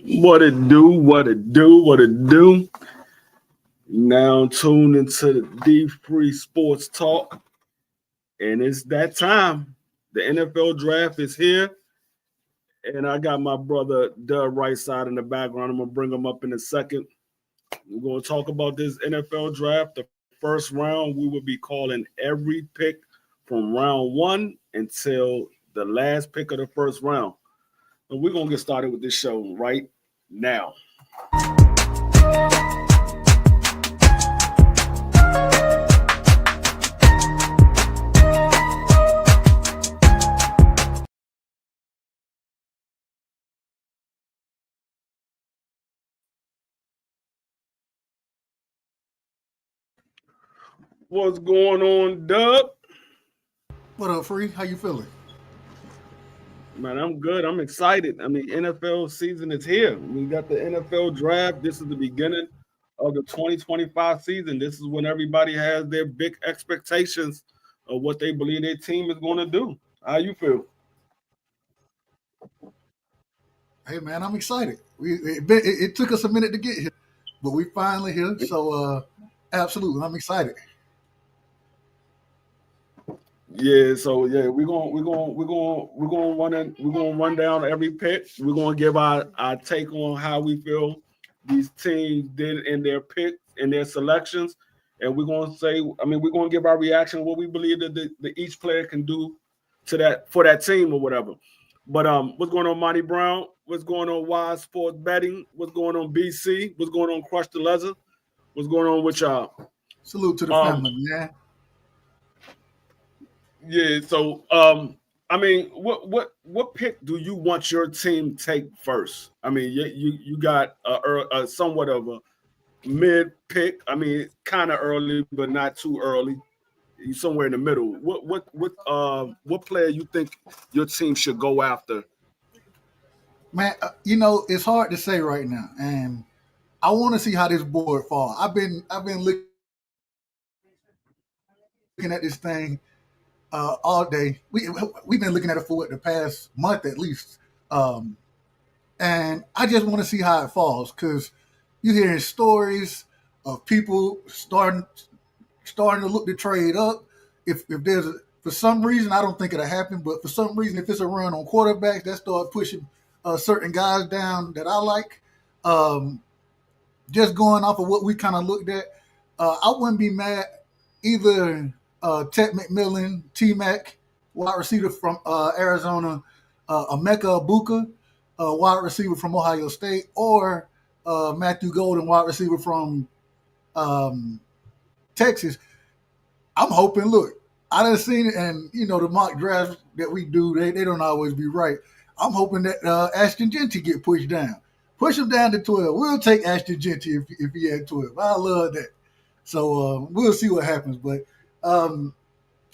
What it do? What it do? What it do? Now tuned into the D Free Sports Talk, and it's that time. The NFL draft is here, and I got my brother Doug Rightside in the background. I'm gonna bring him up in a second. We're gonna talk about this NFL draft. The first round, we will be calling every pick from round one until the last pick of the first round. And we're gonna get started with this show right now. What's going on, Dub? What up, Free? How you feeling? Man, I'm good. I'm excited. I mean, NFL season is here. We got the NFL draft. This is the beginning of the 2025 season. This is when everybody has their big expectations of what they believe their team is going to do. How you feel? Hey, man, I'm excited. It took us a minute to get here, but we finally here. So, absolutely, I'm excited. Yeah, so yeah, we're gonna run down every pick. We're gonna give our take on how we feel these teams did in their picks and their selections, and we're gonna say, I mean, we're gonna give our reaction what we believe that each player can do to that for that team or whatever. But what's going on, Monty Brown? What's going on, Wise Sports Betting? What's going on, BC? What's going on, Crush the Leather? What's going on with y'all? Salute to the Um, family, man. Yeah, so I mean, what pick do you want your team take first? I mean, you got a somewhat of a mid pick. I mean, kind of early, but not too early. You somewhere in the middle. What player you think your team should go after? Man, it's hard to say right now, and I want to see how this board fall. I've been looking at this thing all day. We've been looking at it for the past month at least, um, and I just want to see how it falls because you're hearing stories of people starting to look to trade up. If there's for some reason, I don't think it'll happen, but for some reason, if it's a run on quarterbacks, that start pushing certain guys down that I like. Um, just going off of what we kind of looked at, I wouldn't be mad either. Ted McMillan, T Mac, wide receiver from Arizona, Emeka Abuka, wide receiver from Ohio State, or Matthew Golden, wide receiver from um, Texas. I'm hoping. Look, I done seen it, and the mock drafts that we do, they don't always be right. I'm hoping that Ashton Genty get pushed down. Push him down to 12. We'll take Ashton Genty if he had 12. I love that. So we'll see what happens. But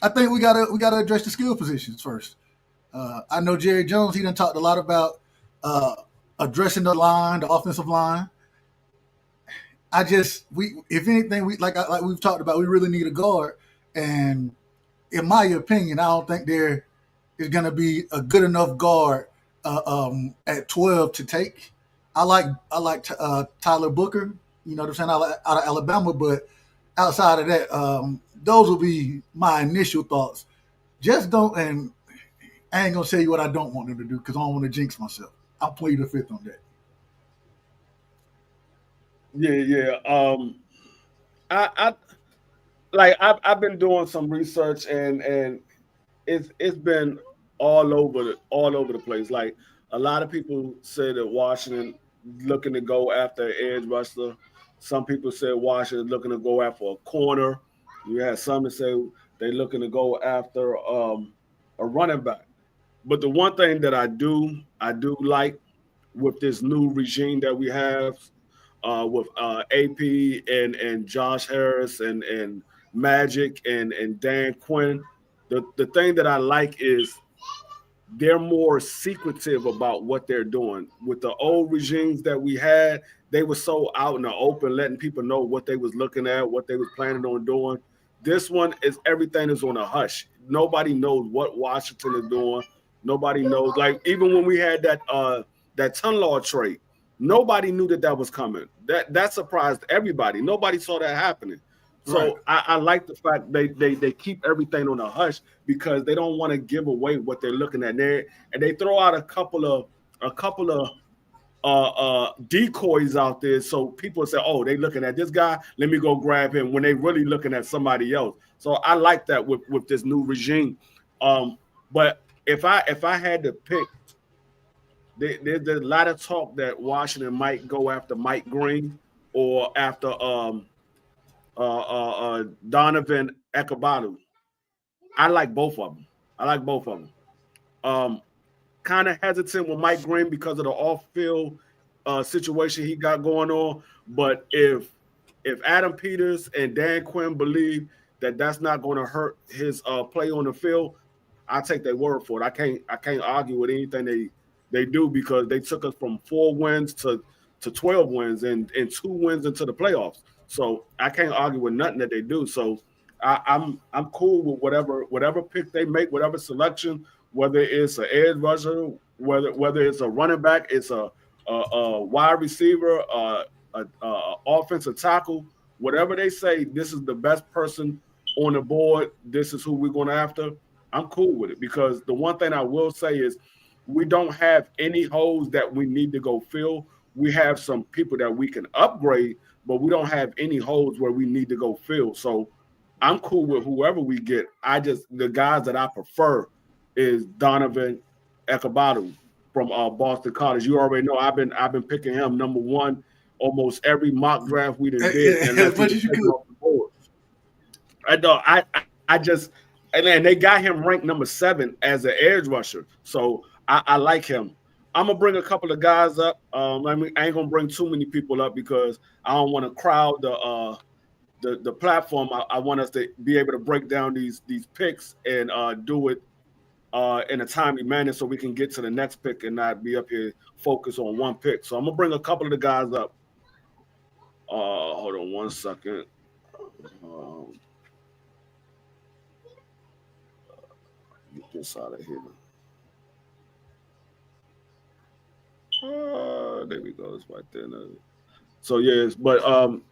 I think we gotta address the skill positions first. I know Jerry Jones. He done talked a lot about uh, addressing the offensive line. If anything, like we've talked about, we really need a guard. And in my opinion, I don't think there is going to be a good enough guard at 12 to take. I like Tyler Booker. You know what I'm saying, out of Alabama, but outside of that, those will be my initial thoughts. Just don't, and I ain't gonna tell you what I don't want them to do because I don't want to jinx myself. I'll plead the fifth on that. Yeah, yeah. I like I've been doing some research and it's been all over the place. Like a lot of people say that Washington looking to go after an edge rusher. Some people say Washington looking to go after a corner. You had some that say they looking to go after a running back. But the one thing that I do like with this new regime that we have with AP and Josh Harris and Magic and Dan Quinn. The thing that I like is they're more secretive about what they're doing. With the old regimes that we had, they were so out in the open, letting people know what they was looking at, what they was planning on doing. This one is everything is on a hush. Nobody knows what Washington is doing. Nobody knows. Like even when we had that ton law trade, nobody knew that was coming. That surprised everybody. Nobody saw that happening. Right. So I like the fact they keep everything on a hush because they don't want to give away what they're looking at there, and they throw out a couple of decoys out there, so people say, "Oh, they looking at this guy. Let me go grab him." When they really looking at somebody else. So I like that with this new regime. But if I had to pick, there's a lot of talk that Washington might go after Mike Green or after Donovan Ekabadu. I like both of them. I like both of them. Um, Kind of hesitant with Mike Green because of the off-field situation he got going on. But if Adam Peters and Dan Quinn believe that that's not going to hurt his play on the field, I take their word for it. I can't argue with anything they do because they took us from 4 wins to 12 wins and 2 wins into the playoffs. So I can't argue with nothing that they do. So I'm cool with whatever pick they make, whatever selection, whether it's an edge rusher, whether it's a running back, it's a wide receiver, offensive tackle, whatever they say, this is the best person on the board. This is who we're going after. I'm cool with it because the one thing I will say is we don't have any holes that we need to go fill. We have some people that we can upgrade, but we don't have any holes where we need to go fill. So I'm cool with whoever we get. The guys that I prefer is Donovan Ekabadu from Boston College. You already know I've been picking him number one almost every mock draft we done did, As much as you could. off the board. I know I just and then they got him ranked number 7 as an edge rusher. So I like him. I'm gonna bring a couple of guys up. I ain't gonna bring too many people up because I don't want to crowd the platform. I want us to be able to break down these picks and do it in a timely manner so we can get to the next pick and not be up here focused on one pick. So I'm gonna bring a couple of the guys up. Hold on one second. Um, get this out of here. There we go. It's right there. So yes, but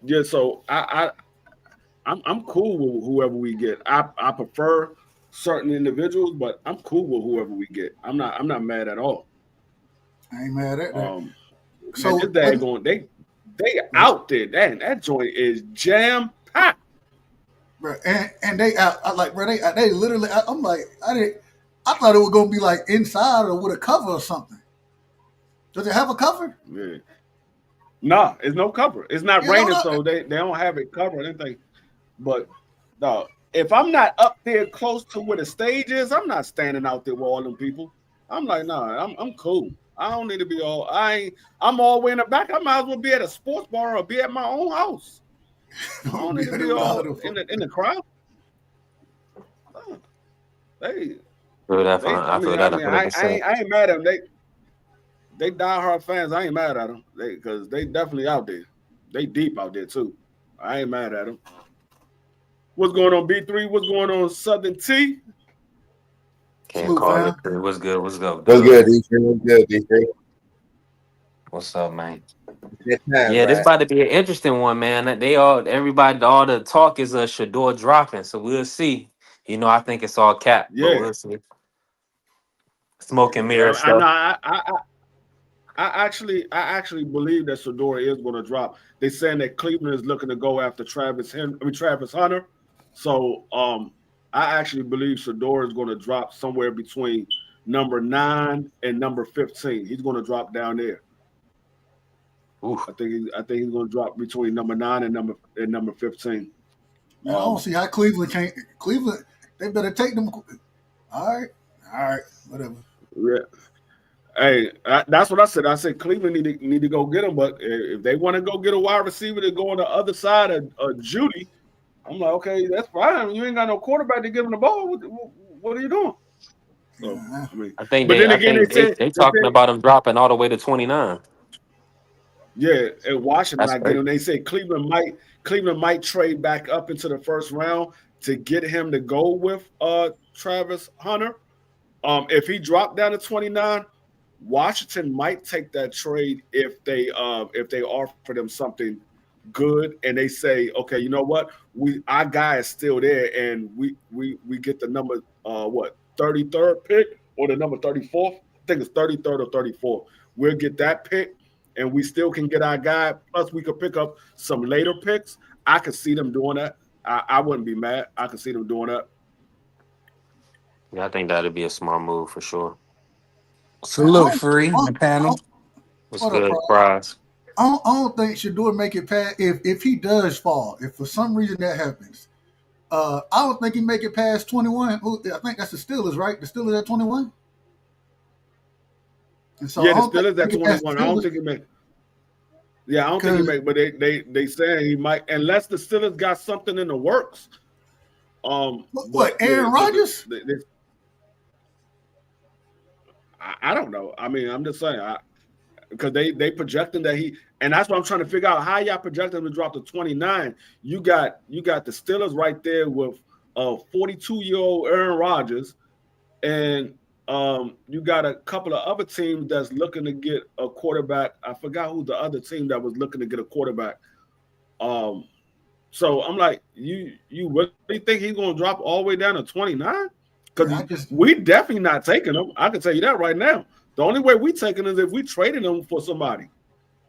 yeah. So I'm cool with whoever we get. I prefer certain individuals, but I'm cool with whoever we get. I'm not mad at all. I ain't mad at that. Man, So, this dad going they out there. That joint is jam packed. bro, and they out. I like, bro. They literally. I'm like, I thought it was gonna be like inside or with a cover or something. Does it have a cover? Yeah. Nah, it's no cover. It's not You know, raining, so they don't have it covered or anything. But no, if I'm not up there close to where the stage is, I'm not standing out there with all them people. I'm like, nah, I'm cool. I don't need to be all. I'm all the way in the back. I might as well be at a sports bar or be at my own house. I don't need to be all in the crowd. Oh, they Feel that they. I feel that I 100%. ain't mad at them. They diehard fans. I ain't mad at them. Because they definitely out there. They deep out there too. I ain't mad at them. What's going on, B3? What's going on, Southern T? Can't Salute, call fam. it. What's good? What's good? What's good, D3? What's good, D3? What's up, man? Good time, Yeah, this right? about to be an interesting one, man. Everybody, all the talk is a Shador dropping, so we'll see. I think it's all cap, but Yeah, we'll see. Smoke and mirror I know. stuff. I actually believe that Sedora is going to drop. They're saying that Cleveland is looking to go after Travis Hunter. So I actually believe Sedora is going to drop somewhere between number 9 and number 15. He's going to drop down there. Ooh. I think he's going to drop between number 9 and number 15. Man, I don't see how Cleveland can't. Cleveland, they better take them. All right, whatever. Yeah. Hey, that's what I said. I said Cleveland need to go get him, but if they want to go get a wide receiver to go on the other side of Judy, I'm like, okay, that's fine. You ain't got no quarterback to give him the ball. What are you doing? So, Yeah. I mean, I think but they then I again, they think said they talking about him dropping all the way to 29. yeah, in Washington, That's I get crazy. him. They say Cleveland might trade back up into the first round to get him to go with Travis Hunter. If he dropped down to 29, Washington might take that trade if they offer them something good and they say, okay, you know what, we our guy is still there, and we get the number 33rd pick or the number 34th. I think it's 33rd or 34th. We'll get that pick, and we still can get our guy. Plus, we could pick up some later picks. I could see them doing that. I wouldn't be mad. I could see them doing that. Yeah, I think that'd be a smart move for sure. Man, Salute, free in the panel. What's hold up, good, bro. prize? I don't think Shador make it past if he does fall. If for some reason that happens, I don't think he make it past 21. I think that's the Steelers, right? The Steelers at 21. And so Yeah, I the don't think Steelers he at make it past 21. the I don't Steelers think he made. Yeah, I don't think he because made. But they saying he might, unless the Steelers got something in the works. what But Aaron Rodgers? I don't know. I mean, I'm just saying, because they projecting that he, and that's what I'm trying to figure out, how y'all projecting him to drop to 29. You got the Steelers right there with 42-year-old Aaron Rodgers, and you got a couple of other teams that's looking to get a quarterback. I forgot who the other team that was looking to get a quarterback. So I'm like, you really think he's going to drop all the way down to 29? Yeah, Because we definitely not taking him. I can tell you that right now. The only way we taking is if we traded him for somebody.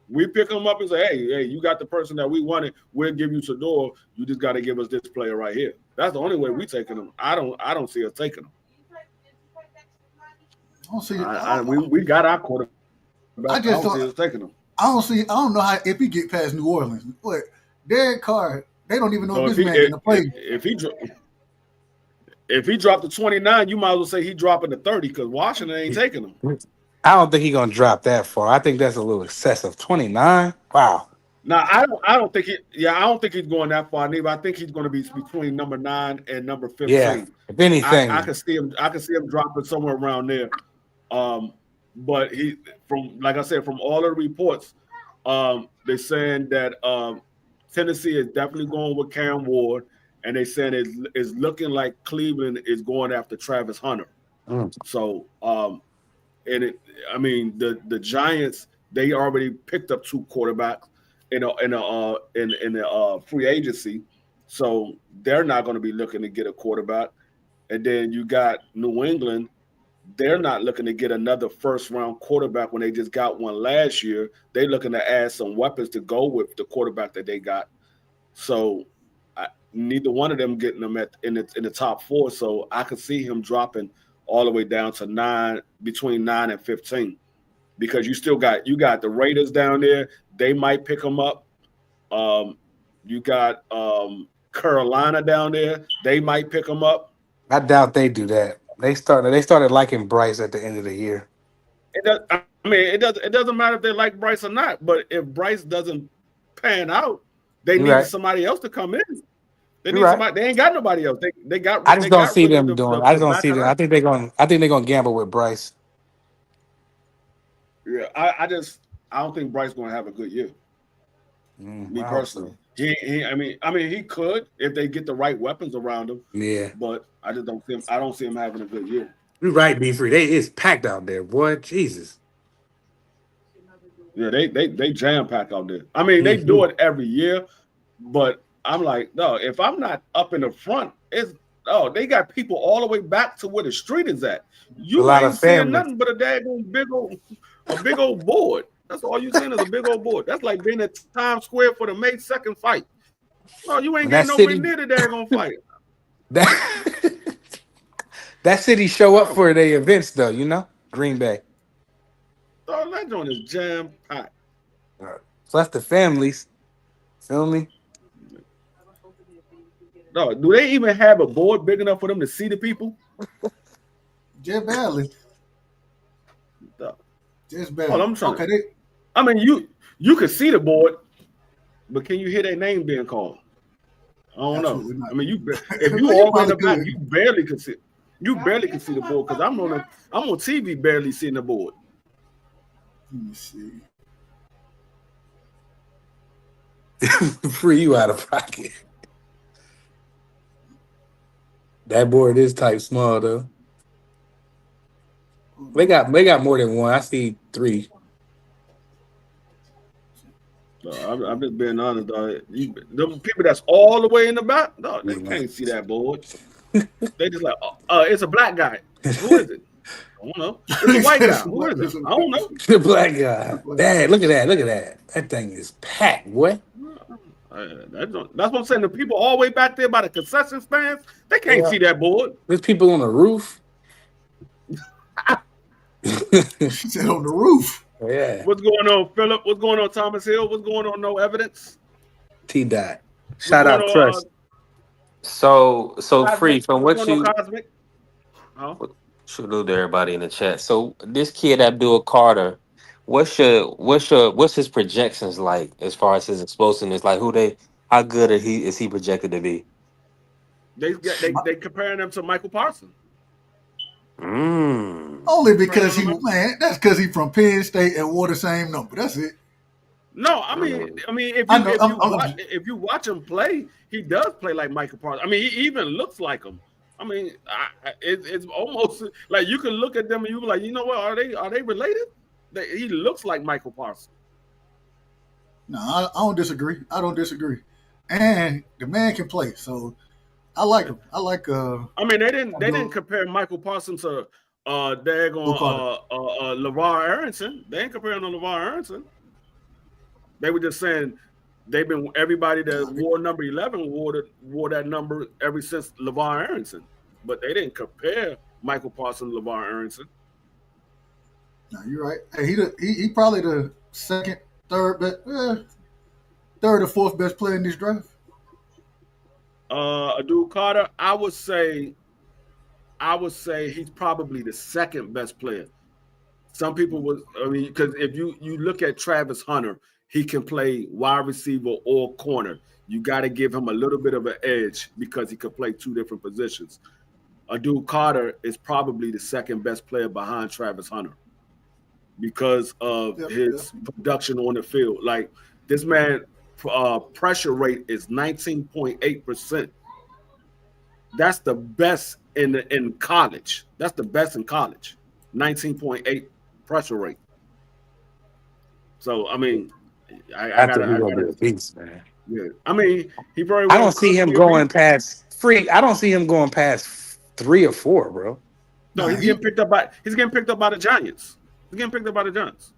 We pick him up and say, hey, you got the person that we wanted. We'll give you Sador. You just got to give us this player right here. That's the only way we taking him. I don't see us taking him. I don't see. We got our quarterback. I I just don't see don't. us taking him. I don't see. I don't know how if he get past New Orleans. What Derek Carr? They don't even know So if this man gonna play. if he dropped to 29, you might as well say he dropping to 30 because Washington ain't taking him. I don't think he's gonna drop that far. I think that's a little excessive. 29. Wow. Now I don't think he's going that far, neither. I think he's going to be between number 9 and number Yeah. 15. If anything, I can see him dropping somewhere around there. But he, from like I said, from all the reports, they're saying that Tennessee is definitely going with Cam Ward, and they saying it's looking like Cleveland is going after Travis Hunter. So the Giants, they already picked up 2 quarterbacks in the free agency, so they're not going to be looking to get a quarterback. And then you got New England; they're not looking to get another first-round quarterback when they just got one last year. They're looking to add some weapons to go with the quarterback that they got. So neither one of them getting them in the top 4. So I could see him dropping all the way down to 9, between 9 and 15, because you got the Raiders down there. They might pick him up. You got Carolina down there. They might pick him up. I doubt they do that. They started liking Bryce at the end of the year. It doesn't matter if they like Bryce or not. But if Bryce doesn't pan out, they need right. somebody else to come in. They You're need right. somebody. They ain't got nobody else. They got. I just They don't got see rid of them doing. I just don't see them. I think they're going. I think they're going to gamble with Bryce. Yeah, I don't think Bryce going to have a good year. Me personally, he could if they get the right weapons around him. Yeah, but I just don't see him. I don't see him having a good year. You're right, B free. It's packed out there, boy. Jesus. Yeah, they jam pack out there. I mean, they do it every year, but I'm like, no, if I'm not up in the front, they got people all the way back to where the street is at. You ain't seeing nothing but a daggone big old board. That's all you seeing is a big old board. That's like being at Times Square for the May 2nd fight. No, you ain't getting nowhere near the daggone fight. That city show up for their events, though, Green Bay. Oh, that joint is jam packed. Plus the families. Feel me? No, do they even have a board big enough for them to see the people? Just barely. No. Just barely. Oh, I'm trying. I mean, you can see the board, but can you hear their name being called? I don't know. I mean, if you all in the back, you barely can see. You barely can see the board because I'm on TV barely seeing the board. Let me see. Free you out of pocket. That board is type small though. They got more than one. I see three. I'm just being honest, dog. The people that's all the way in the back, dog, they Yeah. can't see that board. They just like, it's a black guy. Who is it? I don't know. It's a He white says guy. Who is it? I don't know. The black guy. Dad, look at that. Look at that. That thing is packed, boy. That's what I'm saying. The people all the way back there by the concession stands, they can't Yeah. see that board. There's people on the roof. She said on the roof. Yeah. What's going on, Philip? What's going on, Thomas Hill? What's going on, No Evidence? T-Dot. What's Shout going out Crush. on, So Cosmic? free from What's what going on, you Cosmic? Huh? salute to everybody in the chat. So this kid Abdul Carter, what's his projections like as far as his explosiveness? Like how good is he projected to be? They comparing them to Michael Parsons. Only because that's because he from Penn State and wore the same number. That's it. No, I mean, if you watch him play, he does play like Michael Parsons. I mean, he even looks like him. I mean, it's almost like you can look at them and you be like, you know what? Are they related? He looks like Michael Parsons. No, I don't disagree. I don't disagree. And the man can play, so I like him. I like. I mean, they didn't compare Michael Parsons to LeVar Aronson. They ain't comparing to LeVar Aronson. They were just saying everybody that wore number 11 wore that number ever since LeVar Aronson, but they didn't compare Michael Parsons to LeVar Aronson. No, you're right. Hey, he probably the second, third or fourth best player in this draft. Abdul Carter, I would say he's probably the second best player. Some people because if you look at Travis Hunter, he can play wide receiver or corner. You got to give him a little bit of an edge because he can play two different positions. Abdul Carter is probably the second best player behind Travis Hunter because of his production on the field. Like this man, pressure rate is 19.8%. That's the best in college. That's the best in college. 19.8 pressure rate. So I mean, I think he's gonna be gotta a beast, man. yeah. I mean, he very I well. don't see him going past free. I don't see him going past 3 or 4, bro. No, he's getting picked up by the Giants. He's getting picked up by the Giants.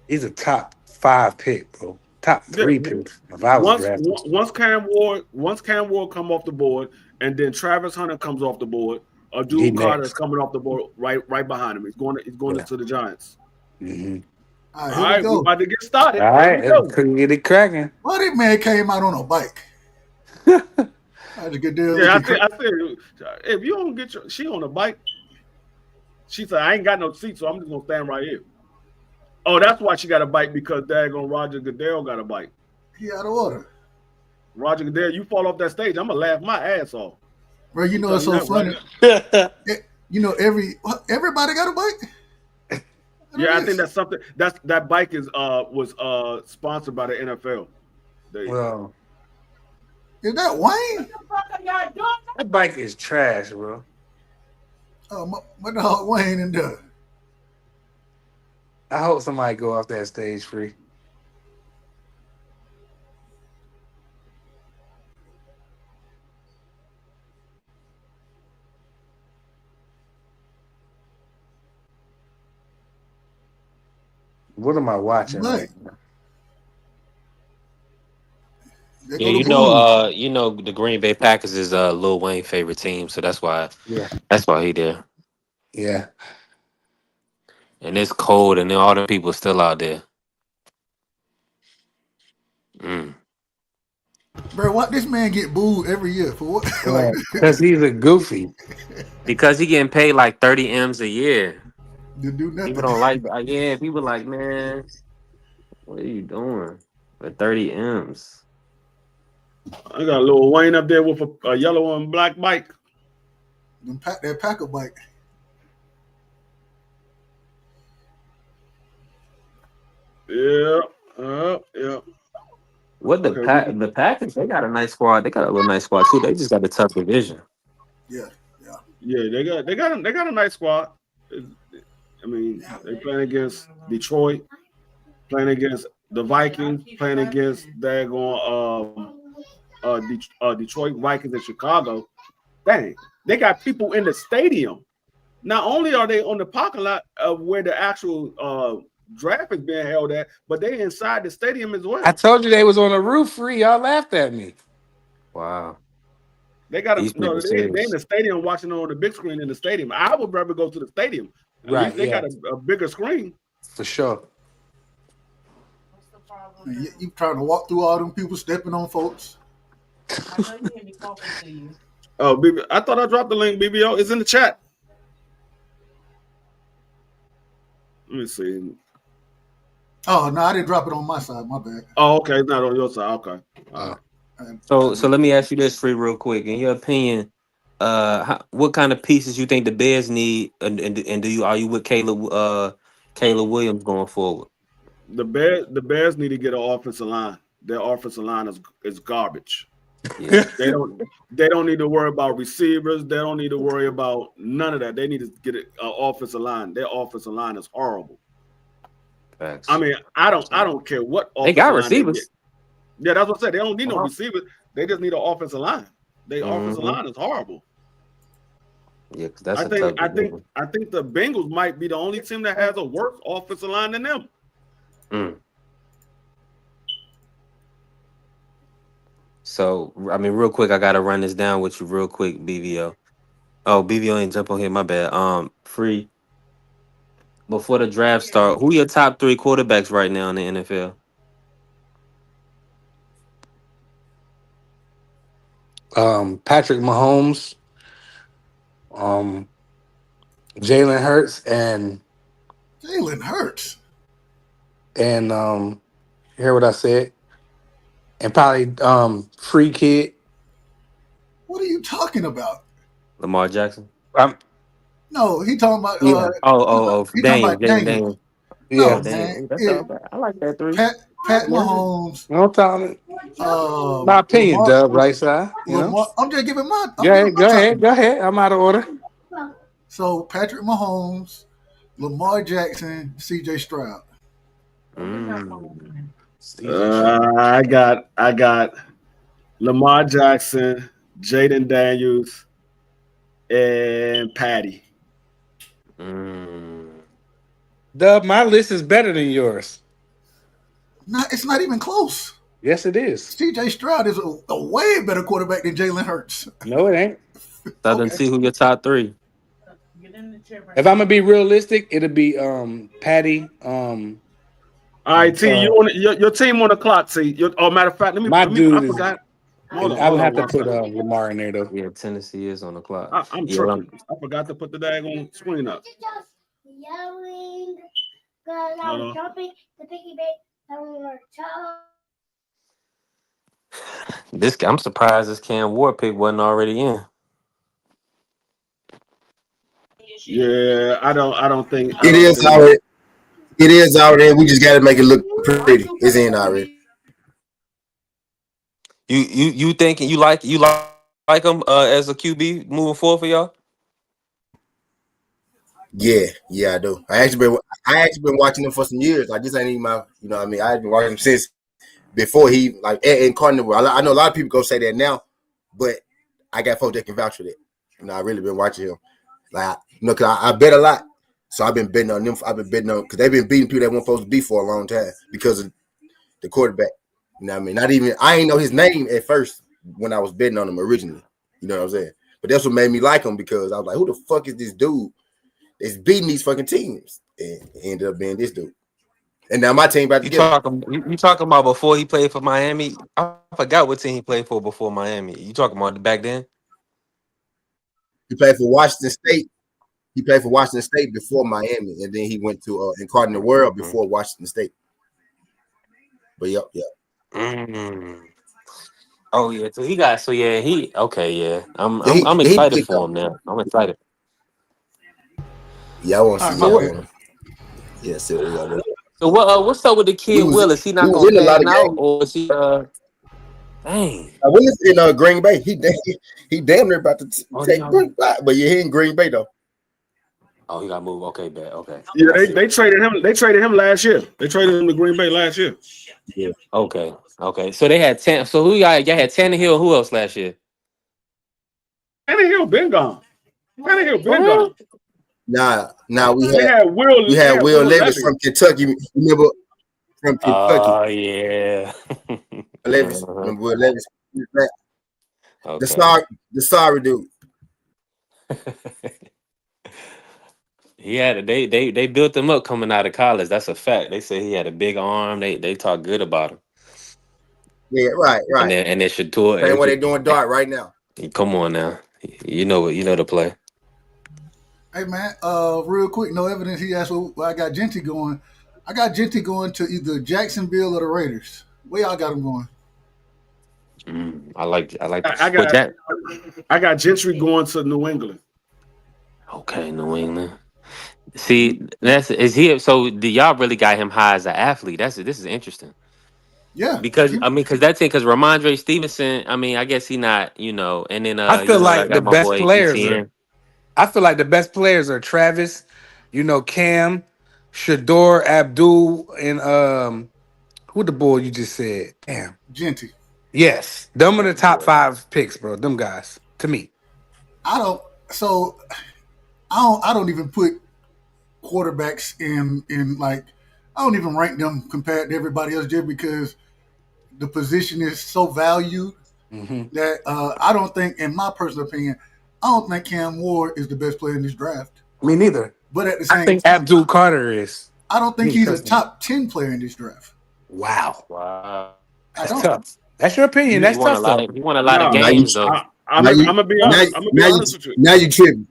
He's a top 5 pick, bro. Top 3 pick. If I was drafted. Once Cam Ward come off the board, and then Travis Hunter comes off the board, Abdul Carter is coming off the board right behind him. He's going to the Giants. Mm-hmm. All right, we're about to get started. All right, couldn't get it cracking. Well, that man came out on a bike. That's a good deal. Yeah, I said, if you don't get she on a bike, she said, I ain't got no seat, so I'm just gonna stand right here. Oh, that's why she got a bike because daggone Roger Goodell got a bike. He out of order. Roger Goodell, you fall off that stage, I'm gonna laugh my ass off. Bro, you know it's so funny. You know everybody got a bike. Yeah, I think that's something. That bike was sponsored by the NFL. Well, is that Wayne? That bike is trash, bro. Oh, my dog Wayne and Doug. I hope somebody go off that stage free. What am I watching? Right. Yeah, you know the Green Bay Packers is Lil Wayne's favorite team, so that's why he there. Yeah. And it's cold, and then all the people still out there. Bro, why this man get booed every year for what? Because he's a goofy. Because he getting paid like 30 M's a year. To do nothing. People don't like. People like, man, what are you doing for 30 M's? I got a little Wayne up there with a yellow and black bike. That Packer bike. Yeah. What the Packers? They got a nice squad. They got a little nice squad too. They just got a tough division. Yeah. Yeah, they got a nice squad. I mean, they playing against Detroit, playing against the Vikings, playing against daggone Detroit Vikings in Chicago. Dang, they got people in the stadium. Not only are they on the parking lot of where the actual draft is being held at, but they inside the stadium as I well. told you they was on the roof free. Y'all laughed at me. Wow. They got them. These people No, they in serious. the stadium watching on the big screen in the stadium. I would rather go to the stadium. At Right, least they yeah, got a bigger screen. for sure. And you trying to walk through all them people stepping on folks. Oh, I thought I dropped the link. BBO is in the chat. Let me see. Oh no, I didn't drop it on my side. My bad. Oh, okay, it's not on your side. Okay, all Uh, right. So let me ask you this, free, real quick. In your opinion, what kind of pieces you think the Bears need, and do you are you with Caleb Williams going forward? The Bears need to get an offensive line. Their offensive line is garbage. Yeah, They don't need to worry about receivers. They don't need to worry about none of that. They need to get an offensive line. Their offensive line is horrible. I facts. mean, I don't care what They got offensive line they get. receivers. Yeah, that's what I said. They don't need no Uh-huh. receivers. They just need an offensive line. Their offensive Hmm. line is horrible. Yeah, because that's I a think tough I think division. I think the Bengals might be the only team that has a worse offensive line than them. Mm. So I mean, real quick, I gotta run this down with you real quick, BVO. Oh, BVO ain't jump on here. My bad. Free before the draft start. Who your top three quarterbacks right now in the NFL? Patrick Mahomes, um, Jalen Hurts, Jalen Hurts. and you hear what I said? And probably free kid. What are you talking about? Lamar Jackson. Um, No, he talking about yeah, he talking Daniel, about Daniel. Daniel. Oh, No, yeah. man. Daniel. That's all It, right. I like that three. Pat Mahomes, No telling my opinion, Lamar, Dub, right side. You know. Lamar. I'm just giving my. I'm Go giving ahead, my go top ahead, three. go ahead. I'm out of order. So Patrick Mahomes, Lamar Jackson, C.J. Stroud. Mm. CJ Stroud. I got Lamar Jackson, Jaden Daniels, and Patty. Mm. Dub, my list is better than yours. It's not even close. Yes, it is. C.J. Stroud is a way better quarterback than Jalen Hurts. No, it ain't. So then Okay. see who your top three. If I'm gonna be realistic, it'll be Patty, All right, T, you on your team on the clock, T. Matter of fact, let me my let me. I dude is. forgot. Hold on, I hold would on have to one put second. Lamar in there though. Yeah, Tennessee is on the clock. I'm Yeah, tripping. I forgot to put the daggone screen up. Hold on. this I'm surprised this Cam Ward pick wasn't already in. Yeah, I don't think I It don't is think already. It is already. We just got to make it look pretty. It's in already. You thinking you like him as a QB moving forward for y'all? Yeah, I do. I actually been watching him for some years. Like this ain't even my, what I mean, I've been watching him since before he like in Carnival. I know a lot of people go say that now, but I got folks that can vouch for that. I really been watching him. Like, cause I bet a lot. So I've been betting on them. I've been betting on because they've been beating people that weren't supposed to be for a long time because of the quarterback. You know what I mean? Not even I ain't know his name at first when I was betting on him originally. You know what I'm saying? But that's what made me like him because I was like, who the fuck is this dude that's beating these fucking teams? And it ended up being this dude. And now my team about to You get him. talking about before he played for Miami? I forgot what team he played for before Miami. You talking about back then? He played for Washington State. He played for Washington State before Miami, and then he went to and caught in the world Mm. before Washington State. But yep. Mm. Oh yeah, he okay, yeah. I'm Yeah, I'm I'm he excited picked for up. him now. I'm excited. Yeah, I want to All see. right, So my Yeah, I what bad. want to. Yeah, see what we got there. what's up with the We kid was Will? Is he we not was gonna in a lot pan of out games. or is he Dang. When it's in Green Bay, he damn near about to Oh, take Green Bay, but yeah, he in Green Bay though. oh, he got moved. Okay, bet. Okay, Yeah, I see. they traded him. They traded him last year. They traded him to Green Bay last year. Yeah. Okay, okay. So they had ten. So who y'all had Tannehill? Who else last year? Tannehill been gone. Tannehill For been real? gone. Now They had Will. we They had had Will Will Levis Levy. from Kentucky. Remember from Kentucky? Oh yeah. Levis, Uh-huh. remember Will Levis? The Okay. sorry dude. He had they built him up coming out of college. That's a fact. They say he had a big arm. They talk good about him. Yeah, right. And then Shatur. Same way they doing Dart right now. Come on now. You know the play. Hey man, real quick, no evidence. He asked where I got Genty going. I got Genty going to either Jacksonville or the Raiders. Where y'all got him going? I like I but got that I got Gentry going to New England. okay, New England. See, that's is he so do y'all really got him high as an athlete? This is interesting. Yeah, Because I mean, because that's it. Because Ramondre Stevenson, I mean, I guess he not, and then I feel I like the got my best boy players are. ETN. I feel like the best players are Travis, Cam, Shador, Abdul, and who the boy you just said? Damn. Genty. Yes, them are the top Yeah. 5 picks, bro. Them guys to me. I don't. So I don't even put quarterbacks in like I don't even rank them compared to everybody else just because the position is so valued Hmm. that I don't think, in my personal opinion, I don't think Cam Ward is the best player in this draft. Me neither. But at the I same think time, Abdul Carter is. I don't think Me he's a personally. top 10 player in this draft. Wow, Wow. I that's don't. tough. That's your opinion. You, He That's won a tough lot though. of he won a lot of no, Now you games though. I'm now you gonna be now honest. I'm gonna be now you honest with you. now you tripping.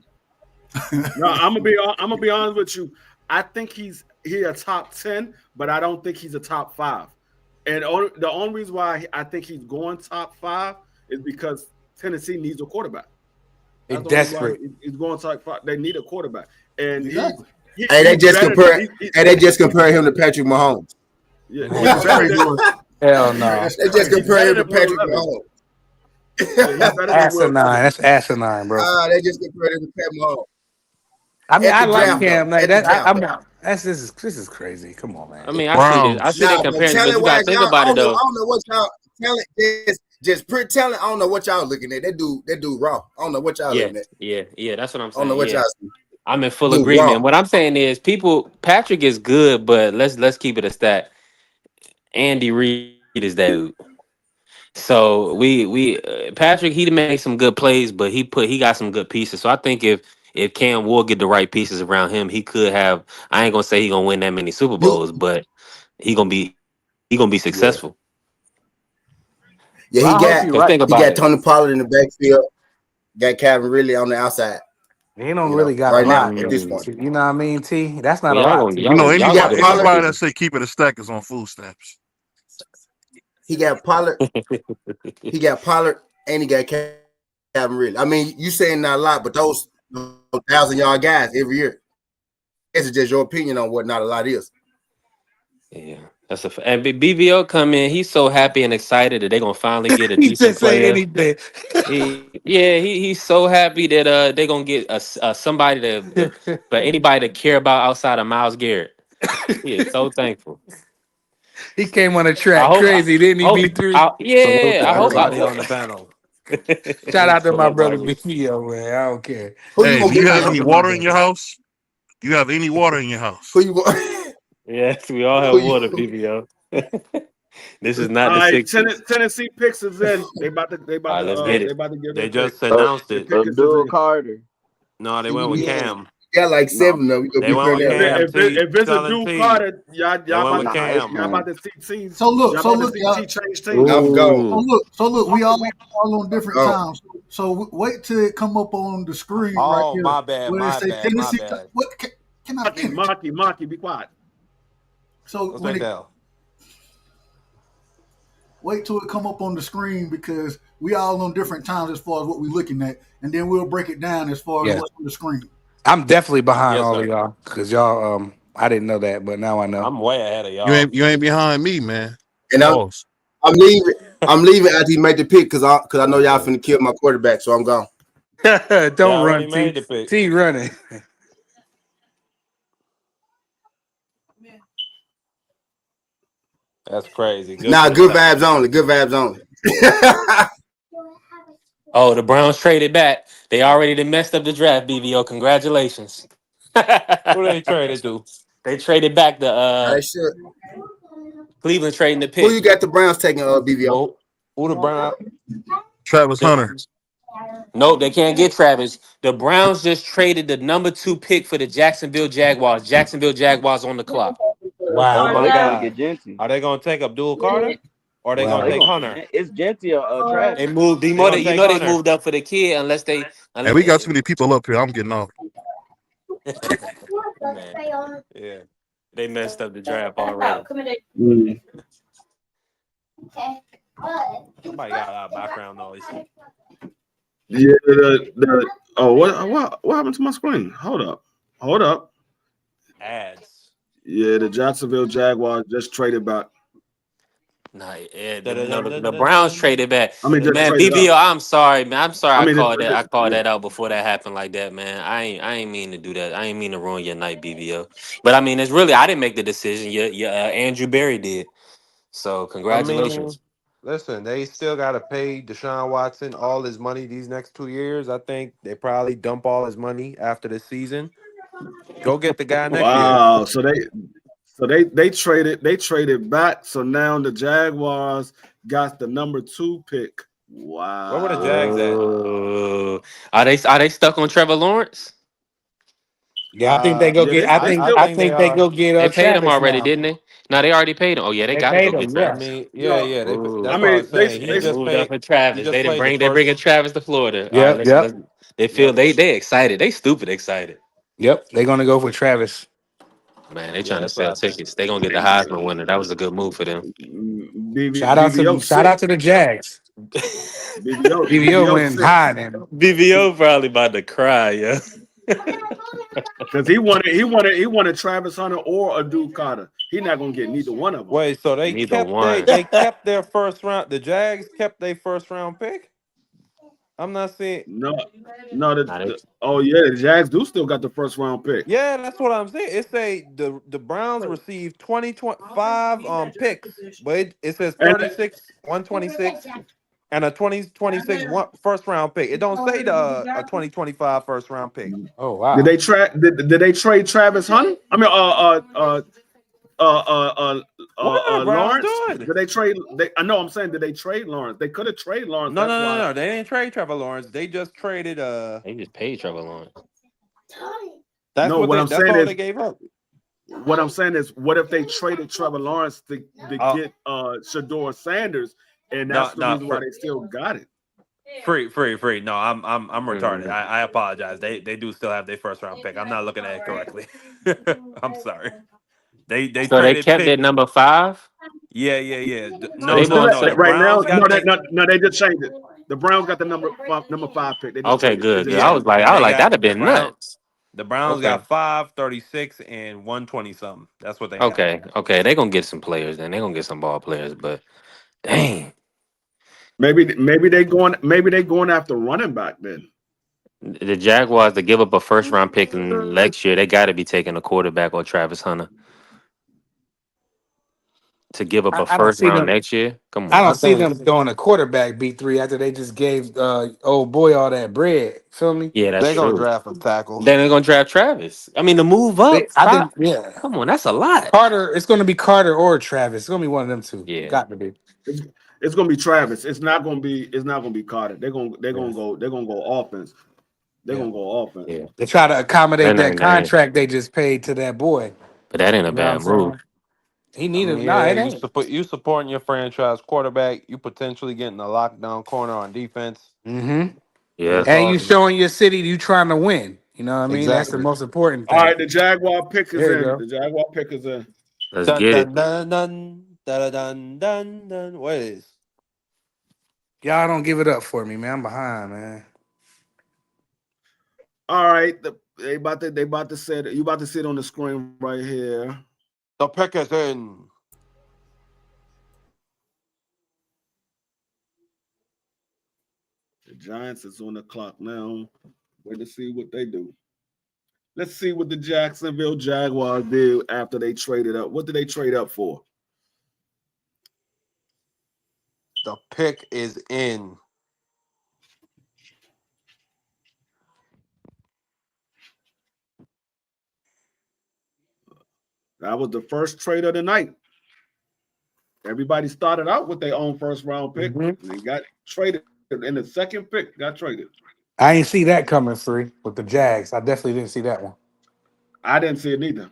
No, I'm gonna be honest with you. I think he a top 10, but I don't think he's a top 5. And the only reason why I think he's going top 5 is because Tennessee needs a quarterback. They That's the only reason why desperate. he's going top 5. They need a quarterback, and Exactly. Hey, he's better than they just compare him to Patrick Mahomes. yeah, Oh, he's that's better crazy. than Hell Yeah, no. that's They just crazy. he's compare better him to than Will Patrick Levis. Mahomes. Yeah, he's better than Will Asinine. Levis. That's asinine, bro. They just compare him to Pat Mahomes I mean, at I the like draft Mm. though. Cam. Like At the that. draft I'm. though. That's this is crazy. Come on, I man. mean, I see they Nah, but comparing, but talent you gotta wise, think y'all, about it I though. don't know what y'all talent just pretty talent. I don't know what y'all looking at. That dude raw. I don't know what y'all Yeah, looking at. yeah, that's what I'm I don't know saying. what Yeah. y'all see. I'm in full Dude agreement. raw. And what I'm saying is Patrick is good, but let's keep it a stat. Andy Reid is that dude. So we Patrick he made some good plays, but he got some good pieces. So I think if Cam will get the right pieces around him, he could have. I ain't gonna say he gonna win that many Super You, Bowls, but he gonna be successful. Yeah, yeah. Well, I hope Cause you're think right. about He it. got Tony Pollard in the backfield. Got Calvin Ridley on the outside. He don't really got a Right now lot. at this Mm, point, You know what I mean, T? That's not well, a lot, T. he y'all gonna got get a bunch of Pollard. Anybody that pieces. say keep it a stack is on food stamps. He got Pollard. He got Pollard, and he got Calvin Ridley. I mean, you saying not a lot, but those 1,000-yard guys every year. This is just your opinion on what not a lot is. Yeah, and BVO come in. He's so happy and excited that they're gonna finally get a He decent just say player. anything. He's so happy that they're gonna get somebody for anybody to care about outside of Miles Garrett. He is so thankful. He came on the I track hope. crazy, didn't he, Hope. B3? Salute Yeah, to I hope. everybody on the panel. Shout out to my Yeah, brother buddy. BVO, man. I don't care. Who you Hey, gonna do you get have now? Shout out any to my water in brother. your house? Do you have any water in your house? Who you want? Yes, we all have Who water, you? BVO. This is not All the right, 60s. Tennessee picks is in. All right, let's get They it. about to give They their pick. just Uh, announced The it. pickers is Abdul in. Carter. No, they went with Yeah, Yeah. Cam. got like No. 7 of them. You gonna They be went playing with that way. Cam. T. If it's a Telling Duke T. Carter, They went with Nah, it's Cam. y'all not. about to see teams. so look, Y'all so about to look, see y'all. T change teams. I'm gone. So Ooh. look. We all on different Gone. times. So wait till it come up on the screen right Oh, here my bad. where it My say bad. My Tennessee. bad. What can I finish? Maki, be quiet. So What's when that it down? wait till it come up on the screen because we all on different times as far as what we're looking at, and then we'll break it down as far as Yeah. what's on the screen. I'm definitely behind Yes, all of sir. y'all because y'all I didn't know that, but now I know. I'm way ahead of You y'all. ain't behind me, man. And Pause. I'm leaving. I'm leaving after he made the pick because I know y'all finna kill my quarterback, so I'm gone. Don't Y'all already run, T. made the pick. T running. That's crazy. Good Nah, for the good Titans. vibes only. Good vibes only. Oh, the Browns traded back. They already done messed up the draft, BVO. Congratulations. Who they traded to? They traded back the I should. Cleveland trading the Who pick. you got the Browns taking? BVO. Well, who the Brown? Travis Hunter. Nope, they can't get Travis. The Browns just traded the number 2 pick for the Jacksonville Jaguars. Jacksonville Jaguars on the clock. Oh Wow. Oh, my they gonna God. get Genty. Are they gonna take Abdul Carter? Or are they No, gonna they Wow. take gonna. Hunter? It's Genty or They Travis. moved. They gonna You take know they Hunter. moved up for the kid Hey, unless we got they. too many people up here. I'm getting off. Man, yeah, they messed up the draft already. Mm. Somebody got a lot of background noise. Yeah, oh what happened to my screen? Hold up. Ads. Yeah, the Jacksonville Jaguars just traded back. Nah, yeah, the Browns Dun-dun-dun-dun-dun. traded back. I mean, just Man, traded up. BBO, I'm sorry, man. I'm sorry. I I mean, called that. I called yeah. that out before that happened like that, man. I ain't mean to do that. I ain't mean to ruin your night, BBO. But I mean, it's really I didn't make the decision. Andrew Berry did. So I mean, congratulations. listen, they still got to pay Deshaun Watson all his money these next 2 years. I think they probably dump all his money after the season. Go get the guy next year. Wow. So they traded back. So now the Jaguars got the number 2 pick. Where were the Jags at? Oh, are they stuck on Trevor Lawrence? Yeah, I think they go Yeah, get. they I they think. I still I think they think they are. go get They paid him Travis already, now. didn't they? No, they already paid him. Oh yeah, they They got to go paid get him. I Travis. Yes. mean, yeah, no. yeah. I That's what I Ooh, mean was they saying. He they they just moved up paid. for He Travis. just They didn't played the bring. They bringing first. Travis to Florida. All right, Yep. Yep. they feel Yep. they excited. They stupid excited. Yep. They're gonna go for Travis. Man, they Yeah, trying to that's what sell I think. tickets. They gonna get the Heisman winner. That was a good move for them. BVO Shout sick. out to the Jags. BVO DVO BVO went sick high then. BVO probably about to cry, yeah. because he wanted Travis Hunter or a Duke Carter. He not gonna get neither one of them. Wait, so Neither one. they kept their first round. The Jags kept their first round pick. I'm not seeing. No, no. Nah, they, Oh yeah, the Jags do still got the first round pick. Yeah, that's what I'm saying. It say the Browns received 2025 picks, but it says And 36, 126, and a 2026 first round pick. It don't say a 2025 first round pick. Oh did wow. they did they trade Travis Hunter? I mean, What are the Browns Lawrence. doing? Did they trade? I know. I'm saying, did they trade Lawrence? They could have traded Lawrence. No, no, That's no, why. no. They didn't trade Trevor Lawrence. They just traded they just paid Trevor Lawrence. that's No, what what they I'm that's saying all is, they gave up. what if they traded Trevor Lawrence to Uh get Shador Sanders, and no, that's the no, reason why they still got it. free. No, I'm retarded. Mhm. I apologize. They do still have their first round pick. I'm not looking at it correctly. I'm sorry. They So they traded kept it pick. number 5. Yeah. So they going Still so The right now. Browns No, got they no, they just changed it. The Browns got the number 5 pick. They just okay, traded. They good, just good. I yeah, was changed it. like, and they got that'd have been nuts. The Browns Okay. got 5, 36, and 120 something. That's what they got. Okay. They gonna get some players then. They gonna get some ball players, but dang. Maybe they going after running back then. The Jaguars to give up a first round pick next year, they gotta be taking a quarterback or Travis Hunter. To give up a I don't first see round them. next year? Come I on. don't I see think them going a quarterback B3 after they just gave old boy all that bread. Feel me? Yeah, that's they're gonna true. draft a tackle. Then they're gonna draft Travis. I mean, to move up I five. think yeah. Come on, that's a lot. Carter. It's going to be Carter or Travis. It's going to be one of them two. Yeah. Got to be. It's, it's gonna be Travis. It's not gonna be Carter. They're Yeah. gonna go. They're gonna go offense. They're Yeah. gonna go offense. Yeah. They try to accommodate That that ain't that ain't contract they just paid to that boy. but that ain't a You know what bad I'm move. saying? He I needed mean, no, yeah, it ain't. you supporting your franchise quarterback. You potentially getting a lockdown corner on defense. Mm-hmm. Yeah. And you showing your city you trying to win. You know what I mean? That's the Exactly. most important All thing. right, the Jaguar pick is There you in. go. The Jaguar pick is in. Let's Dun get it. dun dun dun dun dun dun dun. What is? Y'all don't give it up for me, man. I'm behind, man. All right, they about to say that you about to sit on the screen right here. The pick is in. The Giants is on the clock now. Wait to see what they do. Let's see what the Jacksonville Jaguars did after they traded up. What did they trade up for? The pick is in. That was the first trade of the night. Everybody started out with their own first round pick, Mhm. and they got traded. And the second pick got traded. I ain't see that coming, free with the Jags. I definitely didn't see that one. I didn't see it neither.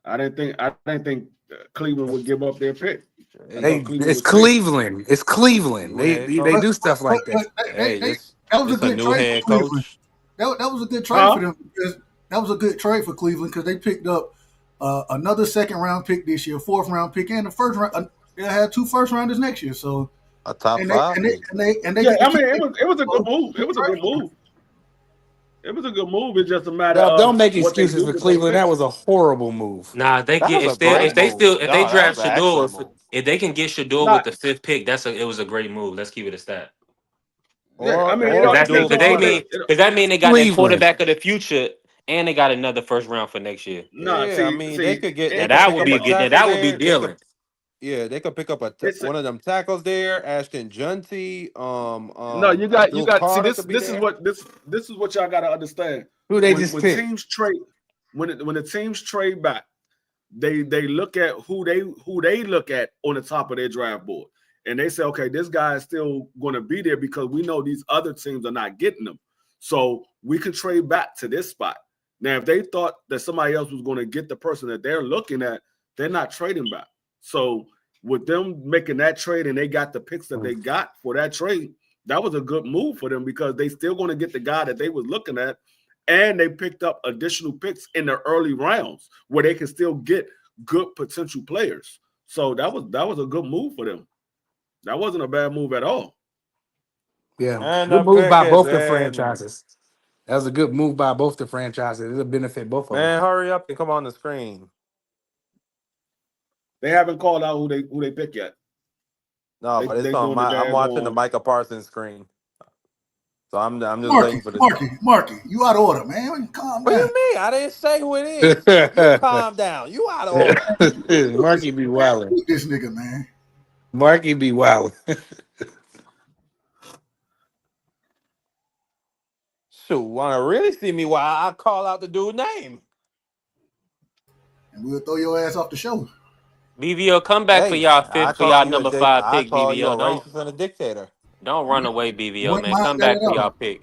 I didn't think Cleveland would give up their pick. I Hey, thought Hey, Cleveland it's would save it. Cleveland. It's Cleveland. new They head they But do coach. stuff like that. Hey, that was a it's a good new trade for head Cleveland. coach. That was a good trade for Huh? them because that was a good trade for Cleveland because they picked up another second round pick this year, fourth round pick, and the first round. They had two first rounders next year, so A top and they five and they pick. and they and they Yeah, get to I mean keep it it. was a good So, move. It good was a good trade for them. move. It was a good move. It's just a matter Dub, of don't make what they excuses do for with those Cleveland. That picks. was a horrible move. Nah, they That get was if a still great move. if they No, that was draft an Shador excellent with move. if they can get Shador with Not the fifth pick, it was a great move. Let's keep it a stat. yeah. I mean, it Because Or all that's do depends it because on they what they. smarter. mean It, because that mean they got that Cleveland. quarterback of the future and they got another first round for next year. nah, Yeah, I see, mean see, they Now it, could that pick would up be it a a good. Now tackle that would be there. dealing. They could pick up it's one of them tackles there. Ashton Junty, no. You Abdul got. See, Carter this could be this is there. what this is what y'all got to understand. Who they When just when picked? teams trade, when the teams trade back, they look at who they look at on the top of their draft board, and they say, okay, this guy is still going to be there because we know these other teams are not getting them, so we can trade back to this spot. Now, if they thought that somebody else was going to get the person that they're looking at, they're not trading back. So with them making that trade and they got the picks that they got for that trade, that was a good move for them because they still going to get the guy that they was looking at, and they picked up additional picks in the early rounds where they can still get good potential players. So that was a good move for them. That wasn't a bad move at all. Yeah, And good the move pick by is both the in. franchises. That was a good move by both the franchises. It'll benefit both of them. Man, hurry up and come on the screen. They haven't called out who they pick yet. No, They but it's they on doing the my. I'm watching the daggone. Micah Parsons screen, so I'm just Marky, waiting for this. Marky, Marky, you out of order, man. Calm What do down. you mean? I didn't say who it is. You calm down. You out of order. Marky be wilding. Beat this nigga, man. Marky be wilding. Shoot, want to really see me? Why I call out the dude's name? And we'll throw your ass off the show. BVO, come back for Hey, y'all I fifth for call y'all you a number dick. five I pick. call you a BVO, racist and a dictator. don't run away. BVO, Wouldn't man, mind come that back at for all. y'all pick.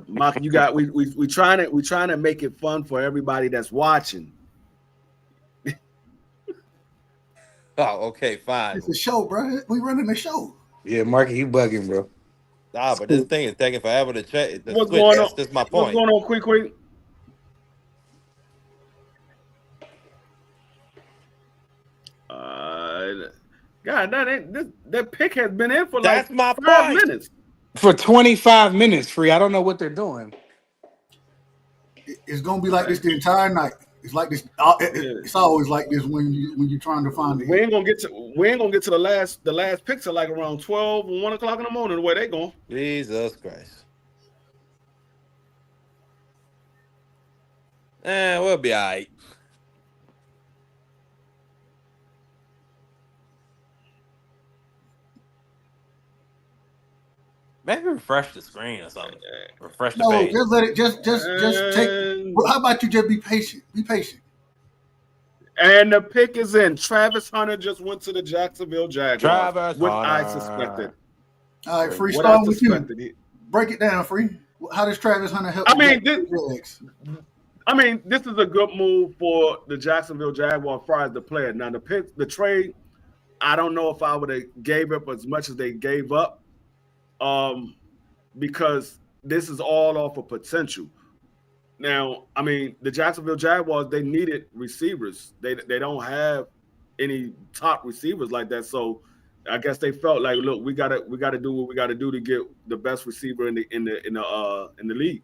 Maka, you got we trying to make it fun for everybody that's watching. Oh, okay, fine. It's a show, bro. We running the show. Yeah, Marky, you bugging, bro. Nah, but this thing is taking forever to check to What's switch. going on? That's just my What's point. going on, quick, quick? Uh, God, that pick has been in for like That's my 5 point. minutes. For 25 minutes, free. I don't know what they're doing. It's gonna be like Uh, this the entire night. It's like this. yeah. It's always like this when you're trying to find the We hit. ain't gonna get to the last pick till like around 12 or 1 o'clock in the morning. The way they going. Jesus Christ. We'll be all right. Maybe refresh the screen or something. Refresh the No, page. just let it. Just take. And Well, how about you just be patient? Be patient. and the pick is in. Travis Hunter just went to the Jacksonville Jaguars. Travis What I suspected. Hunter. All right, free. What I Starting with you. suspected. Break it down, free. How does Travis Hunter help I the mean, this, Jags? this is a good move for the Jacksonville Jaguars as far as the player. Now the trade, I don't know if I would have gave up as much as they gave up, because this is all off of potential. Now, the Jacksonville Jaguars, they needed receivers. They don't have any top receivers like that. So I guess they felt like, look, we gotta do what we gotta do to get the best receiver in the league.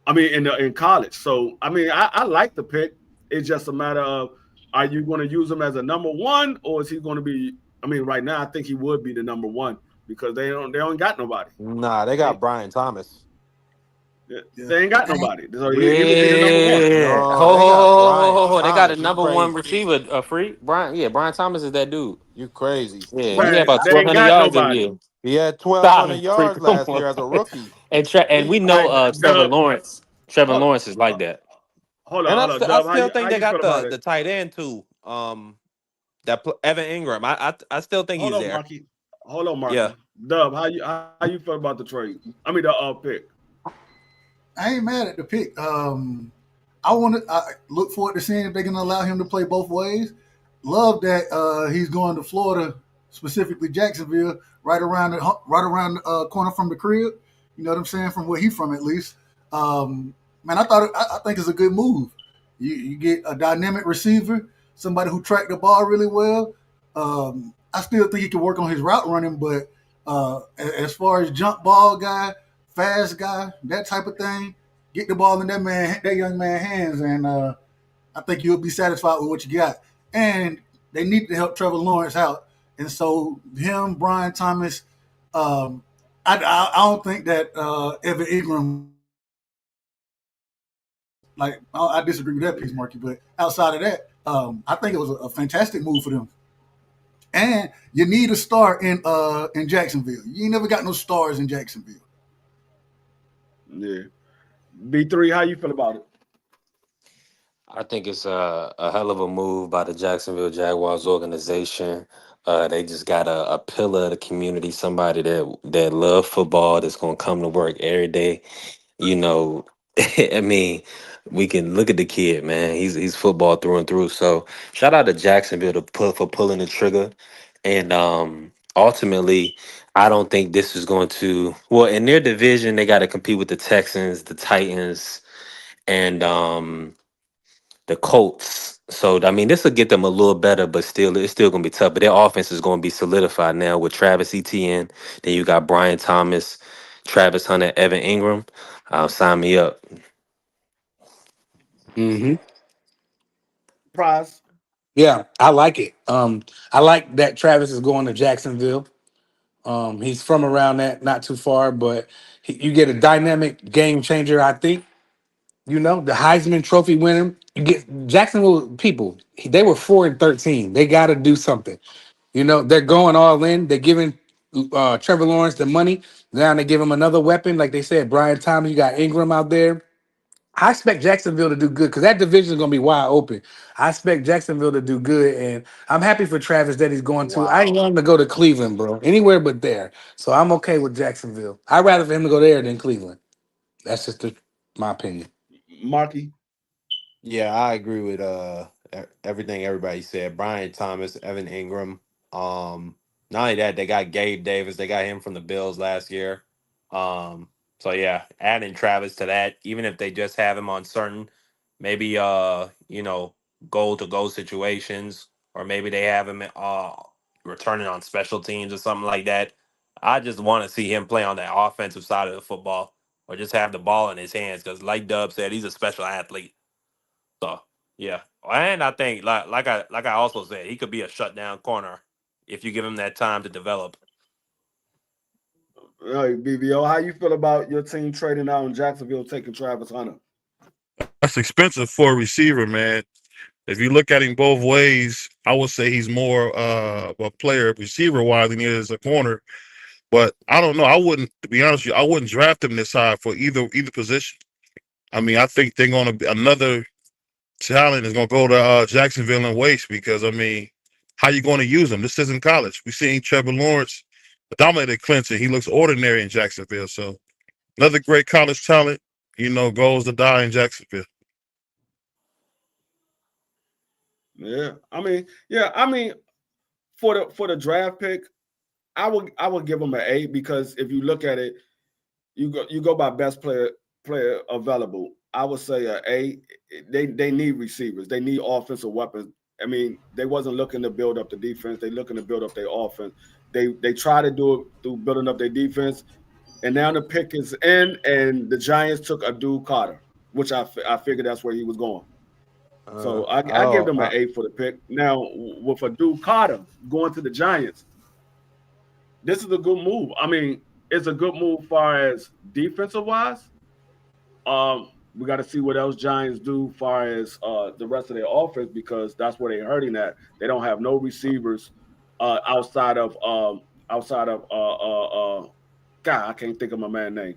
In college. So I like the pick. It's just a matter of, are you going to use him as a number one, or is he going to be? Right now I think he would be the number one. because they don't got nobody. Nah, they They got Brian Thomas. Yeah. they ain't got And nobody. So he would be the number one. Yeah. No, they got Brian They got a Thomas. You number one crazy. receiver, free. Brian, yeah, Brian Thomas is that dude. You crazy. Yeah, he had Man, about they ain't 1,200 got yards a nobody. year. He had Stop 1,200 it, free. yards Come last on. year as a rookie. And we All know right, Trevor Dub. Lawrence. Trevor Hold, Lawrence is like that. And hold on, I Dub. still How think they you got feel about the it? tight end too. Evan Ingram. I still think Hold he's on, there. Marky. Hold on, Yeah. Marky. Dub, how you feel about the trade? I mean the pick. I ain't mad at the pick. I look forward to seeing if they can allow him to play both ways. Love that he's going to Florida, specifically Jacksonville, right around the corner from the crib. You know what I'm saying? From where he's from, at least. Man, I think it's a good move. You get a dynamic receiver, somebody who tracked the ball really well. I still think he can work on his route running, but as far as jump ball guy, fast guy, that type of thing, get the ball in that young man's hands, and I think you'll be satisfied with what you got. And they need to help Trevor Lawrence out, and so him, Brian Thomas. I don't think that Evan Ingram I disagree with that piece, Marky. But outside of that, I think it was a fantastic move for them. And you need a star in Jacksonville. You ain't never got no stars in Jacksonville. Yeah. B3, how you feel about it? I think it's a hell of a move by the Jacksonville Jaguars organization. They just got a pillar of the community, somebody that love football, that's gonna come to work every day. You know, I mean, we can look at the kid, man. He's football through and through. So shout out to Jacksonville for pulling the trigger. And ultimately, I don't think this is going to well in their division. They got to compete with the Texans, the Titans, and the Colts. So I mean, this will get them a little better, but still, it's still gonna be tough. But their offense is gonna be solidified now with Travis Etienne. Then you got Brian Thomas, Travis Hunter, Evan Ingram. Sign me up. Hmm. Prize. Yeah, I like it. I like that Travis is going to Jacksonville. He's from around that, not too far, but you get a dynamic game changer. I think the Heisman Trophy winner. You get Jacksonville people. They were 4-13. They got to do something. They're going all in. They're giving Trevor Lawrence the money. Now they give him another weapon, like they said. Brian Thomas. You got Ingram out there. I expect Jacksonville to do good because that division is going to be wide open. I expect Jacksonville to do good, and I'm happy for Travis that he's going to. I ain't Wow. want him to go to Cleveland, bro. Anywhere but there. So I'm okay with Jacksonville. I'd rather for him to go there than Cleveland. That's just my opinion. Marky. Yeah, I agree with everything everybody said. Brian Thomas, Evan Ingram. Not only that, they got Gabe Davis. They got him from the Bills last year. So yeah, adding Travis to that, even if they just have him on certain, maybe goal to goal situations, or maybe they have him returning on special teams or something like that. I just want to see him play on that offensive side of the football, or just have the ball in his hands, because like Dub said, he's a special athlete. So yeah, and I think like I also said, he could be a shutdown corner if you give him that time to develop. All right, BBO, how you feel about your team trading out in Jacksonville taking Travis Hunter? That's expensive for a receiver, man. If you look at him both ways, I would say he's more of a player receiver wise than he is a corner. But I don't know. I wouldn't, to be honest with you, I wouldn't draft him this high for either position. I mean, I think they're going to be another talent is going to go to Jacksonville and waste because I mean, how you going to use him? This isn't college. We seen Trevor Lawrence dominated Clemson. He looks ordinary in Jacksonville. So another great college talent, goes to die in Jacksonville. Yeah. For the draft pick, I would give him an A because if you look at it, you go by best player available. I would say a A. They need receivers. They need offensive weapons. I mean, they wasn't looking to build up the defense. They looking to build up their offense. They try to do it through building up their defense, and now the pick is in, and the Giants took Abdul Carter, which I figured that's where he was going. So I give Oh, them an A for the pick. Now with Abdul Carter going to the Giants, this is a good move. I mean, it's a good move far as defensive wise. We got to see what else Giants do far as the rest of their offense because that's where they're hurting at. They don't have no receivers outside of God, I can't think of my man name.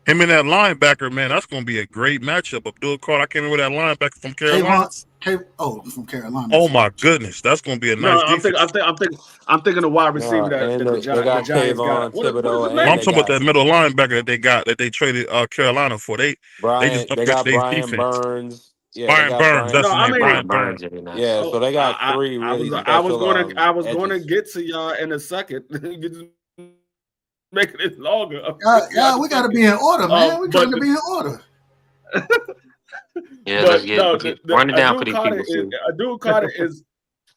Him and that linebacker, man, that's going to be a great matchup. Abdul Carter, I can't remember that linebacker from Carolina. Kayvon, from Carolina. Oh my goodness, that's going to be a No, nice defense. I'm thinking the wide receiver No, that, and that they The got Giants got. Kayvon What is Thibodeau, his No, and I'm name? they talking about got that middle linebacker that they got that they traded Carolina for. They just Brian. They upgraded got their Brian defense. Burns. Yeah, they Brian got Burns, Brian. that's No, his I name, mean, Brian Brian Burns Burns. every Yeah, nice. so they got three really special I was going edges. to get to y'all in a second. You just making it longer. I'm gonna get to y'all in a Yeah, second. yeah, we got to be in order, man. We're But trying to be in order. Yeah, let's no, get run it down for these people, too. Abdul Carter is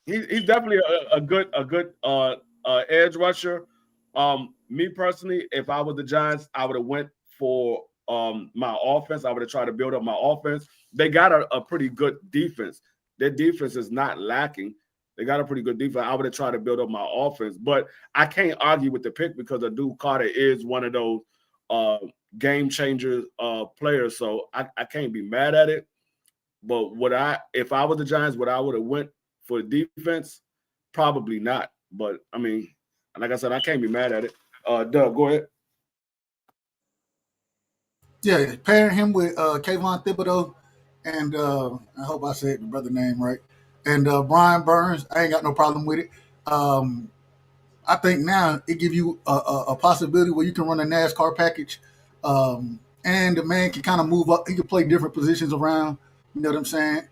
he's definitely a good edge rusher. Me personally, if I was the Giants, I would have went for my offense. I would have tried to build up my offense. They got a pretty good defense. Their defense is not lacking. They got a pretty good defense. I would have tried to build up my offense, but I can't argue with the pick because Abdul Carter is one of those uh, game changer players. So I can't be mad at it. But if I was the Giants, what I would have went for defense? Probably not. But I mean, like I said, I can't be mad at it. Doug, go ahead. Yeah, pairing him with Kayvon Thibodeau and I hope I said the brother name right. And Brian Burns, I ain't got no problem with it. Um, I think now it give you a possibility where you can run a NASCAR package, and the man can kind of move up. He can play different positions around. You know what I'm saying?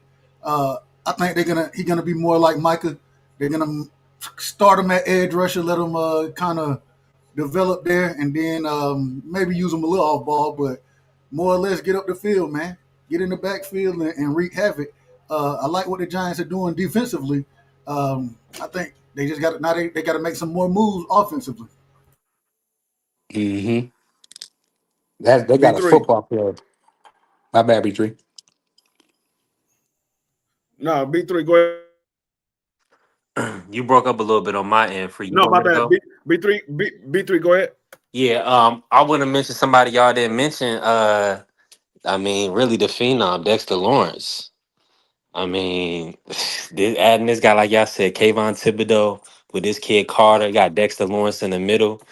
Uh, I think he's gonna be more like Micah. They're gonna start him at edge rusher, let him kind of develop there, and then maybe use him a little off ball, but more or less get up the field, man. Get in the backfield and wreak havoc. I like what the Giants are doing defensively. I think they just got now they got to make some more moves offensively. Hmm. That they got a B3. football player. My bad, B3. No, B3, go ahead. You broke up a little bit on my end. For you No, want my me to bad. go? B3, go ahead. Yeah. I want to mention somebody y'all didn't mention. I mean, really, the phenom Dexter Lawrence. I mean, adding this guy like y'all said, Kayvon Thibodeau with this kid Carter, got Dexter Lawrence in the middle.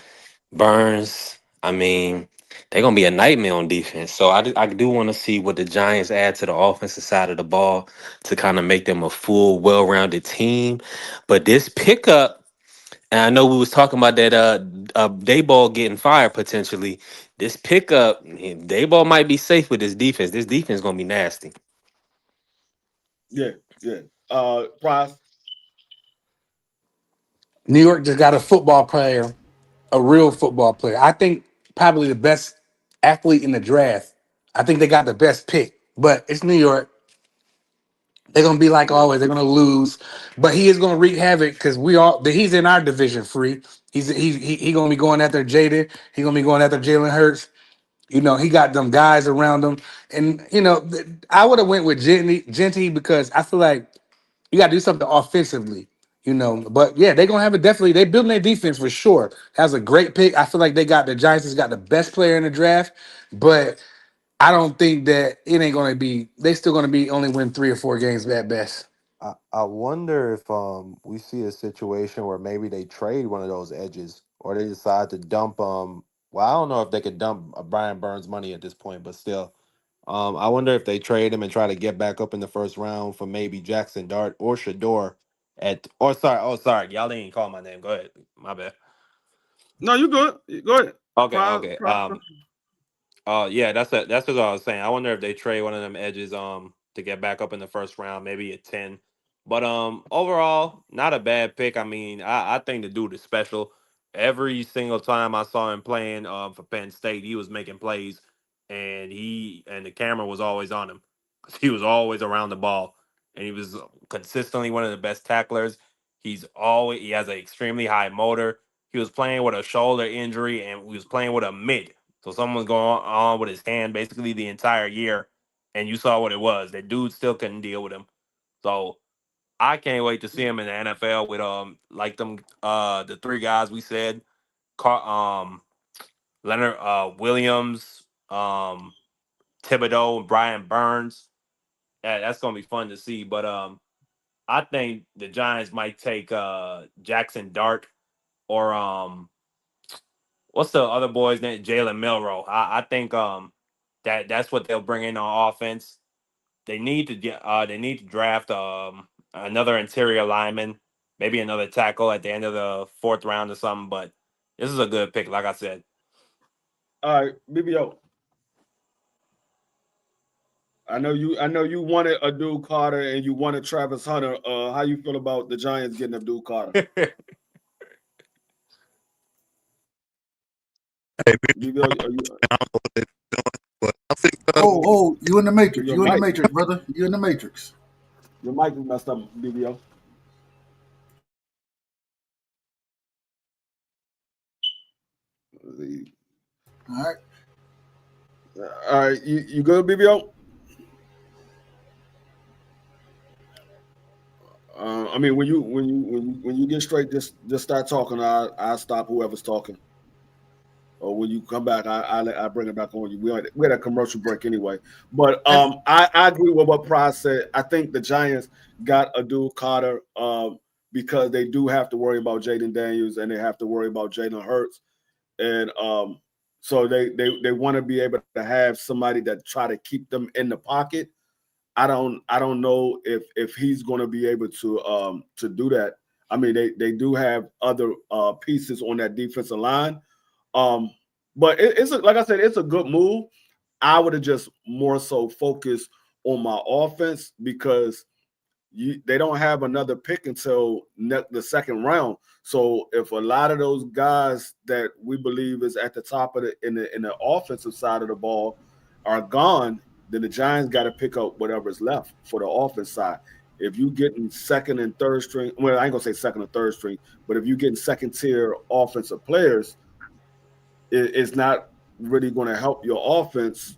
Burns. I mean, they're gonna be a nightmare on defense. So I do want to see what the Giants add to the offensive side of the ball to kind of make them a full, well-rounded team. But this pickup, and I know we was talking about that Dayball getting fired potentially. This pickup, Dayball might be safe with this defense. This defense gonna be nasty. Yeah, yeah. Price. New York just got a football player, a real football player. I think probably the best athlete in the draft. I think they got the best pick, but it's New York. They're gonna be like Yeah. always. They're gonna lose, but he is gonna wreak havoc because we all. He's in our division. Free. He gonna be going after Jaden. He gonna be going after Jalen Hurts. You know, he got them guys around him, and I would have went with Genty because I feel like you got to do something offensively. But yeah, they're gonna have it definitely. They building their defense for sure. That's a great pick. I feel like the Giants has got the best player in the draft, but I don't think that it ain't gonna be. They still gonna be only win 3 or 4 games at best. I wonder if we see a situation where maybe they trade one of those edges or they decide to dump well, I don't know if they could dump Brian Burns money at this point, but still. I wonder if they trade him and try to get back up in the first round for maybe Jackson Dart or Shador at or sorry, oh sorry, y'all didn't call my name. Go ahead. My bad. No, you good. Go ahead. Okay, Price, okay. price. Yeah, that's what I was saying. I wonder if they trade one of them edges to get back up in the first round, maybe at 10. But overall, not a bad pick. I mean, I think the dude is special. Every single time I saw him playing for Penn State, he was making plays and the camera was always on him cuz he was always around the ball and he was consistently one of the best tacklers. He has an extremely high motor. He was playing with a shoulder injury and he was playing with a mid. So someone's going on with his hand basically the entire year, and you saw what it was. That dude still couldn't deal with him. So I can't wait to see him in the NFL with like them the three guys we said. Leonard Williams, Thibodeau, and Brian Burns. That's gonna be fun to see. But I think the Giants might take Jackson Dart or what's the other boy's name? Jalen Milrow. I think that's what they'll bring in on offense. They need to draft another interior lineman, maybe another tackle at the end of the fourth round or something. But this is a good pick, like I said. All right, BBO. I know you wanted Abdul Carter and you wanted Travis Hunter. How you feel about the Giants getting Abdul Carter? Hey, BBO, are you, I don't know what they're doing, but I think Oh, you in the matrix. your You in the mic, matrix, brother. You in the matrix. your mic is messed up, BBO. All right. All right, you good, BBO? I mean, when you get straight, just start talking. I stop whoever's talking. Or when you come back, I bring it back on you. We had a commercial break anyway. But And I agree with what Price said. I think the Giants got Abdul Carter because they do have to worry about Jaden Daniels and they have to worry about Jalen Hurts, and so they want to be able to have somebody that try to keep them in the pocket. I don't know if he's going to be able to do that. I mean, they do have other pieces on that defensive line, um, but like I said, it's a good move. I would have just more so focused on my offense because they don't have another pick until the second round. So if a lot of those guys that we believe is at the top of the offensive side of the ball are gone, then the Giants got to pick up whatever's left for the offense side. If you getting second and third string, well, I ain't gonna say second or third string, but if you getting second tier offensive players, it's not really going to help your offense,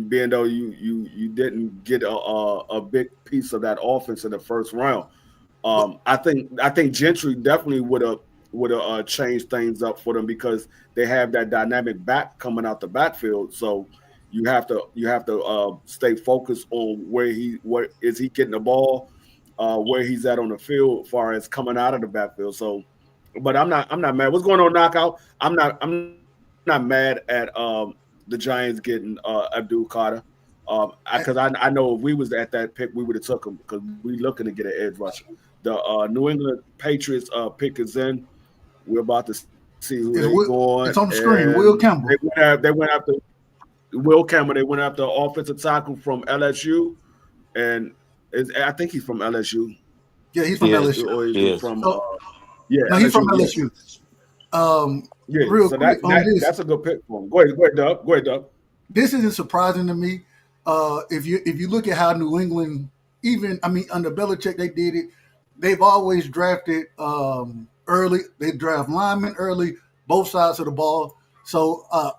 being though you didn't get a big piece of that offense in the first round. I think Gentry definitely would have changed things up for them because they have that dynamic back coming out the backfield. So you have to stay focused on where is he getting the ball, where he's at on the field, as far as coming out of the backfield. So, but I'm not mad. What's going on, knockout? I'm not mad at the Giants getting Abdul Carter. Because I know if we was at that pick, we would have took him because we looking to get an edge rusher. The New England Patriots pick is in. We're about to see who they going, it's on the and screen. Will Campbell. they went after Will Campbell. They went after offensive tackle from LSU, and I think he's from LSU, Yeah, he's from Yes, LSU. or is he yes. from So yeah, no, he's from LSU? Yeah, LSU. Um, yeah. real So quick on this, that's a good pick for him. Go ahead, Dub. Go ahead, Dub. this isn't surprising to me. If you look at how New England, even I mean under Belichick, they did it. They've always drafted early. They draft linemen early, both sides of the ball. So I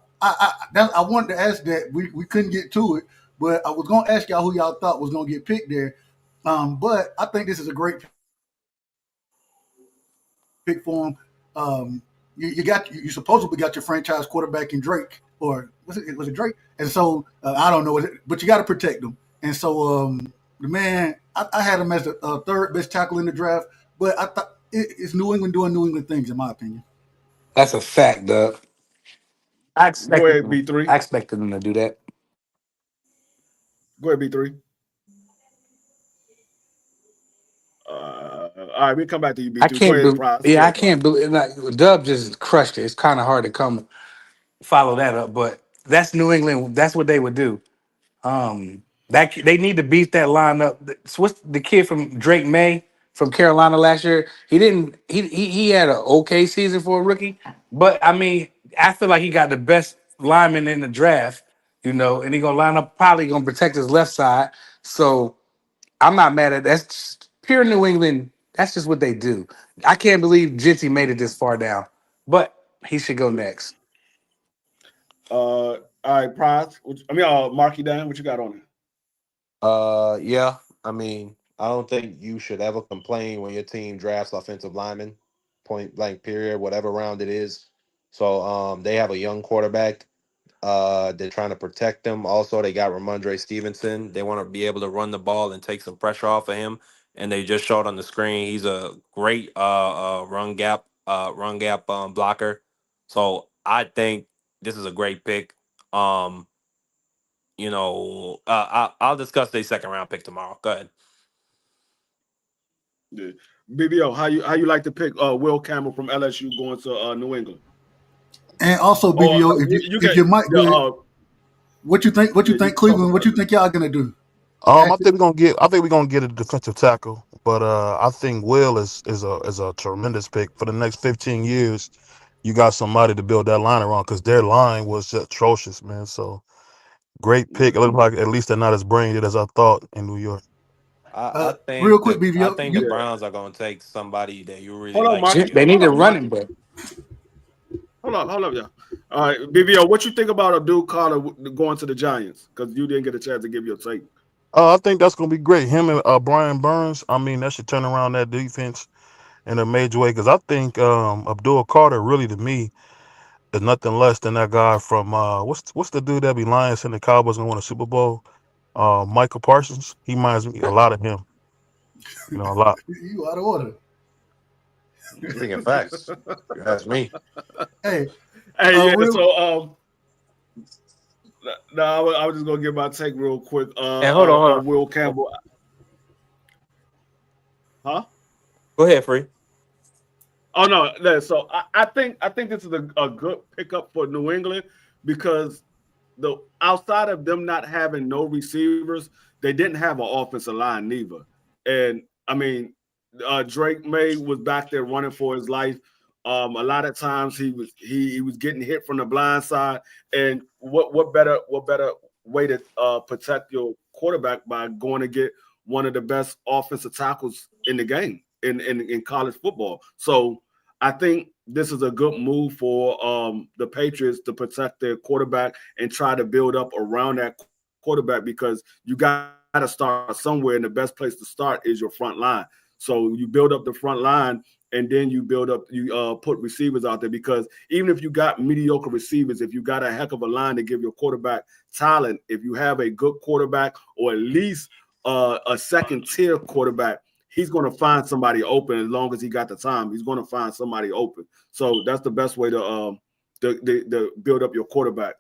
wanted to ask that. We couldn't get to it, but I was going to ask y'all who y'all thought was going to get picked there. But I think this is a great pick for him. You supposedly got your franchise quarterback in Drake, or was it Drake? And so I don't know, but you got to protect him. And so the man, I had him as the third best tackle in the draft, but I thought it's New England doing New England things, in my opinion. That's a fact, Doug. I Go expected ahead, them. B three. I expected them to do that. Go ahead, B3. All right, we come back to you, I B2. Go can't. ahead, Price. Go Yeah, I ahead, Price. can't believe. Like, Dub just crushed it. It's kind of hard to come follow that up, but that's New England. That's what they would do. That they need to beef that line up. What's the kid from Drake May from Carolina last year? He didn't. He had an okay season for a rookie, but I mean, I feel like he got the best lineman in the draft. And he gonna line up. Probably gonna protect his left side. So I'm not mad at that's just pure New England. That's just what they do. I can't believe Jinty made it this far down, but he should go next. All right, Price. Marky Dan, what you got on it? Yeah. I mean, I don't think you should ever complain when your team drafts offensive linemen, point blank, period, whatever round it is. So they have a young quarterback. They're trying to protect them. Also, they got Ramondre Stevenson. They want to be able to run the ball and take some pressure off of him. And they just showed on the screen he's a great run gap blocker. So I think this is a great pick. Um, I'll discuss the second round pick tomorrow. Go ahead. Yeah. BBO, how you like to pick Will Campbell from LSU going to New England? And also, Or BVO, if you if get you might the good, what you think? What yeah, you you think, can talk Cleveland? about What you it. think y'all gonna do? I Add- think we're gonna get a defensive tackle, but I think Will is a tremendous pick for the next 15 years. You got somebody to build that line around because their line was just atrocious, man. So great pick. It Yeah. looked like at least they're not as brain dead as I thought in New York. I Real think quick, I BVO, think the you Yeah. Browns are going to take somebody that you really Hold on, like. Mike. If They you need a Hold on, Mike. running back. Hold up, yeah. All right, BBO, what you think about a dude Carter going to the Giants? Because you didn't get a chance to give your take. I think that's gonna be great. Him and Brian Burns. I mean, that should turn around that defense in a major way because I think Abdul Carter really to me is nothing less than that guy from what's the dude that be Lions and the Cowboys and won a Super Bowl? Michael Parsons. He reminds me a lot of him. A lot. you out of order. speaking facts, you ask me. Hey, Hey, yeah. real So, no, I was just gonna give my take real quick. And hold on, hold On on. Will Campbell, huh? Go ahead, free. Oh no, no. So I think this is a good pickup for New England because the outside of them not having no receivers, they didn't have an offensive line neither. And I mean, Drake May was back there running for his life. A lot of times he was getting hit from the blind side. And what better way to protect your quarterback by going to get one of the best offensive tackles in the game in college football. So I think this is a good move for the Patriots to protect their quarterback and try to build up around that quarterback because you got to start somewhere, and the best place to start is your front line. So you build up the front line, and then you put receivers out there because even if you got mediocre receivers, if you got a heck of a line to give your quarterback talent, if you have a good quarterback or at least a second tier quarterback, he's going to find somebody open as long as he got the time. He's going to find somebody open. So that's the best way to build up your quarterback.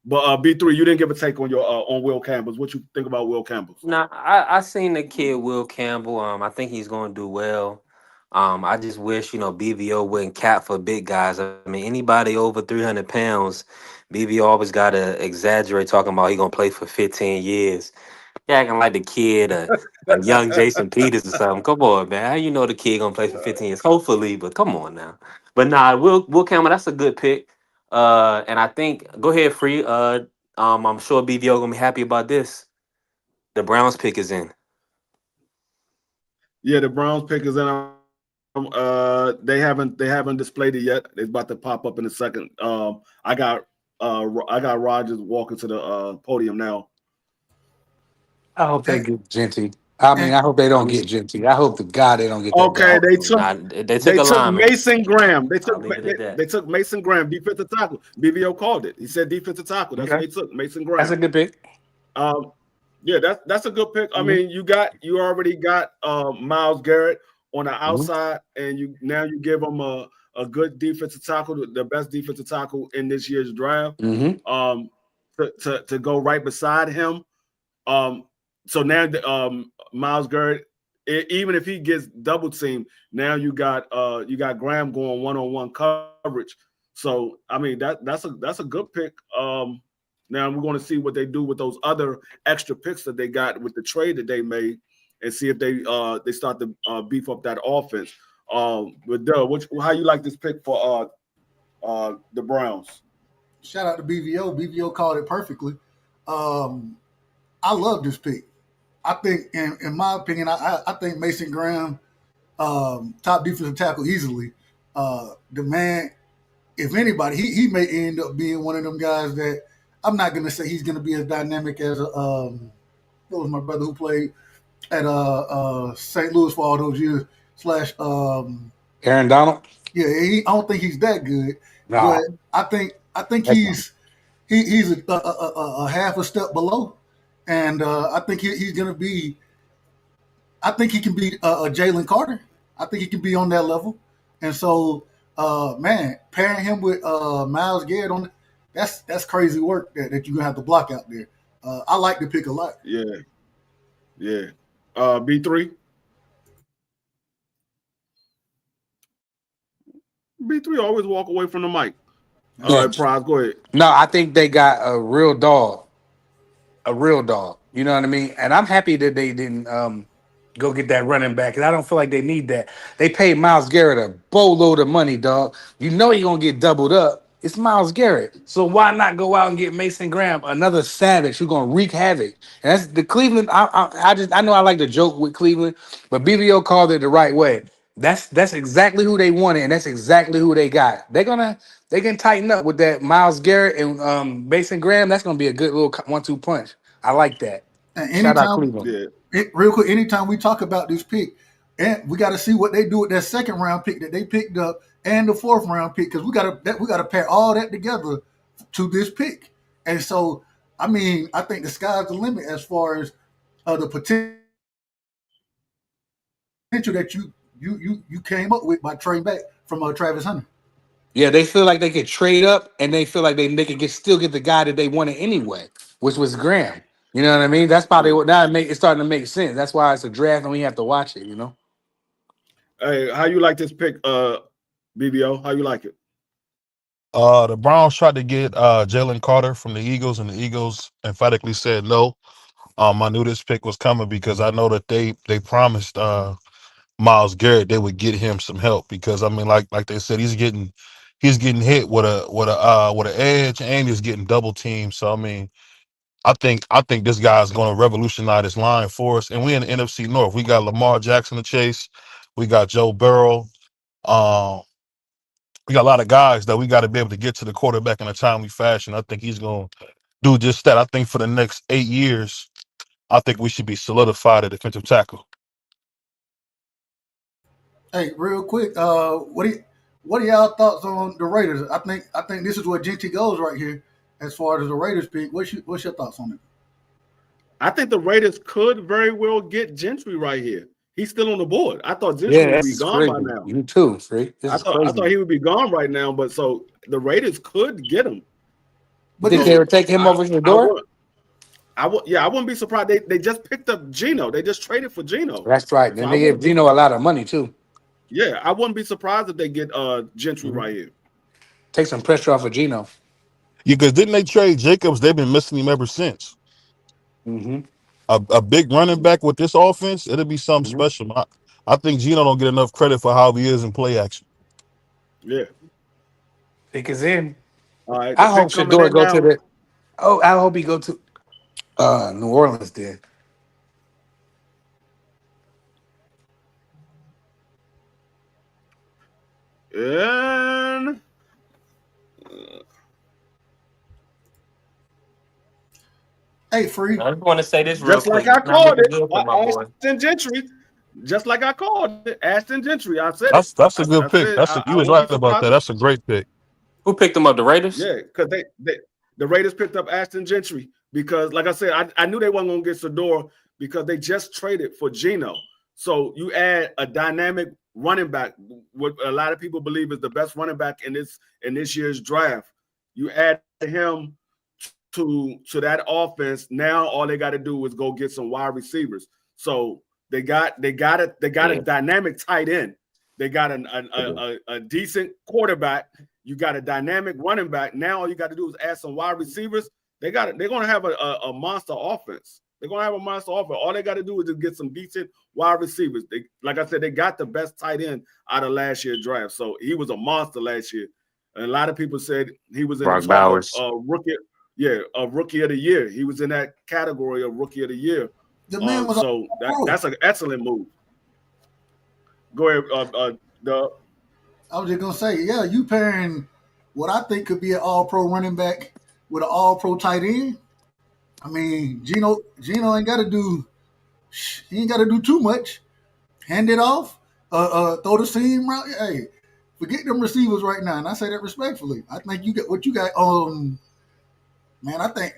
But B3, you didn't give a take on your on Will Campbell's. What you think about Will Campbell's? Nah, I seen the kid Will Campbell. I think he's gonna do well. I just wish BVO wouldn't cap for big guys. I mean, anybody over 300 pounds, BVO always gotta exaggerate talking about he gonna play for 15 years. He acting like the kid, a young Jason Peters or something. Come on, man. How you know the kid gonna play for 15 years? Hopefully, but come on now. But nah, Will Campbell, that's a good pick. And I think go ahead, free. I'm sure BVO gonna be happy about this. The Browns pick is in. Yeah, the Browns pick is in. They haven't displayed it yet. It's about to pop up in a second. I got Rogers walking to the podium now. I hope they and, get Genty. I mean, and I hope they I don't get mean, Genty. I hope to God they don't get that Okay, dog. they took nah, they they took a took lineman. Mason Graham. They I'll took leave it they, at that. they took Mason Graham, defensive tackle. BVO called it. He said defensive tackle. That's what Okay, they took, Mason that's a Graham. good pick. Um, yeah, that's a good pick. I Hmm. mean, you already got Miles Garrett on the Hmm. outside, and you give him a good defensive tackle, the best defensive tackle in this year's draft, Hmm. um, to go right beside him. Um, so now Miles Garrett, even if he gets double teamed, now you got Graham going one-on-one coverage. So I mean that's a good pick. Now we're going to see what they do with those other extra picks that they got with the trade that they made, and see if they start to beef up that offense. But how you like this pick for the Browns? shout out to BVO. BVO called it perfectly. Um, I love this pick. I think, in my opinion, I think Mason Graham, top defensive tackle easily. The man, if anybody, he may end up being one of them guys that I'm not going to say he's going to be as dynamic as what was my brother who played at St. Louis for all those years slash Aaron Donald. Yeah, I don't think he's that good, but Nah, I think that's not. he's a half a step below, and I think he's going to be. I think he can be a Jalen Carter. I think he can be on that level, and so man, pairing him with Miles Garrett on that's crazy work that you're gonna have to block out there. I like the pick a lot. Yeah, yeah. B3. B3 always walk away from the mic. All Yeah. right, Prize, go ahead. No, I think they got a real dog. A real dog. You know what I mean? And I'm happy that they didn't go get that running back because I don't feel like they need that. They paid Miles Garrett a boatload of money, dog. You know he gonna get doubled up. It's Miles Garrett, so why not go out and get Mason Graham, another savage who's gonna wreak havoc? And that's the Cleveland. I know I like to joke with Cleveland, but BBO called it the right way. That's exactly who they wanted, and that's exactly who they got. They can tighten up with that Miles Garrett and Mason Graham. That's gonna be a good little 1-2 punch. I like that. And Shout out anytime, Cleveland. Yeah. real quick, anytime we talk about this pick, and we got to see what they do with that second round pick that they picked up and the fourth round pick because we got to pair all that together to this pick. And so, I mean, I think the sky's the limit as far as the potential that you came up with by trading back from Travis Hunter. Yeah, they feel like they could trade up, and they feel like they can still get the guy that they wanted anyway, which was Graham. You know what I mean? That's probably Yeah. what now it's starting to make sense. That's why it's a draft, and we have to watch it. You know. Hey, how you like this pick, BBO? How you like it? The Browns tried to get Jalen Carter from the Eagles, and the Eagles emphatically said no. I knew this pick was coming because I know that they promised Miles Garrett they would get him some help because I mean like they said he's getting hit with an edge and he's getting double teamed. So I mean I think this guy's going to revolutionize this line for us. And we in the NFC North. We got Lamar Jackson to chase. We got Joe Burrow. Um, we got a lot of guys that we got to be able to get to the quarterback in a timely fashion. I think he's going to do just that. I think for the next 8 years, I think we should be solidified at defensive tackle. Hey, real quick, what are y'all thoughts on the Raiders? I think this is where Genty goes right here as far as the Raiders pick. What's your thoughts on it? I think the Raiders could very well get Gentry right here. He's still on the board. I thought Gentry Yeah, would this be is gone by crazy. now. You too, Freak. This I is thought I thought crazy. he would be gone right now, but so the Raiders could get him. You But think this they is would take him I over your I door? would yeah, I wouldn't be surprised. They just picked up Gino. They just traded for Gino. That's right. So Then I they give wouldn't be Gino a lot of money too. yeah, I wouldn't be surprised if they get Gentry Mhm. right here. Take some pressure off of Gino. Yeah, because didn't they trade Jacobs? They've been missing him ever since. Hmm. A big running back with this offense, it'll be something Hmm. special. I think Gino don't get enough credit for how he is in play action. Yeah. Pick is in. All right. The I hope pick coming Shador in go to now. the. Oh, I hope he go to New Orleans. Then And hey free. I just want to say this real just like quick. I It's not called looking it, good for my boy. Ashton Gentry. Just like I called it, Ashton Gentry. I said it. That's a I good pick. said You I was won't be right about surprised. that. That's a great pick. Who picked him up? The Raiders. Yeah, because the Raiders picked up Ashton Gentry because, like I said, I knew they weren't gonna get Sador because they just traded for Geno. So you add a dynamic running back, what a lot of people believe is the best running back in this year's draft. You add him to that offense. Now all they got to do is go get some wide receivers. So they got a Yeah. dynamic tight end. They got a decent quarterback. You got a dynamic running back. Now all you got to do is add some wide receivers. They're gonna have a monster offense. They're gonna have a monster offense. All they got to do is just get some decent wide receivers. Like I said, they got the best tight end out of last year's draft. So he was a monster last year. And a lot of people said he was in the Brock talk of Bowers. rookie. Yeah, of rookie of the year. He was in that category of rookie of the year. The man was So all pro. that's an excellent move. Go ahead, the I was just gonna say, yeah, you pairing what I think could be an all pro running back with an all pro tight end. I mean, Gino ain't gotta do he ain't gotta do too much. Hand it off, throw the seam route. Hey, Forget them receivers right now, and I say that respectfully. I think you get what you got. Man, I think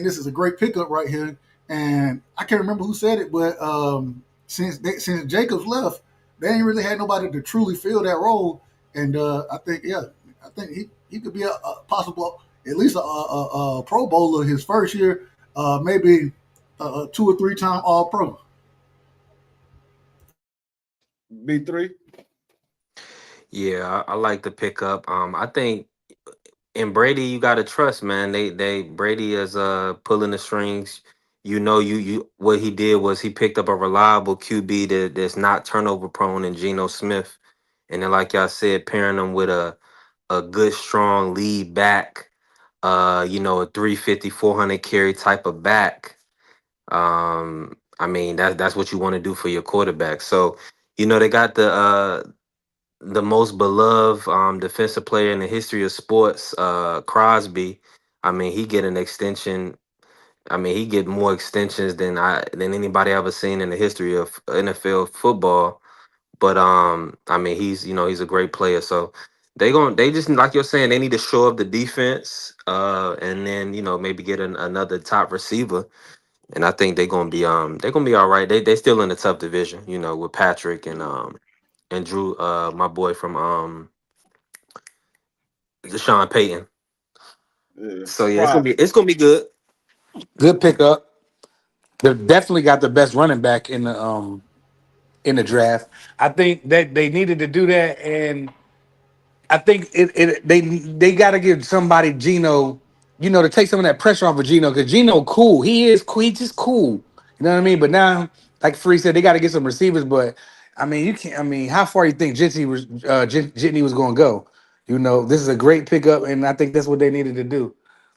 this is a great pickup right here, and I can't remember who said it, but since Jacobs left, they ain't really had nobody to truly fill that role, and I think he could be a possible at least a Pro Bowler his first year, maybe a 2 or 3 time All Pro. B3. Yeah, I like the pickup. I think and Brady, you gotta trust, man. They Brady is pulling the strings. You what he did was he picked up a reliable QB that's not turnover prone in Geno Smith, and then like y'all said, pairing him with a good strong lead back, a 350, 400 carry type of back. I mean that's what you want to do for your quarterback. So they got the most beloved defensive player in the history of sports, Crosby. I mean, he get an extension. I mean, he get more extensions than anybody ever seen in the history of NFL football. But I mean, he's a great player. So they just like you're saying, they need to shore up the defense, and then maybe get another top receiver. And I think they're gonna be all right. They still in a tough division, with Patrick and Drew, my boy from Deshaun Payton. Yeah. So yeah, it's gonna be Props. it's gonna be good. Good pickup. They definitely got the best running back in the draft. I think that they needed to do that, and I think they got to give somebody Gino, to take some of that pressure off of Gino because Gino cool. He is cool. He's just cool. You know what I mean? But now, like Free said, they got to get some receivers. But I mean, you can't. I mean, how far you think Jitney was going to go? This is a great pickup, and I think that's what they needed to do.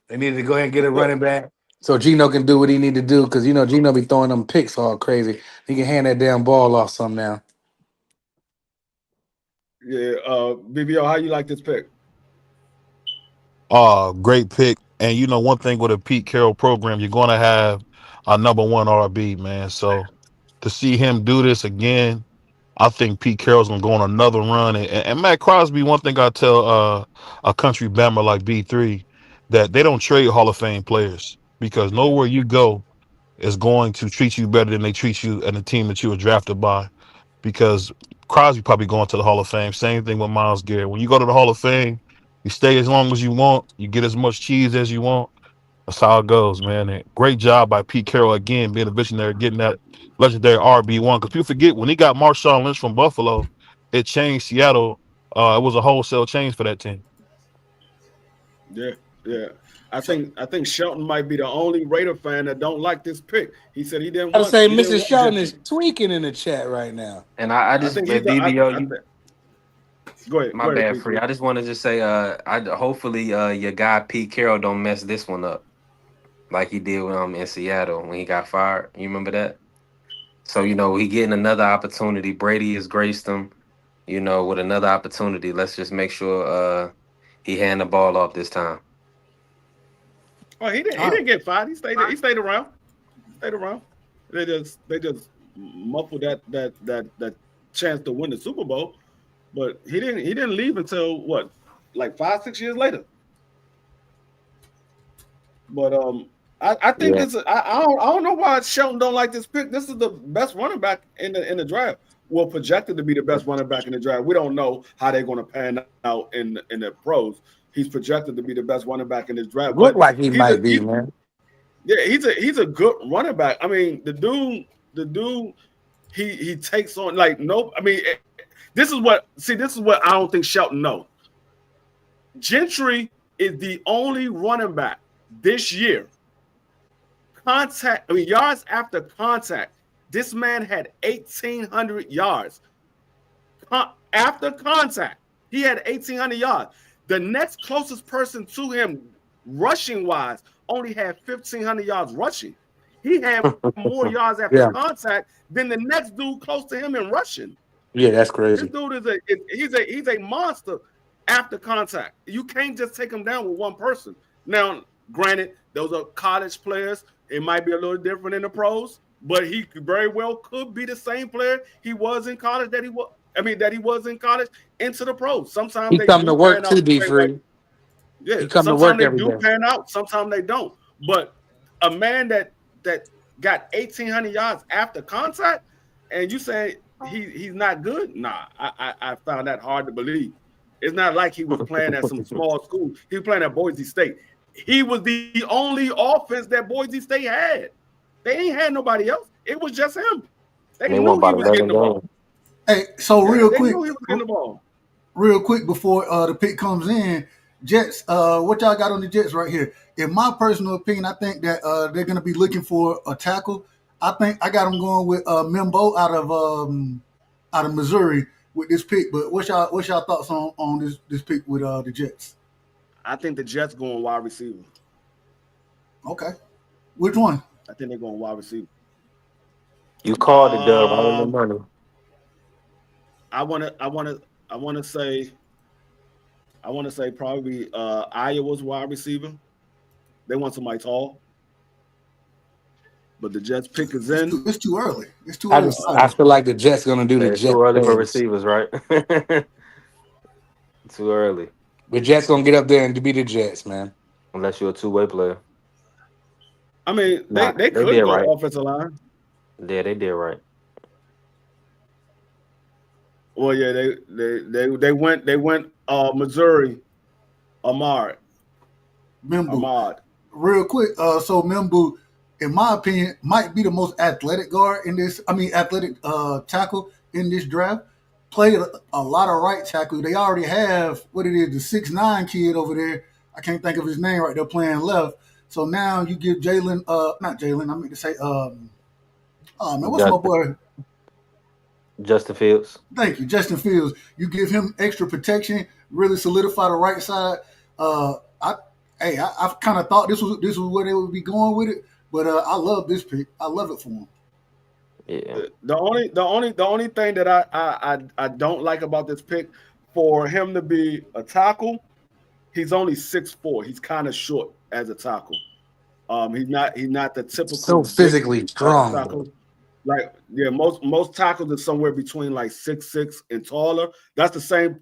They needed to go ahead and get a But running back so Gino can do what he need to do because Gino be throwing them picks all crazy. He can hand that damn ball off some now. yeah, BBO, how you like this pick? Great pick. And one thing with a Pete Carroll program, you're going to have a number one RB, man. So to see him do this again, I think Pete Carroll's gonna go on another run. And Matt Crosby, one thing I tell a country bammer like B3, that they don't trade Hall of Fame players because nowhere you go is going to treat you better than they treat you and the team that you were drafted by. Because Crosby probably going to the Hall of Fame. Same thing with Miles Garrett. When you go to the Hall of Fame, you stay as long as you want, you get as much cheese as you want. That's how it goes, man. And great job by Pete Carroll again, being a visionary, getting that legendary RB1. Because people forget when he got Marshawn Lynch from Buffalo, it changed Seattle. It was a wholesale change for that team. Yeah, yeah. I think Shelton might be the only Raider fan that don't like this pick. He said I would say he didn't Mrs. want Shelton is Gentry. tweaking in the chat right now. And I I just think he's but a, BBO, I you think, go ahead, my bad, B Free. three. I just want to just say, I hopefully your guy Pete Carroll don't mess this one up like he did in Seattle when he got fired. You remember that? So he getting another opportunity. Brady has graced him, with another opportunity. Let's just make sure he hand the ball off this time. Oh, he All right. didn't get fired. He stayed around. Stayed around. They just muffled that chance to win the Super Bowl. But he didn't leave until what, like 5 6 years later. But I think Yeah. I don't know why Shelton don't like this pick. This is the best running back in the draft. Well, projected to be the best running back in the draft. We don't know how they're going to pan out in the pros. He's projected to be the best running back in this draft, Look but like he he's a might be, he's man. yeah he's a good running back. I mean, the dude he takes on like no. I mean, this is what I don't think Shelton knows. Gentry is the only running back this year yards after contact. This man had 1,800 yards after contact. He had 1,800 yards. The next closest person to him, rushing wise, only had 1,500 yards rushing. He had more yards after Yeah, contact than the next dude close to him in rushing. yeah, that's This crazy. dude he's a monster after contact. You can't just take him down with one person. Now, granted, those are college players. It might be a little different in the pros, but he very well could be the same player he was in college that he was. that he was in college into the pros. Sometimes He they come to do work pan out too, the be same way. free. Yeah, He come to sometimes work they every do day. pan out, sometimes they don't. But a man that got 1,800 yards after contact, and you say he's not good? Nah, I found that hard to believe. It's not like he was playing at some small school. He was playing at Boise State. He was the only offense that Boise State had. They ain't had nobody else. It was just him. They And they knew won he about was getting 11 the ball. games. Hey, so Yeah, they knew he was getting the ball. real quick before the pick comes in, Jets. What y'all got on the Jets right here? In my personal opinion, I think that they're going to be looking for a tackle. I think I got them going with Mimbo out of Missouri with this pick. But what's y'all thoughts on this pick with the Jets? I think the Jets going wide receiver. Okay, which one? I think they're going wide receiver. You called it, Dub. I don't know Um, money. I want to, I want to, I want to say probably Iowa's wide receiver. They want somebody tall, but the Jets pick is It's in. too early. It's too I early just for I Iowa. feel like the Jets gonna do the It's Jet too early for things. receivers, right? Too early. The Jets gonna get up there and be the Jets, man. Unless you're a two-way player. I mean, Nah, they they could did go right. offensive line. Yeah, they did right. Well, yeah, they went Missouri Ahmad Mimbu. Ahmad. Real quick, so Mimbu, in my opinion, might be the most athletic guard in this. I mean, athletic tackle in this draft. Played a lot of right tackle. They already have what it is, the 6'9" kid over there. I can't think of his name right there playing left. So now you give Jalen, not Jalen. I mean to say, oh man, what's my Justin, boy? Justin Fields. Thank you, Justin Fields. You give him extra protection, really solidify the right side. Uh, I, I kind of thought this was where they would be going with it, but I love this pick. I love it for him. Yeah. The only thing that I don't like about this pick for him to be a tackle, he's only 6'4". He's kind of short as a tackle. He's not the typical So big physically strong, tackle. bro. Like yeah, most tackles are somewhere between like 6'6" and taller. That's the same.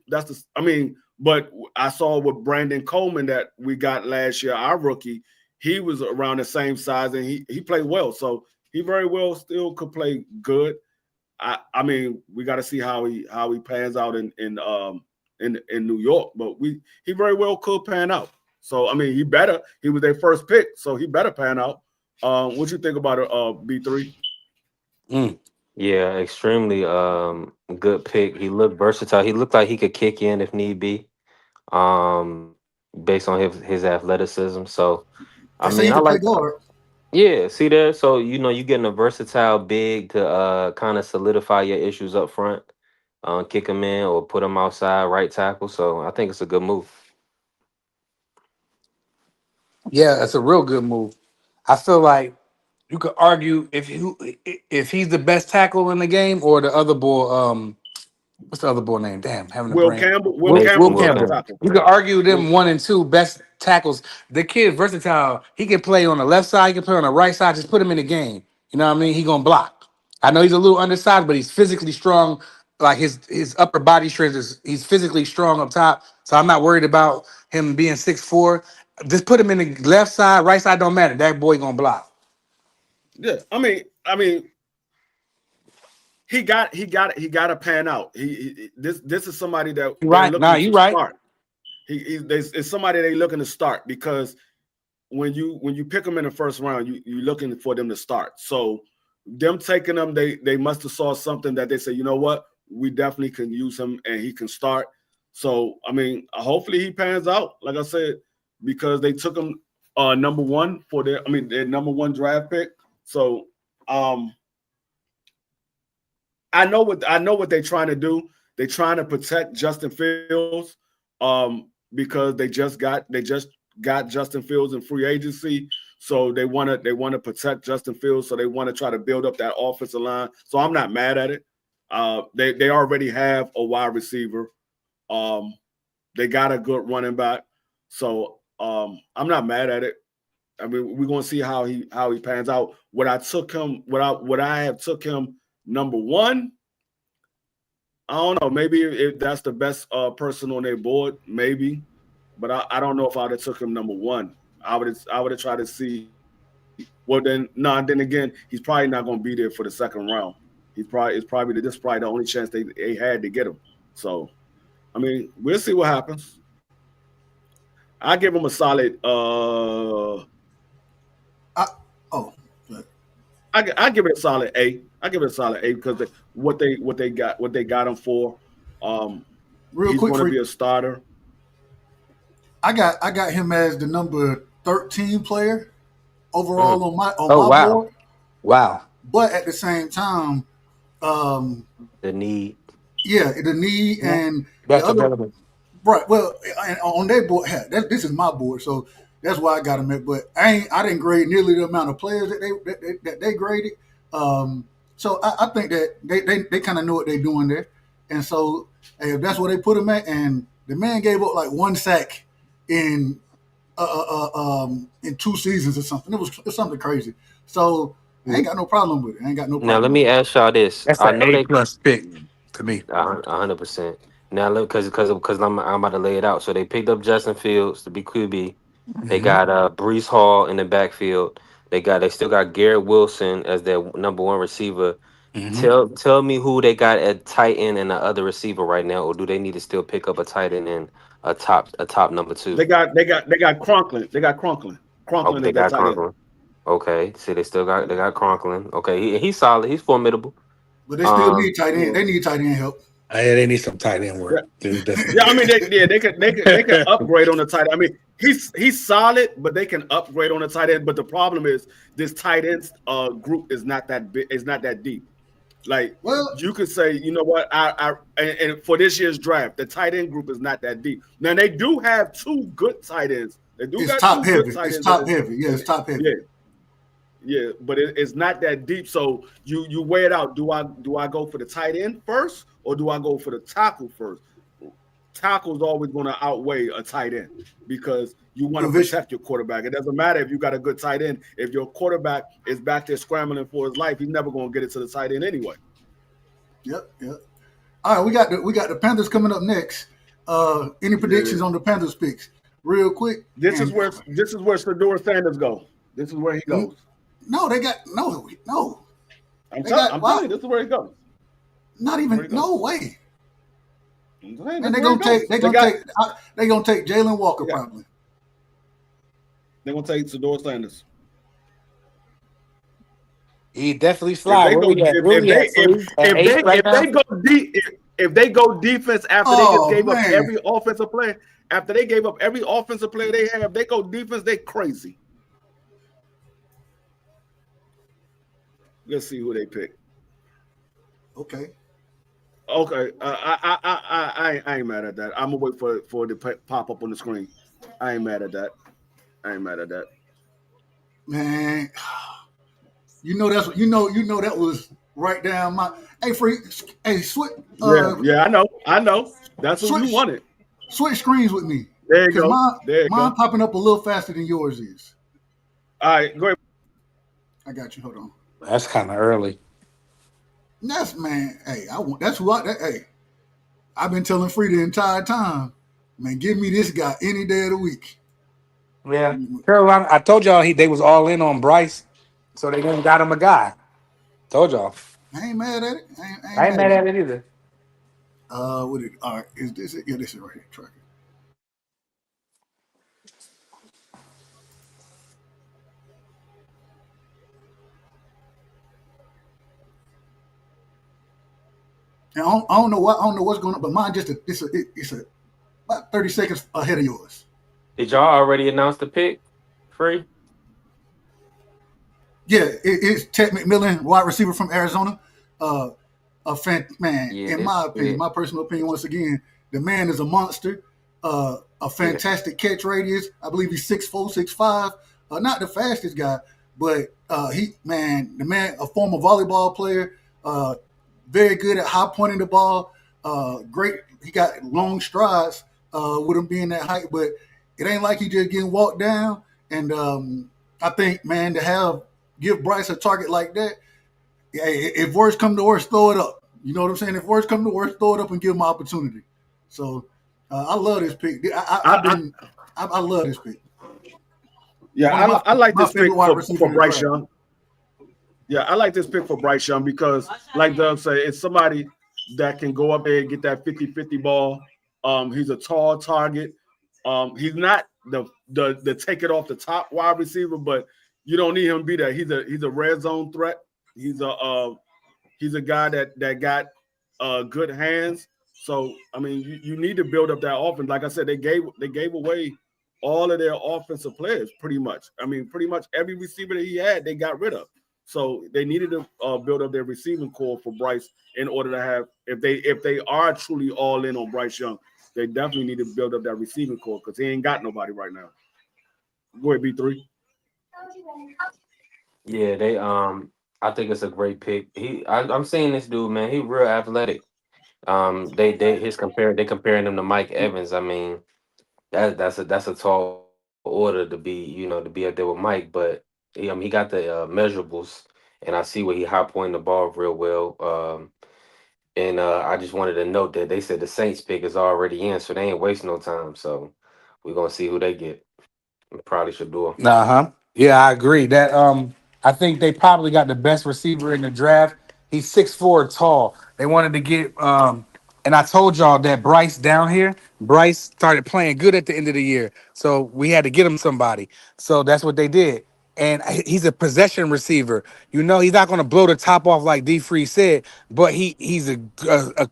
I mean, but I saw with Brandon Coleman that we got last year, our rookie. He was around the same size and he played well. So he very well still could play good. I mean, we got to see how he pans out in New York, but he very well could pan out. So I mean, he better. He was their first pick, so he better pan out. What you think about it, B3? Mm. Yeah, extremely good pick. He looked versatile. He looked like he could kick in if need be. Um Based on his athleticism. So I They say mean he I can play like guard. yeah, see there. So you're getting a versatile big to kind of solidify your issues up front. Kick him in or put him outside right tackle. So I think it's a good move. Yeah, that's a real good move. I feel like you could argue if he's the best tackle in the game or the other boy. What's the other boy name? Damn, having a Will brain. Campbell. Will Will Campbell's Will the best Campbell. Campbell. tackle. You could argue Will, them 1 and 2 best tackles. The kid versatile. He can play on the left side. He can play on the right side. Just put him in the game. You know what I mean? He gonna block. I know he's a little undersized, but he's physically strong. Like his upper body strength is he's physically strong up top. So I'm not worried about him being 6'4". Just put him in the left side, right side don't matter. That boy gonna block. yeah, I mean, he got to pan out. This is somebody that You they're right? Nah, looking you to right. start. It's somebody they looking to start because when you pick them in the first round, you're looking for them to start. So them taking them, they must have saw something that they say, you know what, we definitely can use him and he can start. So I mean, hopefully he pans out. Like I said, because they took him number one for their number one draft pick. So um, I know what they're trying to do. They're trying to protect Justin Fields because they just got Justin Fields in free agency. So they want to protect Justin Fields. So they want to try to build up that offensive line. So I'm not mad at it. They already have a wide receiver. Um, they got a good running back. So I'm not mad at it. I mean, we're gonna see how he pans out. What I have took him number one. I don't know. Maybe if that's the best person on their board, maybe. But I don't know if I would have took him number one. I would have tried to see. Well, then then again, he's probably not going to be there for the second round. This is probably the only chance they had to get him. So I mean, we'll see what happens. I give him a solid. I, oh, I give it a solid A. I give it a solid A because what they got him for. Um, real he's quick, going to free. be a starter. I got him as the number 13 player Mm. overall on Oh my wow, board. wow. But at the same time, um, The need. yeah, the need Yeah. and the Best other available. right. Well, and on their board, this is my board, so that's why I got them at. But I didn't grade nearly the amount of players that they graded. Um, so I think that they kind of know what they're doing there, and so hey, if that's where they put him at, and the man gave up like one sack in in 2 seasons or something. It was something crazy. So I ain't got no problem with it. I ain't got no Now let problem with me it. ask y'all this. That's I an know A they plus pick to me. 100%. Now look, because I'm about to lay it out. So they picked up Justin Fields to be QB. They Hmm. got Brees Hall in the backfield. They still got Garrett Wilson as their number one receiver. Hmm. Tell me who they got at tight end and the other receiver right now, or do they need to still pick up a tight end and a top number two? They got Cronklin. They got Cronklin. Oh, Cronklin they is that got tight end. Conklin. Okay, see, they got Conklin. Okay, he's solid. He's formidable. But they still Um, need tight end. Yeah. They need tight end help. Yeah, they need some tight end Yeah. work. They Yeah, I definitely mean they could upgrade on the tight end. I mean he's solid, but they can upgrade on the tight end. But the problem is this tight ends group is not that big, is not that deep. Like Well, you could say, you know what, and for this year's draft, the tight end group is not that deep. Now they do have two good tight ends. They do it's got top two good heavy. tight It's ends in top this. heavy. Yeah, it's top Yeah, heavy. yeah, but it's not that deep. So you weigh it out. Do I go for the tight end first, or do I go for the tackle first? Tackle's always going to outweigh a tight end because you want to Division. protect your quarterback. It doesn't matter if you got a good tight end. If your quarterback is back there scrambling for his life, he's never going to get it to the tight end anyway. Yep, yep. All right, we got the Panthers coming up next. Any predictions Yeah, on the Panthers picks, real quick? And this is where Shador Sanders go. This is where he mm, goes. no, they got no. I'm They telling got I'm telling wow, you, this is where he goes. not This is where even he goes. no way. I'm saying Man, this is they where he gonna take goes. they gonna take they gonna take Jalen Walker They got probably. they're gonna take Shador Sanders. he definitely If slide. they Where go we at? Where we at? Free at if they 8 right if now. they go deep if they go defense after they just Oh gave up man, every offensive player, after they gave up every offensive player they have, they go defense, they crazy. Let's see who they pick. okay. Okay, I ain't mad at that. I'm gonna wait for it to pop up on the screen. I ain't mad at that. I ain't mad at that. Man, you know that was right down my hey free hey Yeah, yeah, I know. That's who you switch wanted. switch screens with me There you because go. There you mine go. popping up a little faster than yours is. All right, go ahead. I got you. Hold on. That's kind of early. That's man. Hey, I want. That's who I. Hey, I've been telling Free the entire time. Man, give me this guy any day of the week. Yeah, Carolina. I told y'all they was all in on Bryce, so they done got him a guy. Told y'all. I ain't mad at it. I ain't I ain't mad mad at it. at it either. What it? All right, is this it? Yeah, this is right here. Tracker. And I don't know what I don't know what's going on, but mine just it's a about 30 seconds ahead of yours. did y'all already announce the pick? Free? Yeah, it's Ted McMillan, wide receiver from Arizona. Uh, man, Yeah, in my this opinion, it. my personal opinion, once again, the man is a monster. A Yeah. fantastic catch radius. I believe he's 6'4", 6'5". Not the fastest guy, but the man, a former volleyball player. Very good at high pointing the ball. Great, he got long strides with him being that height, but it ain't like he just getting walked down. And I think, man, to give Bryce a target like that, yeah, if worse come to worse, throw it up. You know what I'm saying? If worst come to worst, throw it up and give him opportunity. So I love this pick. I've I, been I love this pick. yeah, One of I like my this favorite pick wide receivers for in the Bryce draft. Young. Yeah, I like this pick for Bryce Young because, like Doug said, it's somebody that can go up there and get that 50-50 ball. He's a tall target. He's not the take it off the top wide receiver, but you don't need him to be there. He's a red zone threat. He's a he's a guy that got good hands. So I mean, you need to build up that offense. Like I said, they gave away all of their offensive players pretty much. I mean, pretty much every receiver that he had, they got rid of. So they needed to build up their receiving core for Bryce in order to have if they are truly all in on Bryce Young, they definitely need to build up that receiving core because he ain't got nobody right now. Go ahead, B3. Yeah, they I think it's a great pick. I'm seeing this dude, man. He real athletic. They comparing him to Mike Evans. I mean, that's a tall order to be, to be up there with Mike, but he got the measurables, and I see where he high point the ball real well. And I just wanted to note that they said the Saints pick is already in, so they ain't wasting no time. So we're gonna see who they get. Probably should do. Uh huh. Yeah, I agree. That I think they probably got the best receiver in the draft. He's 6'4" tall. They wanted to get and I told y'all that Bryce down here, Bryce started playing good at the end of the year. So we had to get him somebody. So that's what they did. And he's a possession receiver. You know, he's not going to blow the top off like D Free said, but he's a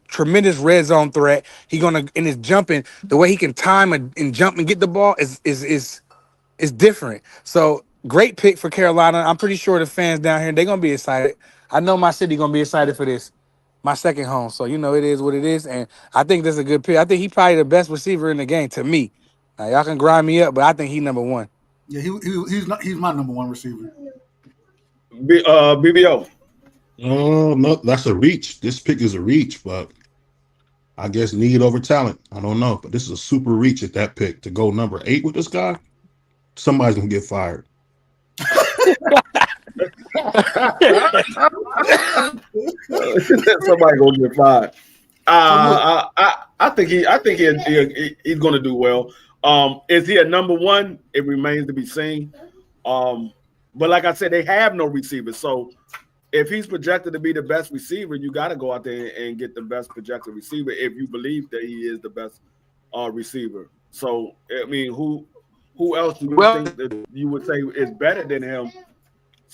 tremendous red zone threat. He gonna in his jumping, the way he can time and jump and get the ball is different. So great pick for Carolina. I'm pretty sure the fans down here they're gonna be excited. I know my city gonna be excited for this. My second home. So you know it is what it is, and I think this is a good pick. I think he probably the best receiver in the game to me. Now y'all can grind me up, but I think he number one. Yeah, he's my number one receiver. BBO. Oh no, that's a reach. This pick is a reach, but I guess need over talent. I don't know, but this is a super reach at that pick to go number 8 with this guy. Somebody's gonna get fired. Somebody gonna get fired. So look, I think he's going to do well. Is he a number one? It remains to be seen. Um, but like I said, they have no receivers. So if he's projected to be the best receiver, you got to go out there and get the best projected receiver if you believe that he is the best receiver. So I mean, who else do you Well, think that you would say is better than him?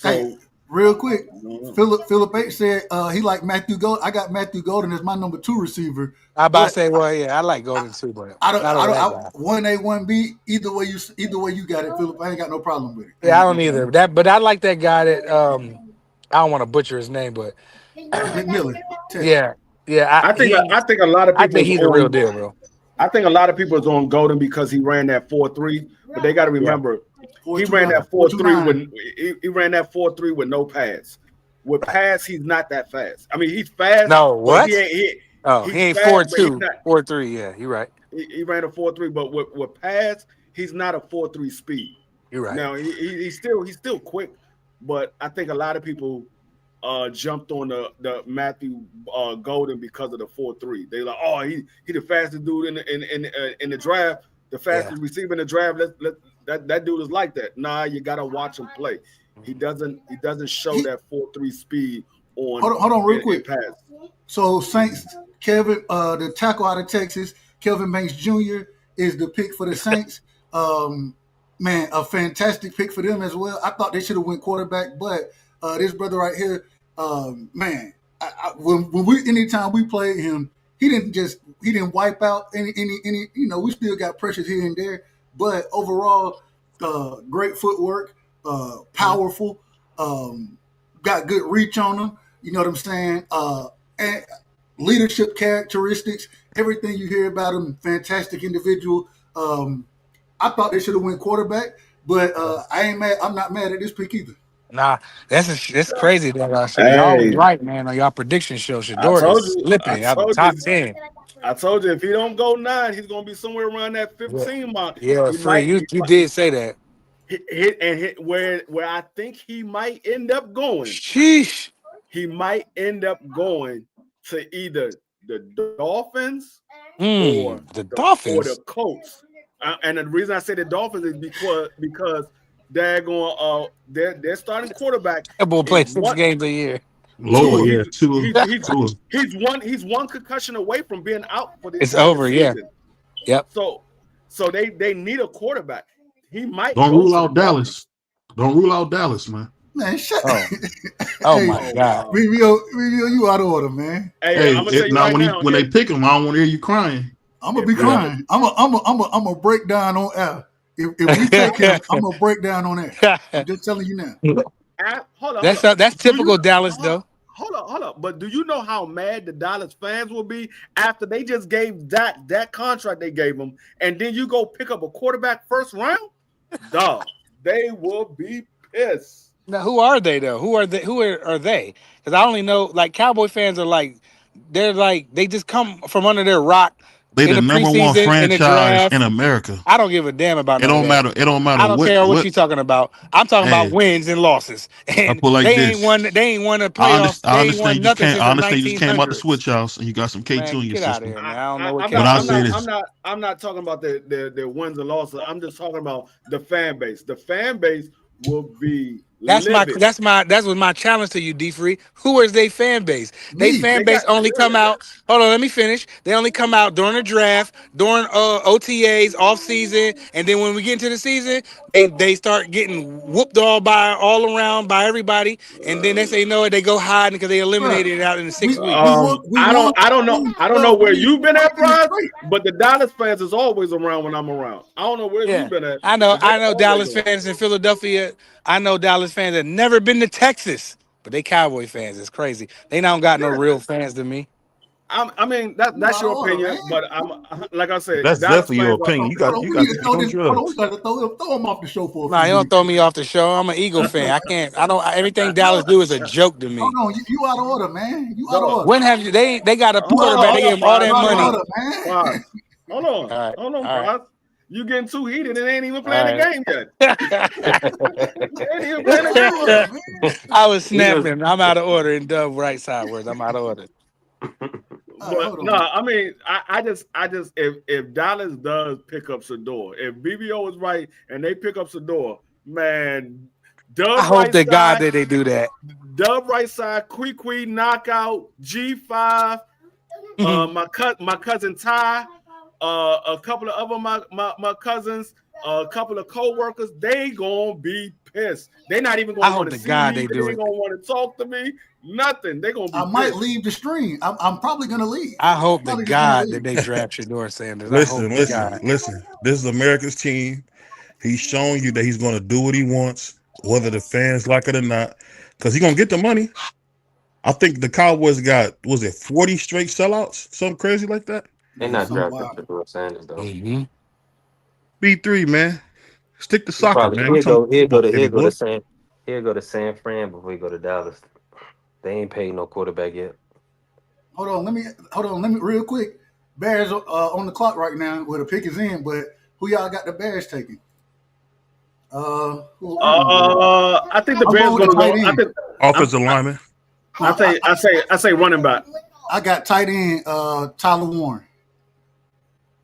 hey, So real quick, I don't know. Philip H said he like Matthew Gold. I got Matthew Golden as my number two receiver, I about to but say, well, yeah, I like Golden too, but not I over don't that guy. one A one B either way you got it, Philip. I ain't got no problem with it. Yeah, I don't either. But I like that guy that I don't want to butcher his name, but McMillan, Texas. yeah, yeah, I think I think a lot of I people think is he's the real on. deal, bro. I think a lot of people is on Golden because he ran that 4.3, but they got to Yeah. remember Four he two ran nine, that four two 4.3 nine. with he ran that 4.3 with no pads. With Right. pads, he's not that fast. I mean, he's fast, No, but what? Oh, he he's ain't fast, four but he's two, not. 4'3". Yeah, you're right. He ran a 4.3, but with pads, he's not a 4.3 speed. You're right. Now he's still quick, but I think a lot of people jumped on the Matthew Golden because of the 4.3. They like, oh, he the fastest dude in the draft, the Yeah. fastest receiver in the draft. That dude is like that. Nah, you gotta watch him play. He doesn't show He that 4.3 speed hold on real in quick. pass. So Saints, Kevin, the tackle out of Texas, Kelvin Banks Jr. is the pick for the Saints. Um, man, a fantastic pick for them as well. I thought they should have went quarterback, but this brother right here, man, when we anytime we played him, he didn't wipe out any. You know, we still got pressures here and there, but overall, great footwork, powerful, got good reach on him. You know what I'm saying? And leadership characteristics, everything you hear about him, fantastic individual. I thought they should have went quarterback, but I ain't mad. I'm not mad at this pick either. Nah, that's crazy that y'all was Hey, right, man, on y'all prediction show. I Shador told is you, I slipping out the told top you, 10. I told you. If he don't go 9, he's gonna be somewhere around that Yeah, 15 mark. yeah, He free. might, You he you might did say that. hit where I think he might end up going. Sheesh. He might end up going to either the Dolphins The or the Dolphins. Colts. And the reason I say the Dolphins is because they're going their starting quarterback That boy is play six one games a year. Lower, two. Tua. yeah, two, two. He's one concussion away from being out for the It's entire over. Yeah. season. Yep. So they need a quarterback. He might Don't go rule to the out Dolphins. Dallas. Don't rule out Dallas, man. Man, shut. Oh. Oh Hey, my Oh God. wow. Review, you out of order, man. Hey, Hey, I'm gonna tell you now right now. when they pick him, I don't want to hear you crying. I'm gonna If be Yeah. Dallas, crying. I'm gonna break down on air. If we take him, I'm gonna break down on air. I'm just telling you now. hold up. That's Do you typical Dallas hold, though. hold up? But do you know how mad the Dallas fans will be after they just gave that contract they gave him, and then you go pick up a quarterback first round? Dog, they will be pissed. Now, who are they though? Who are they? Are they? Because I only know like Cowboy fans are like they're like they just come from under their rock They in the the number one preseason in the franchise in draft. America. I don't give a damn about It none of don't that. matter. It don't matter I don't care what what. you're talking about. I'm talking about Hey, wins and losses, I and put like this. they ain't won a I playoff. understand. I They ain't understand. won You just nothing came. since I the understand. You just came out the 1900s. switch house and you got some K2 Man, in your get out of system. here, man. I don't know what I'm But not. I I'm K2 say not. is. I'm this. not. I'm not talking about the wins and losses. I'm just talking about the fan base. The fan base will be livid. That's what my challenge to you, D Free. Who is they fan base? They Me. fan They got base only come out. Hold on, let me finish. They only come out during the draft, during OTAs, off season, and then when we get into the season, they start getting whooped all around by everybody, and then they say no, they go hiding because they Bruh, eliminated it out in the 6 weeks. we won I don't know 12 where games you've been at, in Bryce, straight. but the Dallas fans is always around when I'm around. I don't know where you've Yeah, been at I know. because they I know always Dallas around. fans in Philadelphia. I know Dallas fans that never been to Texas, but they Cowboy fans. It's crazy. They don't got no Yeah, real fans to me. I mean You that's out of your order, opinion, man. but I'm like I said, That's Dallas definitely your fans opinion. Hold on, You we got need to to speak throw on this. Hold on, we drugs. gotta throw him off the show for a Nah, few you don't weeks. throw me off the show. I'm an Eagle fan. I can't. I don't. Everything Dallas are. do is a joke to Hold me. on, you out of order, man. You out of Dog. order. When have you? They got a quarterback. They Hold gave on, him all Bryce, You that out of money. Bryce, order, man. Bryce. All right. Hold on, All right. Bryce. You getting too heated and ain't even All playing the right. game yet. Ain't even playing the You out of game order, yet. man. I was We just snapping. I'm out of order in Dub right side words. I'm out of order. All right, But hold no, on. I mean, I just, if Dallas does pick up Sador, if BBO is right and they pick up Sador, man, I Dub hope right to God side, that they do that. Dub right side, Kwee knockout, G5, my cousin Ty, a couple of other my cousins, a couple of co-workers, they gonna be pissed. They not even I gonna want hope to to see God me. they They do ain't it. gonna want to talk to me. Nothing. They gonna be I might pissed. leave the stream. I'm probably gonna leave. I I'm hope to probably just gonna God that leave. they draft Shador Sanders. I hope Listen, to listen, God. listen. This is America's team. He's shown you that he's going to do what he wants, whether the fans like it or not, because he's going to get the money. I think the Cowboys got, was it 40 straight sellouts? Something crazy like that? they Yeah, not something drafting wild. Shador Sanders though. Hmm. B3, man. Stick to He soccer, probably man. We talking football, baby he'll go to boy. San Fran before he go to Dallas. They ain't paid no quarterback yet. Hold on. Let me real quick. Bears on the clock right now. Where the pick is in, but who y'all got the Bears taking? Who I'm gonna go with? I think the I'm Bears going with the gonna tight go. end. I'm, Offensive lineman. Who I say running back. I got tight end Tyler Warren.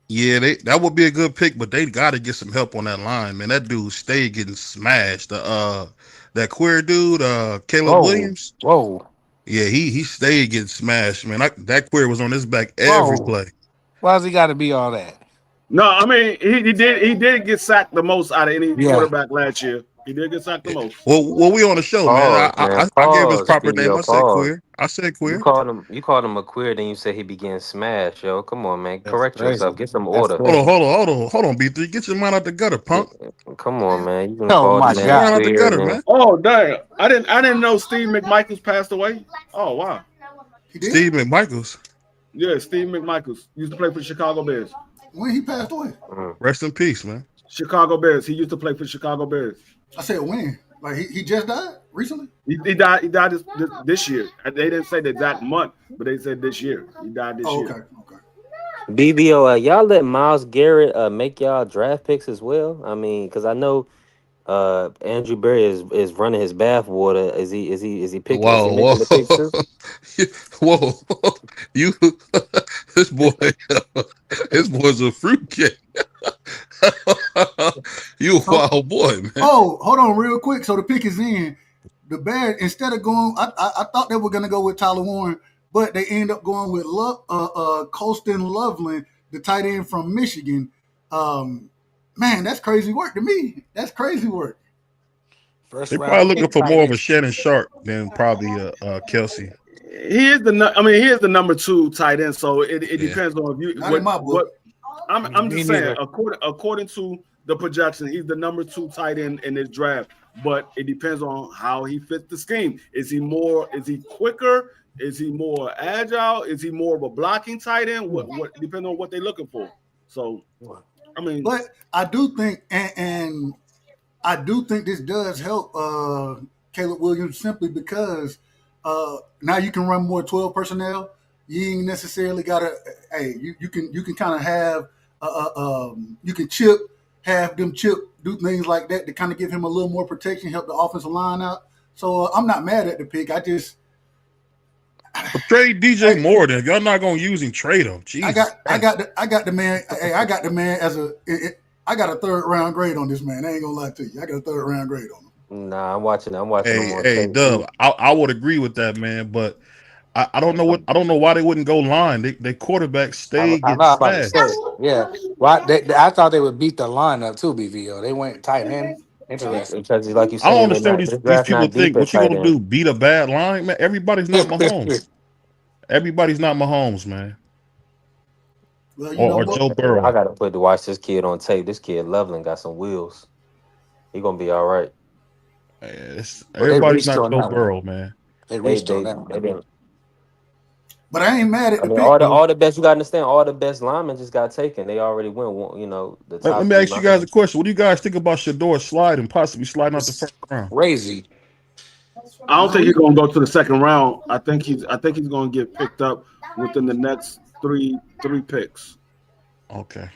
Yeah, that would be a good pick, but they got to get some help on that line, man. That dude stay getting smashed. That queer dude, Caleb Whoa. Williams. Whoa. Yeah, he stayed getting smashed, man. That queer was on his back every Whoa. play. Why's he got to be all that? No, I mean he did get sacked the most out of any Yeah. quarterback last year. He did get sacked the Yeah. most. Well, we on the show, man. Pause, man. I gave his Pause, proper name. BBO. I said Pause. queer. I said You queer. called him. You called him a queer. Then you said he began smash. Yo, come on, man. That's Correct crazy. yourself. Get some That's order. crazy. Hold on, B3. Get your mind out the gutter, punk. Come on, man. You can Oh call the my Get your man mind God. out the queer. gutter, Then man. Oh dang! I didn't know Steve McMichaels passed away. Oh wow. He did? Steve McMichaels. Yeah, Steve McMichaels used to play for the Chicago Bears. When he passed away? mm. Rest in peace, man. Chicago Bears. He used to play for Chicago Bears. I said when? Like he just died recently? He died. He died this year. They didn't say the exact month, but they said this year. He died this Oh, year. okay. BBO, y'all let Miles Garrett make y'all draft picks as well. I mean, because I know Andrew Berry is running his bath water. Is he picking? Is he Whoa, making the picks too? whoa, whoa! You, this boy, this boy's a fruitcake. You a So, wild boy, man. oh, hold on, real quick. So the pick is in. The Bears, instead of going, I thought they were going to go with Tyler Warren, but they end up going with Colston Loveland, the tight end from Michigan. Um, man, that's crazy work to me. That's crazy work. First They probably round looking pick, for tight more of end. a Shannon Sharp than probably Kelsey. he is the number two tight end. So it Yeah, depends on if you Not in my what book. I'm Me just saying, neither. according to the projection, he's the number two tight end in this draft. But it depends on how he fits the scheme. Is he quicker? Is he more agile? Is he more of a blocking tight end? What depends on what they're looking for. So I mean, But I do think, and I do think this does help Caleb Williams simply because now you can run more 12 personnel. You ain't necessarily got to. Hey, you can kind of have you can have them chip, do things like that to kind of give him a little more protection, help the offensive line out. So I'm not mad at the pick. I just but trade DJ hey, Moore. Then y'all not gonna use him. Trade him. Jesus Christ. I got the man. Hey, I got the man as I got a third round grade on this man. I ain't gonna lie to you. I got a third round grade on him. Nah, I'm watching. I'm watching him Hey, on hey, tape. Dub. I would agree with that, man. But I don't know what I don't know why they wouldn't go line. They quarterback stay I getting know I'm about to say. smashed. Yeah. Why I thought they would beat the lineup too, BVO. They went tight end. Interesting. Because like you I don't saying, understand what this these draft people not deep think. at What you tight gonna end. do? Beat a bad line, man? Everybody's not Mahomes. Everybody's not Mahomes, man, Well, you know or what? Joe I Burrow. gotta put to watch this kid on tape. This kid Loveland got some wheels. He gonna be all right. They Everybody's reached not on Joe that one. Burrow, man. They They reached on they that they one. didn't. But I ain't mad at I the mean, pick though. all the best. You gotta understand. All the best linemen just got taken. They already went. The Let top me three ask you guys a linemen. question. What do you guys think about Shador sliding, possibly sliding out the It's first round? crazy. I don't No, think we he's gonna go to the second round. I think he's gonna get picked up within the next three picks. Okay.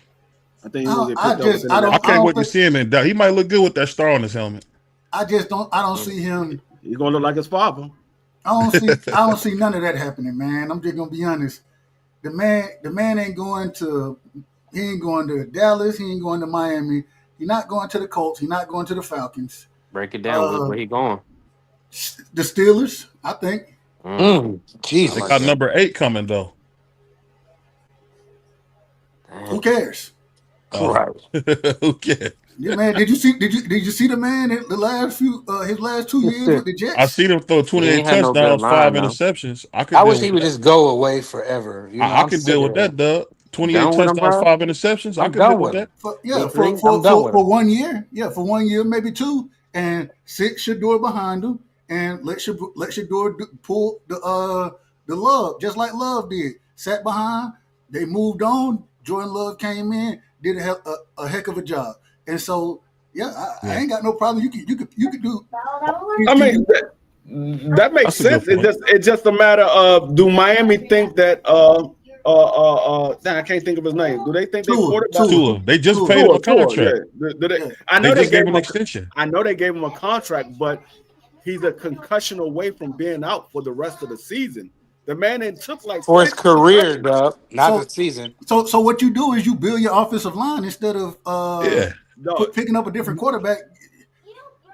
I think he's gonna get picked up within the I next I can't three. don't wait to think see him in that. He might look good with that star on his helmet. I don't Mm. see him. He's gonna look like his father. I don't see none of that happening, man. I'm just gonna be honest. The man ain't going to he ain't going to Dallas. He ain't going to Miami. He's not going to the Colts. He's not going to the Falcons. Break it down. Uh, Where he going? the Steelers, I think. I They like got Jesus. that. number 8 coming though. Who Damn. cares? Oh, Right. okay. Yeah, man. Did you see the man in the last few his last 2 years with the I Jets? see them throw He 28 ain't had no good touchdowns, five line now. interceptions. I could I deal wish he with would that. just go away forever. You know, I I'm can sick deal of with him. that, Doug. You 28 done with him, touchdowns, bro? five interceptions. I I'm can deal done with with that. him. For, yeah, Week 3, I'm done with him. 1 year. Yeah, for 1 year, maybe two, and sit Shador behind him, and let Shador pull the Love just like Love did. Sat behind. They moved on. Jordan Love came in, did a heck of a job, and so yeah, I Yeah, ain't got no problem. You could do I to mean, you. that makes that's a good sense. point. It's just a matter of do Miami think that I can't think of his name. Do they think they quarterback Tua, Tua, they just paid him Tua. a Tour? Yeah. contract. Yeah, I They know they just gave gave him him an a extension. I know they gave him a contract, but he's a concussion away from being out for the rest of the season. The man then took like For his six career, concussions. Dub, not the so season. so what you do is you build your offensive line instead of Yeah, No, picking up a different quarterback.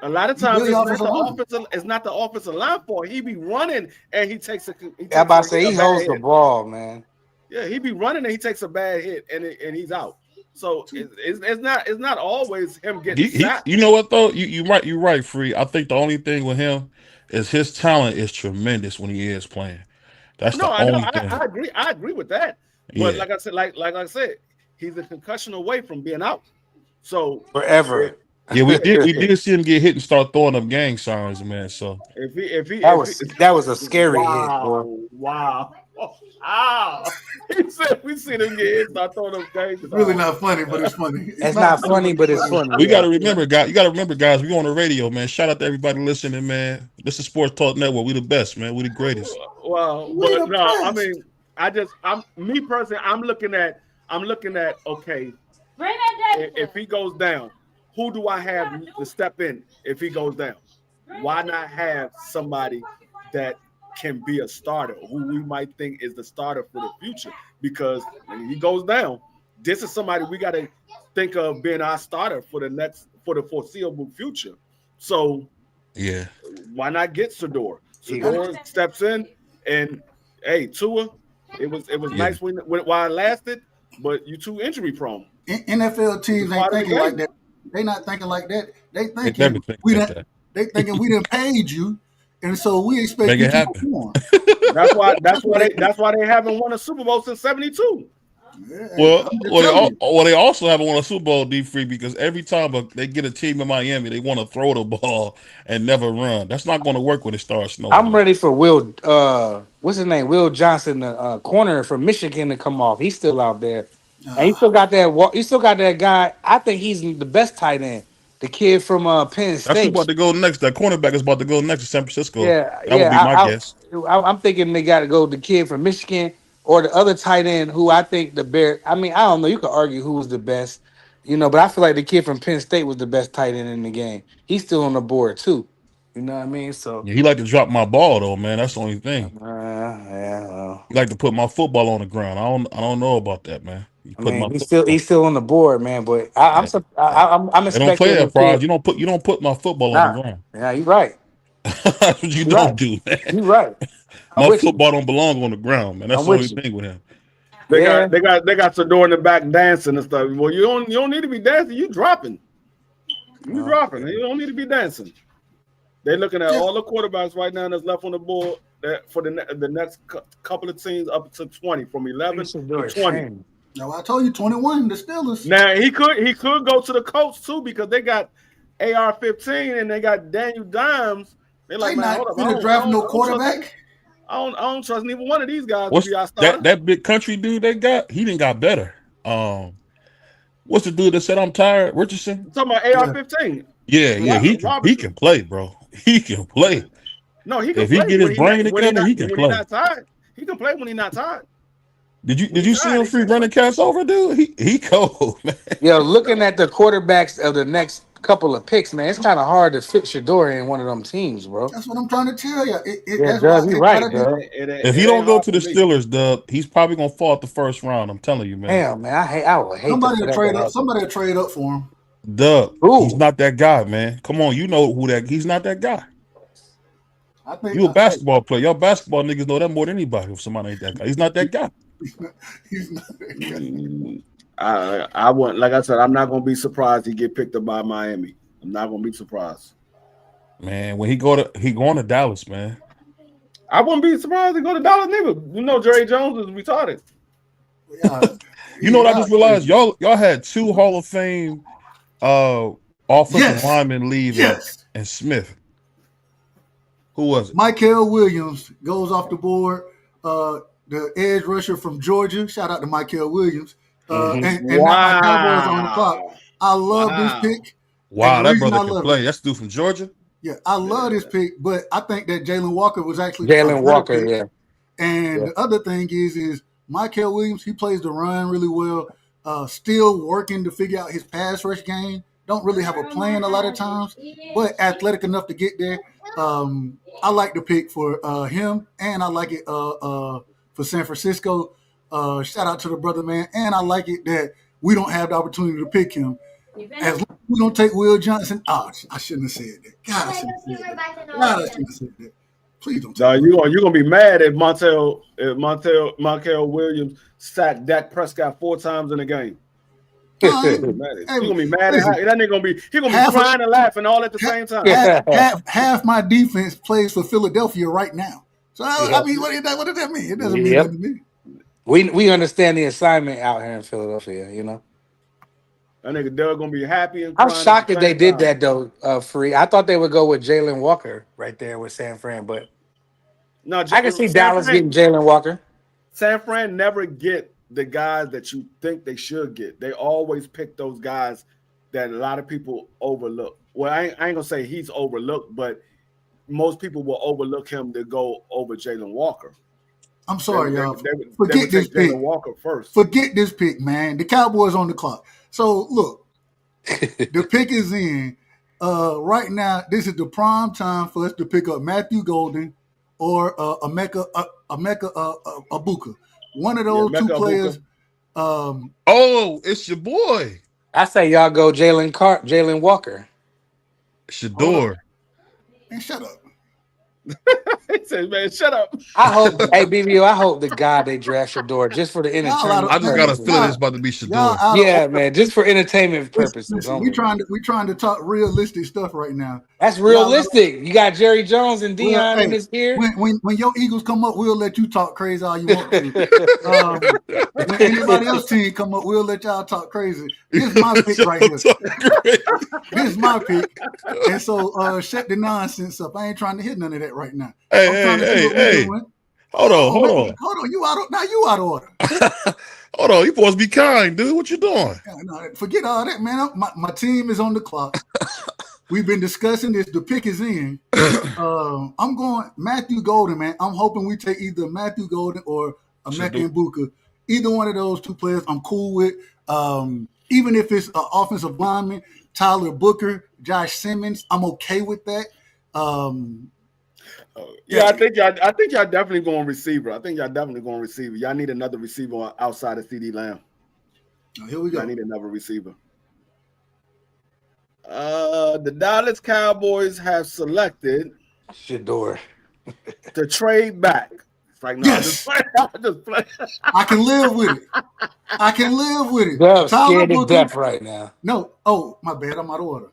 a lot of You times build your offensive line. it's not the offensive line for he be running and he I'm takes about to say a he bad holds the hit. ball, man. Yeah, he be running and he takes a bad hit and he's out. So it's not always him getting he. sacked. You know what though? You're right, Free. I think the only thing with him is his talent is tremendous when he is playing. That's No, the I know. only thing. I agree with that. But Yeah, like I said, like I said, he's a concussion away from being out. So if Forever. yeah. We did we that did see him get hit and start throwing up gang signs, man. So if he that was a scary hit, boy. wow. Oh, ow. He said we seen him get hit, start throwing up gang It's really signs. not funny, but it's funny. It's It's not not funny, but funny, it's but it's funny. funny. we got Yeah. to remember, guys. You got to remember, guys. We on the radio, man. Shout out to everybody listening, man. This is Sports Talk Network. We the best, man. We the greatest. Well, We but the no, I best. mean, I'm me personally, I'm looking at okay, if he goes down. who do I have to step in if he goes down? Why not have somebody that can be a starter, who we might think is the starter for the future? Because when he goes down, this is somebody we got to think of being our starter for the foreseeable future. So Yeah, why not get Sador? Yeah. Sador steps in, and hey, Tua, it was yeah. nice while it lasted, but you too injury prone. NFL It's a teams ain't part of the thinking like game. that. They not thinking like that. They They never thinking think we like done, that. they thinking we done paid you, and so we expect Make you it to happen. perform. That's why that's That's why what they they. that's why they haven't won a Super Bowl since '72. Yeah, hey, Well, I'm just well, telling you. they also haven't won a Super Bowl D free because every time they get a team in Miami, they want to throw the ball and never run. That's not going to work when it starts snowing, I'm man. ready for Will. What's his name? Will Johnson, the corner from Michigan, to come off. He's still out there, and he Uh, still got that. He still got that guy. I think he's the best tight end. The kid from Penn That's who about State. to go next. That cornerback is about to go next to San Francisco. Yeah, That would yeah. be my guess. I'm thinking they got to go the kid from Michigan or the other tight end who I think the Bear. I mean, I don't know. You could argue who was the best, but I feel like the kid from Penn State was the best tight end in the game. He's still on the board too. You know what I mean? So, Yeah, he like to drop my ball though, man. That's the only thing. yeah. Well, He like to put my football on the ground. I don't know about that, man. He I put my mean, he's still football. he's still on the board, man. But Yeah, yeah. I'm They don't play expecting that this prize. kid. You don't put my football on the Nah, ground. yeah, you're right. That's what you You're right. don't do, man. You're right. I'm My with you. football don't belong on the ground, man. That's I'm the only with you. thing with him. They Yeah. got they got they got Sador in the back dancing and stuff. Well, you don't need to be dancing. You dropping. You Well, dropping. You don't need to be dancing. They're looking at just all the quarterbacks right now that's left on the board that for the next couple of teams up to 20, from you 11 should do to a 20. change. no, I told you 21. The Steelers. Now he could go to the Colts too because they got AR-15 and they got Daniel Dimes. They're like, They man, not hold up, gonna draft no I don't trust quarterback. I don't trust neither one of these guys to What's be our that starter. that big country dude they got? He didn't got better. What's the dude that said I'm tired? Richardson? I'm talking about Yeah, AR-15. Yeah, yeah. He Robertson. can play, bro. He can play. No, he can If he play get his brain together, he can when he play. not tired. He can play when he not tired. Did you When did he you see tired, him he free can't play. running cats over, dude? He cold, man. Yo, looking at the quarterbacks of the next couple of picks, man, it's kind of hard to fit Shador in one of them teams, bro. that's what I'm trying to tell you. Yeah, That's why Dub, you it gotta right, be. Dub. If he It don't ain't go hard to for the me. Steelers, Dub, he's probably gonna fall out the first round. I'm telling you, man. Damn, man, I would hate Somebody for will that to trade up. happen. Somebody will trade up for him. Dub, he's Ooh, not that guy, man. Come on, you know who that. He's not that guy. I think. You a basketball player. Y'all basketball niggas know that more than anybody. If somebody ain't that guy, he's not that guy. He's not. He's not that guy. Mm, I wouldn't, like I said, I'm not gonna be surprised he get picked up by Miami. I'm not gonna be surprised. Man, when he going to Dallas, man. I wouldn't be surprised to go to Dallas neither. You know Jerry Jones is retarded. Yeah, You know what I yeah. just realized? Y'all had two Hall of Fame uh offensive Yes, linemen leave yes. and Smith. Who was it? Michael Williams goes off the board. The edge rusher from Georgia. Shout out to Michael Williams. hmm And now my Cowboys are on the clock. Wow. I love this Wow. pick, and Wow, the that reason brother I can love it, play. That's the dude from Georgia. yeah, I love this Yeah. pick, but I think that Jalen Walker was actually a Jalen better Walker, pick. yeah, And yeah. the other thing is Michael Williams, he plays the run really well. Still working to figure out his pass rush game. Don't really have a plan a lot of times, but athletic enough to get there. I like the pick for him, and I like it for San Francisco. Shout out to the brother, man. And I like it that we don't have the opportunity to pick him. As long as we don't take Will Johnson, I shouldn't have said that. God, I shouldn't have said that. God, I shouldn't have said that. Please don't take Now Will. you're gonna be mad if Montel Williams sacked Dak Prescott 4 times in a game. No, You're gonna be mad. hey, You're gonna be mad at listen, that nigga gonna be half of crying and laughing all at the half, same time. half my defense plays for Philadelphia right now. So I Yeah. mean, what does that mean? It doesn't mean Yep. nothing to me. We understand the assignment out here in Philadelphia. That nigga Doug gonna be happy and I'm crying at the shocked that they same did time. that though. Free. I thought they would go with Jalen Walker right there with San Fran, but No, I can see San Dallas Fran, getting Jalen Walker. San Fran never get the guys that you think they should get. They always pick those guys that a lot of people overlook. Well, I ain't gonna say he's overlooked, but most people will overlook him to go over Jalen Walker. I'm They, sorry, they, y'all. they Forget would this take pick. Jalen Walker first. Forget this pick, man. The Cowboys on the clock. So look, The pick is in. Right now, this is the prime time for us to pick up Matthew Golden or Emeka Abuka. One of Yeah, those two Mecca players. Abuka. Um, Oh, it's your boy, I say y'all go Jalen Walker. hold up Shador. and shut up. He said, "Man, shut up." I hope, hey BBO, I hope the God they draft Shador just for the Y'all out of entertainment I just man. got a purposes. feeling it's Y'all about to be y'all Shador. out of Yeah, order. man, just for entertainment purposes Listen, we only. trying to talk realistic stuff right now. That's Y'all out of realistic. You got Jerry Jones and well, Dion in hey, this here. when your Eagles come up, we'll let you talk crazy all you want to. Um, when anybody else team come up, we'll let y'all talk crazy. This is my pick right Y'all here. talking crazy. This is my pick. And so shut the nonsense up. I ain't trying to hit none of that right now. Hey, I'm trying hey, to see hey, what we hey. doing. Hold on, hold Man. on. Hold on. You out of order. Hold on. You supposed to be kind, dude. What you doing? Yeah, no, forget all that, man. My team is on the clock. We've been discussing this. The pick is in. I'm going Matthew Golden, man. I'm hoping we take either Matthew Golden or Emeka Shador. Buka. Either one of those two players, I'm cool with. Even if it's an offensive lineman, Tyler Booker, Josh Simmons, I'm okay with that. Um, Yeah, yeah, I think y'all definitely going receiver. I think y'all definitely going receiver. Y'all need another receiver outside of CD Lamb. here we Y'all go. need another receiver. The Dallas Cowboys have selected Shador. to trade back. It's like, no, I'm just Yes, playing. I'm just playing. I can live with it. I can live with it. Dub Tyler scared to Booker. death right now. No. Oh, my bad. I'm out of order.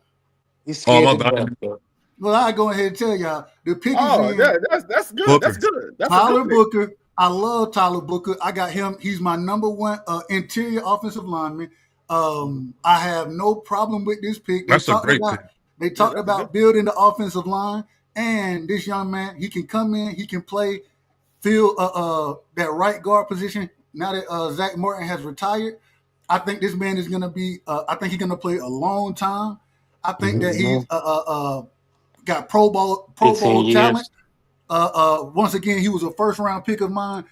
He's Oh, scared my to death. bad. Though. Well, I go ahead and tell y'all the pick is Oh, in. yeah, that's good. That's Booker. good. That's a good Tyler pick. Booker. I love Tyler Booker. I got him. He's my number one interior offensive lineman. I have no problem with this pick. That's a great pick. They Yeah, talked that's a good. about building the offensive line, and this young man, he can come in, he can play, fill that right guard position. Now that Zach Martin has retired, I think this man is going to be. I think he's going to play a long time. I think that Mhm. he's got Pro 15 Bowl talent. years. Once again, he was a first round pick of mine.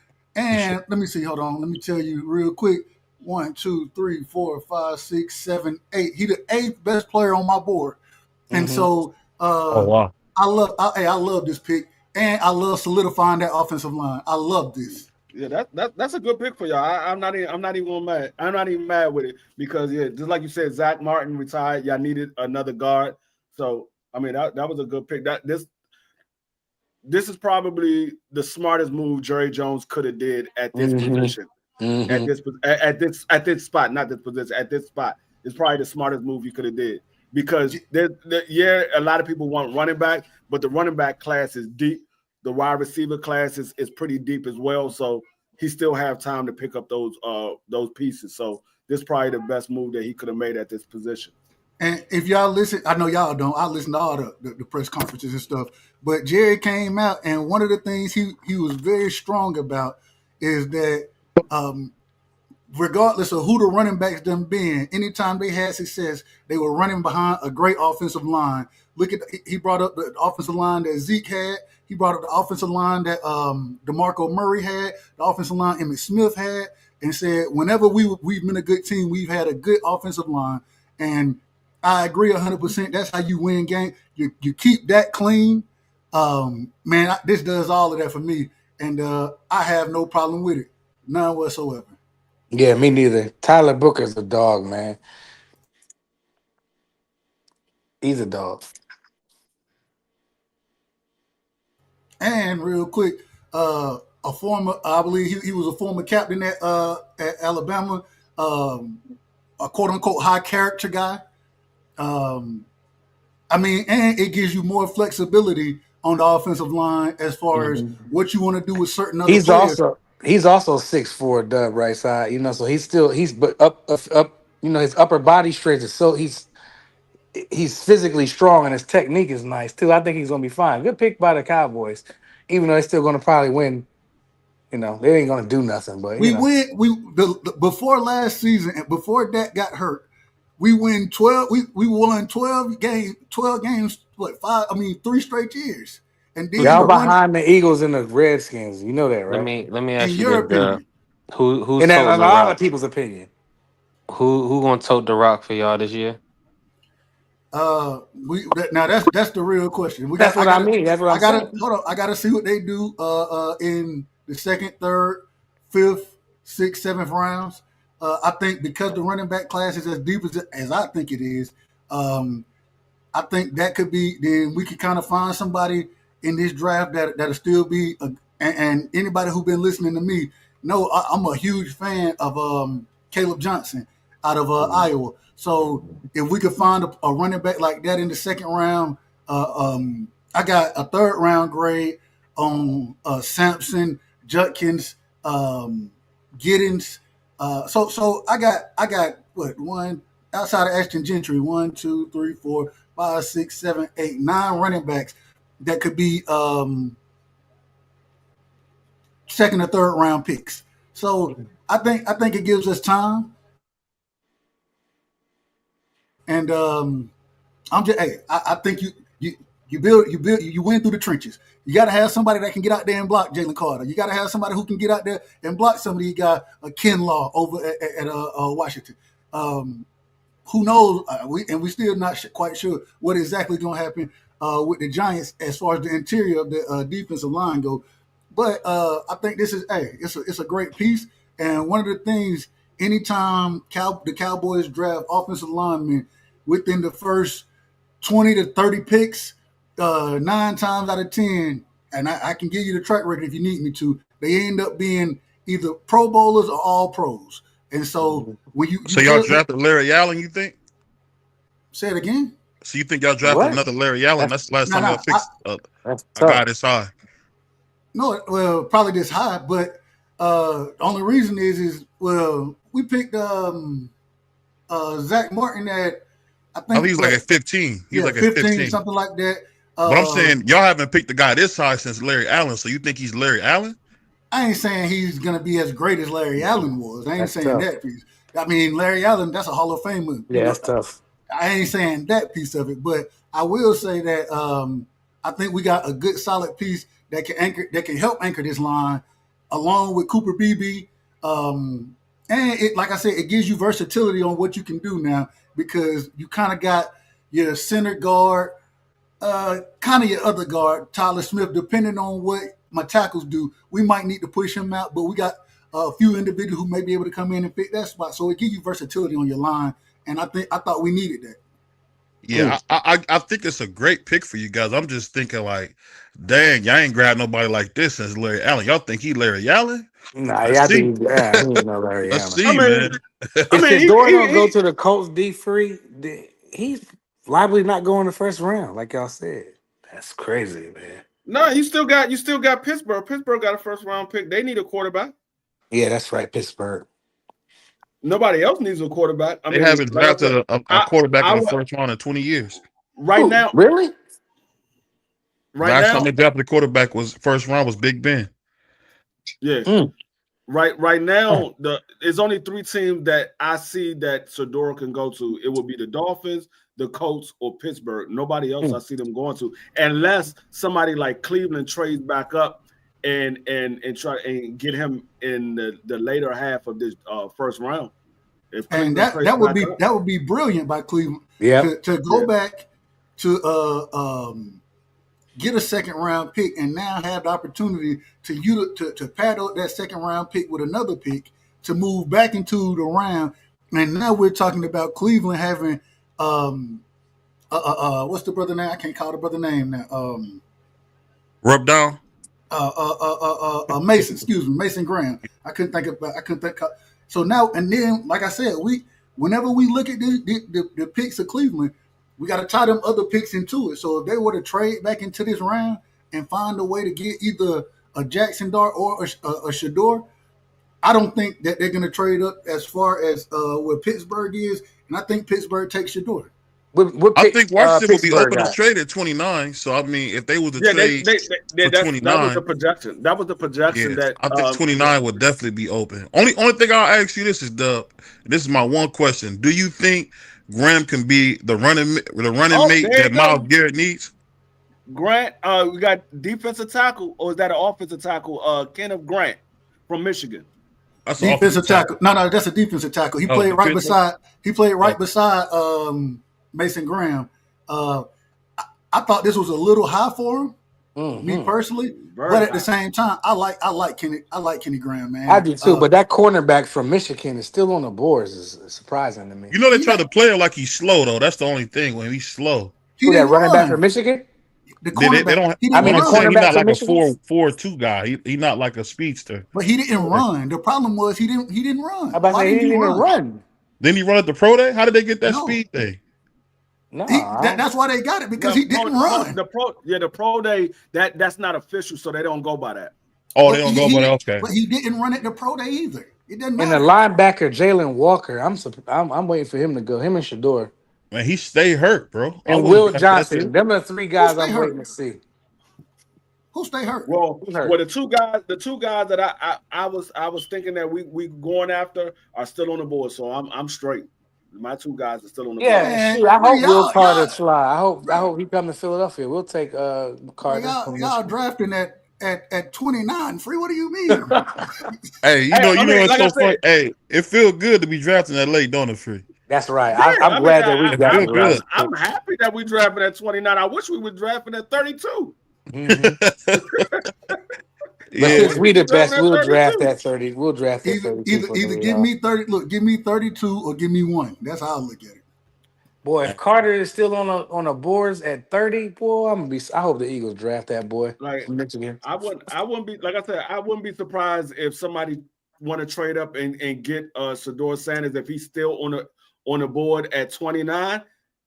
You should. And let me see, hold on. Let me tell you real quick. 1, 2, 3, 4, 5, 6, 7, 8. He the eighth best player on my board. And Mhm. so Oh, wow. I love this pick. And I love solidifying that offensive line. I love this. Yeah, that's a good pick for y'all. I'm not even mad. I'm not even mad with it because yeah, just like you said, Zach Martin retired. Y'all needed another guard. So I mean that was a good pick. This is probably the smartest move Jerry Jones could have did at this Mhm. position. Mhm. At this spot, not this position, at this spot is probably the smartest move you could have did because yeah, a lot of people want running back, but the running back class is deep. The wide receiver class is pretty deep as well. So he still have time to pick up those pieces. So this is probably the best move that he could have made at this position. And if y'all listen, I know y'all don't. I listen to all the press conferences and stuff. But Jerry came out, and one of the things he was very strong about is that regardless of who the running backs them been, anytime they had success, they were running behind a great offensive line. Look at he brought up the offensive line that Zeke had. He brought up the offensive line that DeMarco Murray had, the offensive line Emmitt Smith had, and said whenever we've been a good team, we've had a good offensive line. And I agree 100%. That's how you win game. You keep that clean. Man, this does all of that for me, and I have no problem with it, none whatsoever. Yeah, me neither. Tyler Booker's a dog, man. He's a dog. And real quick, a former, I believe he was a former captain at Alabama, a quote unquote high character guy. Um, I mean, and it gives you more flexibility on the offensive line as far as Mhm. what you want to do with certain other He's players. also he's also 6'4" Dub right side. You know, so he's but up. You know, his upper body strength is so he's physically strong and his technique is nice too. I think he's gonna be fine. Good pick by the Cowboys, even though they're still gonna probably win. You know, they ain't gonna do nothing, but you We know, win. Before last season and before Dak got hurt, we win 12. We won 12 games. What five? I mean, 3 straight years. And Who then y'all you told? won behind the Eagles and the Redskins. You know that, right? Let me in ask you your this: opinion. who's In a toting the lot of rock? people's opinion. Who gonna tote the rock for y'all this year? Now that's the real question. We That's got I what I gotta mean. That's what I I'm gotta saying. hold on. I gotta see what they do in the second, third, fifth, sixth, seventh rounds. I think because the running back class is as deep as I think it is, um, I think that could be then we could kind of find somebody in this draft that'll still be and anybody who been listening to me know I'm a huge fan of Caleb Johnson out of Iowa. So if we could find a running back like that in the second round, I got a third round grade on Sampson, Judkins, Giddens. So I got what one outside of Ashton Gentry, 1, 2, 3, 4, 5, 6, 7, 8, 9 running backs that could be second or third round picks. So I think it gives us time, and I'm just hey, I think you win through the trenches. You got to have somebody that can get out there and block Jalen Carter. You got to have somebody who can get out there and block some of these guys, Ken Law over at Washington. Um, who knows? We still not quite sure what exactly going to happen with the Giants as far as the interior of the defensive line go. But I think this is it's a great piece. And one of the things, anytime the Cowboys draft offensive linemen within the first 20 to 30 picks, 9 times out of 10, and I can give you the track record if you need me to. They end up being either Pro Bowlers or All Pros. And so when you So y'all build, drafted Larry Allen, you think? say it again. So you think y'all drafted What? another Larry Allen? That's That's the last No, time y'all no, fixed that's a guy tough. this high. no. Well, probably this high, but only reason is well, we picked Zach Martin at I I think think he's like what at 15. He's yeah like at 15 15. something like that. But I'm Uh, saying y'all haven't picked the guy this high since Larry Allen. So you think he's Larry Allen? I ain't saying he's gonna be as great as Larry Allen was. I ain't That's saying tough. that piece. I mean, Larry Allen, that's a Hall of Famer. Yeah, that's tough. I ain't saying that piece of it, but I will say that I think we got a good solid piece that can help anchor this line, along with Cooper Beebe. And it, like I said, it gives you versatility on what you can do now because you kind of got your center guard, kind of your other guard, Tyler Smith. Depending on what my tackles do, we might need to push him out, but we got a few individuals who may be able to come in and fit that spot. So it gives you versatility on your line, and I thought we needed that. Yeah, I think it's a great pick for you guys. I'm just thinking like, dang, y'all ain't grabbed nobody like this since Larry Allen. Y'all think he Larry Allen? Nah, Let's yeah, I see. think he ain't no Larry Let's Allen. I see, mean, man. I If mean, Shador don't go to the Colts D free, he's liable to not go in the first round, like y'all said. That's crazy, man. no, you still got Pittsburgh. Pittsburgh got a first round pick. They need a quarterback. Yeah, that's right, Pittsburgh. Nobody else needs a quarterback. I They mean, haven't like I said, drafted a I quarterback in I the would first round in 20 years. right Who now, really? right Last time now, they drafted a quarterback was first round was Big Ben. yeah. Mm. Right now, there's only three teams that I see that Sadora can go to. It would be the Dolphins, the Colts, or Pittsburgh. Nobody else I Mm. see them going to, unless somebody like Cleveland trades back up and try and get him in the later half of this first round. If And Cleveland that trades that would back be up, that would be brilliant by Cleveland Yep. to go yeah, back to get a second round pick and now have the opportunity to pad out that second round pick with another pick to move back into the round. And now we're talking about Cleveland having what's the brother name? I can't call the brother name now. Rub down. Mason, excuse me, Mason Graham. I couldn't think. So now and then, like I said, whenever we look at the picks of Cleveland, we got to tie them other picks into it. So if they were to trade back into this round and find a way to get either a Jackson Dart or a Shador, I don't think that they're going to trade up as far as where Pittsburgh is, and I think Pittsburgh takes Shador. What I pick think Washington will be Pittsburgh open to got? trade at 29. So I mean, if they was to yeah. trade for That was the 29, projection. That was the projection yes, that I think 29 would definitely be open. Only thing I'll ask you this is this is my one question. Do you think Graham can be the running oh, mate there you that Miles go. Garrett needs? Grant, we got defensive tackle, or is that an offensive tackle? Kenneth Grant from Michigan. That's an offensive Defensive tackle. tackle. No, that's a defensive tackle. He Oh, played right defensive. beside. He played Oh, right beside Mason Graham Uh, I thought this was a little high for him, me Mm-hmm. personally. Very But at the high. same time, I like Kenny Graham, I man. do too, but that cornerback from Michigan is still on the boards. Is surprising to me. You know they He try not, to play it like he's slow though. That's the only thing when he's slow. he Who that didn't running back from run. Michigan? The They cornerback, don't. he I didn't mean, I'm the just saying run. he's cornerback not from like a Michigan. 4-4-2 guy. He not like a speedster. But he didn't Yeah. run. The problem was he didn't I run. about to Why say he didn't didn't you even run? run. Then he run at the pro day. How did they get that No. speed thing? No, That's why they got it, because The he didn't run. the pro day, that's not official, so they don't go by that. Oh, they But don't go, but okay. he didn't run at the pro day either. It doesn't and the matter. linebacker Jalen Walker. I'm waiting for him to go. Him and Shador Man, he stay hurt, bro. I and wouldn't Will draft that Johnson. shit. Them are the three Who guys stay I'm hurt? waiting to see. Who stay hurt? Well, Who's hurt? well, the two guys that I was thinking that we going after are still on the board, so I'm straight. My two guys are still on the board. Yeah, Man, shoot. I hope Will Carter y'all, fly. I bro, hope he come to Philadelphia. We'll take bro, Carter from y'all Michigan. drafting at 29 free. What do you mean? Hey, Hey, I mean, it's like I so funny. said, Hey, it feels good to be drafting that late, don't it, Free? That's right. yeah. I'm I mean, glad that we It got feel the right good. pick. I'm happy that we drafted at 29. I wish we were drafting at 32. Hmm. But I Yeah. since wish we we the were drafting best, at we'll draft 32. at 30. We'll draft at 32 for Either the give me 30. Look, give me 32 or give me one. That's how I look at it. boy. If Carter is still on the boards at 30, boy, I'm gonna be. I hope the Eagles draft that boy Like from Michigan. I wouldn't be, like I said, I wouldn't be surprised if somebody want to trade up and get Shador Sanders if he's still on the board at 29,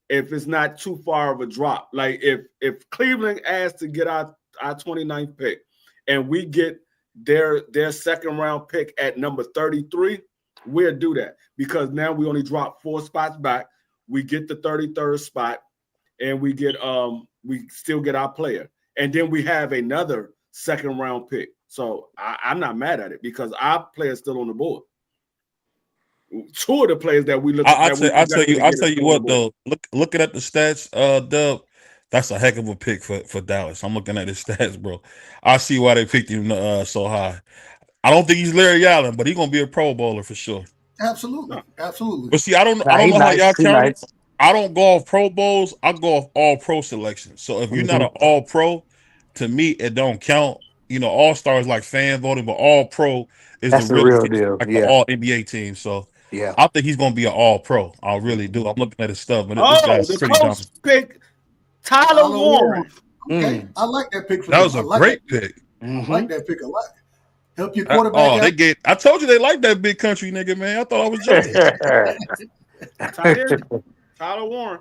if it's not too far of a drop. Like if Cleveland asks to get our 29th pick and we get their second round pick at number 33, we'll do that, because now we only drop 4 spots back. We get the 33rd spot, and we still get our player. And then we have another second round pick. So I'm not mad at it, because our player's still on the board. 2 of the players that we I projected to I get tell is you still on the what board. though. Looking at the stats, Dub, that's a heck of a pick for Dallas. I'm looking at his stats, bro. I see why they picked him so high. I don't think he's Larry Allen, but he's gonna be a Pro Bowler for sure. Absolutely, No. absolutely. But see, I Nah, don't he know how nice. y'all He count it. nice. I don't go off Pro Bowls. I go off All Pro selection. So if you're not Hmm. an All Pro, to me it don't count. All stars like fan voting, but All Pro is the That's the real real thing, deal. like the Yeah, All NBA team. So yeah. I think he's gonna be an All Pro. I really do. I'm looking at his stuff, and this Oh, guy's the pretty dumb. Colts pick Tyler Tyler Warren. Warren. Okay, Mm. I like that pick for That them. was a great pick. I Hmm. like that pick a lot. Help your quarterback Oh, out. I told you they like that big country nigga, man. I thought I was joking. Tight end, Tyler Warren.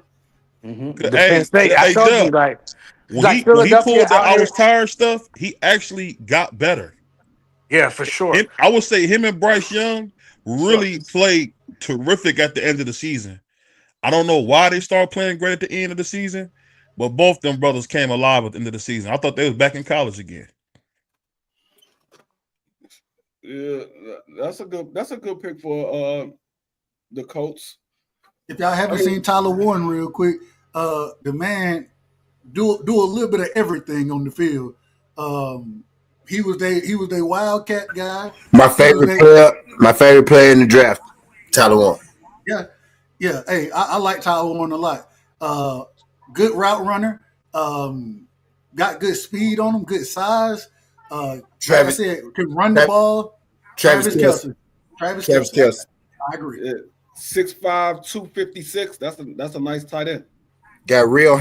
The Penn Hey, State. I hey, told you, Dub. like, When like he Philadelphia pulled that out I was here. tired stuff, he actually got better. Yeah, for sure. I would say him and Bryce Young Sure. really played terrific at the end of the season. I don't know why they started playing great at the end of the season, but both them brothers came alive at the end of the season. I thought they was back in college again. Yeah, that's a good pick for the Colts. If y'all I haven't mean, seen Tyler Warren real quick, the man do a little bit of everything on the field. He was their wildcat guy. My He was favorite their player, my favorite player in the draft, Tyler Warren. yeah, yeah. Hey, I like Tyler Warren a lot. Good route runner. Got good speed on him, good size. Like I Travis, said, can run the Travis, ball. Travis Travis Kelce, Kelce. Travis Travis Kelce. Kelce. I agree. yeah, 6'5", 256. That's a nice tight end. Got real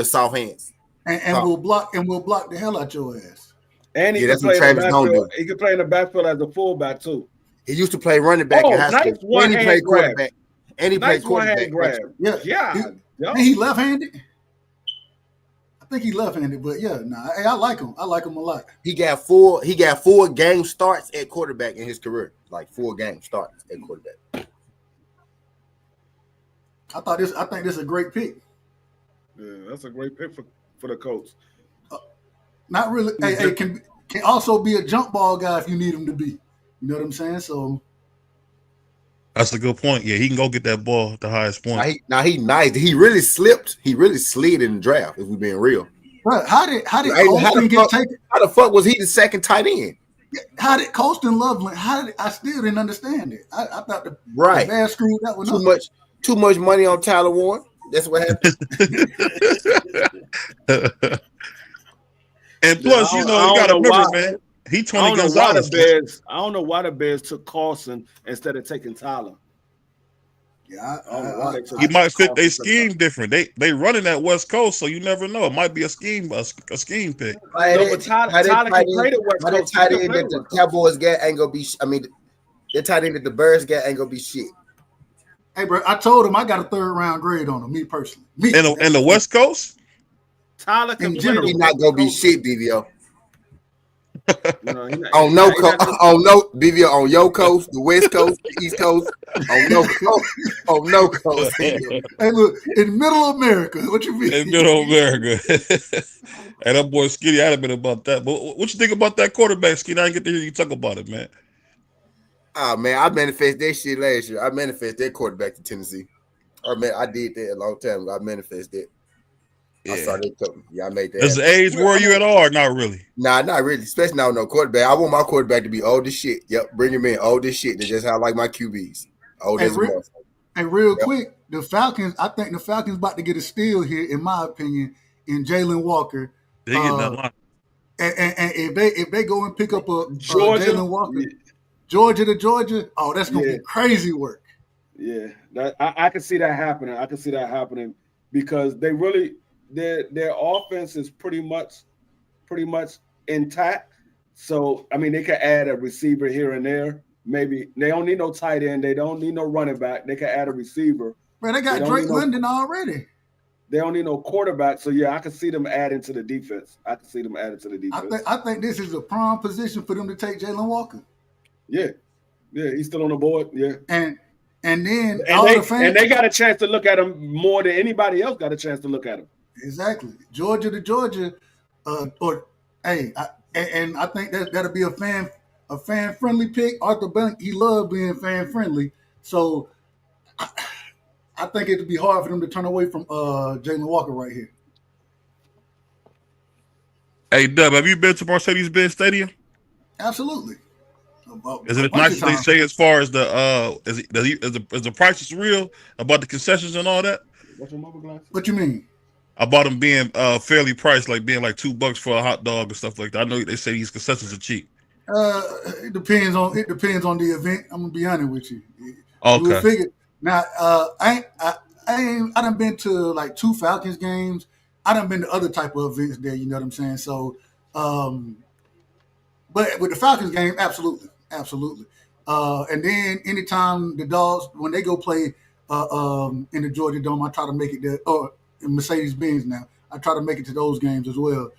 soft hands. And Soft. will block the hell out your ass. And he Yeah, can that's what play in the Travis don't backfield. do. He can play in the backfield as a fullback too. He used to play running back in Oh, high nice school, and one he hand played grab. quarterback. And he Nice played one hand quarterback. grab. Yeah. Yeah. And he left-handed. I think he left-handed, but yeah, hey, I like him. I like him a lot. He got four game starts at quarterback in his career. Like 4 game starts at quarterback. I think this is a great pick. Yeah, that's a great pick for the Colts. Not really. Hey, can also be a jump ball guy if you need him to be. You know what I'm saying? So That's a good point. Yeah, he can go get that ball at the highest point. Now he nice. He really slipped. He really slid in the draft. If we're being real, bro, how did Hey, Colston get taken? How the fuck was he the second tight end? How did Colston Loveland? I still didn't understand it. I thought the Right. Bears screwed that one Too up. much money on Tyler Warren. That's what happened. And Yeah, plus, I you don't got to know why. remember, man, he I Tony don't know why the Gonzalez, man. Bears. I don't know why the Bears took Carson instead of taking Tyler. Yeah, I don't know why they He took might fit Carson their instead of Tyler. scheme different. They running that West Coast, so you never know. It might be a scheme a scheme pick. How No, that, but Tyler, how that Tyler tight can play end, the West how that Coast. He tight can end play that the the West Coast. Cowboys got ain't gonna be. I mean, that tight end that the Bears got ain't gonna be shit. hey, bro, I told him I got a third round grade on him. Me personally, me. And the West Coast, Tyler can In play the He general. not West gonna be Coast. shit, BVO. No, he not. On He no not. He co- not gonna. on no BVO on your coast, the West Coast, the East Coast, on no coast, on no coast. in Hey, look, in middle America, what you mean? Middle America. And that boy Skinny, I'd have been about that. But what you think about that quarterback, Skinny? I didn't get to hear you talk about it, man. Oh man, I manifest that shit last year. I manifest that quarterback to Tennessee. I did that a long time ago. I manifested it. I Yeah. started coming. Yeah, I made that Does the happen. age Well, I worry you at mean, all or not really? Nah, not really. Especially now with no quarterback. I want my quarterback to be old as shit. Yep, bring him in old as shit. That's just how I like my QBs. Old Hey, as a motherfucker. hey, real Yep. quick, the Falcons. I think the Falcons about to get a steal here, in my opinion, in Jalen Walker. They getting that Uh, line. and if they go and pick up a Georgia. Jalen Walker, Georgia to Georgia, oh, that's gonna Yeah, be crazy work. yeah. I can see that happening. I can see that happening because they really their offense is pretty much intact. So I mean, they could add a receiver here and there. Maybe they don't need no tight end. They don't need no running back. They can add a receiver. Man, they They got don't Drake need no. London already. They don't need no quarterback. So yeah, I can see them adding to the defense. I can see them adding to the I think defense. I think this is a prime position for them to take Jalen Walker, Yeah, yeah. He's still on the board. Yeah, and and then and all the they fans. got a chance to look at him more than anybody else got a chance to look at him. Exactly. Georgia to Georgia, or hey, and I think that'll be a fan friendly pick. Arthur Blank, he loved being fan friendly, so I think it'd be hard for them to turn away from Jalen Walker right here. Hey Dub, have you been to Mercedes-Benz Stadium? Absolutely, Is a it as bunch nice of as they times. say as far as the is the prices real about the concessions and all that? What's your mobile glasses? What you mean? About them being fairly priced, like being like $2 for a hot dog and stuff like that. I know they say these concessions are cheap. Uh, it depends on the event. I'm gonna be honest with you. You would Okay. figure now. I done been to like two Falcons games. I done been to other type of events there. You know what I'm saying? So, um, but with the Falcons game, absolutely, absolutely. And then anytime the Dogs when they go play in the Georgia Dome, I try to make it there. Or in Mercedes Benz now, I try to make it to those games as well.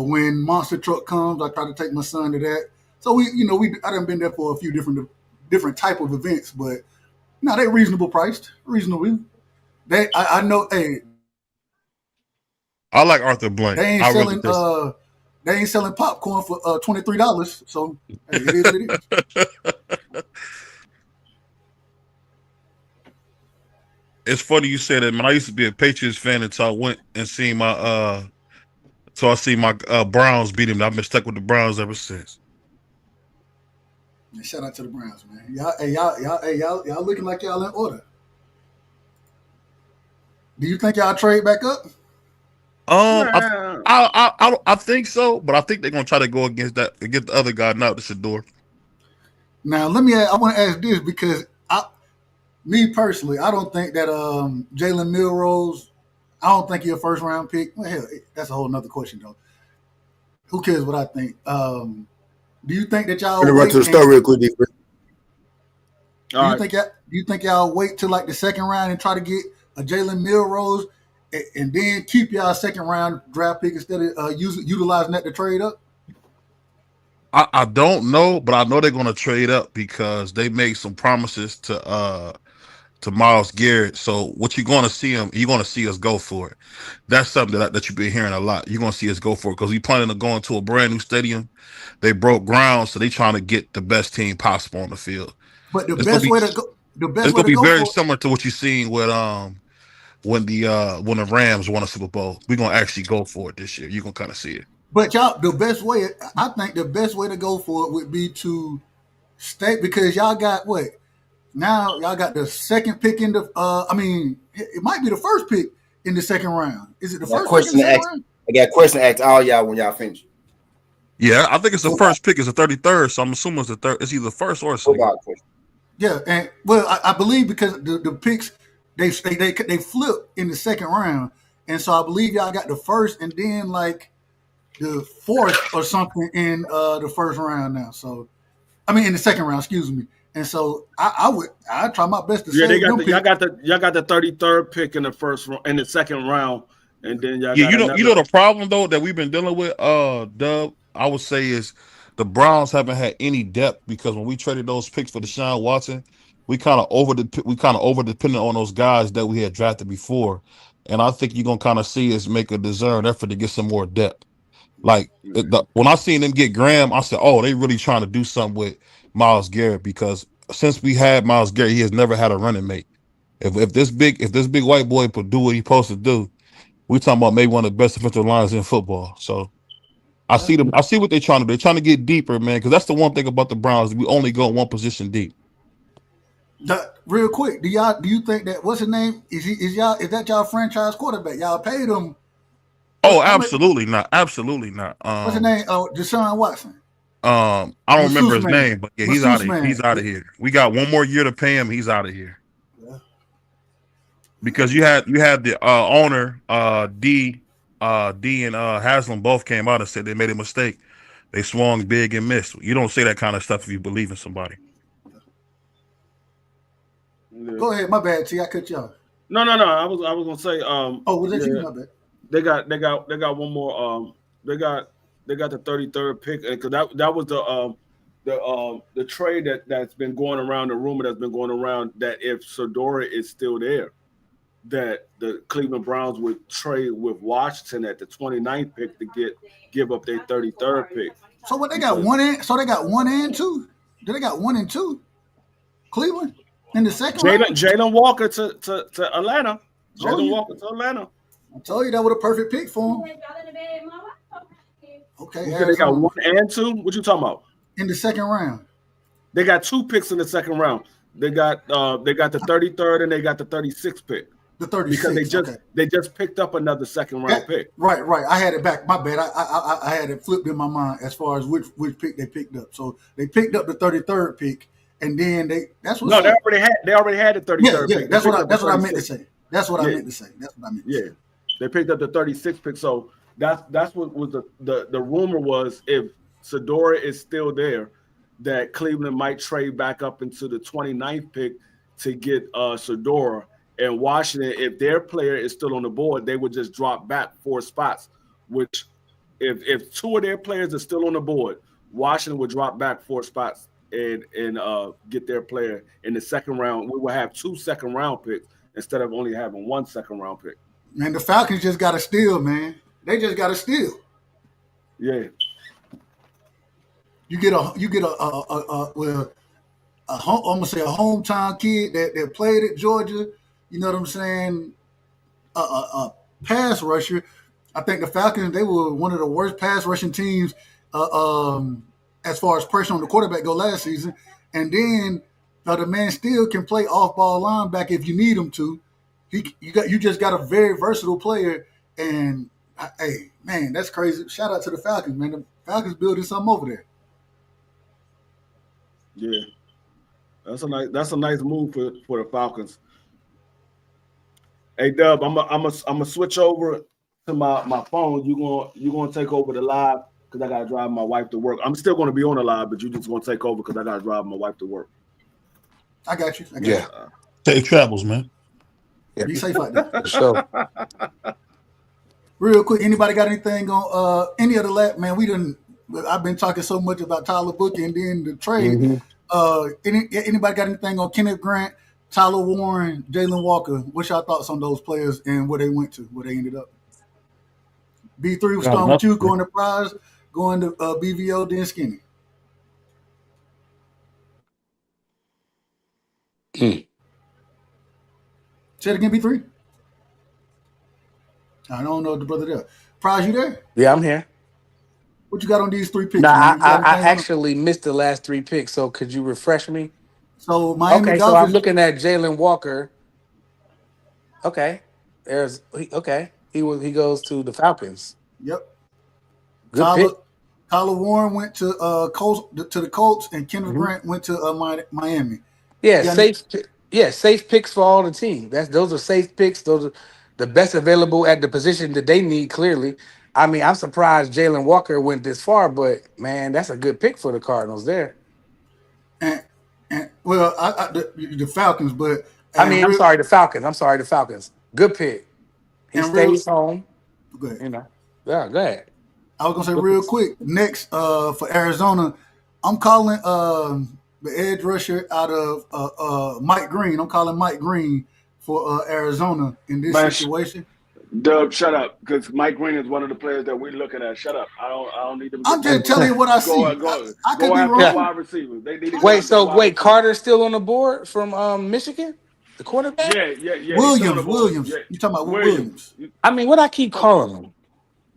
When Monster Truck comes, I try to take my son to that. So I done been there for a few different type of events, but no, they reasonable priced, reasonable. I know. Hey, I like Arthur Blank. they ain't I really selling. just They ain't selling popcorn for $23. So hey, it is what it is. it's funny you said that, man. I used to be a Patriots fan until I went and seen my so I see my Browns beat him. I've been stuck with the Browns ever since. And shout out to the Browns, man. Y'all looking like y'all in order. Do you think y'all trade back up? Um, I, Nah. I think so, but I think they're gonna try to go against the other guy, not the Shador. Now let me. I want to ask this because me personally, I don't think that Jalen Milrose. I don't think he's a first round pick. Well, hell, that's a whole nother question though. Who cares what I think? Do you think that I'm y'all gonna run to wait the and store real quick. D-Free. All right. do you think y'all wait till like the second round and try to get a Jalen Milrose and then keep y'all second round draft pick instead of utilizing that to trade up? I don't know, but I know they're gonna trade up because they made some promises to Miles Garrett. So what you're gonna see us go for it. That's something that you've been hearing a lot. You're gonna see us go for it because we planning to go into a brand new stadium. They broke ground, so they trying to get the best team possible on the field. But It's gonna be the best it's way gonna to be go very for it. similar to what you've seen with when the Rams won a Super Bowl. We're gonna actually go for it this year. You're gonna kind of see it. But y'all, the best way I think the best way to go for it would be to stay because y'all got what now? Y'all got the second pick in the. I mean, It might be the first pick in the second round. Is it the I got a first pick in question the to second ask. round? I got a question to ask all y'all when y'all finish. Yeah, I think it's the Football, first pick. It's the 33rd, so I'm assuming it's the third. It's either first or second. football question. Yeah, and well, I believe because the picks they flip in the second round, and so I believe y'all got the first and then like the fourth or something in the first round now. So I mean in the second round, excuse me. And so I try my best to Yeah, they save got them the y'all picks. got the y'all got the 33rd pick in the in the second round, and then y'all Yeah, got you another. know the problem though that we've been dealing with, Dub, I would say is the Browns haven't had any depth because when we traded those picks for Deshaun Watson, we kind of over dependent on those guys that we had drafted before, and I think you're gonna kind of see us make a deserved effort to get some more depth. Like when I seen them get Graham, I said, "Oh, they really trying to do something with Myles Garrett," because since we had Myles Garrett, he has never had a running mate. If this big white boy could do what he's supposed to do, we talking about maybe one of the best defensive lines in football. So I Yeah. see them. I see what they're trying to do. They're trying to get deeper, man. Because that's the one thing about the Browns. We only go one position deep. Real quick, do you think that what's his name is that y'all franchise quarterback? Y'all paid him. Oh, How much? absolutely not. Absolutely not. What's his name? Oh, Deshaun Watson. I don't remember Masseuse his man. name, but yeah, he's out Masseuse of man. he's out of here. We got one more year to pay him. He's out of here Yeah. because you had the owner D and Haslam both came out and said they made a mistake. They swung big and missed. You don't say that kind of stuff if you believe in somebody. Yeah. Go ahead. My bad, T. I cut you off. No. I was gonna say Oh, was that you? yeah, My bad. they got one more they got the 33rd pick, because that was the trade that's been going around, the rumor that's been going around, that if Sedora is still there, that the Cleveland Browns would trade with Washington at the 29th pick to give up their 33rd pick, So what they got because one and so they got one and two. Did they got one and two? Cleveland in the second round. Jalen Walker to Atlanta. Told Jalen you. Walker to Atlanta. I told you that was a perfect pick for him. Okay, You said they got Arizona one and two? What you talking about? in the second round. They got two picks in the second round. They got the 33rd and they got the 36th pick, The because 36. Okay. they just picked up another second Yeah, round pick. right. I had it back. My bad. I had it flipped in my mind as far as which pick they picked up. So they picked up the 33rd pick, and then that's what's No, up. they already had the Yeah, 33rd yeah. pick. They That's picked up the what I meant to 36th. say. That's what I Yeah, meant to say. That's what I meant to yeah. say. They picked up the 36th pick. So that's what was the rumor was, if Sedora is still there, that Cleveland might trade back up into the 29th pick to get Sedora. And Washington, if their player is still on the board, they would just drop back 4 spots. Which, if two of their players are still on the board, Washington would drop back 4 spots and get their player in the second round. We will have 2 second round picks instead of only having 1 second round pick. Man, the Falcons just got to steal, man. They just got to steal. Yeah, Well, I'm gonna say a hometown kid that played at Georgia. You know what I'm saying? A pass rusher. I think the Falcons, they were one of the worst pass rushing teams as far as pressure on the quarterback go last season. And then the man still can play off ball linebacker if you need him to. You just got a very versatile player. And hey, man, that's crazy. Shout out to the Falcons, man. The Falcons building something over there. yeah. That's a nice move for the Falcons. Hey Dub, I'm gonna switch over to my phone. You gonna take over the live because I gotta drive my wife to work. I'm still gonna be on the live, but you just gonna take over because I gotta drive my wife to work. I got you. Yeah, Safe travels, man. yeah, Be safe out there. for sure. Real quick, anybody got anything on any of the lap? Man, we didn't. I've been talking so much about Tyler Booker and then the trade. Hmm. Anybody got anything on Kenneth Grant, Tyler Warren, Jalen Walker? What's your thoughts on those players and where they went to, where they ended up? B3 was starting with you, going to Prize, going to BVO, then Skinny. Mm. Say it again, B3. I don't know the brother there. Prize, you there? Yeah, I'm here. What you got on these 3 No, picks, man? You got I anything on them? actually missed the last 3 picks. So could you refresh me? So Miami Okay, so I'm Dolphins. looking at Jalen Walker. Okay. Okay. He goes to the Falcons. Yep. Good Tyler pick. Tyler Warren went to the Colts, and Kenneth Mhm. Grant went to Miami. Yeah, Yeah, yeah, safe picks for all the team. Those are safe picks. Those are the best available at the position that they need. Clearly, I mean, I'm surprised Jalen Walker went this far, but man, that's a good pick for the Cardinals there. and and well, the Falcons, but I and mean, I'm real sorry, the Falcons. I'm sorry, the Falcons. Good pick. He and real. stays home. Go ahead. You know. Yeah, go ahead. I was gonna say Good real pick. quick. Next, for Arizona, I'm calling the edge rusher out of Mike Green. I'm calling Mike Green for Arizona in this Man, situation. Dub, shut up, because Mike Green is one of the players that we're looking at. Shut up. I don't need them to I'm get paid just for telling that. you what I Go see. go I could go be after the Yeah. wrong. wide receivers. They need to go Wait, after the so wide wait, receivers. Carter's still on the board from Michigan, the quarterback. Yeah. He's still on the Williams, board. Yeah, Williams. You talking about Williams. Williams? I mean, what I keep Oh, calling him?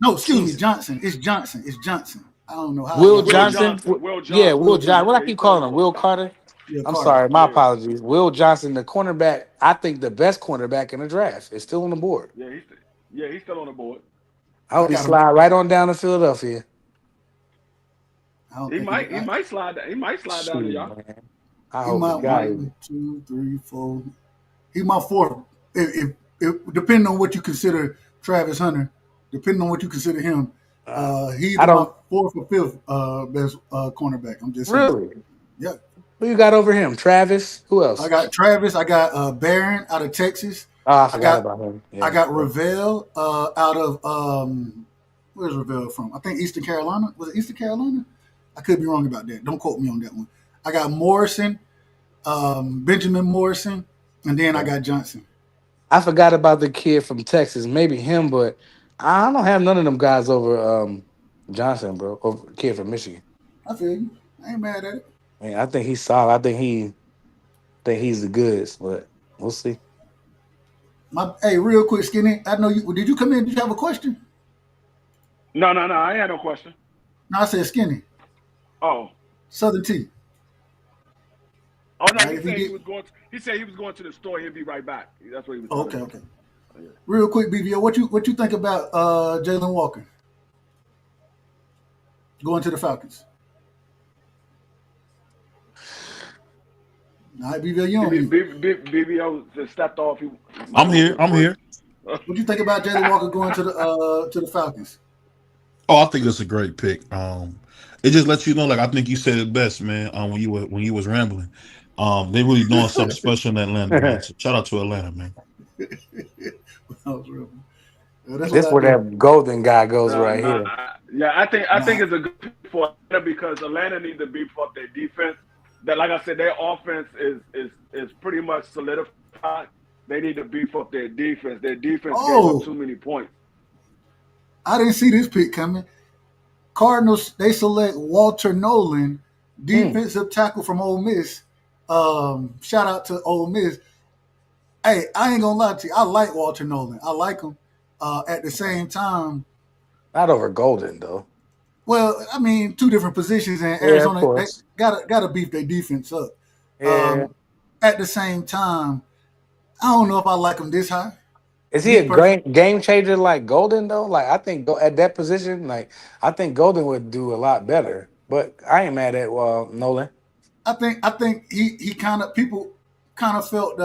No, excuse me, Jesus, Johnson. It's Johnson. It's Johnson. I don't know how I Will got Will Williams. Johnson. Johnson. Will Yeah, Johnson. Will Will John. Johnson. What I Yeah, he's keep still on calling the him? board. Will Carter. Yeah, I'm Carter. sorry, my Yeah, apologies. Will Johnson, the cornerback. I think the best cornerback in the draft is still on the board. he's still on the board. I I hope he got him. slide right on down to Philadelphia. I don't He think he. might he might slide. He might slide down to Shoot, y'all. man. I He hope to might God. one, two, three, four. He my fourth. Depending on what you consider Travis Hunter, depending on what you consider him, Uh, he I either my don't fourth or fifth best cornerback. I'm just saying. really. Yeah, Who you got over him? Travis. Who I else? got Travis. I got Barron out of Texas. Oh, I I forgot got about him. I Yeah. got Ravel out of where's Ravel from? I think Eastern Carolina. Was it Eastern Carolina? I could be wrong about that. Don't quote me on that one. I got Morrison, Benjamin Morrison, and then I Yeah. got Johnson. I forgot about the kid from Texas. Maybe him, but I don't have none of them guys over Johnson, bro. Over kid from Michigan. I feel you. I ain't mad at it. Man, I think he's solid. I think he's the goods, but we'll see. Hey, real quick, Skinny. I know you. Did you come in? Did you have a question? No. I ain't had no question. No, I said Skinny. Oh, Southern T. oh no. Right? If he did. He said he was going to the store. He'll be right back. That's what he was Oh, telling okay, me. okay. Yeah. Real quick, BVO. What you think about Jalen Walker going to the Falcons? All right, BVO, you on mute. BBO just stepped off. He might I'm want to here. get a I'm break. here. What do you think about Jalen Walker going to the Falcons? Oh, I think it's a great pick. It just lets you know, like I think you said it best, man. When you was rambling, they really doing something special in Atlanta, man. So shout out to Atlanta, man. That's what This I where do. that golden guy goes No, right no, here. yeah, I think Nah, it's a good pick for Atlanta because Atlanta needs to beef up their defense. That, like I said, their offense is pretty much solidified. They need to beef up their defense. Their defense gave up too oh, many points. I didn't see this pick coming. Cardinals they select Walter Nolan, Mm, defensive tackle from Ole Miss. Shout out to Ole Miss. Hey, I ain't gonna lie to you. I like Walter Nolan. I like him. At the same time, not over golden though. well, I mean, two different positions in Yeah, of Arizona. They course. gotta beef their defense up. Yeah. Um, at the same time, I don't know if I like him this high. Is he Me a personally, game changer like Golden though? Like I think at that position, like I think Golden would do a lot better. But I ain't mad at Nolan. I think he kind of people kind of felt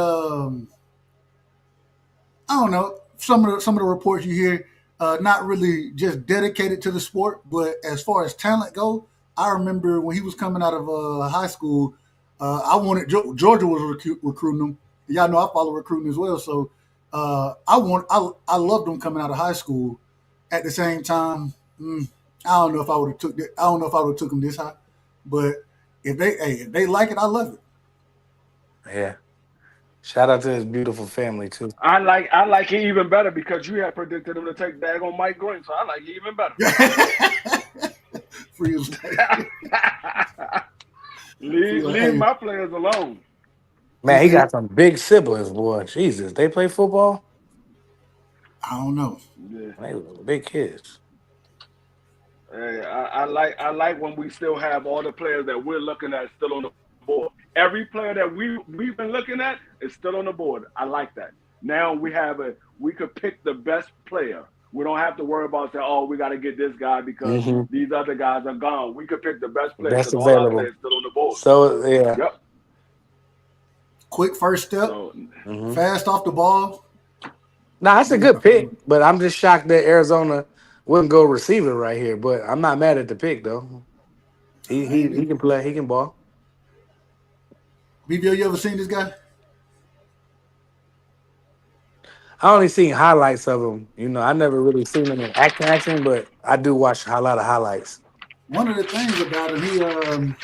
I don't know some of the reports you hear, not really just dedicated to the sport, but as far as talent go, I remember when he was coming out of high school, I wanted Georgia was recruiting him. Y'all know I follow recruiting as well, so I loved him coming out of high school. At the same time, I don't know if I would have I don't know if I would have took him this high, but if they like it, I love it. Yeah. Shout out to his beautiful family too. I like it even better because you had predicted him to take daggone Mike Green, so I like it even better. Free as leave hey, my players alone. Man, he got some big siblings, boy. Jesus, they play football. I don't know. Yeah. They were big kids. Hey, I like when we still have all the players that we're looking at still on the board. Every player that we've been looking at is still on the board. I like that. Now we could pick the best player. We don't have to worry about saying, oh, we got to get this guy because Hmm. these other guys are gone. We could pick the best player Best because all our available. players still on the board. So yeah. Yep. Quick first step, So Hmm. fast off the ball. Nah, it's a Yeah, good pick, but I'm just shocked that Arizona wouldn't go receiver right here. But I'm not mad at the pick though. He I he ain't he either. can play. He can ball. BBO, you ever seen this guy? I only seen highlights of him. I never really seen him in action, but I do watch a lot of highlights. One of the things about him,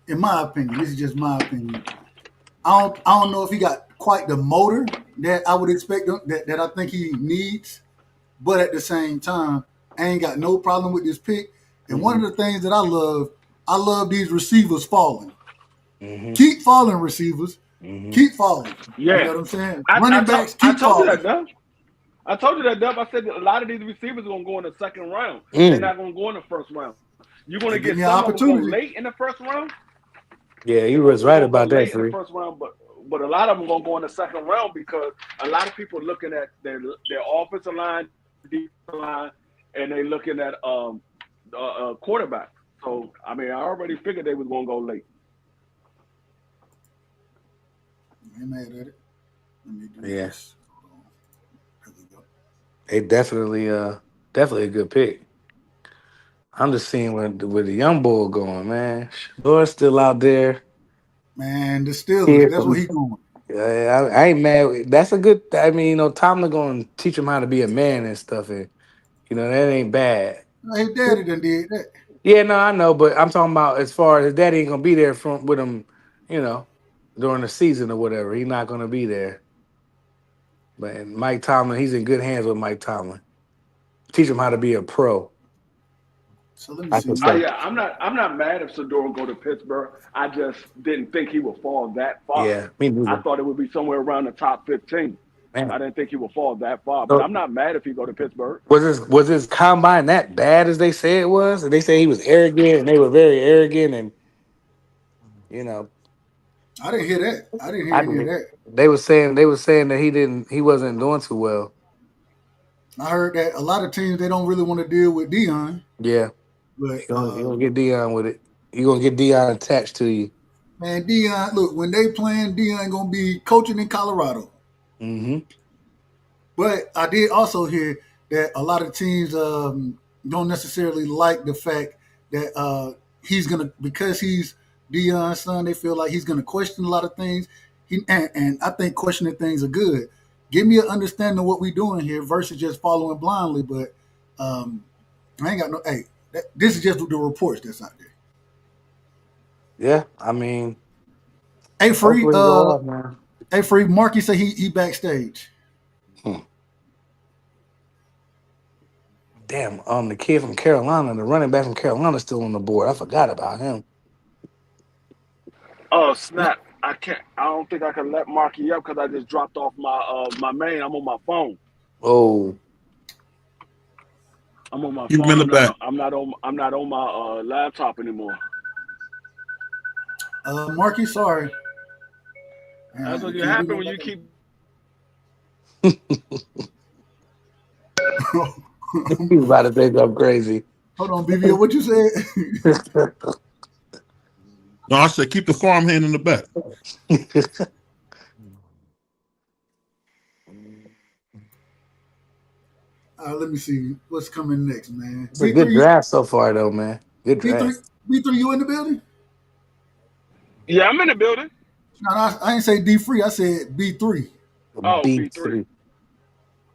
in my opinion, this is just my opinion. I don't know if he got quite the motor that I would expect that I think he needs, but at the same time, I ain't got no problem with this pick. And one Hmm. of the things that I love these receivers falling. Hmm. Keep falling, receivers. Hmm. Keep falling. You know yeah, what I'm saying? I I Running told backs I keep told you falling. that, Dub. I told you that, Dub. I said that a lot of these receivers are gonna go in the second round. They're Mm. not gonna go in the first round. You're gonna They give get me an some of them go opportunity. late in the first round. Yeah, he They're was gonna right go about that, late in the Free. first round, but a lot of them gonna go in the second round because a lot of people looking at their offensive line, defensive line, and they looking at quarterback. So I mean, I already figured they was gonna go late. I ain't mad at it. Let me do Yeah, this. Hold on. There we go. they definitely a good pick. I'm just seeing where the young bull going, man. Shador's still out there. Man, the Steelers, Here that's what from he going. I ain't mad. That's a good. I mean, Tomlin going to teach him how to be a man and stuff, and that ain't bad. His daddy done did that. Yeah, no, I know, but I'm talking about as far as his daddy ain't gonna be there from with him, you know, during the season or whatever. He's not gonna be there. But Mike Tomlin, he's in good hands with Mike Tomlin. Teach him how to be a pro. So let me I can see. say, Yeah, I'm not mad if Sador go to Pittsburgh. I just didn't think he would fall that far. yeah, me I neither, thought it would be somewhere around the top 15. man. I didn't think he would fall that far, but So I'm not mad if he go to Pittsburgh. was his combine that bad as they say it was? And they say he was arrogant, and they were very arrogant, and you know, I didn't hear that. I didn't I hear any of did. that. They were saying that he wasn't doing too well. I heard that a lot of teams they don't really want to deal with Dion, Yeah, but you gonna get Dion with it. You gonna get Dion attached to you. man, Dion, look, when they playing, Dion gonna be coaching in Colorado. Hmm. But I did also hear that a lot of teams don't necessarily like the fact that he's gonna because he's Dion's son. They feel like he's gonna question a lot of things. And I think questioning things are good. Give me an understanding of what we're doing here versus just following blindly. But um, I ain't got no. Hey, this is just the reports that's out there. Yeah, I mean, Hey, free. hopefully he go off, man. Hey, free. Marky said he backstage. Hmm. Damn, the kid from Carolina, the running back from Carolina, is still on the board. I forgot about him. Oh snap! I can't. I don't think I can let Marky up because I just dropped off my main. I'm on my phone. Oh, I'm on my Keep him in phone. the back. I'm not on my laptop anymore. Marky, sorry. That's I what you can't do happen nothing when you about keep. he was that. about to think I'm crazy. Hold on, BBO, what you said? No, I said keep the farmhand in the back. Let me see what's coming next, man. It's a B good three, draft so far, though, man. Good B three, draft. B3. You in the building? Yeah, I'm in the building. No, I ain't say D free. I said B3 Oh, B3. B3.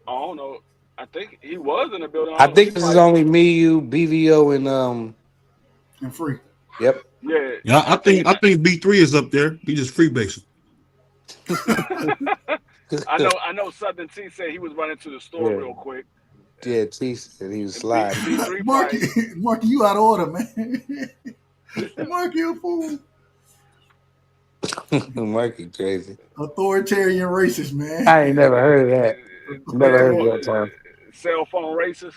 I don't know. I think he was in the building. I I don't know. He think this is probably. only me, you, BVO, and and free. yep. Yeah, Yeah, I I think. think I think B3 is up there. He just freebasing. I know. Southern T said he was running to the store Yeah, real quick. yeah. T said he was And B sliding. B3 Marky, probably. Marky, you out of order, man. Marky, a fool. Marky crazy. Authoritarian racist, man. I ain't never heard of that. Never Cell heard phone, of that term. cell phone racist.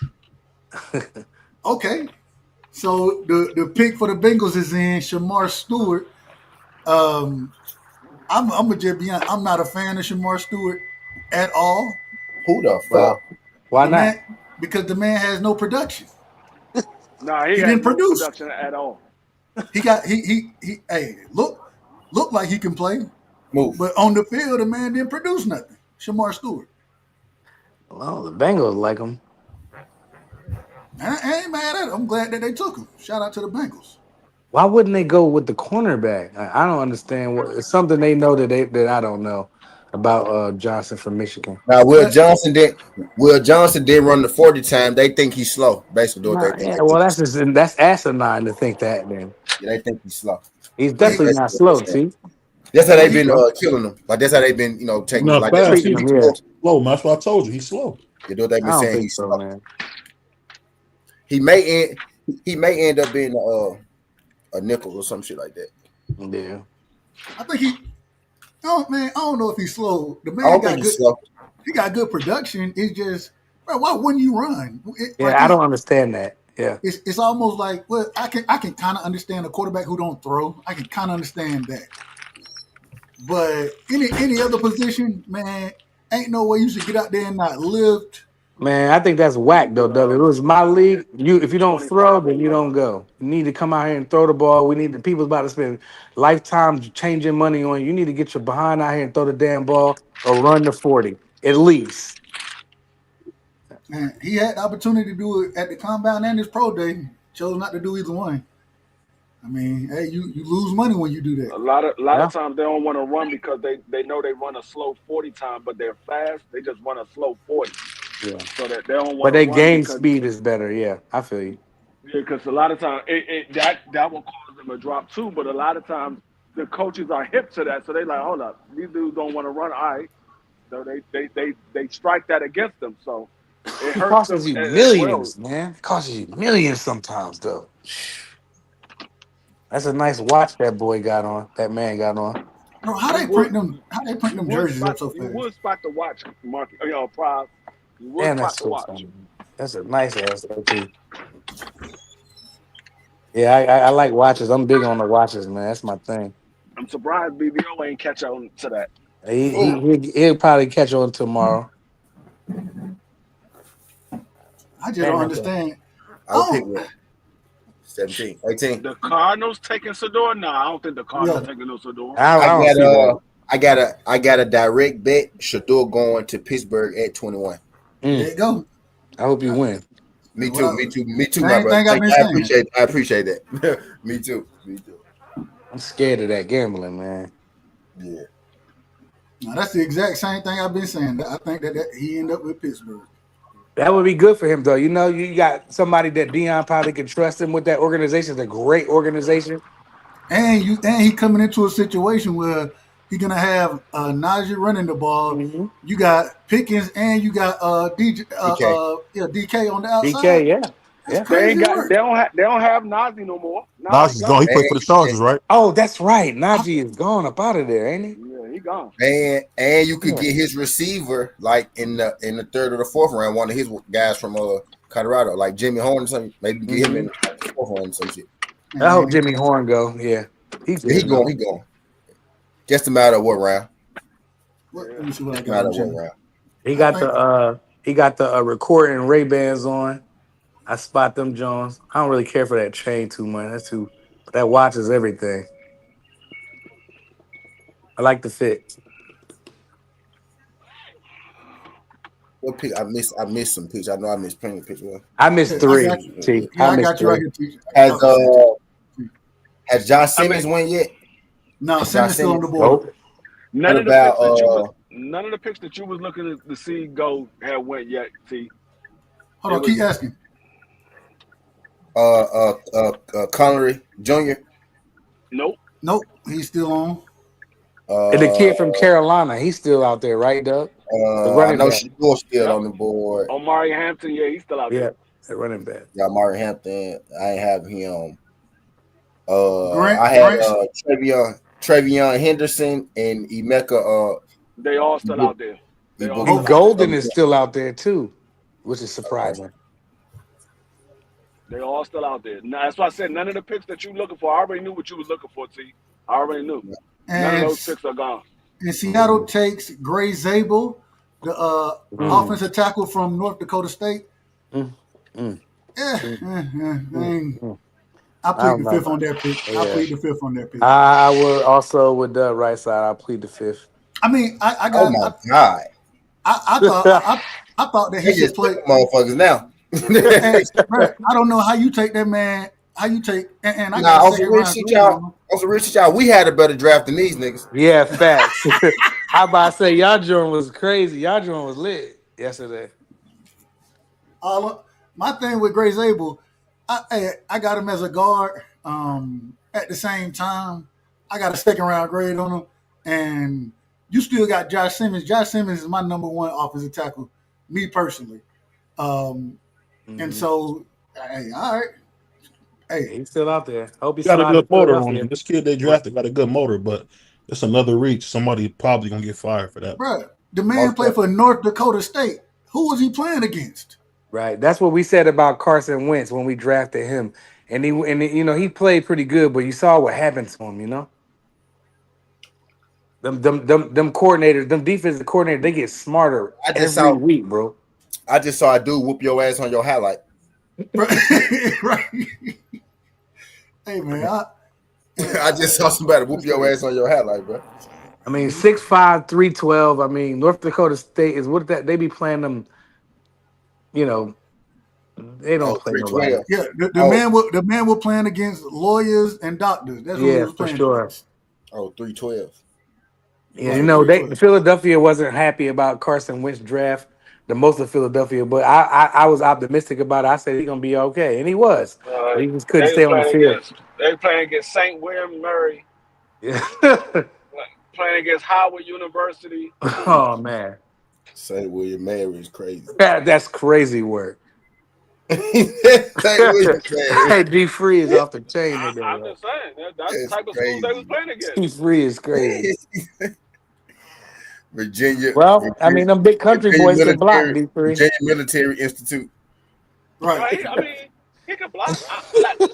Okay, so the pick for the Bengals is in Shamar Stewart. Um, I'm gonna just be honest. I'm not a fan of Shamar Stewart. at all. Who the Wow. fuck? Why The not? man, because the man has no production. Nah, he He has didn't no produce. production at all. He got he. Hey, look like he can play, Move. but on the field, the man didn't produce nothing. Shamar Stewart. Well, the Bengals like him. I ain't mad at it. I'm glad that they took him. Shout out to the Bengals. Why wouldn't they go with the cornerback? I don't understand. What it's something they know that I don't know about Johnson from Michigan. Now But Will Johnson did run the 40 time. They think he's slow. Basically, what they Nah, think. yeah, They well think that's he's, just that's asinine to think that. Then yeah, they think he's slow. he's but he, definitely not Basically what slow. they're saying. T. That's how but they've he been Bro, killing him. Like that's how they've been, He's taking him. not Like that's fast. treating what him. He's Yeah, slow. That's what I told you. He's slow. you know what they've I been don't saying. think He's so, slow. man. He may end up being a nickel or some shit like that. Yeah, I think he. Oh man, I don't know if he's slow. The I man don't think got he's good. slow. He got good production. It's just, bro, why wouldn't you run? yeah, I don't understand that. Yeah, It's almost like, well, I can kind of understand a quarterback who don't throw. I can kind of understand that. But any other position, man, ain't no way you should get out there and not lift. man, I think that's whack though, Doug. If it was my league, if you don't throw, 25 then or you less. don't go. You need to come out here and throw the ball. We need the people's about to spend lifetime changing money on you. You need to get your behind out here and throw the damn ball or run the 40 at least. Man, he had the opportunity to do it at the combine and his pro day. Chose not to do either one. I mean, hey, you lose money when you do that. Yeah, A lot of times they don't want to run because they know they run a slow 40 time, but they're fast. They just run a slow 40, yeah. so that they don't want But to their run game because speed is better. Yeah, I feel you. a lot of times that will cause them to drop too. But a lot of times the coaches are hip to that, so they like, hold up, these dudes don't want to run. All right, so they strike that against them, so it It hurts costs them you as well. millions, man. It costs you millions sometimes, though. That's a nice watch that boy got on. That man got on. Bro, You would how they print you them would jerseys spot up so you fast? would spot the watch market, prize. You would Damn, spot that's the so watch. funny. That's a nice ass LP. Yeah, I like watches. I'm big on the watches, man. That's my thing. I'm surprised BBO ain't catch on to that. Ooh, He'll probably catch on tomorrow. I just Damn, don't that's a, understand. I would pick Oh, what 17, 18. The Cardinals taking Sador? No, I don't think the Cardinals yeah, taking no Sador. I I don't got see that. I got a direct bet. Shador going to Pittsburgh at 21. there Mm, you go. I hope you I, win. Me what too. I, Me too. Me too, my same brother. thing I've Thank been you. I saying. appreciate. I appreciate that. Me too. Me too. I'm scared of that gambling, man. Yeah. Now, that's the exact same thing I've been saying. I think that he ended up with Pittsburgh. That would be good for him, though. You know, you got somebody that Dion probably can trust him with that organization. It's a great organization. And he coming into a situation where he gonna have Najee running the ball. Mm-hmm. You got Pickens and you got DK. DK on the outside. DK, yeah, That's yeah. crazy work. They don't have Nazi no more. Nas Nazi is gone. gone. He played for the And, Chargers, right? Oh, that's right. I, Najee is gone up out of there, ain't he? Yeah, he gone. and you could Yeah. get his receiver like in the third or the fourth round. One of his guys from Colorado, like Jimmy Horn or something. Maybe get him Hmm. in like, the fourth round or some shit. I hope man, Jimmy Horn go. Yeah, he Yeah, he good going. though. He going. Just a matter of what round. let Yeah. me see what I Just a got matter on of what Jimmy. round. I think He got the recording Ray Bans on. I spot them Jones. I don't really care for that chain too much. That's too. But that watch is everything. I like the fit. What pick? I missed some picks. I know I missed plenty of picks. Well, I missed I three. got you. T. I Yeah, I missed got you right three. here, teacher. has Oh, go ahead. has Josh I mean, Simmons went yet? No, Has Josh Simmons still on the Simmons? board. Nope. What about none of the picks that you was looking to see go have went yet. See, Hold it on, keep was asking. Connery Jr.? nope. Nope, he's still on. And the Uh, kid from Carolina, he's still out there, right, Doug? The I running know back. Shador's still Yep. on the board. Omari Hampton, yeah, he's still out there. Yeah, the running back. Yeah, Mari Hampton. I ain't have him. Grant I had Grant Travion Henderson and Emeka They all still Ibu- out there. They all Pete still both. out there. Golden is still out there too, which is Okay. surprising. They all still out there. Now, that's why I said none of the picks that you looking for. I already knew what you was looking for, T. I already knew. None of And those picks are gone. and Seattle Mhm. takes Gray Zabel, the Mm, offensive tackle from North Dakota State. mm, mm, Eh, mm, eh, eh, mm, eh. mm. I I plead don't the know fifth on about that pick. that. I Yeah. plead the fifth on that pick. I would also with the right side. I'll plead the fifth. I mean, I Oh got my God. I thought I thought that They he should just play. flipping motherfuckers now. Hey, Brett, I don't know how you take that man. How you take and I got a Nah, on some second real round shit, grade on y'all. him. On some real shit, y'all. We had a better draft than these niggas. Yeah, facts. I about to say y'all joint was crazy. Y'all joint was lit yesterday. My thing with Grace Abel, I got him as a guard. At the same time, I got a second round grade on him, and you still got Josh Simmons. Josh Simmons is my number one offensive tackle, me personally. Um, and Hmm. so, hey, all right, hey, Yeah, he's still out there. Hope he Got a slide to good motor on Philadelphia. him. This kid they drafted got a good motor, but it's another reach. Somebody probably gonna get fired for that. bro, the man Most played for definitely. North Dakota State. Who was he playing against? Right. That's what we said about Carson Wentz when we drafted him. He played pretty good, but you saw what happened to him, you know? Them coordinators, them defensive coordinators, they get smarter I just every saw week, bro. I just saw a dude whoop your ass on your highlight. Bro, right? Hey man, I just saw somebody whoop let's your say, ass on your highlight, bro. I mean, 6'5", 312. I mean, North Dakota State is what that they be playing them, you know, they don't Oh, play nobody. 312. yeah, Oh, the man was playing against lawyers and doctors. That's who he Yeah, was for playing sure. against. oh, 312. Yeah, Yeah, 312. Philadelphia wasn't happy about Carson Wentz draft, the most of Philadelphia, but I was optimistic about it. I said he's gonna be okay, and he was, but he just couldn't They stay was on the field. playing against St. William Murray, Yeah. playing against Howard University. Oh man, St. William Mary is crazy. that's crazy work. St. William Mary Hey, D Free is off the chain today, I'm man. just saying that's the is type of schools they was crazy. playing against. D Free is crazy. Virginia, Well, I Virginia, mean, them big country Virginia boys can block Military, D Free. Virginia Military Institute. Right. Right? I mean, he could block.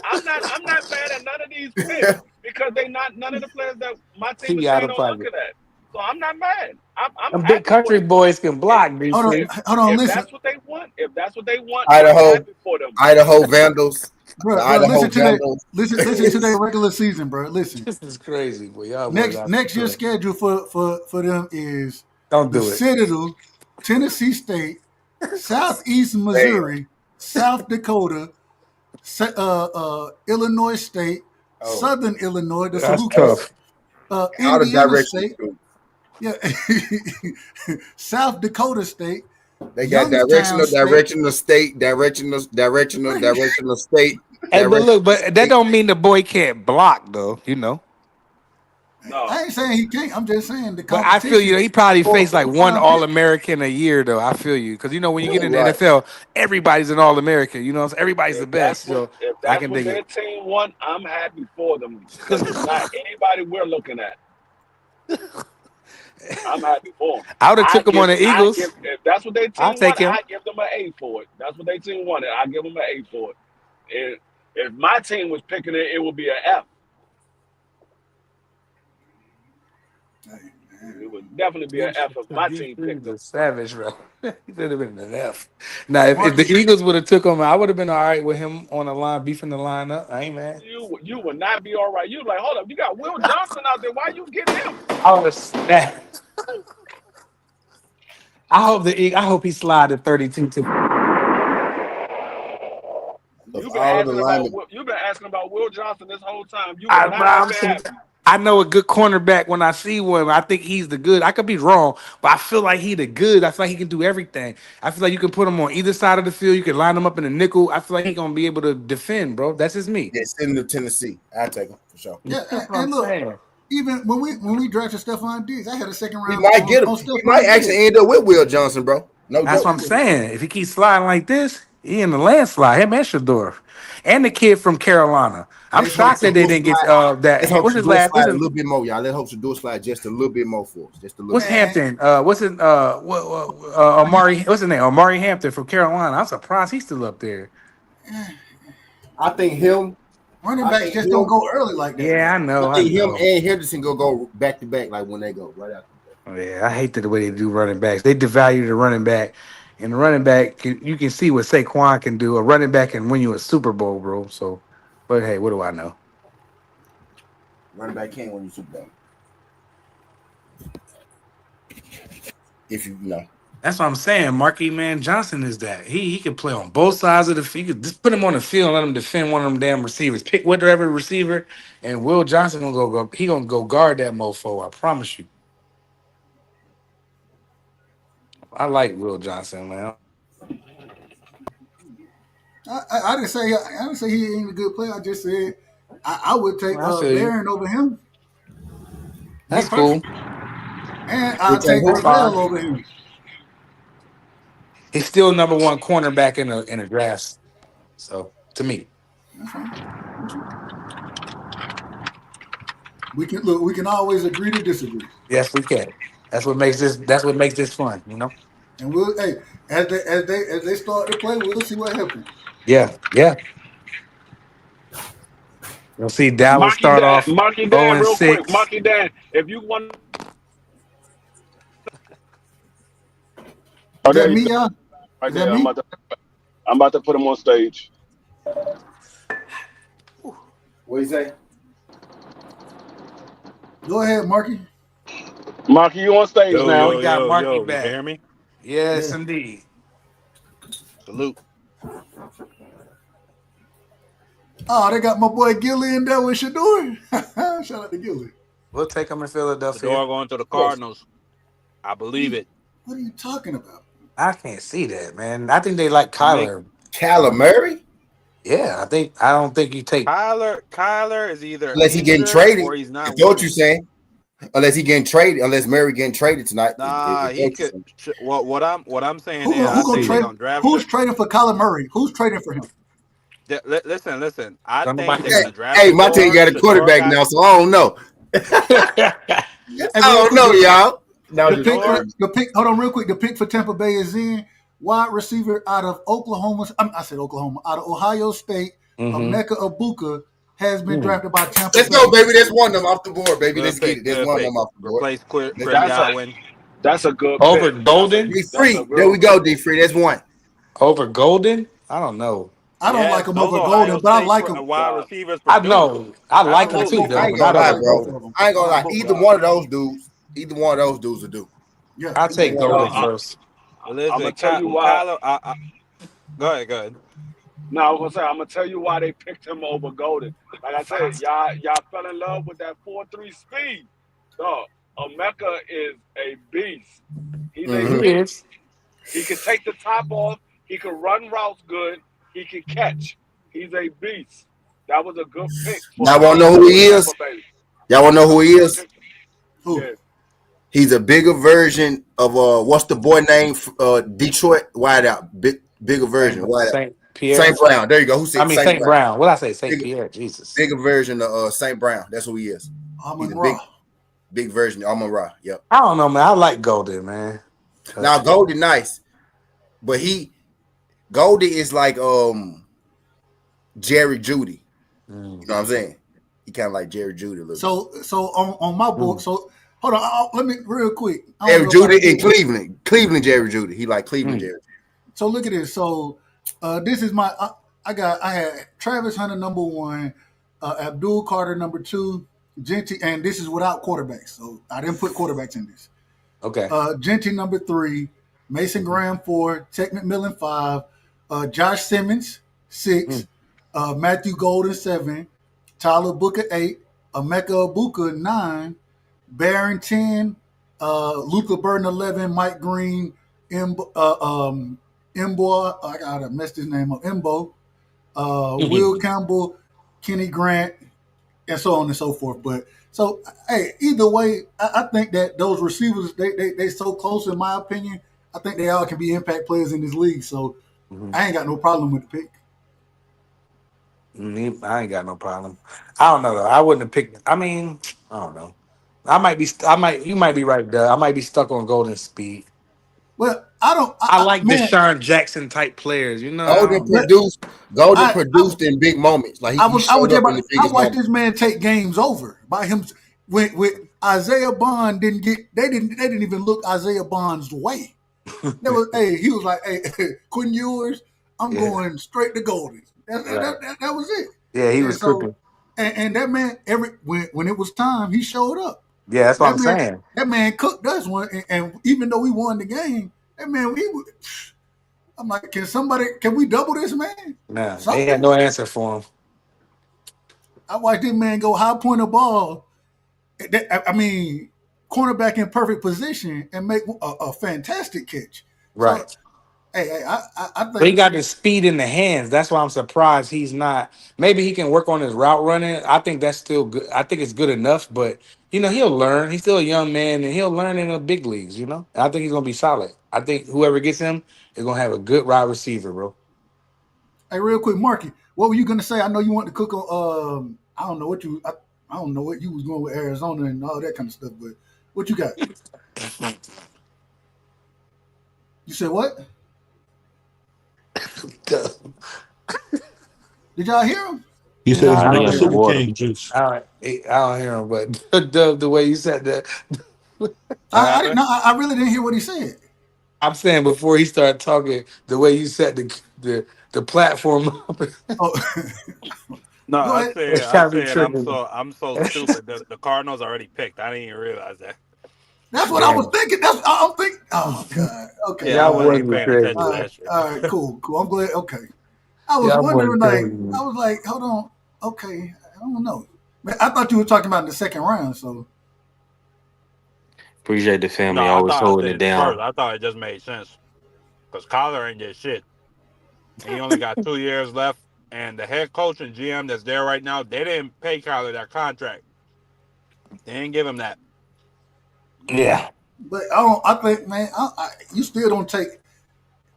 I'm not mad at none of these picks because they not none of the players that my team is He out saying of on pocket. looking at. So I'm not mad. I'm Them big happy for country them. boys can If block D Hold on, Free. hold on. if Listen, that's what they want, I'm Idaho, happy for them. Idaho Vandals, the bro. Idaho Listen to that. Vandals. Listen to their regular season, bro. Listen. This is crazy, boy. Y'all boys Next out of next year's control. schedule for them is Don't the do it. Citadel, Tennessee State, Southeast Damn. Missouri, South Dakota, Illinois State, Oh, Southern Illinois, the That's oh, Salukis, tough. all the Indiana directions State, too. yeah, South Dakota State, They got Youngstown State. directional state, Hey, but look, directional but that state. don't mean the boy can't block though, you know. No, I ain't saying he can't. I'm just saying the But I feel competition he probably for faced like one prime All pick. American a year though. I feel you because when you get in the Right. NFL, everybody's an All American. You know, everybody's the if best. that's what So if I that's can what dig their it. team want, I'm happy for them because it's not anybody we're looking at. I'm happy for them. I would have took him on the I give Eagles. if that's what their I'll team take want, him. I give them an A for it. That's what their team wanted. I give them an A for it. If my team was picking it, it would be an F. Hey, It man. would definitely be an F if my D team picked Freeze them. a savage, bro. He should have been an F. Now, if the Marcus, Eagles would have took him, I would have been all right with him on the line, beefing the lineup. I ain't mad. You would not be all right. You like, hold up, you got Will Johnson out there. Why you getting him? I would have snapped. I hope he slide to 32 too. Of all of the linemen, You've been asking about Will Johnson this whole time. You would I, not but have I'm been some, happy. I know a good cornerback when I see one. I think he's the good. I could be wrong, but I feel like he the good. I feel like he can do everything. I feel like you can put him on either side of the field. You can line him up in a nickel. I feel like he's gonna be able to defend, bro. That's just me. yeah, send him to Tennessee. I take him for sure. yeah, That's what I'm and look, saying. even when we drafted Stephon Diggs, I had a second We round might on, get him. on He might Stephon Diggs. actually end up with Will Johnson, bro. No That's what joke. I'm saying. If he keeps sliding like this, he in the landslide. Him and Shador, and the kid from Carolina. I'm Let's hope shocked that they Shador didn't get slide. Let's hope What's his Shador last? slide a little bit more, y'all. Let's hope Shador slide just a little bit more for us. Just a little What's bit. Man, Hampton? What's his Amari? What's his name? Amari Hampton from Carolina. I'm surprised he's still up there. I think him. running I backs think just don't him. go early like that, Yeah, man. I I know, I think him know. and Henderson go back to back like when they go right after. Yeah, I hate the way they do running backs. They devalue the running back, and the running back you can see what Saquon can do. A running back can win you a Super Bowl, bro. So, but hey, what do I know? Running back can't win the Super Bowl if you know. That's what I'm saying. Marky Man Johnson is that he can play on both sides of the field. You could just put him on the field and let him defend one of them damn receivers. Pick whatever receiver, and Will Johnson gonna go. He gonna go guard that mofo. I promise you. I like Will Johnson, man. I didn't say he ain't a good player. I just said I would take I feel you. Barron over him. Me That's cool. personally, and You I'll take take That's who? fine. Odell over him. He's still number one cornerback in a draft. So to me, That's fine. We can look. We can always agree to disagree, yes, we can. That's what makes this. That's what makes this fun. You know. and we'll. Hey, as they start to play, we'll see what happens. Yeah, yeah. You'll see Dallas start off Marky 0 Dan, and real quick. 6. Marky Dan, if you want. Oh, Is there that you me, go. y'all? Right Is that there. me? I'm about to put him on stage. What you say? Go ahead, Marky. Marky, you on stage Yo, now. We yo, got yo, Marky yo. You can back. hear me? Yes, Yeah. indeed. Salute. Oh, they got my boy Gilly in there with Shador. Shout out to Gilly. We'll take him in The door Philadelphia. going to the Of course. Cardinals. I What are believe you, it. what are you talking about? I can't see that, man. I think they like I mean, Kyler. Kyler Murray? Yeah, I don't think you take. Kyler is either Unless he getting injured traded. or he's If not that's what you're winning. saying. Unless he getting traded. Unless Murray getting traded tonight. Nah, If he that's what could. you're saying. What I'm saying Who is, gonna I who gonna think they're trade? gonna draft. Who's trading for Kyler Murray? Who's trading for him? Listen. I Don't think nobody they're Hey, gonna care. draft hey, my team Shador. got a Shador quarterback got now, so I don't know. Hey, I real don't quick, know, y'all. No, the just pick for Shador. the pick. Hold on, real quick. The pick for Tampa Bay is in wide receiver out of Oklahoma. I said Oklahoma out of Ohio State. Mm-hmm. Emeka Ibuka has been Mm. drafted by Tampa let's go, Bay. baby. That's one of them off the board, baby. Good Let's get pick. it. There's Good one of pick. them off the board. Replace Let's Chris get That's it. a Godwin. that's a good Over pick. Golden. Be That's a free. There real we go, good D pick. free. That's one. Over Golden. I don't know. I don't like Yes, him those over Ohio Golden, but I State like him. wide Nah, receivers I produce. know. I like him too, Absolutely. I I though, like ain't but gonna not I lie, over like both bro. Golden. of them. I ain't I gonna like lie. both of Either them. nah. one of those dudes, either one of those dudes will do. Yeah, I'll either take one. Either one of Golden them dudes. first. I'm Listen, gonna tell you why. Kyler. Go ahead. Go ahead. No, I was gonna say I'm gonna tell you why they picked him over Golden. Like I said, y'all fell in love with that 4-3 speed. Dog, Emeka is a beast. He's a He Mm-hmm. beast. is. He can take the top off. He can run routes good. He can catch. He's a beast. That was a good pick Y'all wanna know who for he Tampa is? Bay. Y'all wanna know who he What is? you, Who? yeah. He's a bigger version of what's the boy name? Detroit wideout. Bigger version wideout. Saint Pierre. Saint Brown. There you go. Who I said mean Saint Saint Brown? Brown. What I say? Saint Bigger, Pierre. Jesus. bigger version of Saint Brown. That's who he is. He's Amon a Ra. big version of Amon Ra. Yep. I don't know, man. I like Golden, man. Now But Goldie nice, but Goldie is like Jerry Judy. You mm, know what I'm saying? He kind of like Jerry Judy a little bit. So on my book. mm, So hold on. Let me real quick. I don't Jerry know if I Judy in did. Cleveland Jerry Judy. He like Cleveland mm. Jerry. So look at this. So this is my. I had Travis Hunter number one, Abdul Carter number two, Genty, and this is without quarterbacks. So I didn't put quarterbacks in this. Okay. Genty number three, Mason Mhm. Graham four, Tech McMillan five, Josh Simmons six, Mm. Matthew Golden seven, Tyler Booker eight, Emeka Ibuka nine, Barron 10, Luther Burden 11, Mike Green, Imbo, I gotta mess his name up, Imbo, Will Campbell, Kenny Grant, and so on and so forth. But so, hey, either way, I think that those receivers, they so close in my opinion. I think they all can be impact players in this league. So Mhm. I ain't got no problem with the pick. I ain't got no problem. I don't know though. I wouldn't have picked. I mean, I don't know. I might be. I might. You might be right, Doug. I might be stuck on Golden Speed. Well, I don't, I like man. Deshaun Jackson type players. You know. I Golden don't know. But produced. Golden I, I produced in big moments. Like I he was I was showed just up in about the I biggest watched moments. this man take games over by him. With Isaiah Bond didn't get. They didn't even look Isaiah Bond's way. That was hey. He was like, hey, Quinn Ewers, I'm Yeah, going straight to Golden. right. That was it. Yeah, he was And so cooking. and that man when it was time, he showed up. Yeah, that's what That I'm man saying. that man cooked us one. And even though we won the game, that man he was. I'm like, can we double this man? Nah, they had Something. no answer for him. I watched this man go high point a ball. I mean, cornerback in perfect position and make a fantastic catch. So, Right. hey, I But he think got the speed in the hands. That's why I'm surprised he's not. Maybe he can work on his route running. I think that's still good. I think it's good enough, but he'll learn. He's still a young man and he'll learn in the big leagues, And I think he's gonna be solid. I think whoever gets him is gonna have a good wide receiver, bro. hey, real quick, Marky, what were you gonna say? I know you want to cook on. I don't know what I don't know what you was going with Arizona and all that kind of stuff, but what you got? You said what? Did y'all hear him? He said he's Nah, I He don't drinking hear him. underwater. sugarcane juice. I don't hear him, but the way you said that, What I didn't. happened? I really didn't hear what he said. I'm saying before he started talking, the way you set the platform up, Oh, No, go ahead. it's I kind of be said tripping. I'm so stupid. The Cardinals already picked. I didn't even realize that. That's what I was Damn, thinking. I'm thinking. Oh God. Okay. Yeah, I y'all All wasn't right. boys even be paying crazy. attention All to right. that shit. All right. Cool. Cool. I'm glad. Okay. I was Y'all boys wondering. I crazy. was like, hold on. Okay. I don't know. Man, I thought you were talking about in the second round. So Appreciate the No, family I always thought I holding said it in the first. down. I thought it just made sense because Kyler ain't did shit. He only got 2 years left, and the head coach and GM that's there right now, they didn't pay Kyler that contract. They didn't give him that. Yeah, but I don't. I think, man, you still don't take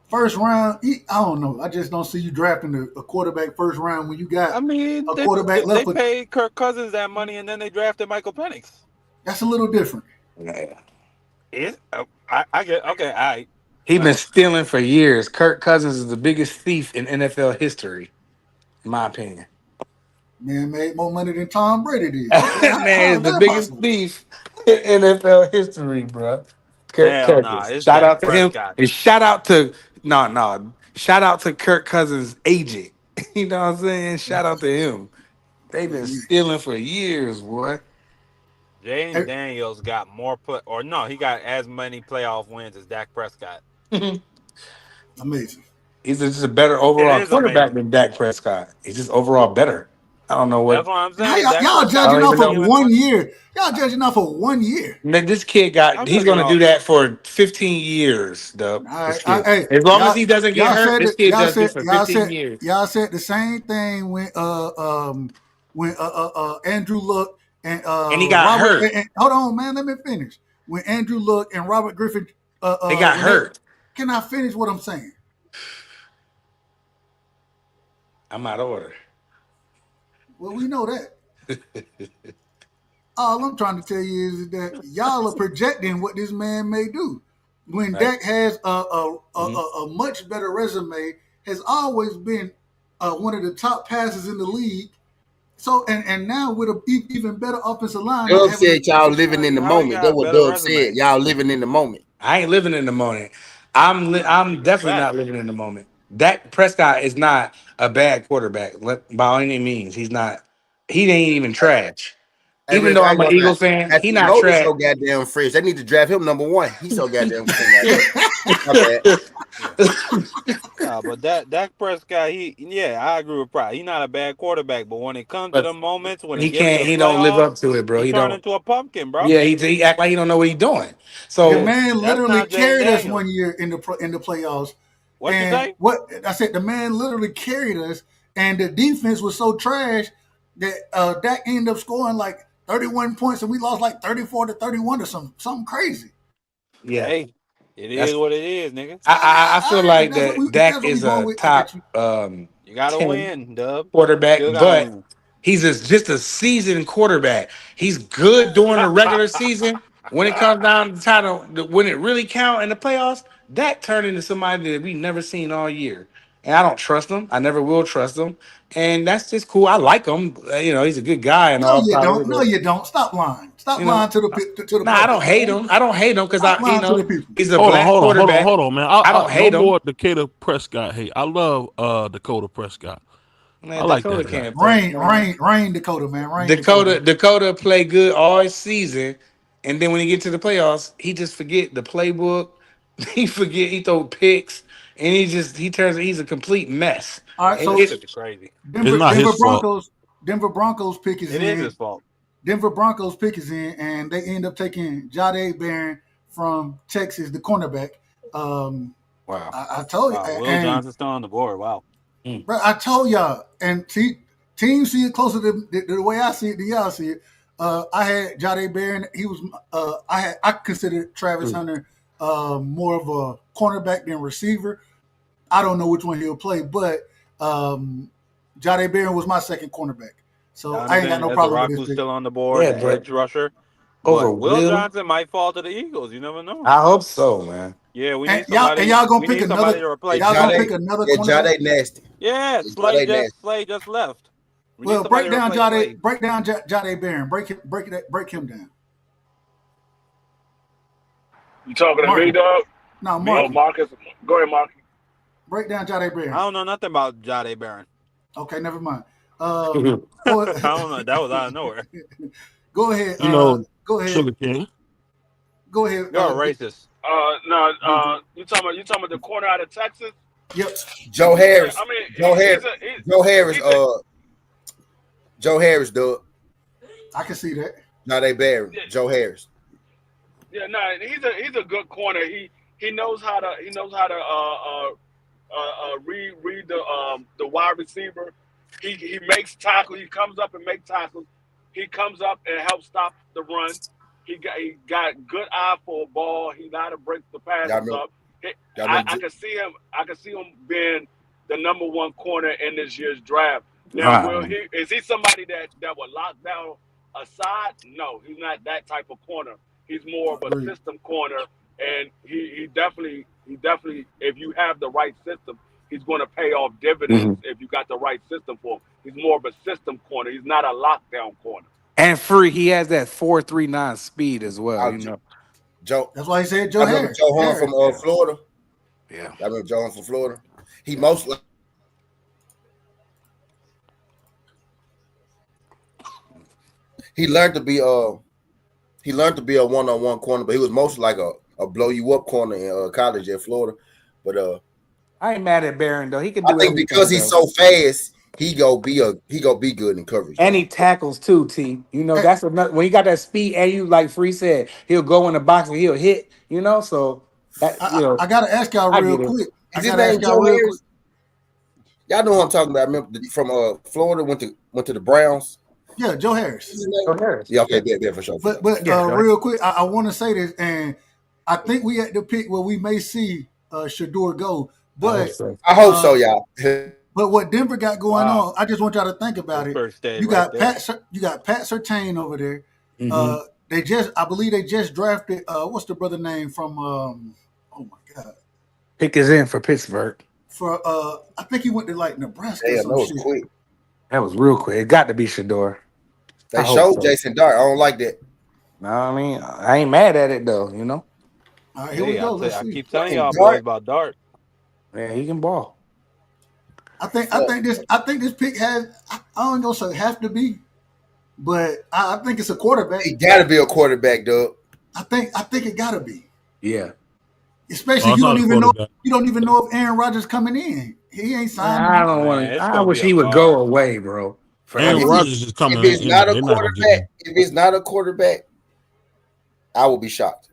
first round. I don't know. I just don't see you drafting a quarterback first round when you got I mean, a quarterback they left for. paid Kirk Cousins that money, and then they drafted Michael Penix. That's a little different. yeah. It, I get okay. I He been whatever. stealing for years. Kirk Cousins is the biggest thief in NFL history, in my opinion. Man made more money than Tom Brady did. Okay, That man how is is the that biggest possible? thief in NFL history, bro. Kirk Hell nah, Cousins. it's Shout Dak out to him Prescott. and shout out to no. Shout out to Kirk Cousins' agent. You know what I'm saying? Shout out to him. They've been Man, stealing for years, boy. Jaden hey, Daniels got more put, or no, he got as many playoff wins as Dak Prescott. amazing. He's just a better It overall is quarterback amazing. than Dak Prescott. He's just overall better. I don't know That's what. what I'm How saying. Dak y'all I Prescott don't judging should off even be of know. given the 1 year? Y'all judging off of 1 year. Man, this kid got. I'm He's judging gonna do off. that for 15 years, Dub. All This right, kid, hey, as long as he doesn't get hurt, this kid y'all does good said for 15 years. y'all said the same thing when Andrew Luck and And he got Robert hurt. hold on, man, let me finish. When Andrew Luck and Robert Griffin They got when they hurt. can I finish what I'm saying? I'm out of order. Well, we know that. All I'm trying to tell you is that y'all are projecting what this man may do. When Right. Dak has Mhm. a much better resume, has always been one of the top passers in the league. So and now with a even better offensive line, not Dub having said y'all living in the How he moment. That's got a what better Dub said. resume? Y'all living in the moment. I ain't living in the moment. I'm definitely not Facts. living in the moment. Dak Prescott is not a bad quarterback by any means. He's not. He ain't even trash. Hey Even Rick, though I I'm ain't an gonna lie. Eagles fan, he Anthony not Golden trash. so goddamn fresh. They need to draft him number one. He's so goddamn clean out there. My bad. Yeah. Nah, but that Dak Prescott, I agree with Pride. He's not a bad quarterback, but when it comes to But the moments when it he gets to can't. the He don't live playoffs, up to it, bro. he He turned don't. into a pumpkin, bro. Yeah, he act like he don't know what he's doing. the So man That's literally not Jaden carried us Daniels. 1 year in the playoffs. What you And say? what I said, the man literally carried us, and the defense was so trash that Dak ended up scoring like 31 points, and we lost like 34-31 or something crazy. yeah, Hey, it is that's. what it is, nigga. I feel like That's what that Dak we is going a with. I got top you. You gotta 10 win, Dub. quarterback, Still gotta but win. just a seasoned quarterback. He's good during the regular season. When it comes down to when it really count in the playoffs, Dak turned into somebody that we never seen all year. and I don't trust him. I never will trust him, and that's just cool. I like him. He's a good guy and No, all, you probably, don't. No, but you don't. Stop lying. Stop you know, lying to the nah, I public, don't hate man. him. I don't hate him because Stop lying to the people. he's a Hold on, black hold on, hold on, quarterback. hold on, man. I I don't no hate him. more Dakota Prescott hate. I love Dakota Prescott. I Man, like Dakota that guy. can't play. Rain, Dakota, man. Rain, Dakota. Dakota play good all season, and then when he get to the playoffs, he just forget the playbook. He throw picks, and he's a complete mess. All right, Yeah, so that It's shit be crazy. It's not Denver his fault. Broncos. Denver Broncos pick is It is in. his fault. Denver Broncos pick is in, and they end up taking Jade Barron from Texas, the cornerback. Um, wow. I told you, Wow, Will and Johnson's still on the board. Wow. Mm. bro, I told y'all, and teams see it closer to the way I see it than y'all see it. I had Jade Barron. He was. I considered Travis Mm. Hunter more of a cornerback than receiver. I don't know which one he'll play, but Jade Barron was my second cornerback, so I ain't got Donovan no problem with this Ezraku's pick. still on the board, Yeah, the but edge rusher. over But Will Will, Johnson might fall to the Eagles. You never know. I hope so, man. Yeah, we And need y'all somebody. gonna We pick need somebody another. to Yeah, replace Y'all gonna pick Slay. Jade, another yeah, cornerback. Jade nasty. Yeah, Yeah, Jade nasty. Slay just left. We need Well, somebody to replace Slay. Break down Jade Barron. Break him down. You talking to me, Marky. dog? No, Me or Marky. Marcus? Go ahead, Marcus. Break down Jade I Barron. don't know nothing about Jade Barron. Okay, never mind. Go I don't know. That was out of nowhere. go ahead. You know, Go ahead. Sugar King. Go ahead. You're a racist. No, Gunther. you talking about the corner out of Texas? Yep, Joe Yeah, Harris. I mean Joe Harris. Joe Harris. he's a Joe Harris, dude. I can see that. Jade Barron. yeah, Joe Harris. yeah, no, he's a good corner. He knows how to read the wide receiver. He makes tackles. He comes up and makes tackles. He comes up and helps stop the run. He got good eye for a ball. He know how to break the Y'all passes remember? up. He- Y'all I, remember? I can see him. I can see him being the number one corner in this year's draft. Now, will Wow. he? Is he somebody that will lock down a side? No, he's not that type of corner. He's more of a Agreed. system corner, and he definitely, if you have the right system, he's going to pay off Mhm. dividends if you got the right system for him. He's more of a system corner. He's not a lockdown corner. And free, he has that 4.39 speed as well. Uh, You know. Joe. That's why he said I Joe remember Harris. Joe Horn Harris. from Florida. Yeah. I remember Joe Horn from Florida. He most he learned to be a one-on-one corner, but he was mostly like a blow you up corner in college at Florida. But I ain't mad at Barron though. He can I do think because everything he's though. so fast, he go be good in coverage. And Though. he tackles too, T. You know, Hey, that's another when you got that speed and you like Free said, he'll go in the box and he'll hit, so that I gotta ask y'all I real get it. quick. I Is his gotta ask name y'all Joe real quick. Harris? Y'all know who I'm talking about. I remember from Florida went to the Browns. Yeah, Joe What's Harris. his name? Joe Harris. Yeah, okay, yeah, for sure. Yeah, Joe Harris. Real quick, I want to say this, and I think we at the pick where we may see Shador go, I hope but so. I hope so, y'all. but what Denver got going Wow. on, I just want y'all to think about it. Pittsburgh stayed You right got there. You got Pat Surtain over there. Hmm. I believe they just drafted. What's the brother name from? Oh my God, Pick is in for Pittsburgh. for I think he went to like Nebraska or Damn, that some was shit. quick. That was real quick. It got to be Shador. I They hope showed so. Jason Dart. I don't like that. No, I mean, I ain't mad at it though. All right, here we Hey, go. Let's I see. keep telling And y'all boys Dart, about Dart. Yeah, he can ball. fuck, I think this pick has. I don't gonna say have to be, but I think it's a quarterback. he got to be a quarterback, dog. I think it gotta be. Yeah. Especially Oh, it's not a quarterback. you don't even know if Aaron Rodgers coming in. He ain't signed I him. don't Man, want to. it's I gonna be wish a he would go guard. away, bro. Aaron Forever. Rodgers is coming If it's in not there. a They're not gonna get quarterback, him. if it's not a quarterback, I will be shocked.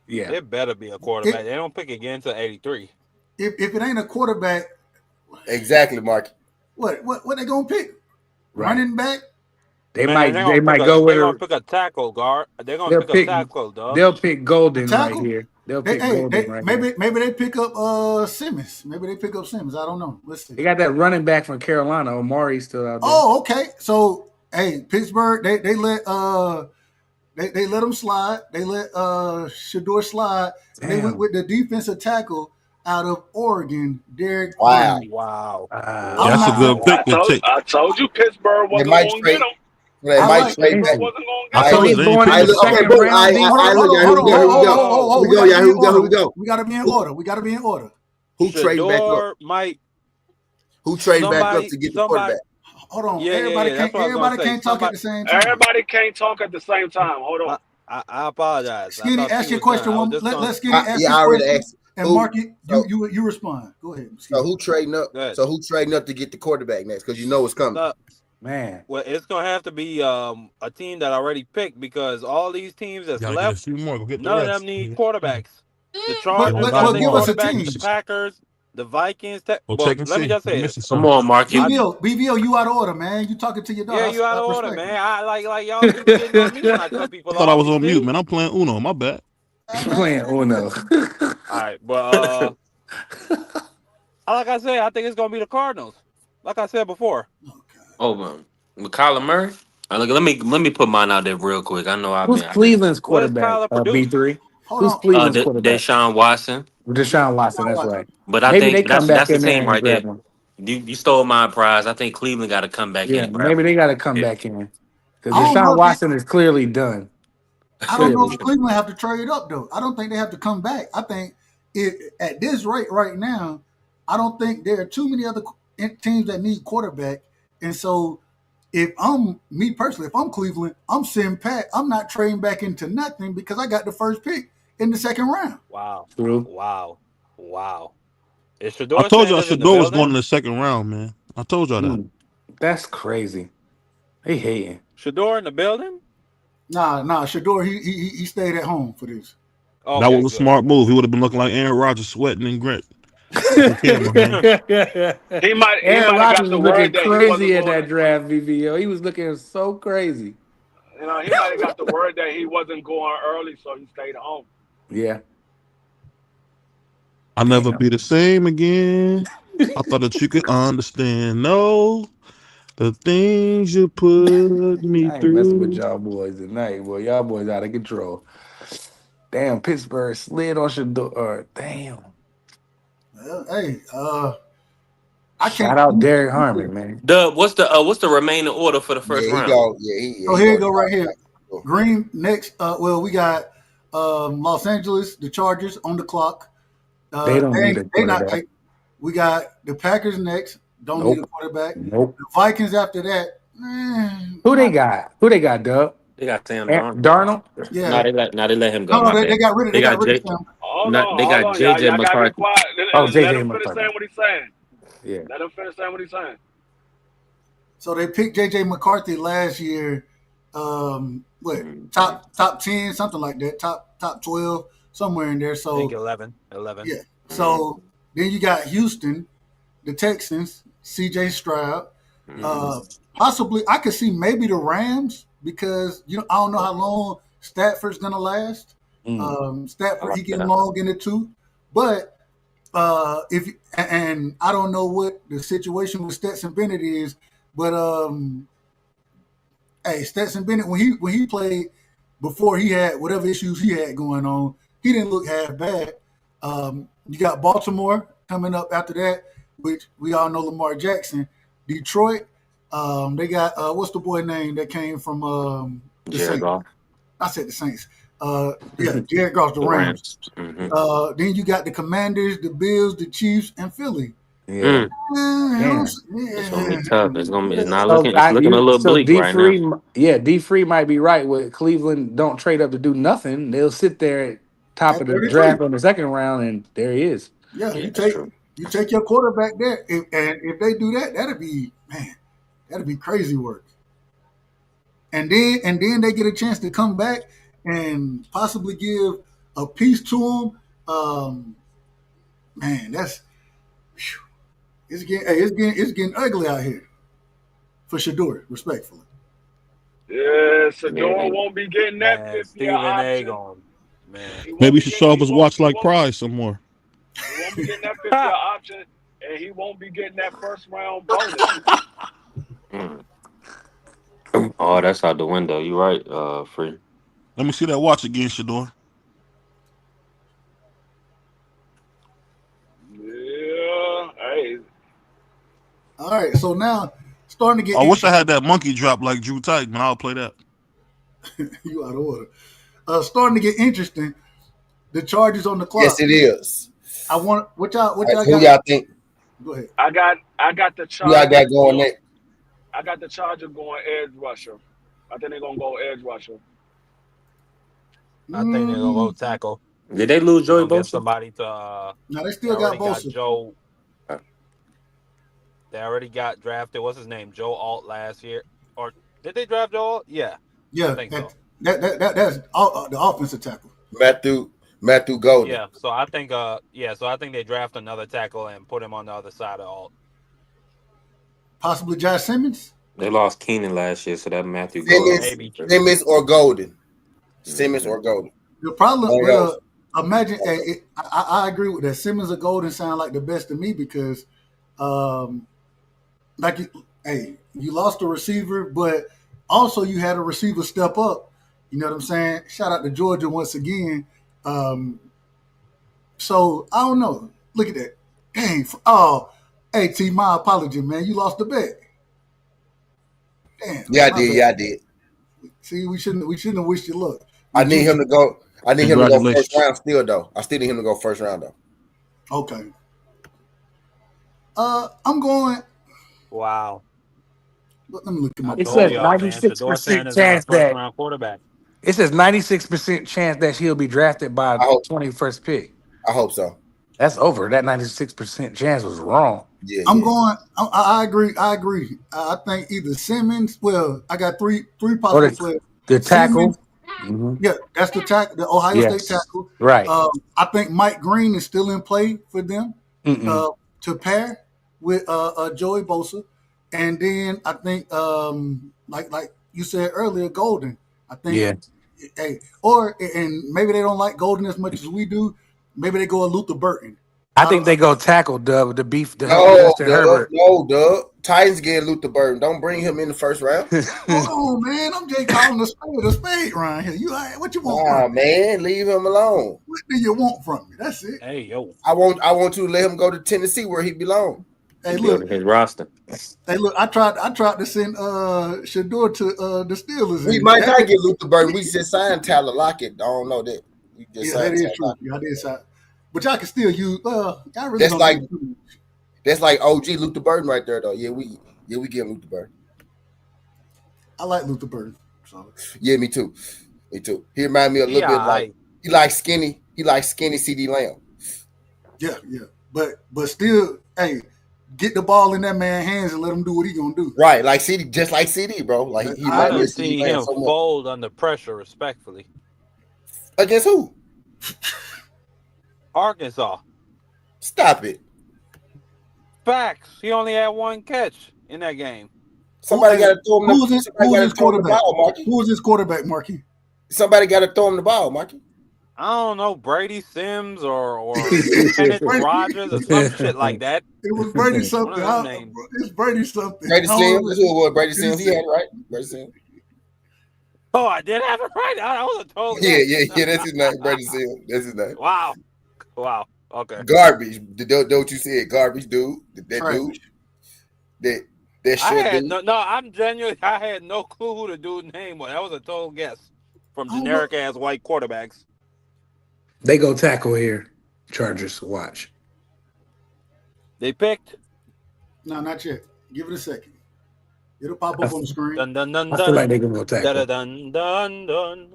Yeah. It better be a quarterback. They don't pick again until 83. If it ain't a quarterback, Exactly, Mark. what they gonna pick? Right. Running back? They Man, might. They might go with they're gonna a. pick a tackle guard. They're gonna They'll pick a pick. tackle, dog. They'll pick A Golden right tackle? here. They'll pick Golden right here. Maybe they pick up Simmons. Maybe they pick up Simmons. I don't know. Let's They see. got that running back from Carolina. Omari's still out there. Oh, okay. So hey, Pittsburgh, they let him slide. They let Shador slide, and they went Damn. with the defensive tackle. out of Oregon, Derek Wow. Brand. Wow. Yeah, I'm that's a not. good Wow. pick to take. I told you Pittsburgh They wasn't might going to get trade. him. They I might like. trade back. Pittsburgh Crazy. wasn't going to I I get I him. thought told he you was they ain't going pick in I the him. look. Okay, second boom. round, Hold on, I hold D3. look. on, Yeah, hold here on. we Oh, go. Here we oh, go. oh, oh, Here oh. we We go, got to y'all. be Here in we go. Here we order. go. We got to be in Who order. We got to be in order. who trade back up Shador to get might who trade back up somebody to get the somebody quarterback? Hold on. yeah. That's what I was gonna Everybody say. can't talk at Somebody the same time. Everybody can't talk at the same time. Hold on. I, I apologize. I Skinny, thought ask you your was done. question. I was One, just gonna let Skinny ask Yeah, his I already question, asked and who. Mark, So you respond. Go ahead, so Skinny. who trading up? go ahead. So who trading up to get the quarterback next? Because you know it's coming. So, Man, well, it's gonna have to be a team that already picked because all these teams that's Gotta get a left, few more. Go get the none of them rest. need Yeah. quarterbacks. The But They don't Chargers got don't but them need give all. us a quarterbacks. The team. Packers, the Vikings. Go Well, check and let me see. just You say this. missing Come something. on, Marky. I BVO, you out of order, man. You talking to your dog. Yeah, you out I of order, respect man. it. I like y'all keep getting on me when I cut I people thought I off. was You on mute, see? man. I'm playing Uno. My bad. playing Uno. All right, but like I said, I think it's gonna be the Cardinals. Like I said before. Oh man, with Kyler Murray. Look, let me put mine out there real quick. I know Who's I've been. Cleveland's What does quarterback? Kyler produce? B3. Hold Who's on. Cleveland's quarterback? Deshaun Watson. Deshaun Watson. That's Watson. right. But I Maybe they think come that's back the in there team and right there. grab him. You stole my prize. I think Cleveland got to come back in Yeah, and grab maybe him. they got to come Yeah. back in because I don't know Deshaun if they, Watson is clearly done. I don't know Clearly, if Cleveland have to trade up though. I don't think they have to come back. I think at this rate right now, I don't think there are too many other teams that need quarterback. And so, if I'm me personally, if I'm Cleveland, I'm sitting pat. I'm not trading back into nothing because I got the first pick in the second round. Wow, true. wow, wow. Is I Shador told y'all Sanders in the Shador was going building? in the second round, man. I told y'all that. Mm, that's crazy. They hating. Shador in the building? Nah. Shador, he stayed at home for this. That Okay, was a good. smart move. He would have been looking like Aaron Rodgers, sweating and grit with the camera, man. He Aaron might have got Rodgers the was word looking that he wasn't crazy at going that to. draft, VVO. He was looking so crazy. He might have got the word that he wasn't going early, so he stayed home. Yeah. I'll never Damn. be the same again. I thought that you could understand. No, the things you put me I ain't messing with through. y'all boys tonight, boy. Y'all boys out of control. Damn, Pittsburgh slid on Shador. Damn. Hey, I Shout can't. out Derek Harmon, man. What's the remaining order for the first Yeah, he round? go. Yeah, So he here you go go right top. here. Green next. Well, we got Los Angeles, the Chargers on the clock. They don't need a They not. quarterback. We got the Packers next. Don't need a Nope. quarterback. Nope. The Vikings after that. Who they Not, got? Who they got, Dub? They got Sam Darnold. Darnold? No, yeah. they let him go. No, My they bad. got rid of. They They got got rid of J. them. Not they Hold got on, y'all. JJ Y'all gotta be McCarthy. quiet. Oh, Let JJ him finish McCarthy. saying what he's saying. Yeah. Let him finish saying what he's saying. So they picked J.J. McCarthy last year. What Mhm. top 10, something like that. Top 12, somewhere in there. I think So 11. 11. yeah. Mhm. So then you got Houston, the Texans, C.J. Stroud. Mhm. Uh, Possibly, I could see maybe the Rams because I don't know how long Stafford's gonna last. Mm. I Stafford like he getting that. long in the tooth, but if and I don't know what the situation with Stetson Bennett is, but hey, Stetson Bennett when he played before he had whatever issues he had going on, he didn't look half bad. You got Baltimore coming up after that, which we all know Lamar Jackson. Detroit, they got what's the boy name that came from the Jared Saints? Goff. I said the Saints. Yeah, Jared Goff, the The Rams. Rams. Hmm. Then you got the Commanders, the Bills, the Chiefs, and Philly. Yeah. Damn. It's gonna be Yeah. tough. It's not So looking. It's looking a little bleak D right now. free, yeah, D free might be right. With Cleveland, don't trade up to do nothing. They'll sit there at top At of the 33. draft on the second round, and there he is. Yeah, Yeah, you that's take true. you take your quarterback there, and if they do that, that'd be crazy work. And then they get a chance to come back and possibly give a piece to them. Man, that's it's getting ugly out here for Shador, respectfully. Yeah, Yeah, Sador won't be getting that Man, fifth year Stephen A. option. gone. Man. He won't Maybe he be should getting. show up his watch like prize some more. He won't be getting that fifth year option, and he won't be getting that first round bonus. Mm. Oh, that's out the window. You right, free. Let me see that watch again, Shador. All right, so now starting to I get wish I interesting. had that monkey drop like Drew Tight, man. I'll play that. You out of order. Starting to get interesting. The Chargers on the Yes, clock. it is. I want what All right, y'all so who got. y'all think? Go ahead. I got the Who y'all Chargers got going going. next? I got the Chargers going edge rusher. I think they're gonna go edge rusher. I think they're gonna go Mm, tackle. Did they lose They're Joey gonna get Bosa? somebody to. now they They still got already got Bosa. Joe. Uh, They already got drafted. What's his name? Joe Alt last year, or did they draft Joe Alt? Yeah, I Yeah, think so. that's all, the offensive tackle. Matthew Golden. Yeah, so I think. So I think they draft another tackle and put him on the other side of Alt. Possibly Josh Simmons. they lost Keenan last year, so that Matthew Golden. Simmons, Maybe. Simmons or Golden. Simmons Mhm. or Golden. The problem One of with those. imagine I agree with that. Simmons or Golden sound like the best to me because um like you lost a receiver, but also you had a receiver step up. You know what I'm saying? Shout out to Georgia once again. Um, so I don't know. Look at that. Dang. Oh, hey T, my apology, man. You lost the bet. Damn, Yeah, I my did. bad. Yeah, I did. See, we shouldn't have wished you luck. I We need juiced him you. to go. I need him to go first Congratulations. round still though. I still need him to go first round though. Okay. I'm going. Wow. Let me look at my I It told says board. y'all, man. Shador 96% Sanders not a chance first that round quarterback. it says 96% chance that he'll be drafted by I hope. 21st pick. I hope so. That's over. That 96% chance was wrong. Yeah, I'm yeah. going. I agree. I agree. I think either Simmons. Well, I got three Or possible players. the tackle. Simmons. Hmm. Yeah, that's the Ohio State Yes. tackle. Right. I think Mike Green is still in play for them Mm-mm. to pair with Joey Bosa, and then I think like you said earlier, Golden. I think Yeah. and maybe they don't like Golden as much as we do. Maybe they go a Luther Burton. I think they go tackle Dub the beef to help No, Justin Doug. Herbert. No, Doug. Titans getting Luther Burden. Don't bring him in the first round. Hold on, man. I'm just calling a spade around here. What you want from Nah, me? man, leave him alone. What do you want from me? That's it. Hey, yo. I want you to let him go to Tennessee where he belongs. Hey, Building look. his roster. Hey, look. I tried to send Shador to the Steelers. We And might that not didn't- get Luther Burden. We just signed Tyler Lockett. I don't know that. We just yeah, that signed is Tyler true. Lockett. Yeah, I did. But y'all can still use. Y'all really That's don't like use too much. that's like OG Luther Burden right there though. We get Luther Burden. I like Luther Burton. So Yeah, me too. Me too. He remind me a little Yeah, bit like he likes skinny. He likes skinny CD Lamb. yeah. But still, hey, get the ball in that man's hands and let him do what he gonna do. Right, like CD, just like CD, bro. Like he I I remind me agree. done of CD seen Lamb him so much. fold under pressure, respectfully. Against who? Arkansas. Stop it. Facts. He only had one catch in that game. Somebody got to throw him. Who's Somebody got to his throw him the quarterback? ball, Marky. Who is his quarterback, Marky? Somebody got to throw him the ball, Marky. I don't know, Brady Sims or Kenneth Rogers or some shit like that. It was Brady One of something. them names. It's Brady something. Brady I don't Sims. know. That's who it was. Brady Brady Sims. He had Sims. it right. Brady Sims. Oh, I did have it right. I was a total Yeah, guess. yeah. That's his name. Brady Sims. That's his name. Wow. Okay. Garbage. Don't you say it? Garbage, dude. That Trash. dude. That I short had dude. no. I'm genuinely. I had no clue who the dude's name was. That was a total guess from Oh, generic ass white quarterbacks. They go tackle here. Chargers. Watch. They picked. No, not yet. Give it a second. It'll pop I, up on the screen. Dun dun dun I feel like dun. they're gonna go Da tackle. dun dun dun.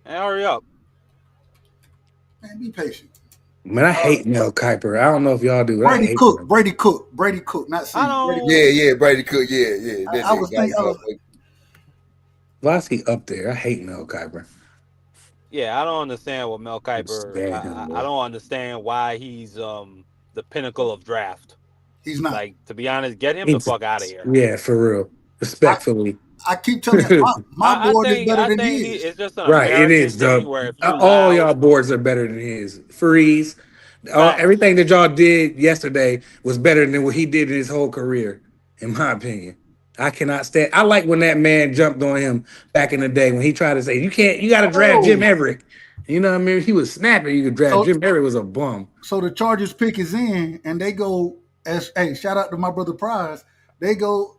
Hey, hurry up. Man, be patient. Man, I hate Mel Kiper. I don't know if y'all do, but I Brady hate Cook. him. Brady Cook. Not C. I Brady don't. Yeah. Brady Cook. Yeah. That I was nigga got thinking. it. Why is he up there? I hate Mel Kiper. Yeah, I don't understand what Mel It's Kiper. bad him, I bro. don't understand why he's the pinnacle of draft. He's not. Like, to be honest, get him the fuck out of here. Yeah, for real. Respectfully. I keep telling you, my board is better I than think his. it's just an Right, it American is, thing Dub. where if you All loud, y'all boards are better than his. Freeze. facts. Everything that y'all did yesterday was better than what he did in his whole career, in my opinion. I cannot stand. I like when that man jumped on him back in the day when he tried to say, you got to draft Oh, Jim Everett. You know what I mean? He was snapping. You could draft so Jim Everett was a bum. So the Chargers pick is in, and they go as hey, shout out to my brother Prize. They go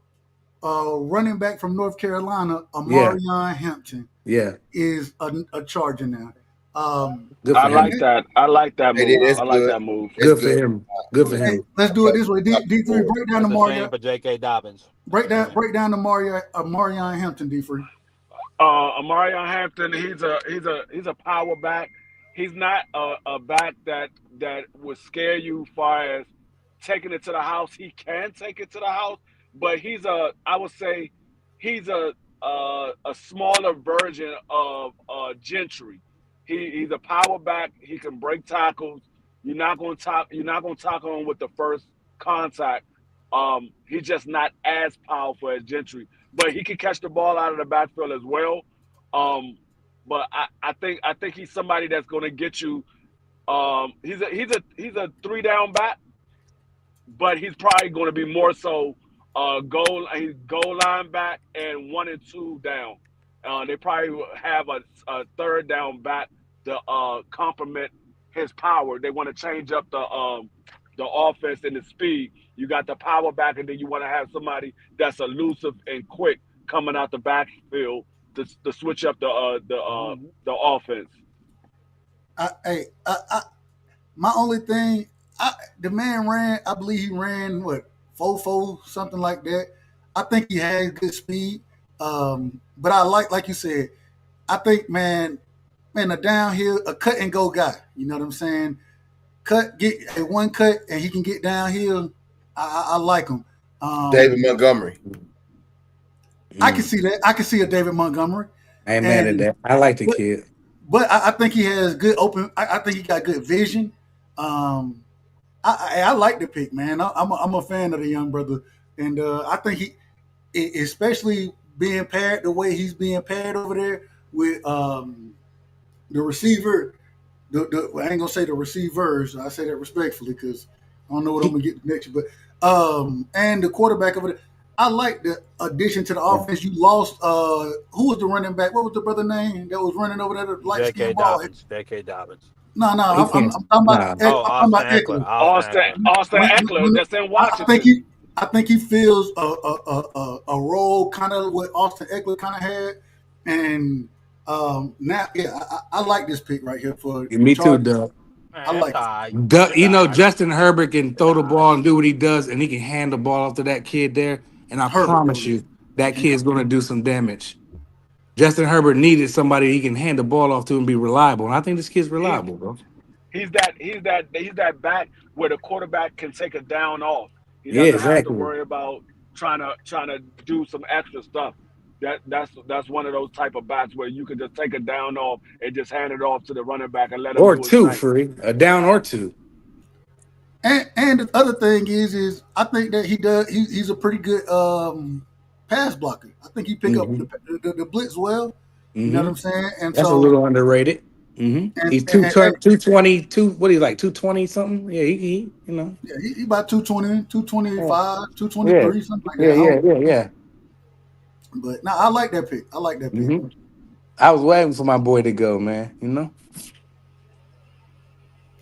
running back from North Carolina, Yeah, Amarion Hampton yeah. is a Charger now. Good I for And like him. then, that. I like that Hey, move. that's I like good. that move. That's Good for good. him. Good for hey, him. let's do it this way. D3, That's a shame for J.K. Dobbins. break down the Marion Hampton, D3. Amarion Hampton, he's a power back. He's not a back that would scare you far as taking it to the house. He can take it to the house, but I would say he's a smaller version of Gentry. He's a power back. He can break tackles. You're not gonna tackle him with the first contact. He's just not as powerful as Gentry, but he can catch the ball out of the backfield as well. Um, but I think he's somebody that's going to get you. He's a three down back, but he's probably going to be more so goal line back and 1 and 2 down. They probably will have a third down back to complement his power. They want to change up the offense and the speed. You got the power back, and then you want to have somebody that's elusive and quick coming out the backfield to switch up the offense. Hey, my only thing, the man ran. I believe he ran what 4.4 something like that. I think he has good speed. But I like you said. I think man, a downhill, a cut and go guy. You know what I'm saying? Get a one cut, and he can get downhill. I like him. David Um, Montgomery. I can Mm. see that. I can see a David Montgomery, I ain't mad at and that. I like the but kid. I think he has good open. I think he got good vision. Um, I like the pick, man. I'm a fan of the young brother, and I think especially being paired the way he's being paired over there with the receiver. I ain't gonna say the receivers. I say that respectfully because I don't know what I'm He, gonna get next. But and the quarterback over there. I like the addition to the offense. You lost. Who was the running back? What was the brother name that was running over there? The light skinned J.K. ball. Dobbins. J.K. Dobbins. No, no. he I'm can't. talking about. Nah. Oh, I'm talking about Austin Eckler. Eckler. Austin Austin Eckler. Austin When, Eckler when, that's in I think Washington. he feels a role kind of what Austin Eckler kind of had, and now yeah, I like this pick right here for the Me too, Chargers. Doug. I Man, like it's it. all right. It's You all know, right. Justin Herbert can It's throw all the right. ball and do what he does, and he can hand the ball off to that kid there. And I Herbert, promise though, you, that and kid's going to do some damage. Justin Herbert needed somebody he can hand the ball off to and be reliable. And I think this kid's He's reliable, bro. he's that back where the quarterback can take a down off. He Yeah, doesn't have to exactly. worry about trying to do some extra stuff. That's one of those type of backs where you can just take a down off and just hand it off to the running back and let him Or do his two, thing. free. A down or two. and the other thing is I think that he's a pretty good pass blocker. I think he pick up Mm-hmm. the blitz well. You know what Mm-hmm. I'm saying? And That's a so little underrated. Mm-hmm. and, He's and, and 220, what is he like, 220 something? Yeah, you know. yeah, he about 220, Yeah. 225, Yeah. 223, something like Yeah, that. I yeah, don't, yeah, yeah. but no, I like that pick. I like that pick. Mm-hmm. I was waiting for my boy to go, man. You know?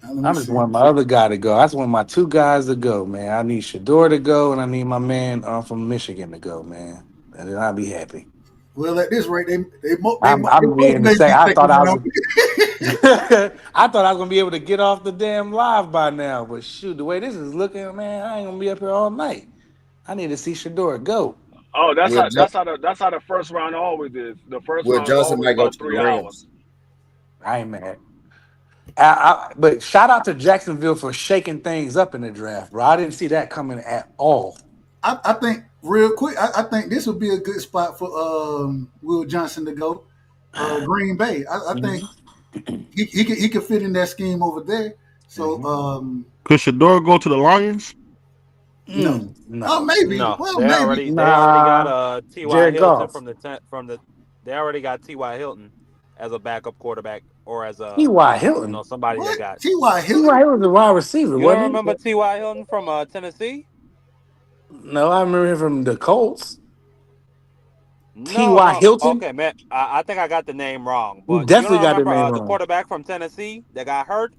Now, let I me just see. want my other guy to go. I just want my two guys to go, man. I need Shador to go, and I need my man from Michigan to go, man. And then I'll be happy. Well, at this rate, they I'm both being to may say, be I second thought I was, round. I thought I was gonna be able to get off the damn live by now. But shoot, the way this is looking, man, I ain't gonna be up here all night. I need to see Shador go. Oh, that's Will how jo- that's how the that's how the first round always is. The first Will round is Johnson always might go about to the 3 hours. Rams. I ain't mad. But shout out to Jacksonville for shaking things up in the draft, bro. I didn't see that coming at all. I think real quick, I think this would be a good spot for Will Johnson to go. Green Bay. I think Mhm. he could fit in that scheme over there. So Mhm. Could Shador go to the Lions? no. Oh, No. maybe. No, Well, they maybe. already they already got Nah. T.Y. Jared Hilton Goff. from they already got T.Y. Hilton as a backup quarterback or as T.Y. Hilton. somebody they What? got. T.Y. T.Y. Hilton? Hilton was a wide receiver, You don't wasn't he? remember T.Y. Hilton from Tennessee? No, I remember him from the Colts. No, T.Y. no. Hilton. Okay, man. I think I got the name wrong, You but you definitely don't got the remember name the wrong. quarterback from Tennessee that got hurt?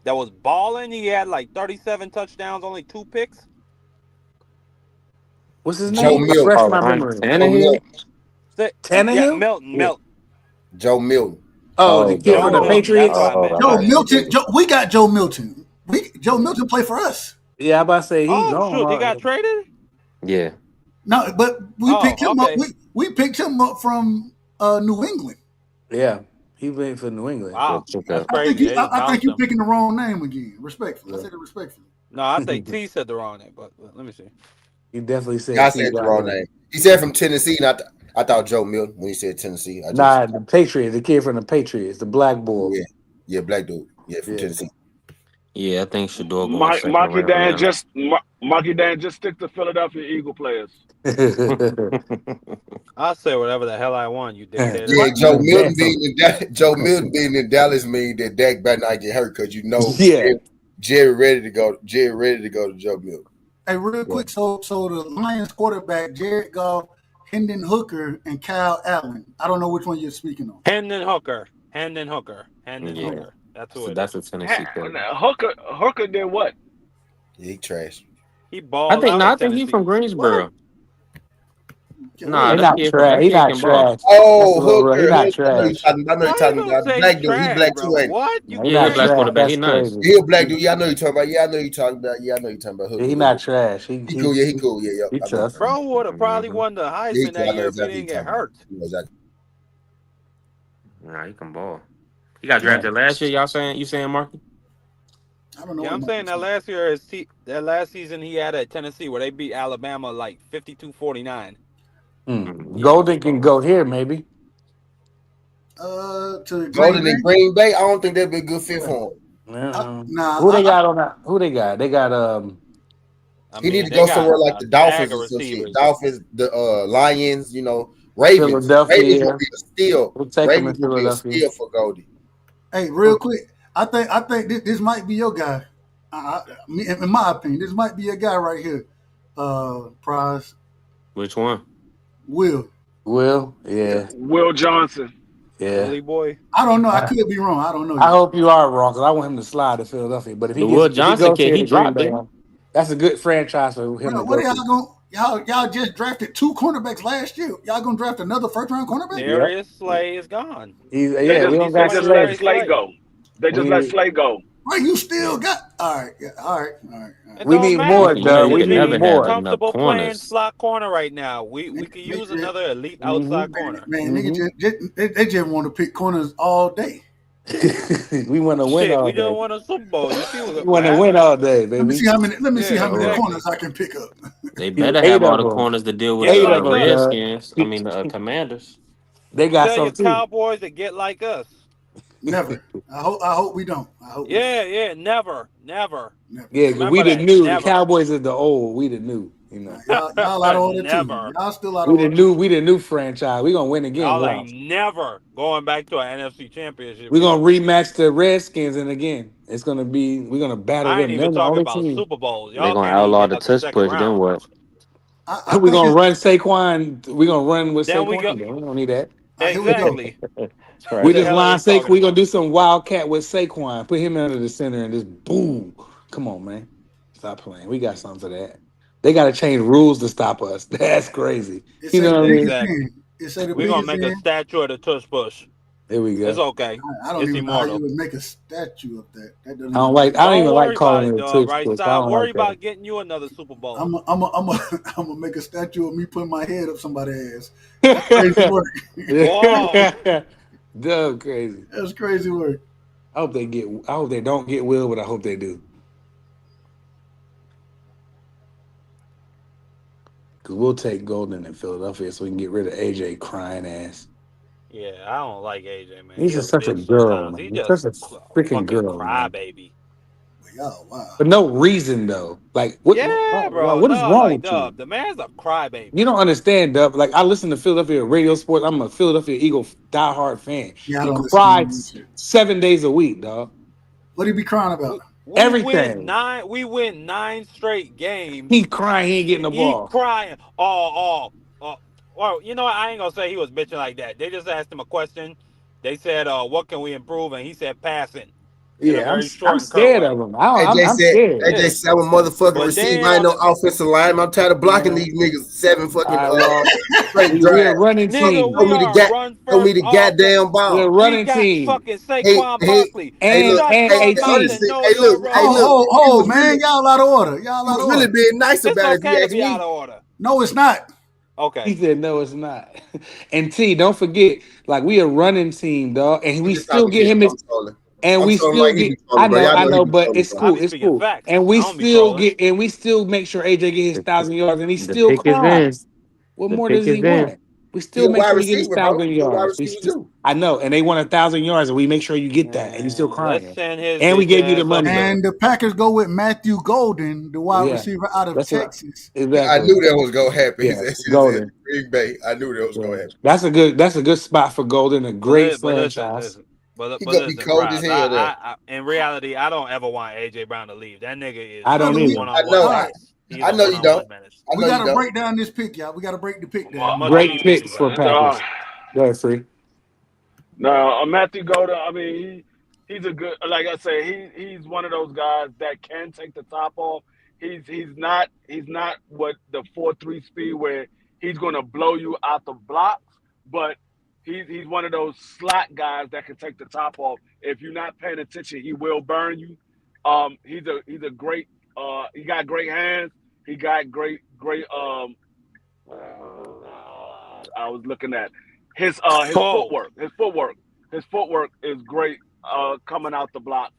that was balling. He had like 37 touchdowns, only 2 picks. What's his Joe name? Milton. Refresh Oh, my Ryan memory. Joe Tannehill. Milton. Yeah, Tannehill? Milton, Yeah. Milton, Joe Milton. Oh, the Oh, kid Joe from Joe the Milton. Milton. That's what Patriots. I Oh, meant. I Joe thought My you bad. said Milton. Davis. We got Joe Milton. Joe Milton play for us. Yeah, I about to say he Oh gone. shoot, he got traded. Yeah. No, but we picked Oh, him up. okay. We picked him up from New England. Yeah, he played for New England. Good Wow, that's pickup. crazy. They just I think bounced you him. picking the wrong name again. Respectfully, I Yeah. said it respectfully. No, I think T said the wrong name, but let me see. He definitely Yeah, said I T said the right wrong here. name. He said from Tennessee, and I thought Joe Milton when he said Tennessee. I just Nah, the Patriots, the kid from the Patriots, the black boy. yeah, yeah, black dude. Yeah, from Yeah. Tennessee. Yeah, I think Shador going Mike, second Marky round Dan now. just Marky Dan just stick to Philadelphia Eagle players. I'll say whatever the hell I want, you dictator. Yeah, Right, Joe Milton that's being him. in Joe Milton being in Dallas mean that Dak better not get hurt because you know Yeah. Jerry ready to go. Jerry ready to go to Joe Milton. Hey, real Yeah. quick. So the Lions quarterback Jared Goff, Hendon Hooker, and Kyle Allen. I don't know which one you're speaking on. Hendon Hooker, Hendon Hooker, Hendon Oh, Yeah. Hooker. That's who So it that's is. a Tennessee player. Hooker did what? Yeah, he trash. He I balled think out no, I at think he from Tennessee. What? Greensboro. Yeah, what Nah, he is that that? not kid from trash. that He kid not can ball. trash. That's a Oh, little real. He Hooker, not Hooker. trash. I know you How you talking gonna about say black dude. He trash, black bro? too, ain't What? You No, he Yeah, he a not can't. black trash. quarterback. He That's nice. he? crazy. He a black dude. Yeah, I know you talking about. Yeah, I know you talking about. Yeah, I know you talking about Yeah, Hooker. he Yeah, not trash. he cool. Yeah, he cool. Yeah, He yeah. I know. tough. Bro would have probably Mm-hmm. won the Yeah, he Heisman cool. that I know year if he exactly what didn't you're get talking about. hurt. You know exactly. Nah, he can ball. He got Yeah. drafted last year. Y'all saying you saying Marky? I don't know Yeah, what I'm my saying that that last season he had at Tennessee where they beat Alabama like 52-49. Yeah, he Golden can can ball. go here, maybe. to Green Golden in Bay. Green Bay. I don't think that'd be a good fit for him. Yeah. Nah, Who they got on that? Who they got? They got I He need mean, to they go got somewhere like a the bag Dolphins of or some shit. receivers. Dolphins, the Lions, Ravens. Ravens will Philadelphia. be a steal. We'll take him in Ravens will be a Philadelphia. steal for Goldie. hey, real quick. I think this might be your guy. In my opinion, this might be your guy right here. Prize Which one? Will. Will, yeah, Will Johnson. yeah. Willie boy. I don't know. I I, could be wrong. I don't know I yet. hope you are wrong because I want him to slide to Philadelphia. But The Will if he Johnson goes kid, here he to Green dropped, Bay, didn't that's a good franchise for him to Bro, what go are y'all to. going? Y'all just drafted two cornerbacks last year. Y'all gonna draft another first round cornerback? Yeah, Darius Slay is gone. They yeah. just We We don't need they got somebody just to let Slay. replace Slay Slay. go. They We just let need Slay go. Right, you still yeah. got all right. Yeah, all right, all right, all right. It We don't need matter. more, you? You know, Doug. you We Patricia could need never being have more. enough comfortable playing corners. slot corner right now. We could use Nigga, another elite hmm outside corner. man, nigga hmm they just want to pick corners all day. We want to win Shit, all we day. just won a Super Bowl. You see We what want to win happened? all day, Let me baby. see how many. Let me see Yeah, how many So corners exactly. I can pick up. they better Eight have all of the them. corners to deal with Get Eight the of like them, us. Doug. Redskins. I mean the Commanders. They got Tell some your too. Cowboys to get like us. Never. I hope we don't. I hope we don't. Yeah, yeah, never, never. Never. Yeah, because we Remember the that, new. The never, Cowboys is the old. We the new. You know, Y'all out of order too. never. Y'all still out of we the order. new. We the new franchise. We gonna win again. Y'all ain't Watch. never going back to an NFC Championship We gonna game. rematch the Redskins, and again, it's gonna be. We're gonna battle I ain't them. even They're the talking only about team. Super Bowls. They Y'all gonna can't even outlaw get the out the tush second push. Then round. what? I We're think gonna it's. run Saquon. We're gonna run with Then we go Saquon. We don't need that. Here we go. exactly. That's What We the crazy. just hell are line they Saquon. talking We gonna about? do some wildcat with Saquon. Put him under the center and just boom. Come on, man. Stop playing. We got something for that. They gotta change rules to stop us. That's crazy. It You say the know what I mean? biggest Exactly. end. It say the We're gonna biggest make a end. statue of the tush push. There we It's go. okay. I don't It's even know how you immortal. would make a statue of that. That doesn't I don't even like. make I don't sense. Don't even like worry about calling it, it a dog. tush Right push. I side. don't Worry like that. about getting you another Super Bowl. I'm gonna make a statue of me putting my head up somebody's ass. That's crazy work. Whoa. Dumb crazy. That's crazy work. I hope they get. I hope they don't get Will, but I hope they do. Cause we'll take Golden in Philadelphia so we can get rid of AJ crying ass. Yeah, I don't like AJ, man. He's He a just such a bitch girl, sometimes. man. He He's just such a a freaking fucking girl, man. crybaby. But y'all, wow. For no reason though. Like Yeah, bro. what is No, wrong like with you? Dub. The man's a You crybaby. don't understand, Dub. Like I listen to Philadelphia radio sports. I'm a Philadelphia Eagle diehard fan. Yeah, I He don't listen to none of cried that shit. 7 days a week, dog. What he be crying about? Everything. We win 9 straight He games. crying. He ain't getting the He ball. crying. Oh. Well, you know what? I ain't gonna say he was bitching like that. They just asked him a question. They said, "What can we improve?" And he said, "Passing." in a Yeah, very I'm short and curt scared way. of him. AJ I'm said, scared. AJ Yeah. said, I'm a motherfucking But receiver. then I ain't on no the offensive line. I'm tired of blocking Man, these niggas 7 all fucking right, well, straight we're a drives. running nigga, team. Throw we me the are a gap. run Throw me first the offense. goddamn We're a ball. We running got team. fucking Hey, Saquon hey, Barkley. hey, And look, Shut and hey, your a hey, mouth team. and honestly, know hey, your look, hey, Oh, role. look. oh, oh, man, y'all out of order. Y'all He out of was really order. being nice It's about it if you okay to ask be out me. of order. No, it's not. He Okay. said no, it's not. And T, don't forget, like we a running team, dog, and I'm we just still talking get shit. him I'm his, trolling. and I'm we trolling still like he get. be trolling, bro. Y'all I know he know, be but trolling, it's bro. I cool, be it's speaking cool, facts. and I we don't be still trolling. get, and we still make sure AJ get his The, 1,000 yards, and he the still pick is in. cries. What The more pick does he is in. want? We He still a make wide sure he get his receiver, bro. thousand He a wide yards. receiver too. I know, and they want 1,000 yards, and we make sure you get that, and you still Man, let's crying. send his And we bitch gave you the ass up money. here. And the Packers go with Matthew Golden, the wide Yeah, receiver out of that's what. Texas. I Exactly. knew that was gonna happen. He Yeah, said shit said Golden. Green Bay. I knew that was Yeah, gonna happen. that's a good spot for Golden. A great But listen, franchise. listen, He but gonna be listen, cold as Bryce. hell there. In reality, I don't ever want AJ Brown to leave. That nigga is I don't Look, a we either. I one-on-one know. all right. menace. He's I a know you don't. one-on-one menace. I We know got you to don't. break down this pick, y'all. We got to break the pick down. Much Great easier, picks for Bryce. Uh, Packers. Go ahead, free. no, Matthew Golden. I mean, he's a good. Like I say, he's one of those guys that can take the top off. He's not what the 4.3 speed where he's going to blow you out the blocks, but he's one of those slot guys that can take the top off. If you're not paying attention, he will burn you. He's a great. He got great hands. He got great. I was looking at his Oh, footwork. His footwork is great coming out the block.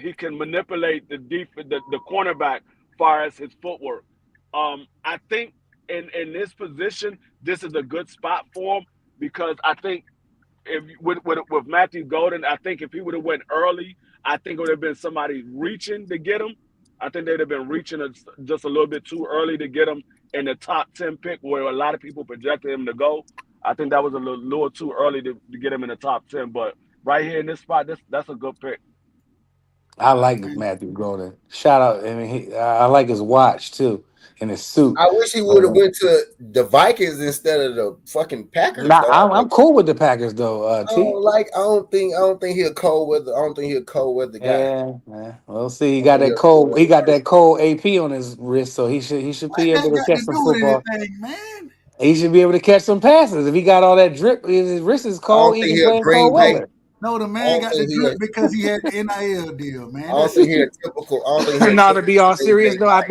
He can manipulate the cornerback far as his footwork. I think in this position, this is a good spot for him because I think if with Matthew Golden, I think if he would have went early, I think it would have been somebody reaching to get him. I think they'd have been reaching just a little bit too early to get him in the top 10 pick where a lot of people projected him to go. I think that was a little too early to get him in the top 10. But right here in this spot, that's a good pick. I like And Matthew Golden. Shout out. I mean, I like his watch too and his suit. I wish he would have Uh, went to the Vikings instead of the fucking Packers nah, though. I'm cool with the Packers though. I T. don't like. I don't think he a cold weather. I don't think he a cold weather guy. Yeah, yeah. Well, see, he I don't got think he that a cold cold. He weather got person. that cold AP on his wrist, so he should what be able that to got catch to some do with football. anything, man? He should be able to catch some passes. If he got all that drip, his wrist is I cold, don't think even he a playing cold Green Bay. weather. No, the I man don't got the think he a. drip because he had the NIL deal, I man. don't That's think it. he a typical. I don't think he a Now to be typical all serious AJ though, guy.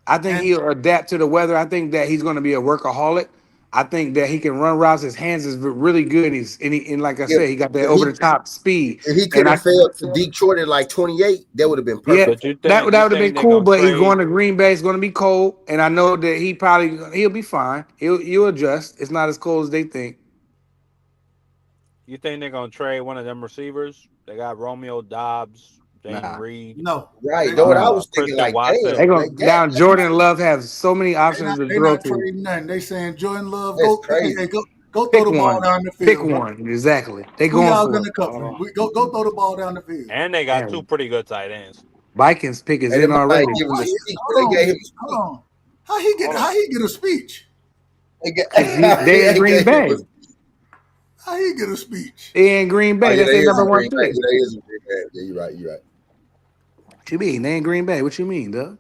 I think And he'll adapt to the weather. I think that he's going to be a workaholic. I think that he can run routes. His hands is really good. And like I If said, he got that if over he the top speed. if he could And have failed to Detroit at like 28, that would have been yeah, perfect but for him. that would you have been think they're cool. gonna But he's going trade? to Green Bay. It's going to be cold, and I know that he'll be fine. He'll adjust. It's not as cold as they think. You think they're gonna trade one of them receivers? They got Romeo Dobbs, Jaden Nah, Reed, no, Right. they That's don't. what I nah. was thinking. Christian Like, Watson. They damn, gonna like that. now Jordan Love has so many options to They throw not to. trading nothing. They saying Jordan Love, That's go, hey, crazy. hey, go throw Pick the ball one. down the Pick field, bro. one. Exactly. They Who going y'all for gonna it. cover? Go throw the ball down the field. And they got two Damn. pretty good tight ends. Vikings pick is And they in might already. give him How a he, speech. They hold gave on, him a hold speech. on. Hold on. How he get a speech? They, get, Because they in they Green gave him a Bay. speech. How he get a speech? They in Green Oh Bay. yeah, That's they their is number in one Green Bay. pick. Yeah, they is in Green Bay. Yeah, you're right. You're right. What you mean? They in Green Bay. What you mean, Doug?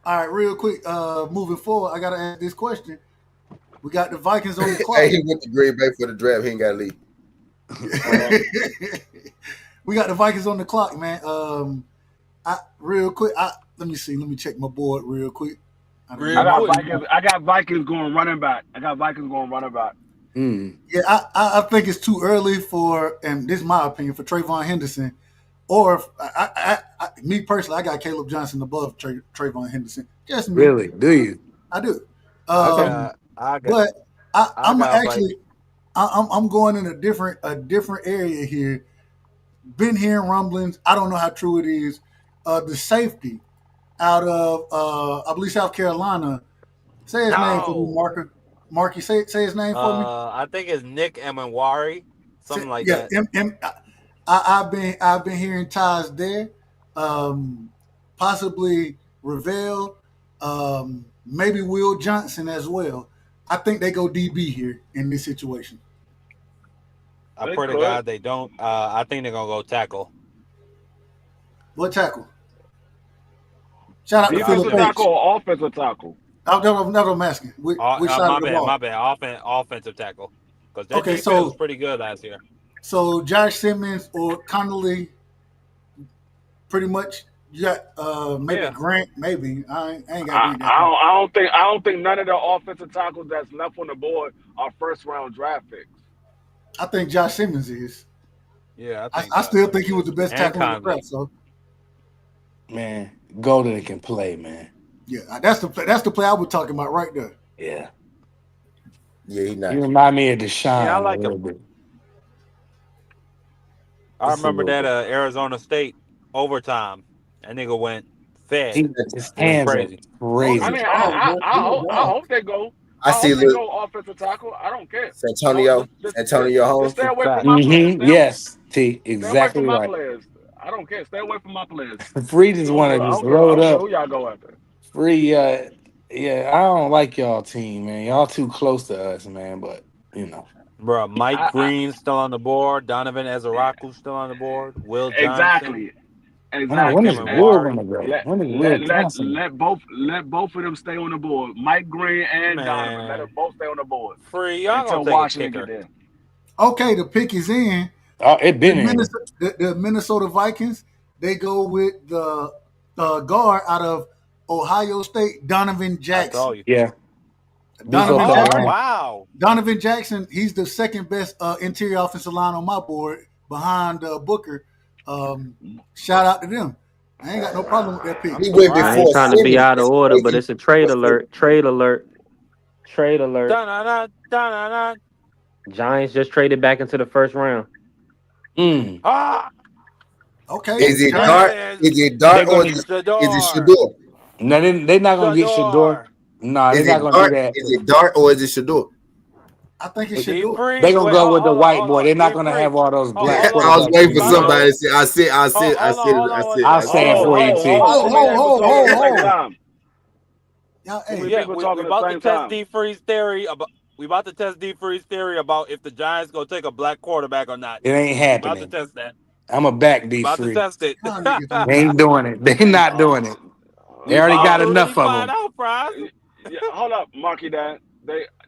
All right, real quick. Moving forward, I gotta ask this question. We got the Vikings on the Hey, clock. he went to Green Bay for the draft. He ain't got to leave. We got the Vikings on the clock, man. Real quick. Let me see. Let me check my board real quick. I done I Real moved got quick. around. Vikings. I got Vikings going running back. I got Vikings going running back. Mm. Yeah, I think it's too early for, and this is my opinion, for Trayvon Henderson. Or me personally, I got Caleb Johnson above Trayvon Henderson. Just me, Really? Do you? I do. I Okay. Um, got I got but I I'm got Vikings. actually I'm going in a different area here. Been hearing rumblings. I don't know how true it is. The safety out of I believe South Carolina. Say his name for me, No. Marker. Marky, say his name for me. I think it's Nick Emanwari, something like Yeah, that. I've been hearing ties there, um, possibly Ravel, maybe Will Johnson as well. I think they go DB here in this situation. I They pray to could. God they don't. I think they're gonna go tackle. What tackle? Shout out to I Philip Defensive said, tackle H. or offensive tackle? That's what I'm asking. Which side of my the bad, ball? my bad. Offensive tackle, because their Okay, defense was so pretty good last year. Josh Simmons or Connolly, pretty much. You got maybe Yeah, Grant. Maybe I ain't got I, Grant that I high. don't I don't think I don't think none of the offensive tackles that's left on the board are first round draft picks. I think Josh Simmons is. yeah. I think I Josh still think Simmons he was is, the best and tackle in the Conley. draft. So Man, Golden can play, man. yeah, that's the play I was talking about right there. Yeah. Yeah, he He nice. remind me of Yeah, I Deshaun a like little him. bit. I Just a remember little that bit. Arizona State overtime. That nigga went fed. His It went hands are crazy. Oh, I he's crazy. a mean, dog, bro. He's a I dog. hope they go. I I see hope a they little go offensive tackle. I don't care. Don't Santonio, Santonio just Holmes. stay away from Fact. my players. Yes, T. Stay away from Exactly my right. players. I don't care. Stay away from my players. Free just want to I just don't care. I load don't care up. who y'all go after. Free, yeah, I don't like y'all team, man. Y'all too close to us, man. But you know, Bro, Mike I Green still on the board. Donovan Ezeraku still on the board. Will Johnson. exactly, when exactly. is Kevin Will Ward. gonna go? Let When is Will Johnson? let both of them stay on the board. Mike Green and Donovan. Let them Man, both stay on the board free. Y'all gonna until take a Washington get kicker. there. Okay, the pick is in. Oh, it been in. The Minnesota Vikings. They go with the guard out of Ohio State, Donovan I Jackson. told you. Yeah, Defo Donovan cut Oh Jackson. long. wow. Donovan Jackson. He's the second best interior offensive line on my board behind Booker. Shout out to them. I ain't got no problem with that pick. He I'm went I surprised. ain't before trying to be Simmons. out of That's order, but crazy. it's a trade Before Simmons. alert. Trade alert. Trade alert. Da-na-na, da-na-na. Giants just traded back into the first round. Mm. Ah, Okay, Is it there Giants. it Dart? is. Is it They're Dart or gonna. is it Shador. Shador? No, they're not gonna get Shador. Shador. No, they're Is not it gonna do Dart? that. Is it Dart or is it Shador? I think it should D do it. They're free. gonna Wait, go with the white hold boy. on. They're not D gonna free. have all those black Hold I on. was quarterbacks waiting We for about anymore. to somebody to say. hold on, hold on. Wait. I'll say it for you, T. Too Hold, many hold, people hold, talking at hold, the same hold. time. Y'all, Too many hey, Yeah, people we talking at the about to same test time. D Freeze theory about we about to test D Freeze theory about if the Giants gonna take a black quarterback or not. It ain't We about to happening. test that. I'm a back We D about to free. test it. y'all niggas ain't They gonna ain't do doing it. They it. not doing it. They we already about got to really enough of find them. out, Prize. Yeah, hold up, Marky Dan.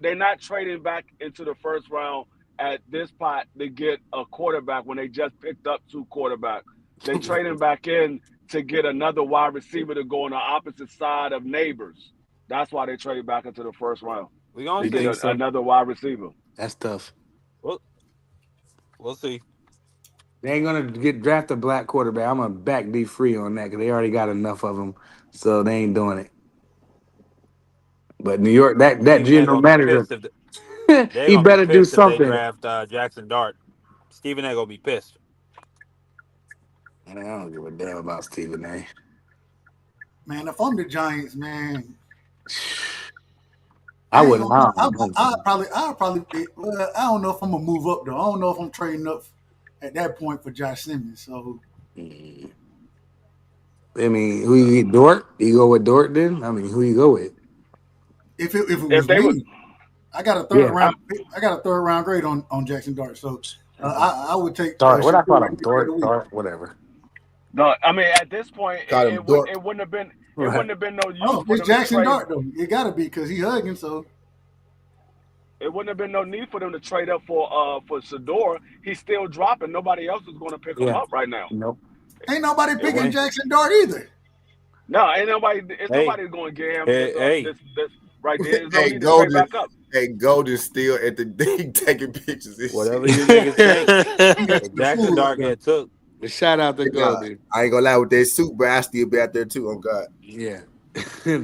They're not trading back into the first round at this pot to get a quarterback when they just picked up two quarterbacks. They trading back in to get another wide receiver to go on the opposite side of neighbors. That's why they traded back into the first round We gonna to You get see. think so? another wide receiver. That's tough. We'll, we'll see. They ain't gonna get draft a black quarterback. I'm gonna back D free on that because they already got enough of them, so they ain't doing it. But New York, that Stephen A general gonna be manager, pissed if they're he gonna be better do pissed if they something. draft Jackson Dart. Stephen A gonna be pissed. Man, I don't give a damn about Stephen A. Man, if I'm the Giants, man, I I ain't wouldn't. gonna. I don't know. I'll probably. Well, I don't know if I'm gonna move up though. I don't know if I'm trading up at that point for Josh Simmons. So Mm. I mean, who you get? Dort? You go with Dort then? I mean, who you go with? if it If was they would, me, I got a third Yeah, round. I got a third round grade on Jackson Dart. So I would take Dart. What I call Shador him? any day of the Dort. week. Dart. Whatever. no, I mean at this point, Call him Dort. it Right. wouldn't have been no use Oh, for it's them to Jackson trade. Dart though. It got to be because he hugging. So It wouldn't have been no need for them to trade up for Sador. He's still dropping. Nobody else is going to pick him Yeah. up right now. Nope. ain't nobody It picking would. Hey, Jackson Dart either. No, ain't nobody. It's hey, nobody going to give him hey. this right there. There's no Hey, need to trade Golden. back up. Hey, Golden still at the thing taking pictures and Whatever shit. you niggas think. He got If the Jackson fool up Dart there. get took, Shout out to Hey, nah, Goldie. I ain't gonna lie with that suit, bro. I still be out there too. On God. Yeah.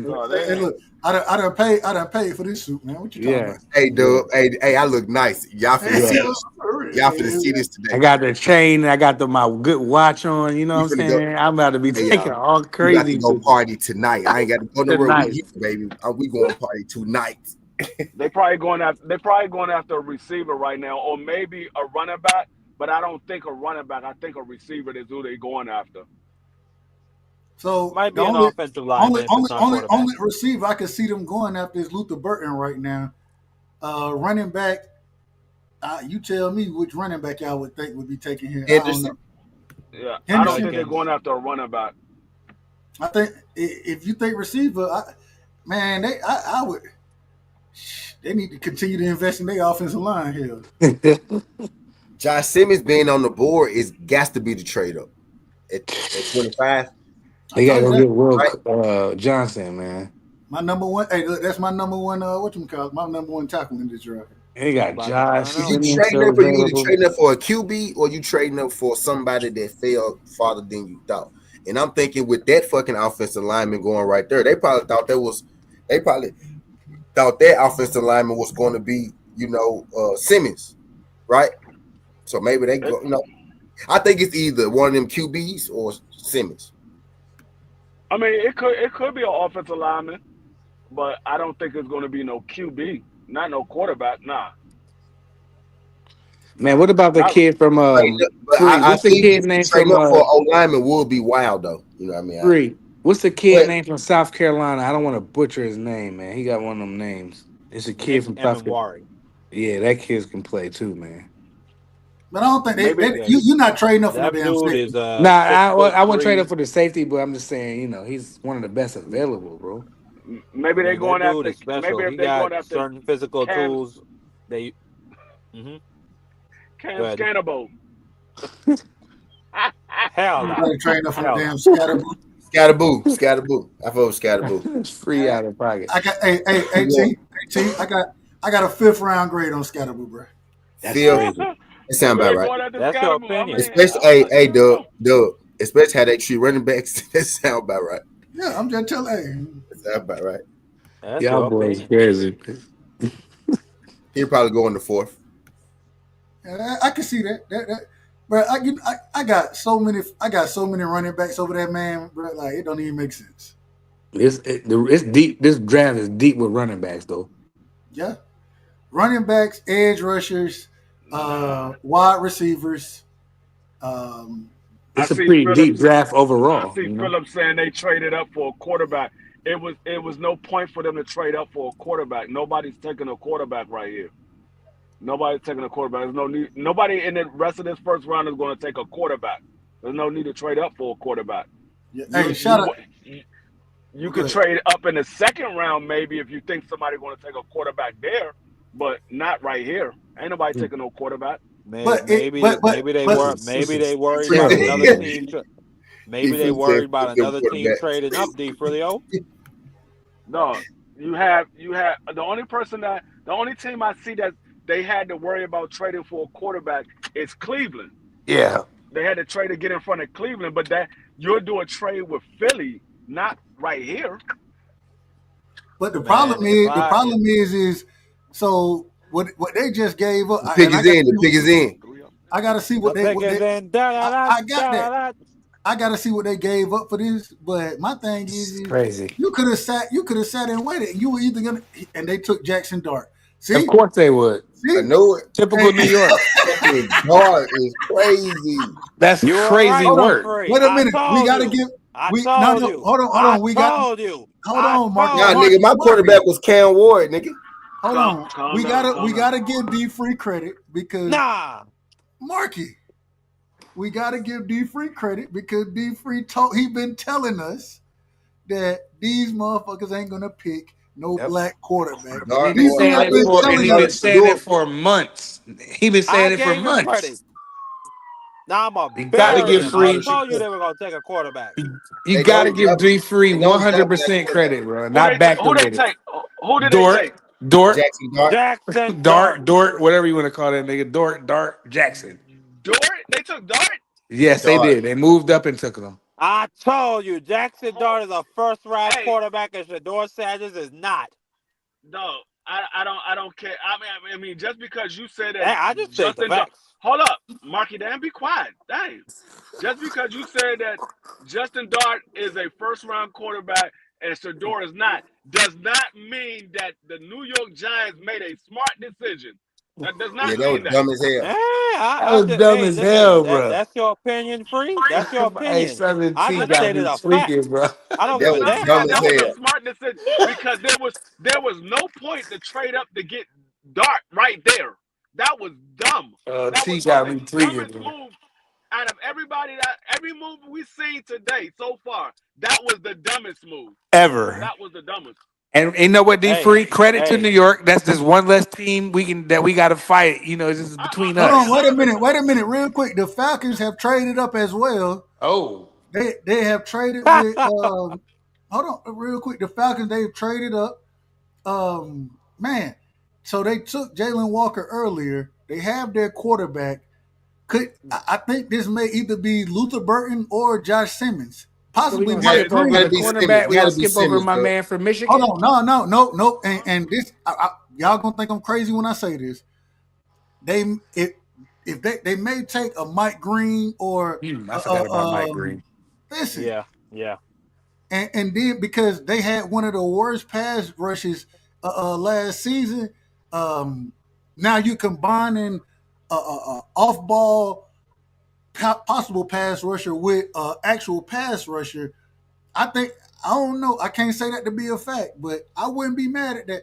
No, Hey, they ain't. look, I done paid for this suit, man. What you talking Yeah. about? Hey, Yeah. dude. Hey, I look nice. Y'all finna Hey, Yeah. see this. Y'all finna see this I today. got the chain. I got my good watch on. You know what We I'm finna go. saying? I'm about to be Hey, y'all. taking all We about to crazy go pictures party tonight. I ain't got to go nowhere. We tonight. here, baby. We going party tonight. They probably going after a receiver right now, or maybe a running back. But I don't think a running back. I think a receiver is who they going after. So might the be an only offensive only lineman if only it's not only quarterback. only receiver I could see them going after is Luther Burton right now. Running back, you tell me which running back y'all would think would be taken here. I don't Henderson. know. Yeah, I don't Henderson. think they're going Judkins. after a running back. I think if you think receiver, man, I would. They need to continue to invest in their offensive line here. Josh Simmons being on the board is got to be the trade up at 25, I They gotta told you go that. get Will right? Johnson, man. My number one. Hey, look, that's my number one. What you call it? My number one tackle in this draft. They I'm got about to Josh find If you out. Simmons trading still up, or you either available. trading up for a QB or you trading up for somebody that fell farther than you thought. And I'm thinking with that fucking offensive lineman going right there, they probably thought that offensive lineman was going to be, Simmons, right? So maybe they It, go, I think it's either one of them QBs or Simmons. I mean, it could be an offensive lineman, but I don't think it's going to be no QB, not no quarterback. Nah, Man, what about the not kid from But Free? I What's the think kid name trading from up for O lineman would be wild though. You know what I mean? Free? What's the kid But name from South Carolina? I don't want to butcher his name, man. He got one of them names. It's a kid Nick from South Carolina. Emenwari. Yeah, that kid can play too, man. But I don't think maybe. Yeah, you're not trading up for no that damn dude safety. is Nah, six foot I wouldn't trade up three. for the safety, but I'm just saying, he's one of the best available, bro. I Maybe they're mean, that going dude after. is special. Maybe if He they're got going after certain physical Cam tools. They. Hmm. Go Cam ahead. Scannable. Hell You no. better trade up for no Hell damn no. scatterboo. Scatterboo. I vote Scatterboo. It's free out of pocket. I got hey Yeah. T, I got a fifth round grade on scatterboo, bro. That's Phil, crazy. it sound Maybe about they're right. going after That's your Scannable. I opinion. mean, Especially, hey, you Doug, know. especially how they treat running backs. That sound about right. Yeah, I'm just telling. That sound about right. That's Y'all your boys opinion. crazy. He'll probably go in the fourth. Hey, I can see that. But I got so many running backs over there, man. Bro, like it don't even make sense. It's deep. This draft is deep with running backs, though. Yeah, running backs, edge rushers, Nah. wide receivers. Um, I It's a see pretty deep Phillips. draft I overall. see Phillips saying they traded up for a quarterback. It was no point for them to trade up for a quarterback. Nobody's taking a quarterback right here. Nobody's taking a quarterback. There's no need. Nobody in the rest of this first round is going to take a quarterback. There's no need to trade up for a quarterback. yeah, hey, You shout you out. you Go could ahead. trade up in the second round maybe if you think somebody's going to take a quarterback there, but not right here. Ain't nobody taking no quarterback. But it, but but Maybe they but were. This Maybe they is worried about terrible, another man. team. He Maybe they finna say worried about them another team quarterbacks. trading up D for the O. No, you have the only team I see that they had to worry about trading for a quarterback is Cleveland. Yeah. They had to trade to get in front of Cleveland, but that you'll do a trade with Philly, not right here. but Man, the problem is so what they just gave up, The pick and I is got to in. The see pick is in. I got to see the pick what is they in. Da da da I got that. da da. I got to see what they gave up for this. But my thing It's is crazy. you could have sat and waited. You were either gonna and they took Jackson Dart. Of See, course they would. I see, know it. hey, Typical New York. Fucking dog is crazy. That's You were crazy right, hold on, work. Free. wait a I minute. We told got to you. give I we told no you. hold I on. We got told you. hold I on, Nah, told nigga, you. my Marky. quarterback was Cam Ward, nigga. Hold Calm, on. calm down, We calm down. gotta give D free credit because Nah. Marky. We gotta give D free credit because D free told he been telling us that these motherfuckers ain't gonna pick no Yep. black quarterback. And he Dart, been This or saying man I it been think for and he telling been us. saying Shador. it for months. He been I saying it for gave him credit. months. Now I'm gonna You got to bury give Dart, him. I Dart free. told you is they were gonna take a quarterback. You they got to don't give draft. G free They don't draft black 100% quarterbacks. credit, bro. Who Not they back who them they with it. take? Who did they Dort, take? Dort, Jackson Dart. Jackson Dart. Dort, whatever you want to call that nigga. Dort Jackson. Dort? They took Dart? Yes, they Dart. did. They moved up and took them. I told you, Jackson Oh, Dart is a first round hey, quarterback, and Shador Sanders is not. no, I don't care. I mean, just because you said that Hey, I just state the Justin, facts. hold up, Marky, damn, be quiet, dang. Just because you said that Justin Dart is a first round quarterback and Shador is not, does not mean that the New York Giants made a smart decision. That does Yeah, not that was mean that. dumb as hell. That I was just dumb hey, as listen, hell, bro. that's your opinion, free. That's your Hey, opinion. Southern I T just got stated me a fact. tweaking, bro. I don't That give That a was was damn not. dumb about as That was a hell. numbers. smart decision because there was no point to trade up to get Dart right there. That was dumb. That was T one of got the me tweaking, dumbest bro. moves. out of everybody that every move we've seen today so far, that was the dumbest move. Ever. That was the dumbest. And you know what, D Hey, free credit to New hey, York. That's just one less team we got to fight. You know, it's just between Hold on, us. wait a minute, real quick. The Falcons have traded up as well. Oh, They have traded with hold on, real quick. The Falcons they've traded up. Man, so they took Jalen Walker earlier. They have their quarterback. I think this may either be Luther Burton or Josh Simmons, so we're possibly gonna Got Mike skip over Green. the to be Simmons. cornerback. We're Got gonna to be skip over Simmons, my bro. man from Hold Michigan. on, no, and this y'all gonna think I'm crazy when I say this. They if they may take a Mike Green or I forgot about Mike Green. listen, yeah, yeah. and then because they had one of the worst pass rushes last season, um, now you combining off ball possible pass rusher with actual pass rusher. I think I don't know. I can't say that to be a fact, but I wouldn't be mad at that.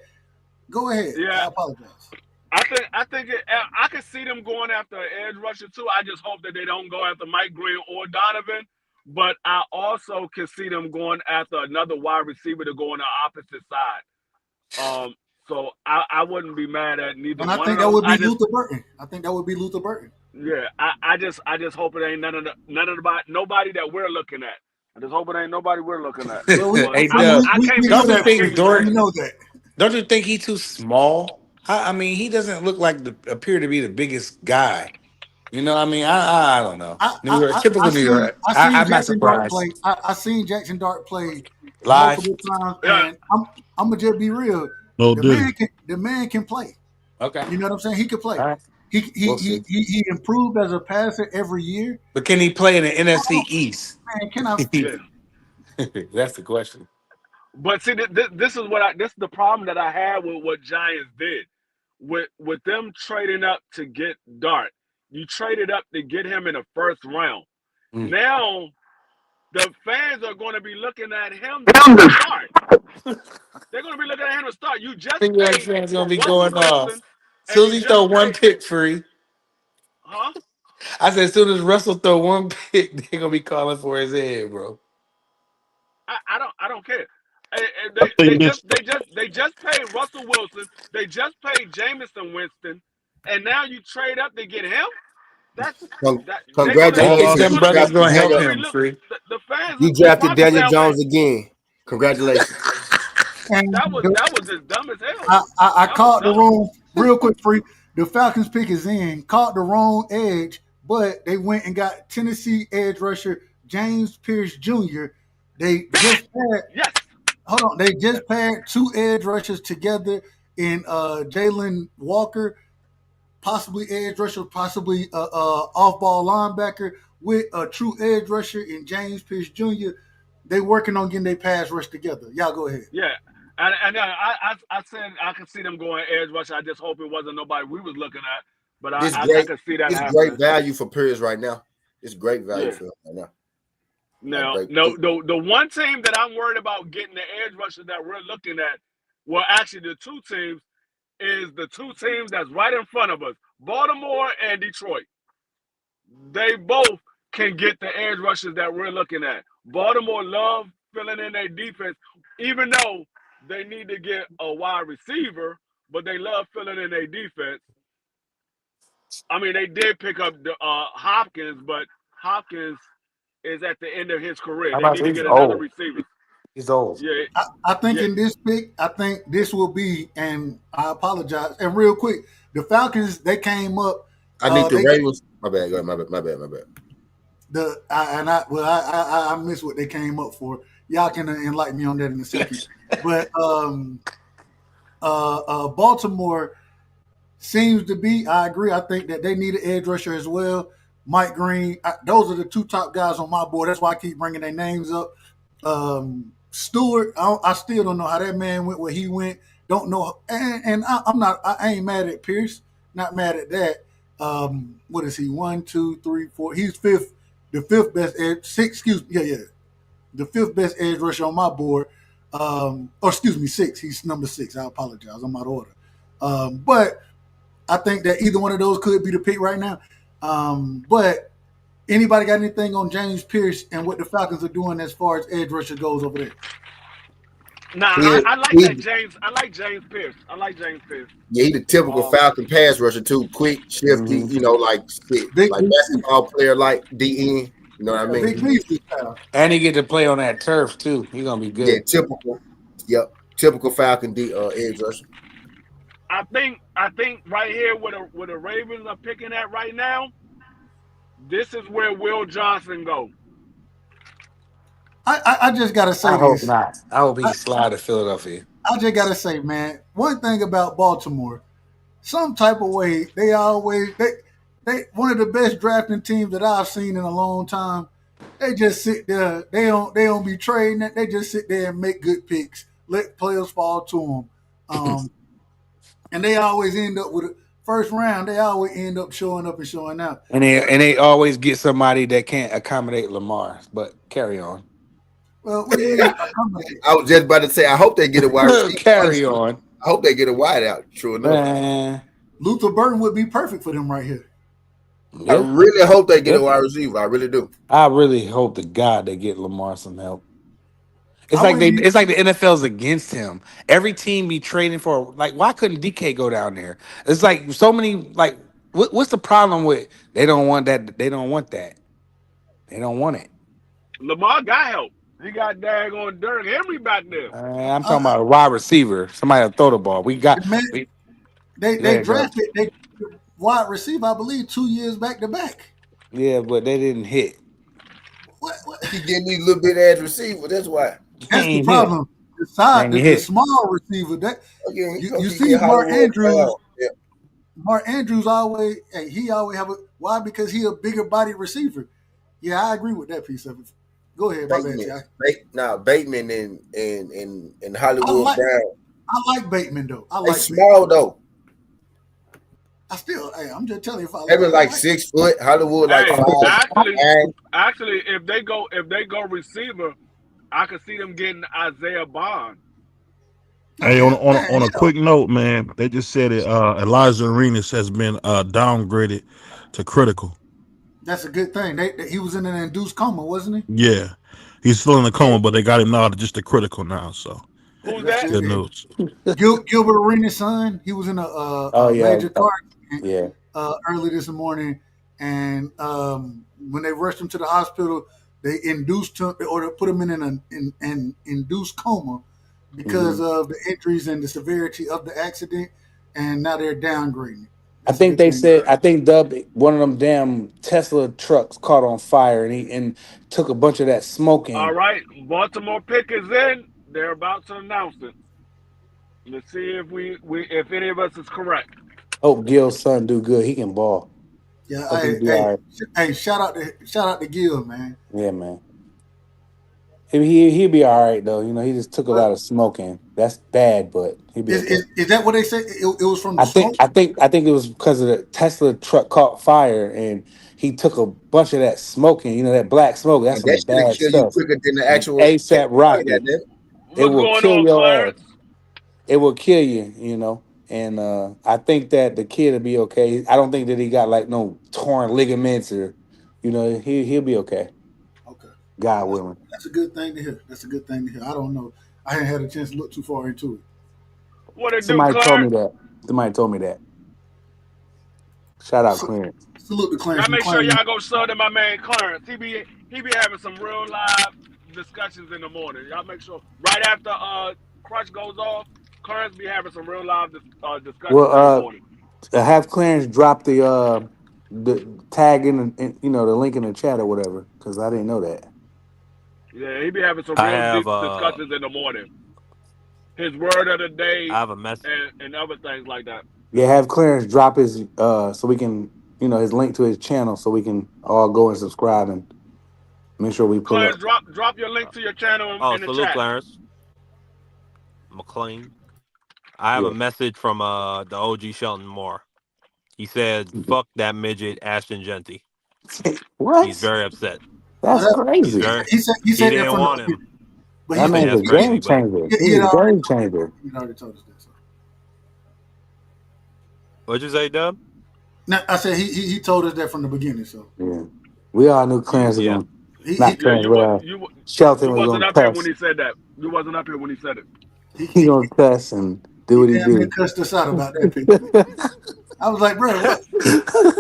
Go ahead. Yeah, I apologize. I can see them going after an edge rusher too. I just hope that they don't go after Mike Green or Donovan. But I also can see them going after another wide receiver to go on the opposite side. So I wouldn't be mad at neither And I one of think that those. would be Luther Burton. I think that would be Luther Burton. Yeah, I just hope it ain't none of the nobody that we're looking at. I just hope it ain't nobody we're looking at. Well, But Hey, Dub, I can't we be know don't you that, too think Free. ignorant. We Dort? know that. Don't you think he's too small? I mean, he doesn't look like appear to be the biggest guy. You know, I mean, I don't know. New York, typical New York. I seen I'm not Jackson Dart surprised. play. I seen Jackson Dart play Live. multiple times, Yeah, and I'm gonna just be real. No didn't. The man can play. Okay. You know what I'm saying? He can play. All right. He We'll see. he improved as a passer every year. But can he play in the NFC Oh East? man, can I? yeah. That's the question. But see, this is the problem that I had with what Giants did with them trading up to get Dart. You traded up to get him in the first round. Mm. Now the fans are going to be looking at him to start. They're going to be looking at him to start. You just New York paid fans gonna for be Russell going off. Wilson, and Soon you as he throw just one paid, pick free, huh? I said, as soon as Russell throw one pick, they're gonna be calling for his head, bro. I don't care. I think this. They just paid Russell Wilson. They just paid Jameson Winston, and now you trade up to get him. That's that They think they're All Congratulations, them you gonna brothers be drafted gonna they're help gonna Daniel. be him, look free. the fans You will drafted probably say, Daniel okay, Jones again. Congratulations. And that was just dumb as hell. I That was caught the dumb. wrong real quick. Free. The Falcons pick is in. Caught the wrong edge, but they went and got Tennessee edge rusher James Pierce Jr. They just had Yes, hold on. They yes, just paired two edge rushers together in Jalen Walker, possibly edge rusher, possibly off ball linebacker with a true edge rusher in James Pierce Jr. They working on getting their pass rush together. Y'all go ahead. yeah. And I said I could see them going edge rush. I just hope it wasn't nobody we was looking at, but This I great, could see that it's great happening. value for Pierce right now. It's great value Yeah. for him right now. Like Now, great. no, the one team that I'm worried about getting the edge rusher that we're looking at, well, actually, the two teams is the two teams that's right in front of us, Baltimore and Detroit. They both can get the edge rushers that we're looking at. Baltimore love filling in their defense, even though they need to get a wide receiver, but they love filling in their defense. I mean, they did pick up the Hopkins, but Hopkins is at the end of his career. How They about need to he's get another old? receiver. He's old. Yeah, I think yeah, in this pick, I think this will be, and I apologize. And real quick, the Falcons they came up. I need the They got Ravens. My bad. Go ahead, my bad. I miss what they came up for. Y'all can enlighten me on that in a second. But Baltimore seems to be. I agree. I think that they need an edge rusher as well. Mike Green. Those are the two top guys on my board. That's why I keep bringing their names up. Stewart. I still don't know how that man went where he went. Don't know. And I'm not. I ain't mad at Pierce. Not mad at that. What is he? One, two, three, four. He's fifth. The fifth best edge. Six. Excuse me. Yeah. The fifth best edge rusher on my board. Or excuse me, six. He's number six. I apologize. I'm out of order. But I think that either one of those could be the pick right now. But Anybody got anything on James Pierce and what the Falcons are doing as far as edge rusher goes over there? Nah, He, I like that he, James. I like James Pierce. I like James Pierce. yeah, he the typical Um, Falcon pass rusher too. Quick, shifty, Hmm. Big, like basketball player, like DN. You know what I yeah. mean? big Hmm. beast this time. And he get to play on that turf too. He gonna be Yeah, good. typical. Yep, typical Falcon edge rusher. I think right here where the Ravens are picking at right now, this is where Will Johnson go. I just gotta say I hope this. not. I hope he I, slide to Philadelphia. I just gotta say, man, one thing about Baltimore, some type of way they one of the best drafting teams that I've seen in a long time. They just sit there. They don't be trading it. They just sit there and make good picks. Let players fall to them. And they always end up with a first round. They always end up showing up and showing out. And they always get somebody that can't accommodate Lamar. But carry on. Well, what do you mean accommodate? I was just about to say, I hope they get a wide receiver. Carry Honestly, on. I hope they get a wide out. True enough, Man. Luther Burton would be perfect for them right here. I Yeah. really hope they get a Yeah. wide receiver. I really do. I really hope to God they get Lamar some help. It's I like wouldn't they be. it's like the NFL's against him. Every team be trading for like why couldn't DK go down there? It's like so many like what's the problem with they don't want that they don't want that. They don't want it. Lamar got help. He got daggone Derrick Henry back there. I'm Uh, talking about a wide receiver, somebody to throw the ball. We got man, we, they there you go. drafted they wide receiver, I believe, 2 years back to back. Yeah, but they didn't hit. What? He getting these little bit ass receiver. That's why. They That's the ain't hit. problem. The They side, ain't the hit. small receiver. That Again, he gonna you keep see, getting Hollywood playoff. Yeah. Mark Andrews always, hey, he always have a why because he a bigger body receiver. Yeah, I agree with that piece of it. Go ahead, my bad, Bateman, Ti. Bateman and I Hollywood like Brown. I like Bateman though. I They like Bateman. small though. I still, hey, I'm just telling you if I They been I like like. 6 foot. Hollywood like Hey, 5'9". actually, if they go receiver, I could see them getting Isaiah Bond. Oh Hey, yeah, man, on a hell, quick note, man, they just said it. Elijah Arenas has been downgraded to critical. that's a good thing. He was in an induced coma, wasn't he? Yeah, he's still in a coma, Who but they got him now to just a critical now. So who's That's that? good good to hear. news. Gilbert Arenas' son, he was in Oh a yeah, major car accident yeah. early this morning, and when they rushed him to the hospital, they induced him or they put him in an induced coma because Hmm. of the injuries and the severity of the accident, and now they're downgrading it. I That's a think good they thing. said I think Dub one of them damn Tesla trucks caught on fire and he took a bunch of that smoke All in. right, Baltimore pick is in. They're about to announce it. Let's see if if any of us is correct. Hope Gil's son do good. He can ball. Yeah, Hope he be all right. hey, shout out to Gil, man. Yeah, man. He'll be all right though. You know, he just took a But lot of smoking. That's bad, but he'll be is okay. is that what they say? It was from the I think smoke. I think I think it was because of the Tesla truck caught fire and he took a bunch of that smoking. You know, that black smoke. That's And that some should bad kill you stuff. quicker than the actual ASAP fire. Rocky. Goddamn. It What's will going kill on, your ass. Clarence? It will kill you, you know. And I think that the kid will be okay. I don't think that he got like no torn ligaments or, you know, he'll be okay. Okay. God That's willing. that's a good thing to hear. That's a good thing to hear. I don't know. I hadn't had a chance to look too far into it. What it do, Somebody told me Clarence? that. Somebody told me that. Shout out So, Clarence. salute to Clarence Y'all make sure McClain. y'all go sub to my man Clarence. He be having some real live discussions in the morning. Y'all make sure right after Crush goes off, Clarence be having some real live Well, discussions in the morning. have Clarence drop the tag in you know the link in the chat or whatever because I didn't know that. Yeah, he be having some I real have deep discussions in the morning. His word of the day I have a mess. and other things like that. Yeah, have Clarence drop his so we can you know his link to his channel so we can all go and subscribe and make sure we pull Clarence, up. drop your link to your channel Oh, in the salute, chat. Clarence McLean. I have a Yeah. message from the OG Shelton Moore. He said, "Fuck that midget Ashton Genty." He's What? very upset. That's That, He's crazy. very. he He said that didn't from the want beginning, him. but I That he's think man's a that's he, crazy, game but changer. he, He's he a had already game told us that. changer. He had already told us that. So. what'd you say, Dub? Now I said he told us that from the beginning. So Yeah. We all knew Yeah, Clarence was yeah. gonna He not Yeah, Clarence, you but was you Shelton was wasn't gonna up here when cuss. he said that. You wasn't up here when he said it. he, He he, gonna cuss and do he what he damn near do. cussed us out about that pick. I was like, bro, what?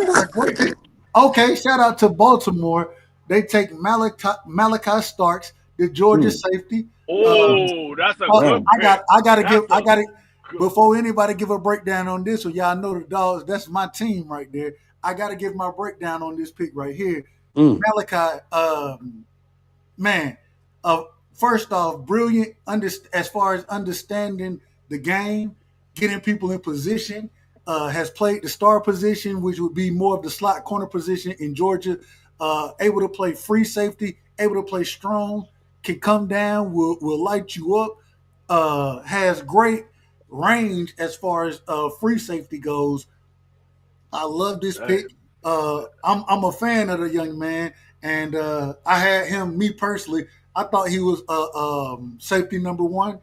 That's a great pick. Okay, shout out to Baltimore. They take Malachi Starks, the Georgia Hmm. safety. Mhm. Oh, that's a good Damn. pick. That's I a gotta good. before anybody give a breakdown on this, so y'all know the dogs. That's my team right there. I gotta give my breakdown on this pick right here. Mm. Malachi, man, first off, brilliant as far as understanding the game, getting people in position. Has played the star position, which would be more of the slot corner position in Georgia. Able to play free safety, able to play strong, can come down, will light you up. Has great range as far as free safety goes. I love this Hey, pick. I'm a fan of the young man, and I had him. Me personally, I thought he was safety number one.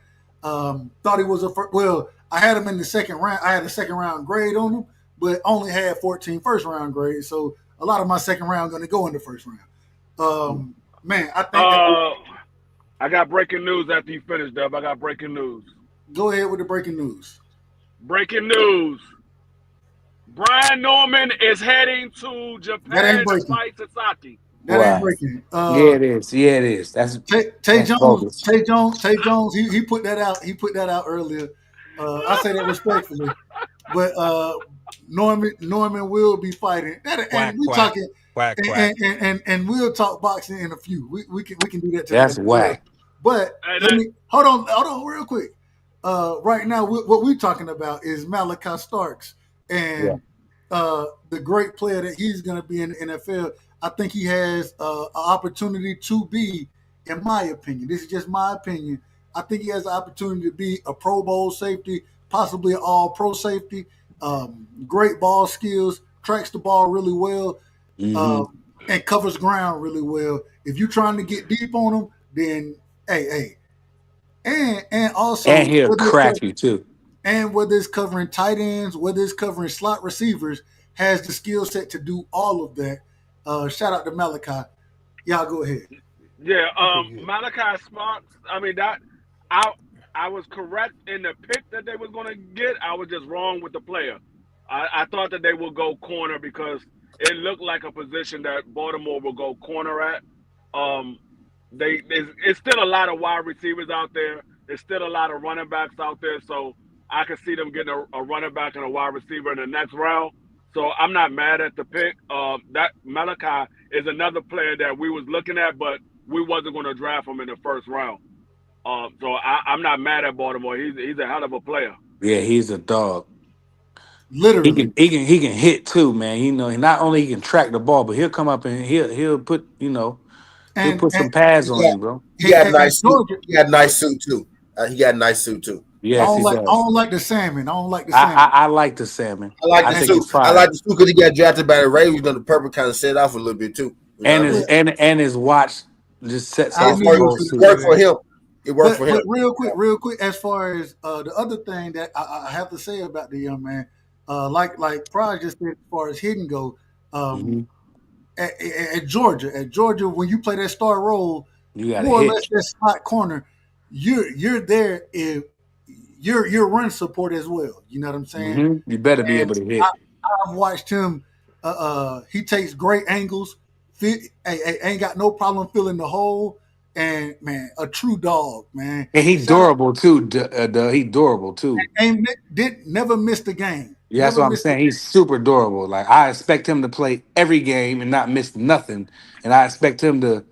Thought he was well. I had him in the second round. I had a second round grade on him, but only had 14 first round grades. So a lot of my second round going to go in the first round. Man, I think that uh, I got breaking news after you finish, Dub. I got breaking news. go ahead with the breaking news. Breaking news. Brian Norman is heading to That ain't Japan to breaking. fight Sasaki. That ain't Wow. breaking. Yeah, it is. Yeah, it is. Tay That's Jones, bogus. he put that out. He put that out earlier. I say that respectfully, but Norman will be fighting. And Quack, we quack, talking, quack, quack. and we'll talk boxing in a few. We can do that tonight That's as well. whack. But And let me hold on real quick. Right now, what we're talking about is Malachi Starks Yeah. and the great player that he's going to be in the NFL. I think he has an opportunity to be, in my opinion, this is just my opinion. I think he has an opportunity to be a Pro Bowl safety, possibly an All Pro safety. Great ball skills, tracks the ball really well, Hmm. um, and covers ground really well. If you're trying to get deep on him, then hey, and And also he'll crack you too. whether it's covering tight ends, whether it's covering slot receivers, has the skill set to do all of that. Shout out to Malachi. Y'all go ahead. yeah, Okay, good. Malachi Sparks. I mean that I I was correct in the pick that they was gonna get. I was just wrong with the player. I thought that they would go corner because it looked like a position that Baltimore will go corner at. Um, it's still a lot of wide receivers out there. There's still a lot of running backs out there. So I could see them getting a running back and a wide receiver in the next round. So I'm not mad at the pick. That Malachi is another player that we was looking at, but we wasn't going to draft him in the first round. So I'm not mad at Baltimore. He's a hell of a player. Yeah, he's a dog. He Literally, can he can hit too, man. You know, not only he can track the ball, but he'll come up and he'll put he'll and put and some pads He on got you, bro. he got a and nice suit. Georgia. He got a nice suit too. He got a nice suit too. Yes, he I does. don't like the salmon. I don't like the salmon. I like the salmon. I like I the think suit. it's I like fire. the suit because he got drafted by the Ravens. You know, the purple kind of set off a little bit too. You know And what I his mean? Well, and his watch just sets I It off knew the you worked. was whole going It to suit. say worked that. for him. It worked for him. But real quick, as far as the other thing that I have to say about the young man, like Praj just said, as far as hitting go, um, Hmm. at Georgia, when you play that star role, You got to more or hit. less that slot corner, you're there if you're run support as well. You know what I'm saying? You better be And able to hit. I've watched him. He takes great angles. Ain't got no problem filling the hole. And man, a true dog, man. And he Shout out. durable too. He durable too. Ain't did never missed a game. Yeah, that's Never what I'm missed a saying. game. He's super durable. Like I expect him to play every game and not miss nothing. And I expect him to,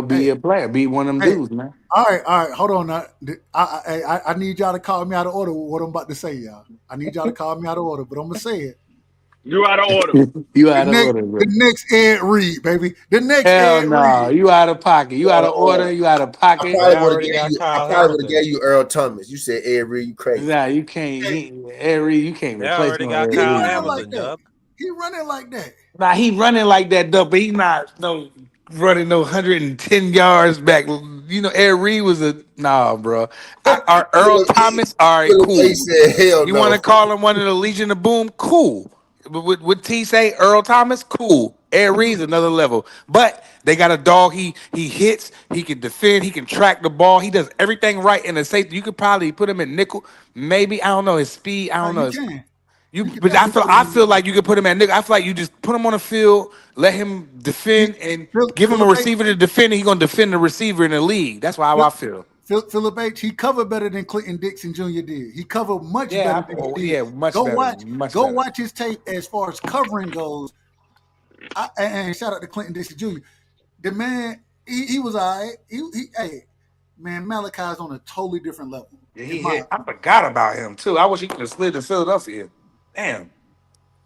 be Hey, a player, be one of them hey. dudes, man. All right. Hold on. Now. I need y'all to call me out of order with what I'm about to say, y'all. I need y'all to call me out of order, but I'm gonna say it. You out of order. You The out of next, order, bro. the next Ed Reed, baby. The next Hell Ed no. Reed. You out of pocket. You out of Uh, order. You out of I pocket. They probably would have already gave got you. I Kyle probably would have Hamilton. gave you Earl Thomas. You said Ed Reed. You crazy. Nah, you can't. Hey, Harry, you can't They replace already no got Harry he Kyle Reid, running bro. like Hamilton, that. Dub. He running like that. Nah, he running like that though, but he not no running no 110 yards back. Ed Reed was a nah, bro. Earl Thomas, all right, He cool. said, "Hell You want no." to call him one of the Legion of Boom? Cool. But what T say? Earl Thomas? Cool. Ed Reed's another level. But they got a dog. He hits. He can defend. He can track the ball. He does everything right in the safety. You could probably put him in nickel. Maybe I don't know his speed. I No, don't know you his. can. You, You can but definitely put him I in the feel nickel. like you could put him at nickel. I feel like you just put him on the field, let him He, defend, and give him a Philip H. receiver to defend. And he gonna defend the receiver in the league. That's how I feel. Philip H. He covered better than Clinton Dixon Jr. did. He covered much better Yeah, than he oh, did. yeah, much Go better, watch, much go better. watch his tape as far as covering goes. And shout out to Clinton Dixon Jr. The man, he was all right. Hey, man, Malachi's on a totally different level, Yeah, in he my hit. I opinion. forgot about him too. I wish he could have slid to Philadelphia. Damn.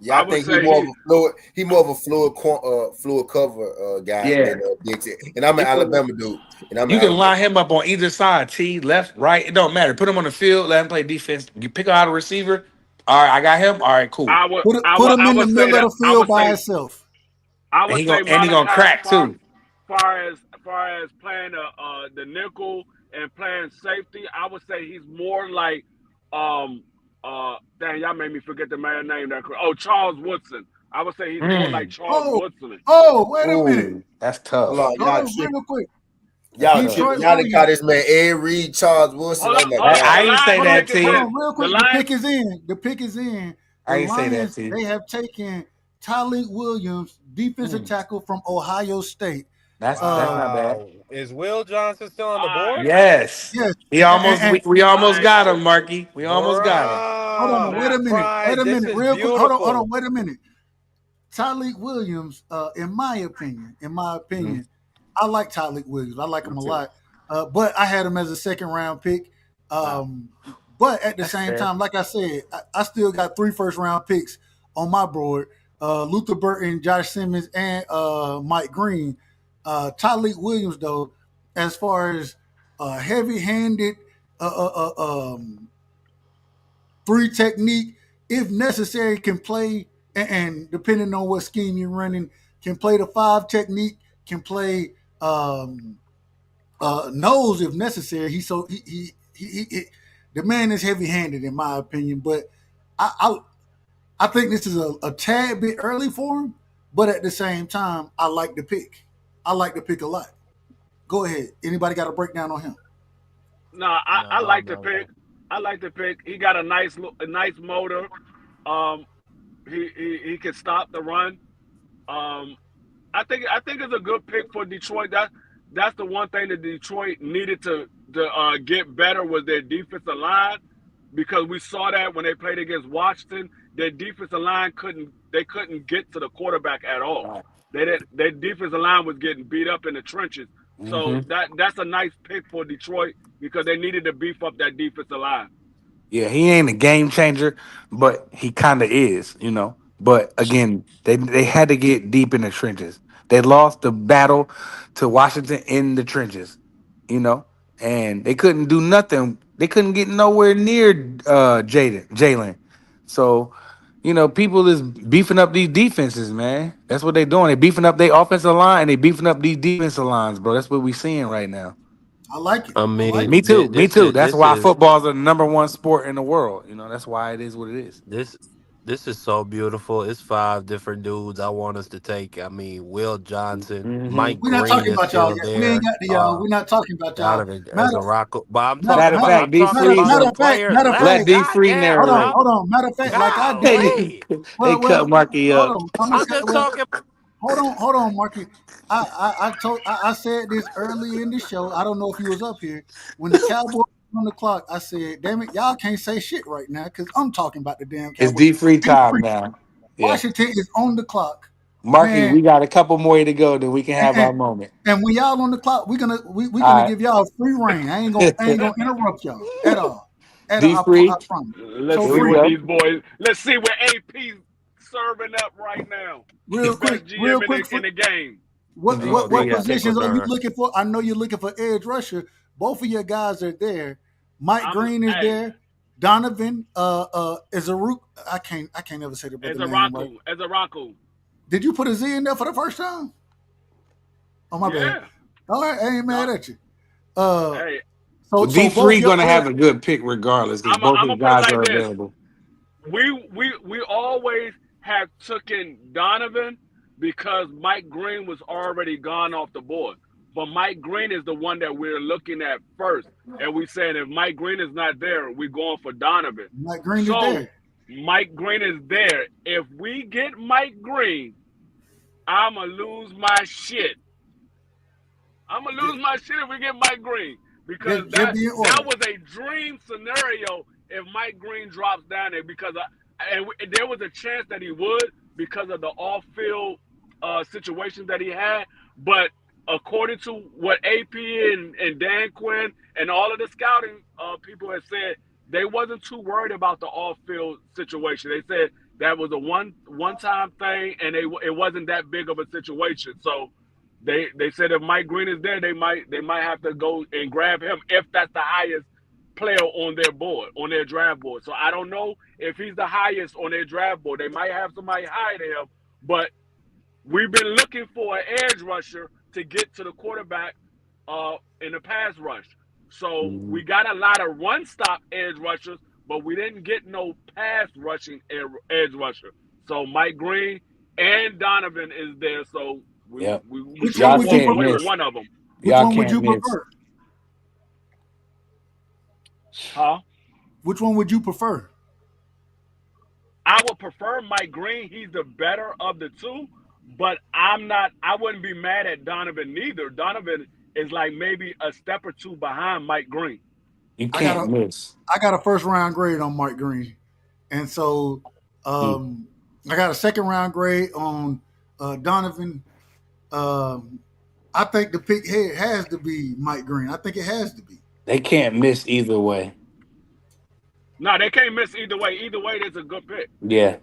Yeah, I I would think he say more of he. a fluid. He more of a fluid cover guy Yeah. than Dixie. And I'm an You can, Alabama dude. And I'm an you can Alabama. line him up on either side, T, left, right. It don't matter. Put him on the field, let him play defense. You pick out a receiver. All right, I got him. All right, cool. Put him I in the would say middle of that the field by himself. I And would he say gonna Malachi crack too. far as playing the nickel and playing safety. I would say he's more like dang, y'all made me forget the man name that. Oh, Charles Woodson. I would say he's more like Mm. Charles Oh, Woodson. wait a minute. Ooh, that's Hold tough. on, Hold y'all on, tripping. real quick. That's Y'all tough. tripping. Detroit Y'all done call Williams. this man Ed Reed, Charles Wilson. Oh my Hold God. up. I The ain't say Lions that, pick is Hold T. in. on, real The quick. The Lions. pick is in. The pick is in. The I ain't say that, Lions, T. they have taken Tyleek Williams, defensive Mm. tackle from Ohio State. That's Uh, not bad. Wow. Is Will Johnson still on All the board? right. Yes. yes. He almost we All almost right. got him, Marky. We almost got him. Hold on, Bruh. wait Now, a minute. Wait Pride, a this minute, is real quick. Hold on, beautiful. wait a minute. Tyleek Williams, in my Mhm. opinion, I like Tyleek Williams. I like Me him a too. lot. But I had him as a second round pick. Wow. But at the That's same fair. time, like I said, I still got 3 first round picks on my board. Luther Burton, Josh Simmons, and Mike Green. Tyleek Williams, though, as far as heavy handed three technique, if necessary, can play, and depending on what scheme you're running, can play the 5 technique, can play nose if necessary. The man is heavy handed in my opinion, but I, I think this is a tad bit early for him, but at the same time, I like the pick. I like the pick a lot. Go ahead. Anybody got a breakdown on him? no, I No, like the no. pick. I like the pick. He got a nice motor. Um, he can stop the run. Um, I think it's a good pick for Detroit. That's the one thing that Detroit needed to get better was their defensive line because we saw that when they played against Washington, their defensive line couldn't get to the quarterback at all. Right. Their defensive line was getting beat up in the trenches. So Hmm. that's a nice pick for Detroit because they needed to beef up that defensive line. Yeah, he ain't a game changer, but he kind of is, you know. But again, they had to get deep in the trenches. They lost the battle to Washington in the trenches, you know, and they couldn't do nothing. They couldn't get nowhere near Jalen. So, you know, people is beefing up these defenses, man. That's what they doing. They beefing up their offensive line and they beefing up these defensive lines, bro. That's what we seeing right now. I like it. I I like mean, it. Me too. Me too. That's this why is football is the number one sport in the world. You know, that's why it is what it is. this this is so beautiful. It's five different dudes I want us to take. I mean, Will Johnson, Hmm. Mike We're not Green talking is about y'all still yet. We ain't there. got to y'all. We're not talking about y'all. Donovan Matter, as a rock, but matter, matter, Matter of I'm fact, D talking Free about matter the will of fact, player. matter of Let fact. let D Free goddamn, Hold on, narrate. Rob. hold on. Matter of fact, like I did. Golly. They cut Marky Hold up. on. I'm just talking. Hold on, Marky. I said this early in the show. I don't know if you was up here when the Cowboys were on the clock. I said, "Damn it, y'all can't say shit right now because I'm talking about the damn It's Cowboys." D Free D time free. now. Yeah. Washington is on the clock, Marky, man. we got a couple more to go, then we can have And, our moment. and when y'all on the clock, we gonna All give y'all free reign. I ain't gonna interrupt y'all at all. At D all. I Free, promise. Let's So here see we free. what go. these boys. Let's see what AP's serving up right now. The best Real GM quick, in the game. What D what Oh, what Free take a out. kick positions are you return. looking for? I know you're looking for edge rusher. Both of your guys are there. Mike I'm Green is hey there. Donovan is a rook. I can't ever say the brother as a name right. Raku as a Raku. Did you put a Z in there for the first time? Oh my bad. Yeah. All right, I ain't No. mad at you. Uh Hey, Well, D so both Free your gonna edge have a good pick regardless, because both I'm his gonna put it guys like are this. available. We always have taken Donovan because Mike Green was already gone off the board. But Mike Green is the one that we're looking at first. And we saying if Mike Green is not there, we're going for Donovan. Mike Green is So there. Mike Green is there. If we get Mike Green, I'ma lose my shit. I'm gonna lose my shit if we get Mike Green because Just be in that order. was a dream scenario if Mike Green drops down there because and there was a chance that he would because of the off-field situations that he had. But according to what AP and Dan Quinn and all of the scouting people have said, they wasn't too worried about the off-field situation. They said that was a one-time thing, and it wasn't that big of a situation. So they said if Mike Green is there, they might have to go and grab him if that's the highest player on their board, on their draft board. So I don't know if he's the highest on their draft board. They might have somebody higher than him, but we've been looking for an edge rusher to get to the quarterback in the pass rush. So we Mhm. got a lot of run stop edge rushers, but we didn't get no pass rushing edge rusher. So Mike Green and Donovan is there. So we Yep. we, we Which should one Y'all be would you walking can't away with prefer? miss. one of them. Which Y'all one would can't you miss. prefer? Huh? Which one would you prefer? I would prefer Mike Green. He's the better of the two, but I'm not. I wouldn't be mad at Donovan neither. Donovan is like maybe a step or two behind Mike Green. You I got a can't miss. I got a first round grade on Mike Green, and so Mm. I got a second round grade on Donovan. Um, I think the pick here has to be Mike Green. I think it has to be. They can't miss either way. No, they can't miss either way. Either way, there's a good pick. Yeah,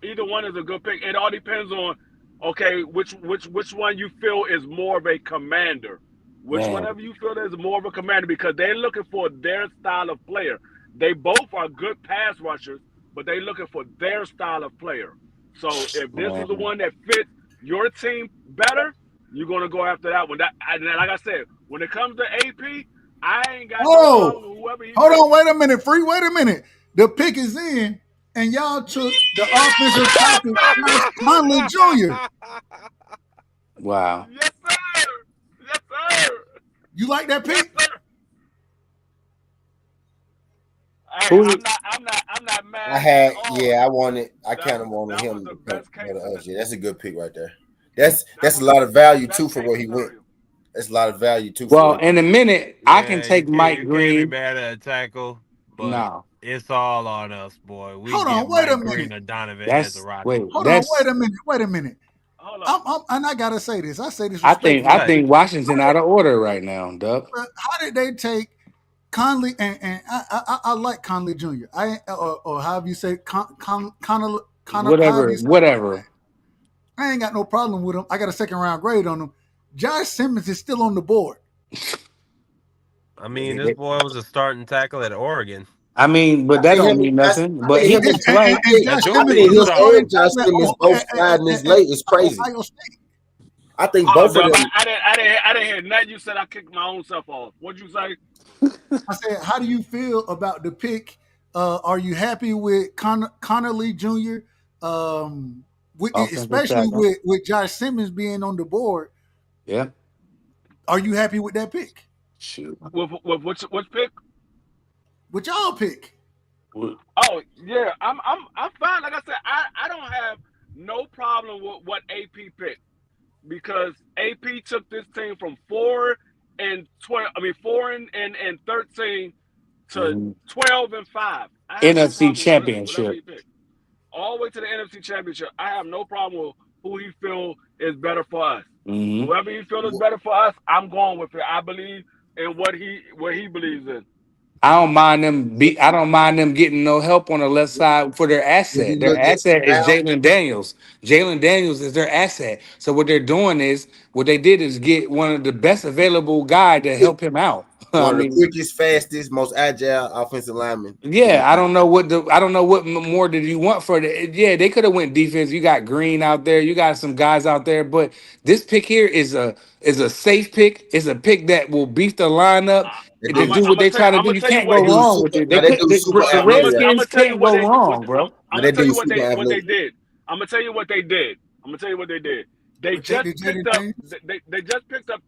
Either one is a good pick. It all depends on okay, which one you feel is more of a commander. Which one man. of you feel is more of a commander because they're looking for their style of player. They both are good pass rushers, but they're looking for their style of player. So if this is the Man. one that fits your team better, you're gonna go after that one. That and like I said, when it comes to AP, I ain't got no Oh, problem with whoever he hold picks. on, wait a minute, free. Wait a minute. The pick is in, and y'all took the offensive tackle Josh Conley Jr. Wow. Yes, sir. Yes, sir. You like that Yes, pick? sir. Hey, Who? I'm not I mad at had, all. yeah, I wanted, I That kind of wanted that was him the to come best case go to us. scenario. Yeah, that's a good pick right there. That's That that's a was lot of value too best for case where he went. scenario. That's a lot of value too for Well, where he in a went. minute, I can Yeah, take you Mike can't be Green. mad at a tackle, but No, it's all on us, boy. We Hold get on, wait a Mike Green minute. or Donovan as a that's roster. wait. Hold on, That's wait a minute. Wait a minute. Hold on. And I gotta say this. I say this I think. I respectfully. What? think Washington out of order right now, Duck. How did they take Conley and I like Conley Jr. Or however you say Connor however Whatever. you say his last Whatever. name. I ain't got no problem with him. I got a second round grade on him. Josh Simmons is still on the board. I mean, this boy was a starting tackle at Oregon. I mean, but I that think don't him, mean nothing. I But think he him can and play. That Josh do I Simmons mean think was a him something. starting and Josh tackle Simmons both sliding this late is crazy. Ohio State. I think Hold on, both of Dub. them. I didn't hear nothing you said. I kicked my own self off. What'd you say? I said, how do you feel about the pick? Are you happy with Connerly Jr.? Offensive Especially tackle. with Josh Simmons being on the board. Yeah. Are you happy with that pick? Shoot. With which pick? With y'all pick? Oh yeah, I'm fine. Like I said, I don't have no problem with what AP picked because AP took this team from 4-12. I mean 4-13 to Mhm. 12-5. I have no NFC problem with whatever Championship. he picked. All the way to the NFC Championship. I have no problem with who he feel is better for us. Hmm. Whoever he feel is better for us, I'm going with it. I believe in what he believes in. I don't mind them. I don't mind them getting no help on the left side for their If asset. you Their look at asset is now, Jalen Daniels. Jalen Daniels is their asset. So what they're doing is what they did is get one of the best available guy to help him out. I one of the mean, quickest, fastest, most agile offensive linemen in the yeah, league. I don't know what more did you want for it. Yeah, they could have went defense. You got Green out there, you got some guys out there, but this pick here is a safe pick. It's a pick that will beat the lineup They to do, do what they're trying to I'm do. gonna You tell you can't what go they he. do wrong with super. it. Now They they could do super the I'm athletic. Redskins gonna tell you can't what go they. wrong, bro. I'm Now gonna they tell do you super what they athletic. did. I'm gonna tell you what they did. I'm gonna tell you what they did. They just Protected picked Jaden up. Daniels. They just picked up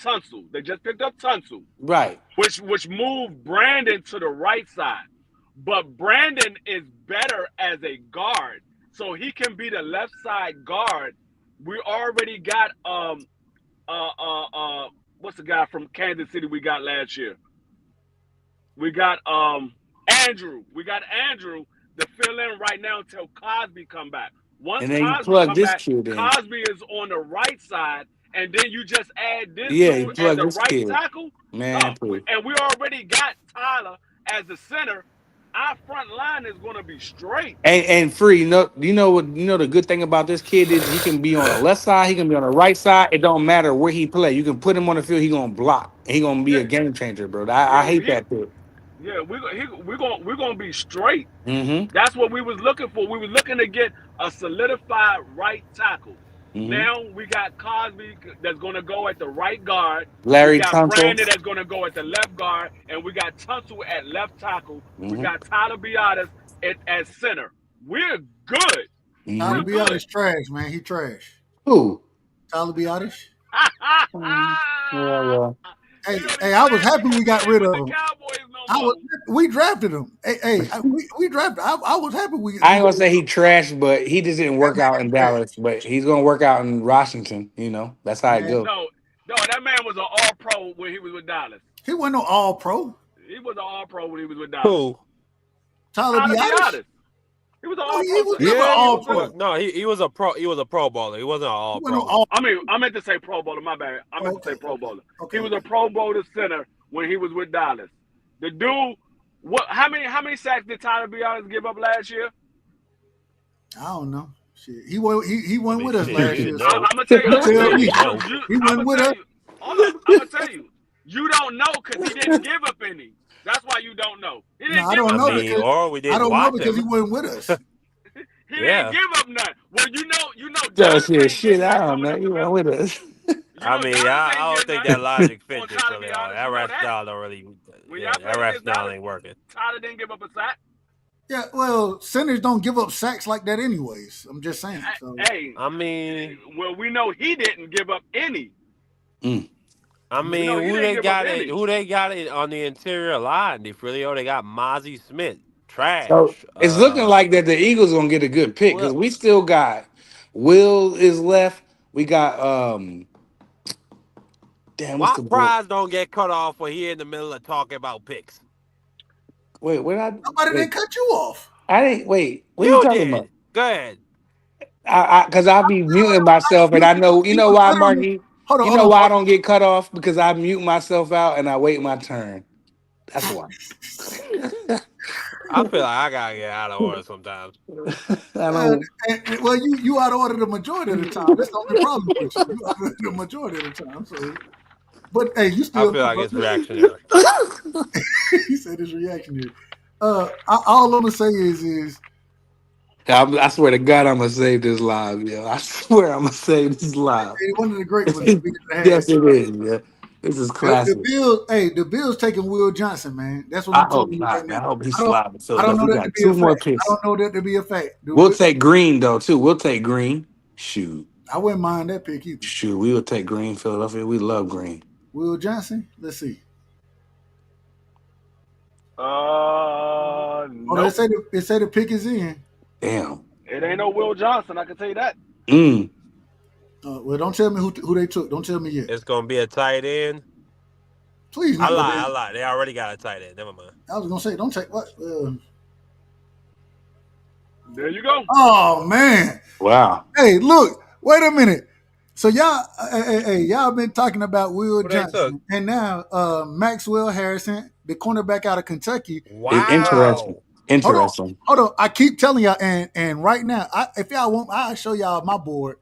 Tunsil. They just picked up Tunsil, Right. which moved Brandon to the right side. But Brandon is better as a guard, so he can be the left side guard. We already got what's the guy from Kansas City we got last year? We got Andrew. We got Andrew to fill in right now until Cosby come back. Once And then you Cosby plug come this back, kid in. Cosby is on the right side, and then you just add this Yeah, you dude as plug a this right kid. tackle. Man, please. And we already got Tyler as the center. Our front line is going to be straight. And free, you know what, the good thing about this kid is he can be on the left side, he can be on the right side. It don't matter where he play. You can put him on the field, he gonna block. He gonna be Yeah, a game changer, bro. I yeah, hate that kid. we're gonna be straight. Mm-hmm. That's what we was looking for. We was looking to get a solidified right tackle. Mm-hmm. Now we got Cosby that's going to go at the right guard. We Larry got Tunsil. Brandon that's going to go at the left guard, and we got Tunsil at left tackle. We Mm-hmm. got Tyler Biotis at center. We're good. Tyler We're Mm-hmm. good. Biotis trash, man. He trash. Who? Tyler Biotis. Mm, yeah, well. Hey, He don't hey, even I was last happy we because he got ain't rid with of the him. Cowboys no I was more. we drafted him. We drafted. I was happy I we ain't gonna say he trashed, but he just didn't that work out man in trash. Dallas. But he's gonna work out in Washington. That's how it Man, goes. No, that man was an All Pro when he was with Dallas. he wasn't no all pro. He was an All Pro when he was with Dallas. Who? Tyler Tyler Biotis. Biotis. He was an No, All he Pro. was He never was an Yeah, All he all Pro pro. center. was. No, he was a pro. He was a Pro Bowler. He wasn't an He All wasn't no Pro. all. I meant to say Pro Bowler. My bad. I meant to Okay, say Pro okay, Bowler. okay, He was a okay. Pro Bowler center when he was with Dallas. The dude, what? How many sacks did Tyler Biotis give up last year? I don't know. Shit, he I went mean, with us shit, last you year. So know. I'm gonna tell you. I'm don't gonna tell tell you. You me know. he I'm went gonna with tell us. you. Hold up. I'm gonna tell you. You don't know because he didn't give up any. That's why you don't know. He No, didn't I give don't I up know none. mean, because or we I didn't don't know watch because he him. wasn't with us. He didn't Yeah. give up none. Well, So Dallas shit, ain't shit, getting I none don't coming know. up the You went middle. with us. I mean, Dallas ain't I don't getting think none that logic on fits Tyler into be that. honest. That You know that. rationale don't really. When y'all Yeah, that played against rationale Dallas, ain't working. Tyler didn't give up a sack. Yeah, well, centers don't give up sacks like that, anyways. I'm just saying. So Hey, I mean, well, we know he didn't give up any. Mm. I We know mean, he who didn't they give up got it? any. Who they got it on the interior line? Defrilio, they got Mozzie Smith, So trash. it's looking like that the Eagles gonna get a good pick because Well, we still got Will is left. We got damn, what's why the boy? Prize don't get cut off when he in the middle of talking about picks? Wait, nobody wait. didn't cut you off. I didn't wait. What are you You talking about? did. Go ahead. Because I be muting myself, and I know He was why, literally. Marky. Hold on, You hold know on. why I don't get cut off because I mute myself out and I wait my turn. That's why. I feel like I gotta get out of order sometimes. I Uh, don't. well, you out of order the majority of the time. That's the only problem with you. You out of order the majority of the time. So, but hey, you I still. feel like it's reactionary. He said his reaction here. All I'm gonna say is I swear to God, I'm gonna save this live, yo. I swear I'm gonna save this live. one of the great ones we ever had. Yes, it is. Yeah, this is The classic. Bills, hey, the Bills taking Will Johnson, man. That's what I I'm telling hope you right not, now. man. I hope he's I don't, slobbing I filled don't up. know We that to got be a two more fact. I picks. don't know that to be a fact. We'll take Green though too. We'll take Green. Shoot, I wouldn't mind that pick either. shoot. We will take Green, Philadelphia. We love Green. Will Johnson. Let's see. Oh, Nope. they say the pick is in. Damn. It ain't no Will Johnson. I can tell you that. Mm. Well, don't tell me who they took. Don't tell me yet. It's gonna be a tight end. Please, I not no lie. I damn. lie. They already got a tight end. Never mind. I was gonna say, don't take what? There you go. Oh man. Wow. Hey, look. Wait a minute. So y'all, y'all been talking about Will Who they took? Johnson, and now Maxwell Harrison, the cornerback out of Kentucky. Interesting. Wow. Hold on, Interesting. hold on. I keep telling y'all, and right now, if y'all want, I'll show y'all my board.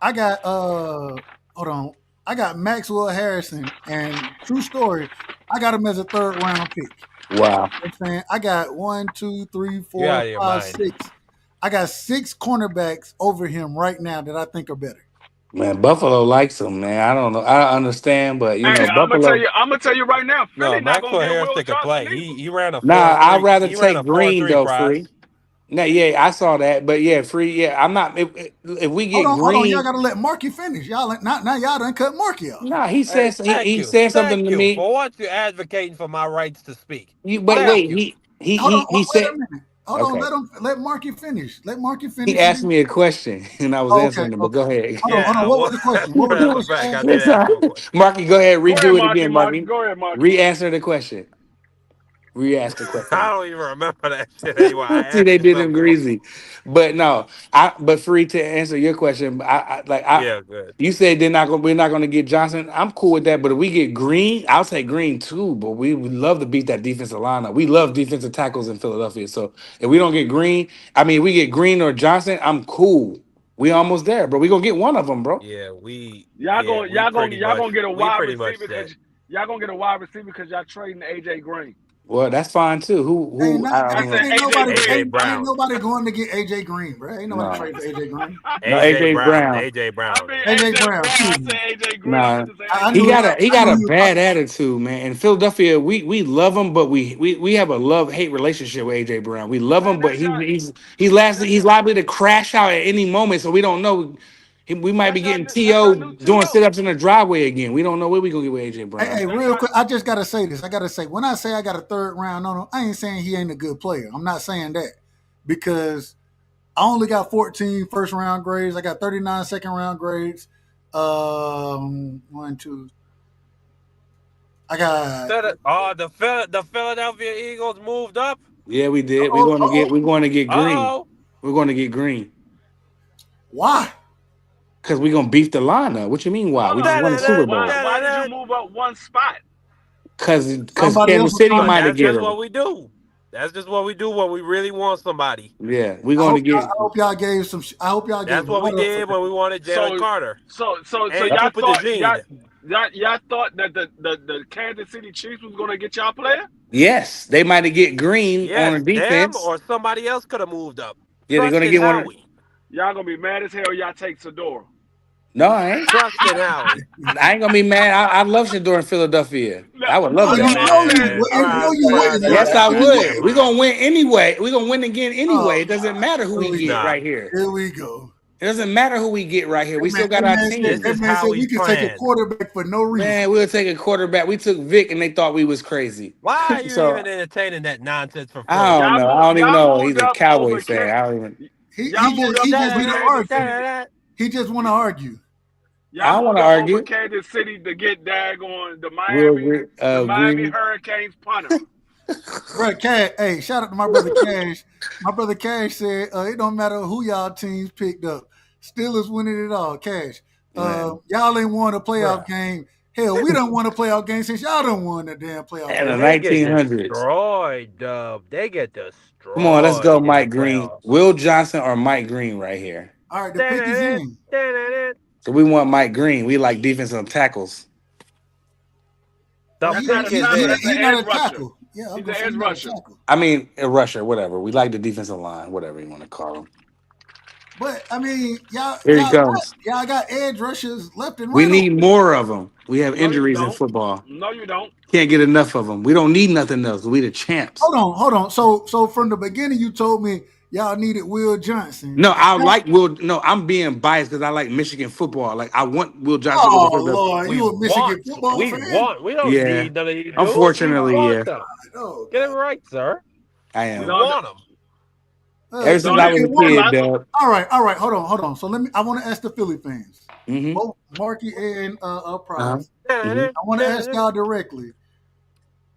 I got hold on. I got Maxwell Harrison, and true story, I got him as a third round pick. Wow. You know what I'm saying I got 1, 2, 3, You're 4, out of your 5, mind. 6. I got 6 cornerbacks over him right now that I think are better. Man, Buffalo likes him, man. I don't know. I don't understand, but Hey, Buffalo. I'm gonna tell you right now. No, Philly not gonna Maxwell get Will Harrison could Johnson play. either. He ran a Nah, I'd 4.3. rather He ran take a Green 4.3 though, free. prize. No, yeah, I saw that, but yeah, free. Yeah, I'm not. If we get Hold on. Y'all green, got to let Marky finish. Y'all now y'all done cut Marky off. nah, he Hey, says he said something thank to you me. for once you're advocating for my rights to speak. You wait, Thank you. Hold on. he Wait a said minute. Hold on. okay. Let Marky finish. Let Marky He finish. And asked then, me a question and I was oh, okay. answering him. But Okay. go ahead. Hold on. Yeah, What was well, the question? What was the matter of question? fact, I did It's ask all him a right. question. Marky, go ahead, Go ahead, redo it Marky. again, Marky. Marky. Go ahead, Marky. Re-answer the question. Re-ask the I question. don't even remember that shit anymore. I See, asked they you did him something before. greasy, but no, but free to answer your question. Yeah, good. You said we're not gonna get Johnson. I'm cool with that, but if we get Green, I'll take Green too. But we would love to beat that defensive lineup. We love defensive tackles in Philadelphia. So if we don't get Green, I mean, we get Green or Johnson, I'm cool. We almost there, bro. We gonna get one of them, bro. Yeah, we Y'all gonna we y'all gonna pretty y'all much gonna get a wide receiver set. because y'all gonna get a wide receiver because y'all trading AJ Green. Well, that's fine too. Ain't Who? not, I I don't said know. ain't AJ nobody AJ Green. ain't Brown. nobody going to get AJ Green, bro. Ain't nobody No, trading for AJ Green. no. AJ AJ Brown. Brown. AJ I Brown, mean yeah. AJ AJ Brown, Brown. I excuse said me. AJ Green. I Nah, meant to say I AJ knew Brown. he I got knew a he was bad attitude, man. In Philadelphia, we love him, but we have a love hate relationship with AJ Brown. We love Man, him, but that's y'all. That's he's y'all. liable to crash out at any moment. So we don't know. We might be getting That's y'all To new doing sit To. ups in the driveway again. We don't know what we gonna get with AJ Brown. Hey, That's real y'all. quick, I just gotta say this. I gotta say, when I say I got a third round on him, I ain't saying he ain't a good player. I'm not saying that because I only got 14 first round grades. I got 39 second round grades. One, two. I got. The Philadelphia Eagles moved up. Yeah, we did. Oh, oh, We're going to get Green. Uh oh. We're going to get Green why? because we're gonna beef the lineup. What you mean? Why? Hold We just on. won the Why Super why Bowl why did you move up one spot? because Somebody else Kansas was City trying Cause to. might have that's get just him. what we do. That's just what we do when we really want somebody. Yeah, we're going to I get. hope y'all gave some. I hope y'all That's gave a what we run up for did when we wanted Jalen So Carter so and y'all Cooper thought DeJean. y'all thought that the Kansas City Chiefs was gonna get y'all player? Yes, they might have get Green Yes, on them defense. or somebody else could have moved up. Yeah, they're gonna Trusted get one. Howie. Y'all gonna be mad as hell. Y'all take Sador. No, I ain't. Trusted Howie. I ain't gonna be mad. I love Shador in Philadelphia. No, I would love No, no, you that. I'm know you. saying Man, No, Brian, you Brian, wouldn't. that Yes, that I No, you Brian would. wouldn't. We're Cameron. gonna win anyway. We're gonna win again Oh anyway. It doesn't God, matter who here we we get go. Nah, right here. Here we go. It doesn't matter who we get right here. We still got our this That is team. man said we Howie's could take a plan. quarterback for no reason. Man, we'll take a quarterback. We took Vic and they thought we was crazy. Why are you even So entertaining that nonsense for I Philly? don't know. I don't even y'all know. moved He's a up Cowboy over fan. I don't even y'all moved up He just over want to Kansas argue. City. Da-da-da-da. He just want to argue. I Y'all don't want moved to up over argue. Kansas City to get daggone We'll The Miami agree. Hurricanes punter. Bro, Cash. Hey, shout out to my brother Cash. My brother Cash said it don't matter who y'all teams picked up. Steelers winning it all. Cash. Man. Y'all ain't won a playoff Bruh. game. Hell, we done won a playoff game since y'all done won the damn playoff And the And game. they get 1900s. destroyed, Dub. They get Come on, let's go, destroyed in the Mike Green. playoffs. Will Johnson or Mike Green right here. All right, the pick is Da-da-da, in. da-da-da. So we want Mike Green. We like defensive tackles. Oh, The That's not pick a is tackle. in. That's an he not edge a rusher. tackle. Yeah, I was He's gonna an say edge he not a rusher. tackle. I mean, a rusher, whatever. We like the defensive line, whatever you want to call them. But I mean, Here he comes. y'all got edge rushers left and We right over need there. more of them. We have No, you injuries in don't. football. No, you don't. Can't get enough of them. We don't need nothing else. We the champs. Hold on. So from the beginning, you told me y'all needed Will Johnson. No, And I like Will. No, I'm being biased because I like Michigan football. Like I want Will Johnson to go to oh Philadelphia. Lord, We you a Michigan want. football We fan? want. We don't Yeah, need none of these dudes. We unfortunately, want yeah, them. Oh Get it God. right, sir. I We am. No, want them. Ever since no. I They was a What? kid, my Dub. All right. Hold on. So let me. I want to ask the Philly fans, Mm-hmm. both Marky and Uh-huh. Prize. Mm-hmm. Da-da-da, I want to ask da-da-da. y'all directly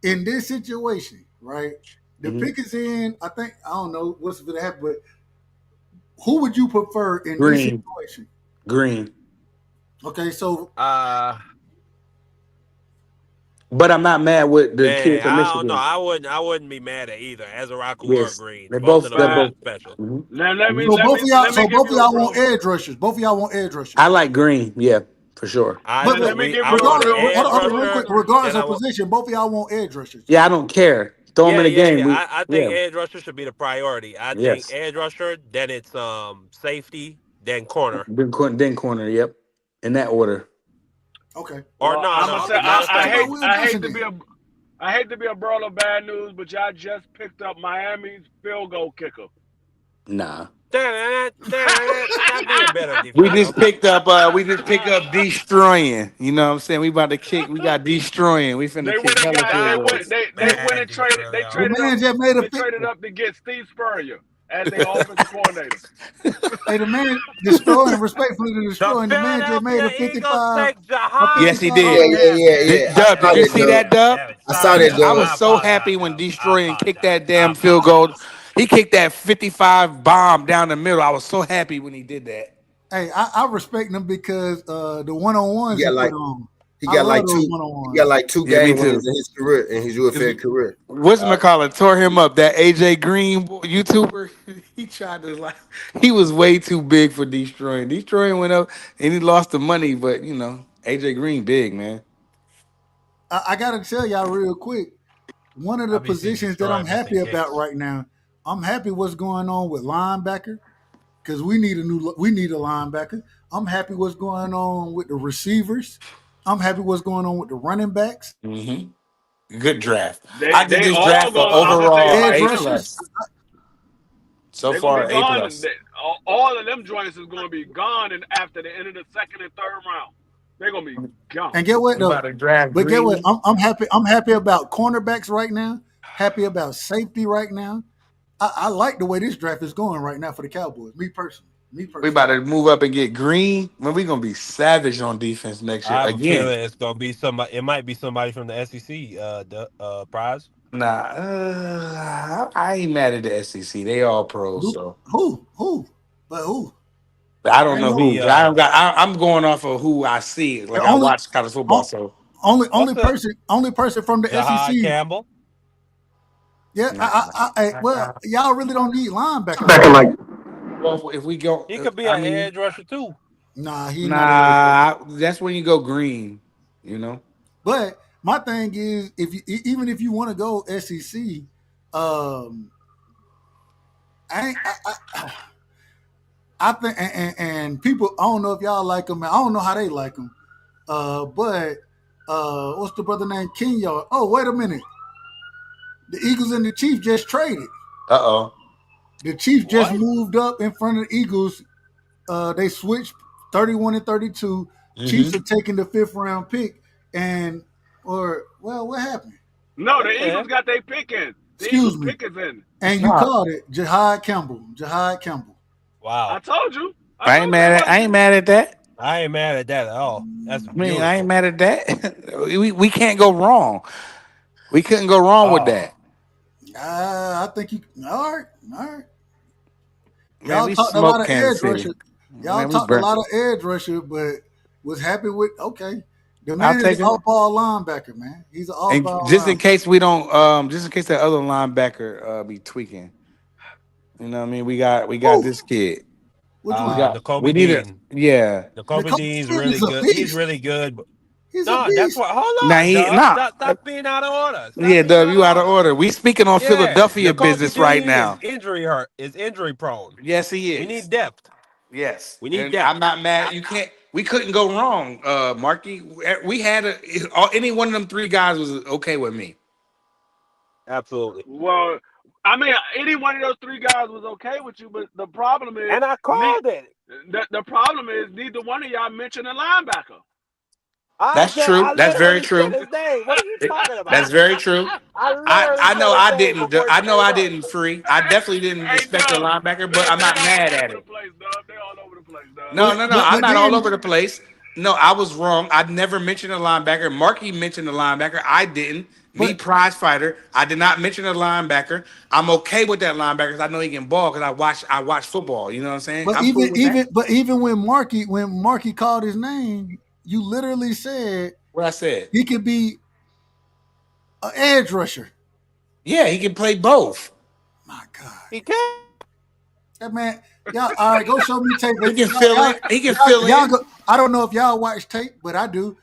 in this situation, right? The Mm-hmm. pick is in. I think I don't know what's going to happen, but who would you prefer in this Green, situation? green. Okay, so Uh But I'm not mad with the kid Man, from I don't know. Michigan. I wouldn't be mad at either, Azaraku or Yes, Green. they Both of both. them They're man. guys both. special. Mm-hmm. Let me Mm-hmm. so let both me of y'all, let me give you a want real. edge rushers. Both of y'all want edge I rushers. like green. Yeah, for sure. But Let me give I you a want an regardless, real edge hold on, real rusher, quick. and Regardless I of want position, both of y'all want edge rushers. Yeah, I don't care. Throw them in the game. yeah. We I think yeah. edge rusher should be the priority. I think Yes. edge rusher, then it's safety, then corner. Then corner. Yep. In that order. Okay. Or Well, no, I'm gonna no. say Okay, Matter let's of talk fact, about Will Johnson then. I hate to be a brother of bad news, but y'all just picked up Miami's field goal kicker. Nah. Stop being better We defender. just Okay. picked up destroying. You know what I'm saying? We about to kick, we got destroying. We finna They kick went and hella got they field Stop went goals. they Hey, went man and traded they Difrilio. the traded up man just made a they traded up to get Steve Spurrier as their offensive coordinator. hey, the man destroying, respectfully to The destroying. The man just made Philadelphia Eagles take a Jahad Yes, he 55 Yeah, did. yard. yeah, Damn, yeah, damn it. yeah. I Dub, did saw you that, see Doug. that, Dub? Damn it. I saw Sorry, that, Dub. I Doug. was I so apologize, happy when Dub. I destroying kicked apologize. that I damn field goal. apologize. He kicked that 55 bomb down the middle. I was so happy when he did that. Hey, I respect him because the one on He ones he got put like on. he I got love like those two. one on He got ones. like two Yeah, me game winners too. in his career, in his Cause UFL career. what's Uh, McCullough tore him up. That AJ Green YouTuber, he tried to like he was way too big for destroying. Destroying went up and he lost the money, but you know AJ Green big man. I gotta tell y'all real quick. One of I the be seeing positions that destroy I'm missing happy about kicks. right now. I'm happy what's going on with linebacker because we need a linebacker. I'm happy what's going on with the receivers. I'm happy what's going on with the running backs, Hmm. Good draft. I give They this all draft an going. I'm gonna tell you overall right edge A now, rushers. plus. So they're gonna be far A gone. plus. All of them joints is gonna be gone, and after the end of the second and third round, they're gonna be gone. And get what We about though? to draft But get what? Green. I'm happy. I'm happy about cornerbacks right now. Happy about safety right now. I like the way this draft is going right now for the Cowboys. Me personally. Me We personally. about to move up and get Green. Man, we gonna be savage on defense next year I have a again. feeling it's gonna be somebody. It might be somebody from the SEC. Prize. Nah, I ain't mad at the SEC. They all pros, Who? so Who? But who? but I don't Name know Could one. who. be 'Cause I don't got. I'm going off of who I see. The Like I only, watch college football, on- so what's the only person from the Jahad SEC. Campbell? Yeah. nah. Well, y'all really don't need linebacker Back like in that. like, well, if we go, He could be I an mean, edge rusher too. Nah, he's not an edge rusher. nah. That's when you go Green. You know, But my thing is, if you, even if you want to go SEC, um, I, ain't- I think, and people, I don't know if y'all like him. I don't know how they like him. But what's the brother named Kenyon? Oh, wait a minute. The Eagles and the Chiefs just traded. uh oh. The Chiefs just What? moved up in front of the Eagles. They switched 31 and 32. Hmm. Chiefs are taking the fifth round pick. And, or, well, what happened? No, the What the Eagles heck? got their pick in. The Excuse Eagles me. pick is in. And you Nah, called it Jahad Campbell. Jahad Campbell. I Wow. told you. I I ain't told you they mad at. I wasn't ain't getting. mad at that. I ain't mad at that at all. That's I mean, I ain't beautiful. mad at that. We can't go wrong. We couldn't go wrong with Oh, that. I think you, all right. All right. Man, Y'all we talked a lot smoked of Kansas edge City. rusher. Y'all Man, we talked a burnt lot it. of edge rusher, but was happy with okay. The I'll man is an take it. off ball linebacker, man. He's an off And ball just in linebacker. case we don't, just in case that other linebacker be tweaking, you know what I mean? We got Who? this kid. Which one? We N'Kobe need a Dean. yeah. N'Kobe Nicole Dean's Dean really is a good. He's beast. really good. But He's a no, that's beast. what. Hold Now on, he Dub. nah. Stop being out of order. Stop Yeah, being Dub, out of you out of order. order. We speaking on Yeah, Philadelphia N'Kobe business right Dean is now. injury hurt. Is injury prone. Yes, he We need is. depth. Yes, We need and depth. I'm not mad. You can't. We couldn't go wrong, Marky. We had any one of them three guys was okay with me. Absolutely. Well, I mean, any one of those three guys was okay with you, but the problem is, And I called it. the problem is neither one of y'all mentioned a linebacker. I That's said true. I That's very literally said true. his name. What are you talking That's about? very true. I I literally I said know his I name didn't. before you I know came I up. didn't free. I definitely didn't Hey, expect a Dub, linebacker, but I'm they not all mad at over the it. place, Dub. They all over the place, Dub. No, But no, no. but I'm but not all then over the place. No, I was wrong. I never mentioned a linebacker. Marky mentioned a linebacker. I didn't. Me, but prize fighter. I did not mention a linebacker. I'm okay with that linebacker 'cause I know he can ball because I watch football. You know what I'm saying? but I'm cool with that. even when Marky called his name, you literally said What I said. he could be an edge rusher. Yeah, he can play both. My God. He can. That man, y'all, all right, go show me tape. He can Y'all, fill y'all, in. He can y'all, fill y'all in. go. I don't know if y'all watch tape, but I do.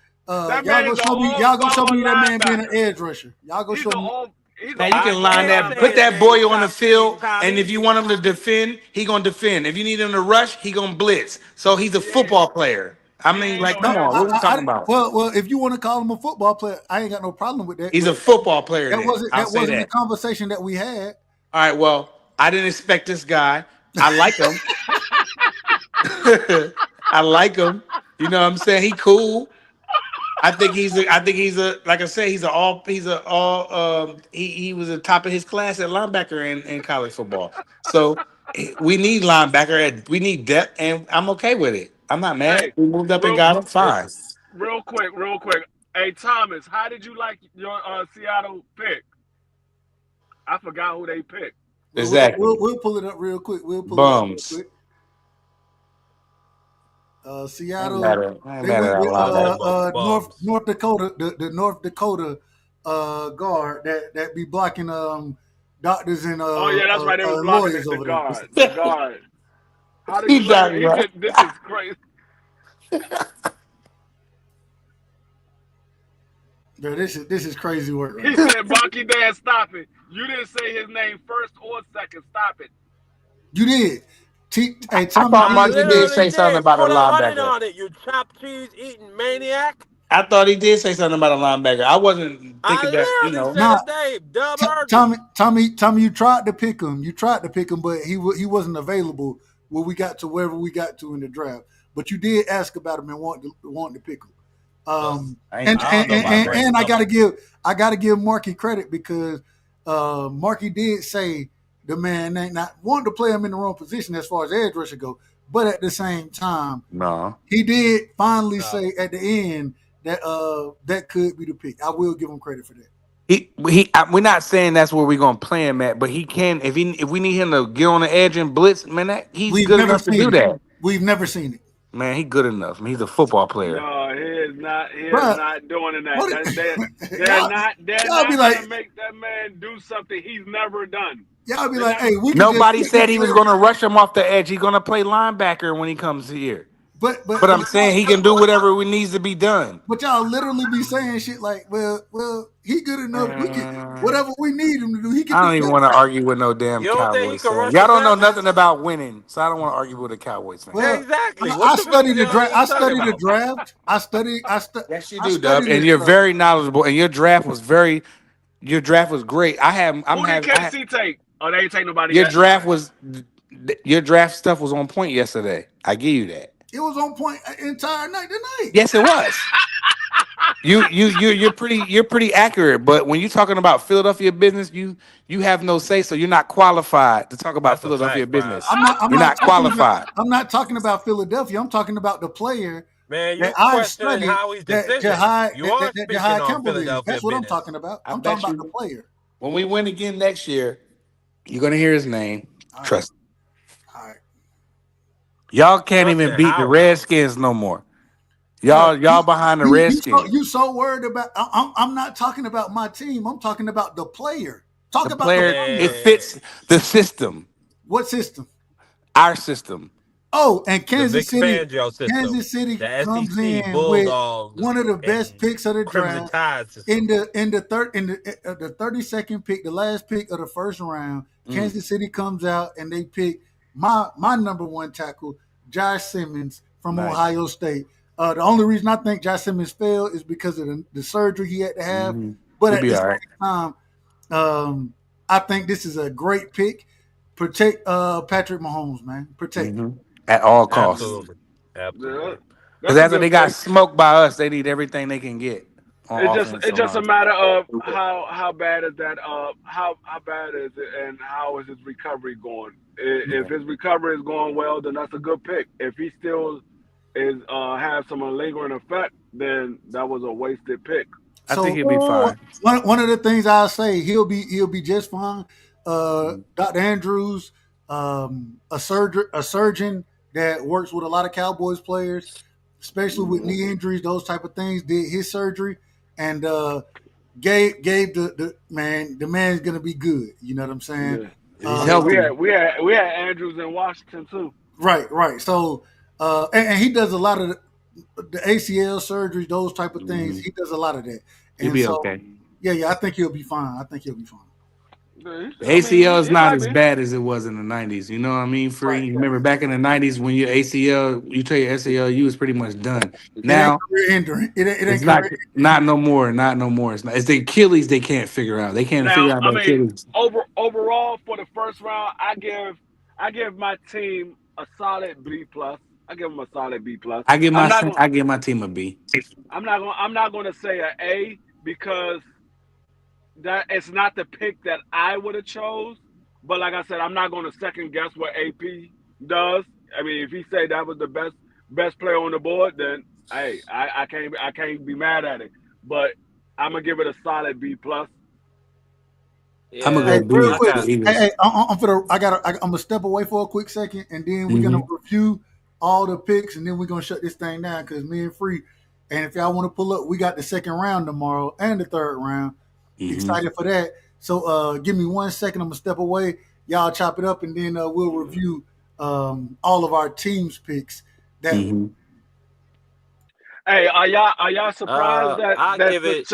That Y'all man go is an show me. Y'all go show off-ball me that man being an linebacker. edge rusher. Y'all go He's show an me. off. He's an Man, you I can off-ball line can't that. say Put his that linebacker. name. boy on the field, and if Tommy. you want him to defend, he gonna defend. If you need him to rush, he gonna blitz. So he's a He ain't. football player. I He mean, ain't like, no come No, on, edge what we rusher. talking about? well, if you want to call him a football player, I ain't got no problem with that. He's a But football player. that Then wasn't I'll that say wasn't the that. conversation that we had. All right. Well, I didn't expect this guy. I like him. I like him. You know what I'm saying? He cool. I think he's a like I said, he's a all he was the top of his class at linebacker in college football. So we need linebacker we need depth and I'm okay with it. I'm not mad. Hey, We moved up and real got him. Fine. real quick. Hey Thomas, how did you like your Seattle pick? I forgot who they picked. Well, Exactly. we'll pull it up real quick. We'll pull it up real Bums. quick. I ain't Seattle, mad at I ain't they mad at went our with Nothing linebacker. but bums. North Dakota, the North Dakota guard that be blocking doctors and Oh yeah, that's right. They was blocking lawyers the over there. guard. The guard. How did He you like it? done, He bro. just this is crazy. Bro, this is crazy work right He here. said, "Baki Dan, stop it. You didn't say his name first or second. Stop it." You did. Hey, I Tommy thought I did Marky did say literally say something did. about a Put a hundred linebacker. on it, you chopped cheese eating maniac. I thought he did say something about a linebacker. I wasn't I thinking that, you literally know. said nah. his name, Dub Irvin. Tommy, you tried to pick him. You tried to pick him, but he wasn't available when we got to wherever we got to in the draft. But you did ask about him and want to pick him. Look, I ain't I don't know about Brandon And Cooks. I gotta give Marky credit because Marky did say the man ain't not wanting to play him in the wrong position as far as edge rusher go, but at the same time no. he did finally No. say at the end that that could be the pick. I will give him credit for that. We're not saying that's where we're gonna play him at, but he can if we need him to get on the edge and blitz, man, he's We've good never enough to seen do it. that. We've never seen it, Man, he good enough. He's a football player. No, he is not. He is bro. not doing that. What They're y'all not. They're y'all be not like gonna make that man do something he's never done. y'all be They're like, not. hey, we could just Nobody pick this said he was player, gonna rush him off the edge. He's gonna play linebacker when he comes here. But I'm y'all, saying he can do whatever needs to be done. but y'all literally be saying shit like, well, he good enough. We can Man, whatever we need him to do, he can I do don't even that. want to argue with no damn You don't think he Cowboys can fan. rush Y'all the don't know passer? nothing about winning, so I don't want to argue with a Cowboys fan. Well, Exactly. What I the fuck studied the are draft. you talking about? Yes, you I do, Dub, studied and this you're draft. very knowledgeable. And your draft was great. Who did KC take? Oh, they ain't take nobody Your yet. draft was your draft stuff was on point yesterday. I give you that. It was on point entire night tonight. Yes, it was. You're pretty accurate, but when you're talking about Philadelphia business, you have no say, so you're not qualified to talk about That's a Philadelphia fact, Brian. business. I'm You're not not talking about. qualified. I'm not talking about Philadelphia. I'm talking about the player Man, that you I've questioning studied Howie's decision. You are that speaking Jahai on Campbell is. Philadelphia That's what I'm business. talking about. I I'm talking bet about the you player. when we win again next year, you're gonna hear his name. All right, Trust me. all right, Y'all can't even Trusting beat the Howie. Redskins no more. bro. Y'all behind the Redskins. You so worried about. I'm not talking about my team. I'm talking about the player. The Talk about the player, it player. Man, fits the system, What system? our system. Oh, and the Vic Fangio system, Kansas City the comes SEC in with Bulldogs, one of the best and picks of the Crimson draft Tide system. in the 32nd pick, the last pick of the first round. Mm, Kansas City comes out and they pick my number one tackle, Josh Simmons from nice. Ohio State. The only reason I think Josh Simmons failed is because of the surgery he had to have. Hmm. But He'll at be the all right. same time, I think this is a great pick. Protect Patrick Mahomes, man. Protect him. Hmm. At all costs. Absolutely, Yeah, absolutely. Because that's a after they good got pick. smoked by us, they need everything they can get on It's offensive just a line. matter of how bad is that how bad is it and how is his recovery going? If Yeah. his recovery is going well, then that's a good pick. If he still is has some lingering effect, then that was a wasted pick. I think So he'll be fine. one of the things I'll say he'll be just fine. Mhm. Dr. Andrews, a surgeon that works with a lot of Cowboys players, especially with knee injuries, those type of things, did his surgery and gave the man's gonna be good. You know what I'm saying? Yeah, If he's I mean healthy. we had Andrews in Washington too. Right. So and he does a lot of the ACL surgeries, those type of things. Hmm. He does a lot of that, He'll and be so okay. yeah, I think he'll be fine. I think he'll be fine. Yeah, The I mean ACL is he not might as be. bad as it was in the 90s. You know what I mean? Right. Free. Remember back in the 90s when your ACL, you tell your ACL, you was pretty much done. It ain't Now career ending. It it's ain't career not no more. Not no more. It's not. It's the Achilles they can't figure out. They can't Now figure out the I mean Achilles. overall for the first round, I give. I give my team a solid B plus. I give them a solid B plus. I give I'm my not going. I give my team a B. I'm not going to say an A because that it's not the pick that I would have chose. But like I said, I'm not going to second guess what AP does. I mean, if he say that was the best player on the board, then hey, I can't be mad at it. But I'm gonna give it a solid B plus. I'm gonna Hey, go Yeah, real B I for quick. the got. Hey, Eagles. I'm for the. I'm gonna step away for a quick second, and then we're gonna Hmm. review all the picks, and then we're gonna shut this thing down because me and Free. And if y'all want to pull up, we got the second round tomorrow and the third round. Hmm. Excited for that. So give me 1 second. I'm gonna step away. Y'all chop it up, and then we'll review all of our teams picks. That Hmm. Hey, are y'all surprised that I give it.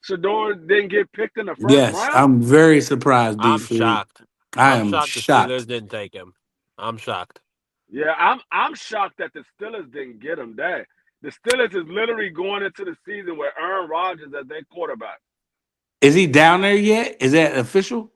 Shador didn't get picked in the first Yes, round? I'm very surprised. B I'm free. shocked. I I'm am shocked the Steelers shocked. didn't take him. I'm shocked. Yeah, I'm shocked that the Steelers didn't get him. That the Steelers is literally going into the season with Aaron Rodgers as their quarterback. Is he down there yet? Is that official?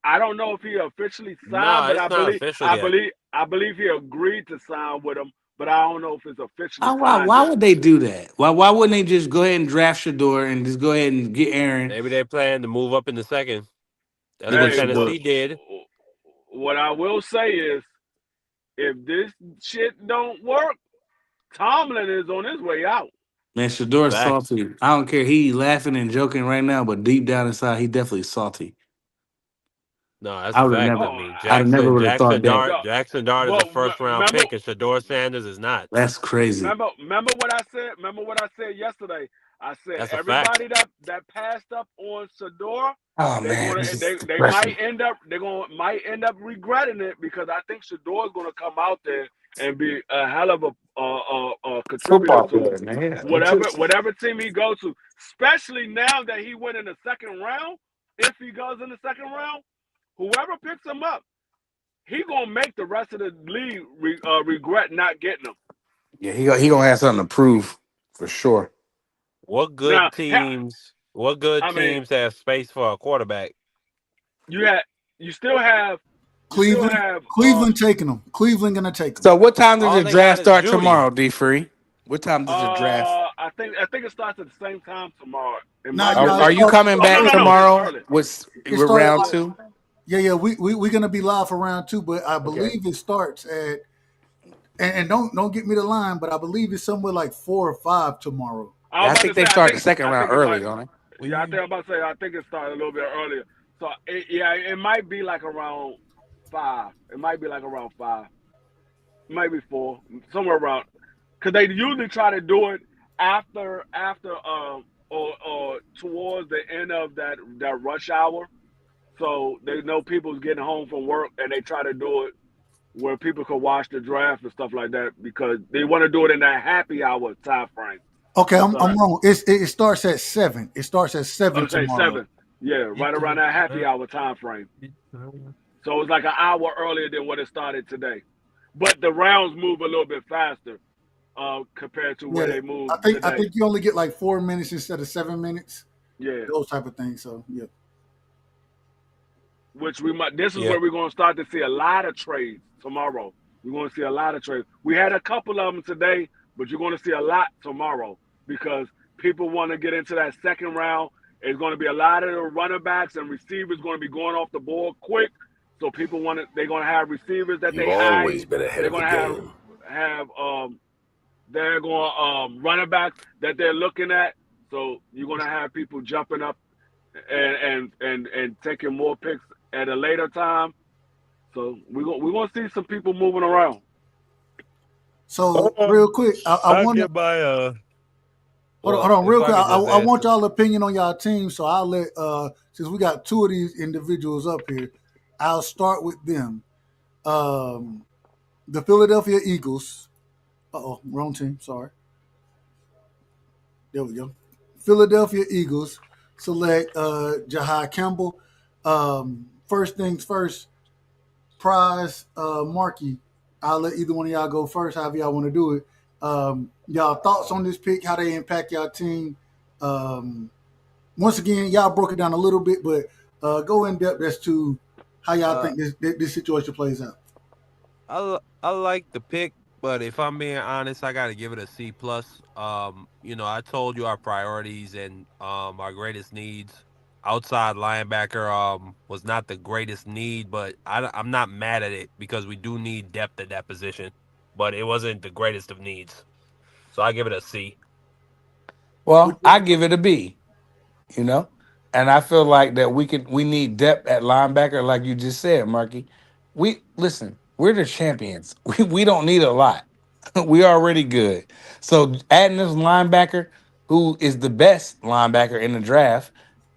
I don't know if he officially signed, No, but it's not official yet. I believe he agreed to sign with him, but I don't know if it's officially Oh, signed why yet. would they do that? Why wouldn't they just go ahead and draft Shador and just go ahead and get Aaron? Maybe they plan to move up in the second. That's what Hey, But Tennessee did. what I will say is, if this shit don't work, Tomlin is on his way out. man, Shador's Facts. salty. I don't care. He laughing and joking right now, but deep down inside, he definitely salty. No, that's I a would have fact. never. I Oh, mean, I'd never would have thought that. yo, Jackson Dart is a well, first round remember pick, and Shador Sanders is not. That's crazy. remember what I said. Remember what I said yesterday. I said That's a fact. everybody that passed up on Sador, Oh they're man, gonna this is they might depressing. might end up regretting it because I think Shador is gonna come out there and be a hell of a contributor Football to player, man. Yeah, whatever team he goes to. Especially now that he went in the second round. If he goes in the second round, whoever picks him up, he gonna make the rest of the league regret not getting him. yeah, he gonna have something to prove for sure. What Now, good teams? What good I mean, teams have space for a quarterback? you had you still have you still Cleveland, have Cleveland taking them. Cleveland gonna take them. So, what time does All the they got draft is start Judy. tomorrow? D free. What time does the draft? I think it starts at the same time tomorrow. It Nah, might be a nah. Are little you coming oh back no, it's tomorrow? early. It With started round like two? yeah. We're gonna be live for round two, but I Okay. believe it starts at and don't get me the line, but I believe it's somewhere like 4 or 5 tomorrow. I was Yeah, I about think to they say start the second I round think it might early, don't yeah, I think I'm about to say I think it started a little bit earlier. So yeah, it might be like around 5. It might be like around 5. Maybe 4. Somewhere around cuz they usually try to do it after or towards the end of that rush hour. So they know people's getting home from work and they try to do it where people could watch the draft and stuff like that because they want to do it in that happy hour time frame. Okay, So I'm wrong. It starts at 7. It starts at 7 okay, tomorrow. 7. Yeah, right around that happy hour time frame. So it's like an hour earlier than what it started today. But the rounds move a little bit faster compared to Yeah, where they move I today. think you only get like 4 minutes instead of 7 minutes. Yeah. Those type of things. So yeah. Which we might this is Yeah. where we're gonna start to see a lot of trades tomorrow. We're gonna see a lot of trades. We had a couple of them today, but you're gonna see a lot tomorrow because people want to get into that second round. It's gonna be a lot of the running backs and receivers gonna be going off the board quick. So people want to they're gonna have receivers that You've they always eyeing. been ahead They're of the gonna game. have they're going running backs that they're looking at. So you're gonna have people jumping up and taking more picks at a later time. So we're gonna see some people moving around. So real quick, I I want to get my hold on if real I quick. could just I want answer. y'all opinion on y'all team. So I'll let since we got two of these individuals up here, I'll start with them. Um, the Philadelphia Eagles. Wrong team. Sorry. There we go. Philadelphia Eagles select Jahai Campbell. First things first, prize Markey. I'll let either one of y'all go first, however y'all want to do it. Y'all thoughts on this pick, how they impact y'all team. Um, Once again, y'all broke it down a little bit, but go in depth as to How y'all Uh, think this situation plays out? I like the pick, but if I'm being honest, I got to give it a C plus. I told you our priorities and our greatest needs. Outside linebacker was not the greatest need, but I'm not mad at it because we do need depth at that position, but it wasn't the greatest of needs. So I give it a C. What Well, I you- give it a B. You know, and I feel like that we need depth at linebacker, like you just said, Marky. We listen. We're the champions. We don't need a lot. We already good. So adding this linebacker, who is the best linebacker in the draft,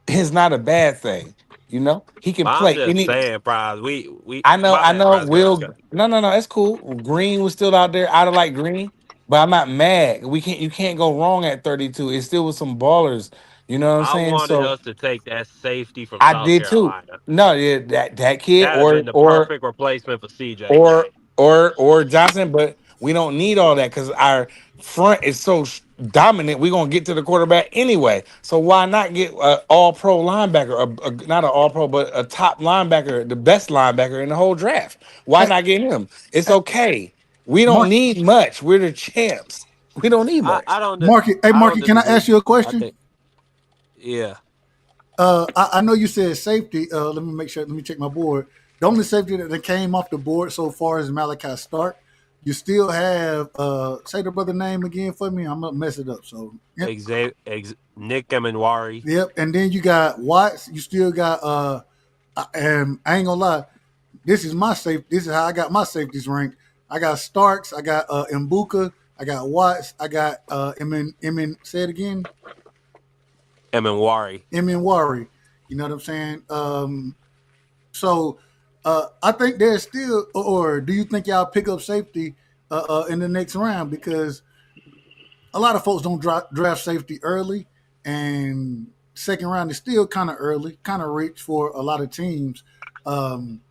is not a bad thing. You know, he can I'm play just any. saying, Prize. We I know, my I bad, know. Prize. Go ahead. Will no, no, no. It's cool. Green was still out there. I like Green, but I'm not mad. We can't. You can't go wrong at 32. It still was some ballers. You know what I'm I saying? wanted So us to take that safety from I South did too. Carolina. No, yeah, that kid That'd have been the perfect replacement for CJ. or or Johnson, but we don't need all that because our front is so dominant. We're gonna get to the quarterback anyway. So why not get an all pro linebacker, not an all pro, but a top linebacker, the best linebacker in the whole draft? Why Hey, not get him? It's hey, okay. We don't Mark, need much. We're the champs. We don't need much. Marky, hey I don't Marky, can I ask disagree. you a I question? think yeah. I know you said safety. Let me make sure. Let me check my board. The only safety that came off the board so far is Malachi Stark. You still have say the brother name again for me. I'm gonna mess it up. So yep, Nick Emenwari, yep. And then you got Watts. You still got and I ain't gonna lie. This is my safe. This is how I got my safeties ranked. I got Starks. I got Mbuka. I got Watts. I got Emin. Say it again. Emenwari. Emin Wari. You know what I'm saying? So I think there's still, or do you think y'all pick up safety in the next round? Because a lot of folks don't draft safety early, and second round is still kind of early, kind of rich for a lot of teams. Um,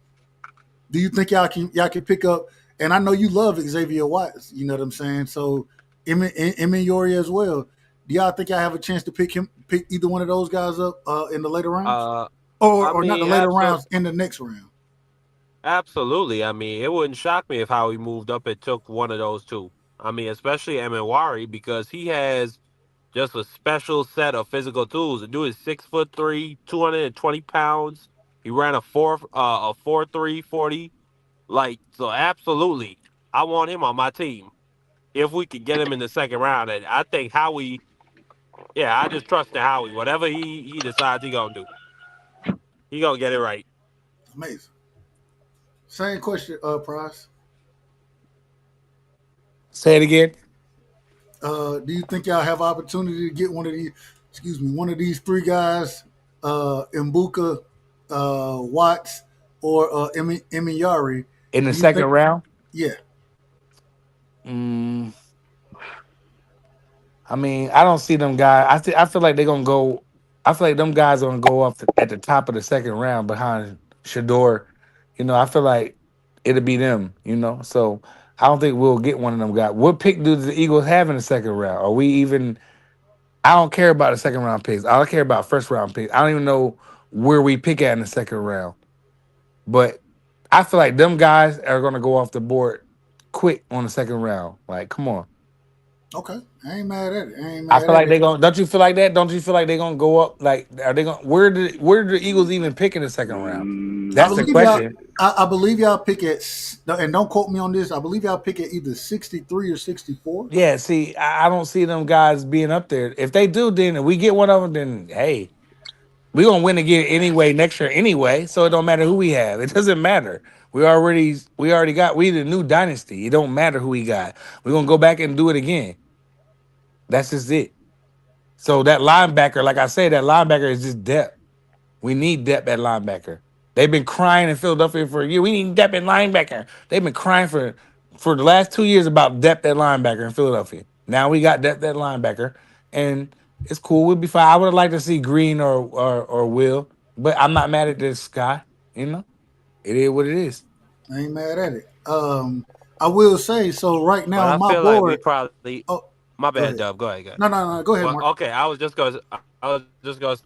do you think y'all can pick up? And I know you love Xavier Watts. You know what I'm saying. So Emin Yori as well. Do y'all think y'all have a chance to pick either one of those guys up in the later rounds, Uh, I or not the mean, later rounds in the next round? absolutely. I mean, it wouldn't shock me if how he moved up and took one of those two. I mean, especially Emenwari because he has just a special set of physical tools. The dude is 6'3", 220 pounds. He ran a 4.3 40. Like so, absolutely, I want him on my team if we could get him in the second round. And I think Howie, yeah, I just trust in Howie. Whatever he decides he gonna do, he gonna get it right. Amazing. Same question, Price. Say it again. Do you think y'all have opportunity to get one of these? Excuse me, one of these three guys, Mbuka, Watts, or Yari? In the Do you second think? round. Yeah. Mm, I mean, I don't see them guys. I feel like they're gonna go. I feel like them guys are gonna go off at the top of the second round behind Shador. You know, I feel like it'll be them. You know, so I don't think we'll get one of them guys. What pick do the Eagles have in the second round? Are we even? I don't care about the second round picks. I don't care about first round picks. I don't even know where we pick at in the second round. But I feel like them guys are gonna go off the board quick on the second round. Like, come on. Okay. I ain't mad at it. I ain't I mad feel at like it. they going. Don't you feel like that? Don't you feel like they're gonna go up? Like, are they going? Where do the Eagles even pick in the second round? I That's the believe y'all. question. I believe y'all pick at, and don't quote me on this. I believe y'all pick at either 63 or 64. Yeah. See, I don't see them guys being up there. If they do, then if we get one of them, then hey, we gonna win again anyway next year anyway. So it don't matter who we have. It doesn't matter. We already got we the new dynasty. It don't matter who we got. We're gonna go back and do it again. That's just it. So that linebacker, like I say, that linebacker is just depth. We need depth at linebacker. They've been crying in Philadelphia for a year. We need depth at linebacker. They've been crying for the last 2 years about depth at linebacker in Philadelphia. Now we got depth at linebacker, and it's cool. We'll be fine. I would have liked to see Green or Will, but I'm not mad at this guy. You know, it is what it is. I ain't mad at it. I will say so. Right But now on I my feel like we board. probably. Oh, My go bad, ahead. Dub. Go ahead, guys. No. Go ahead, Well, Mark. okay. I was just gonna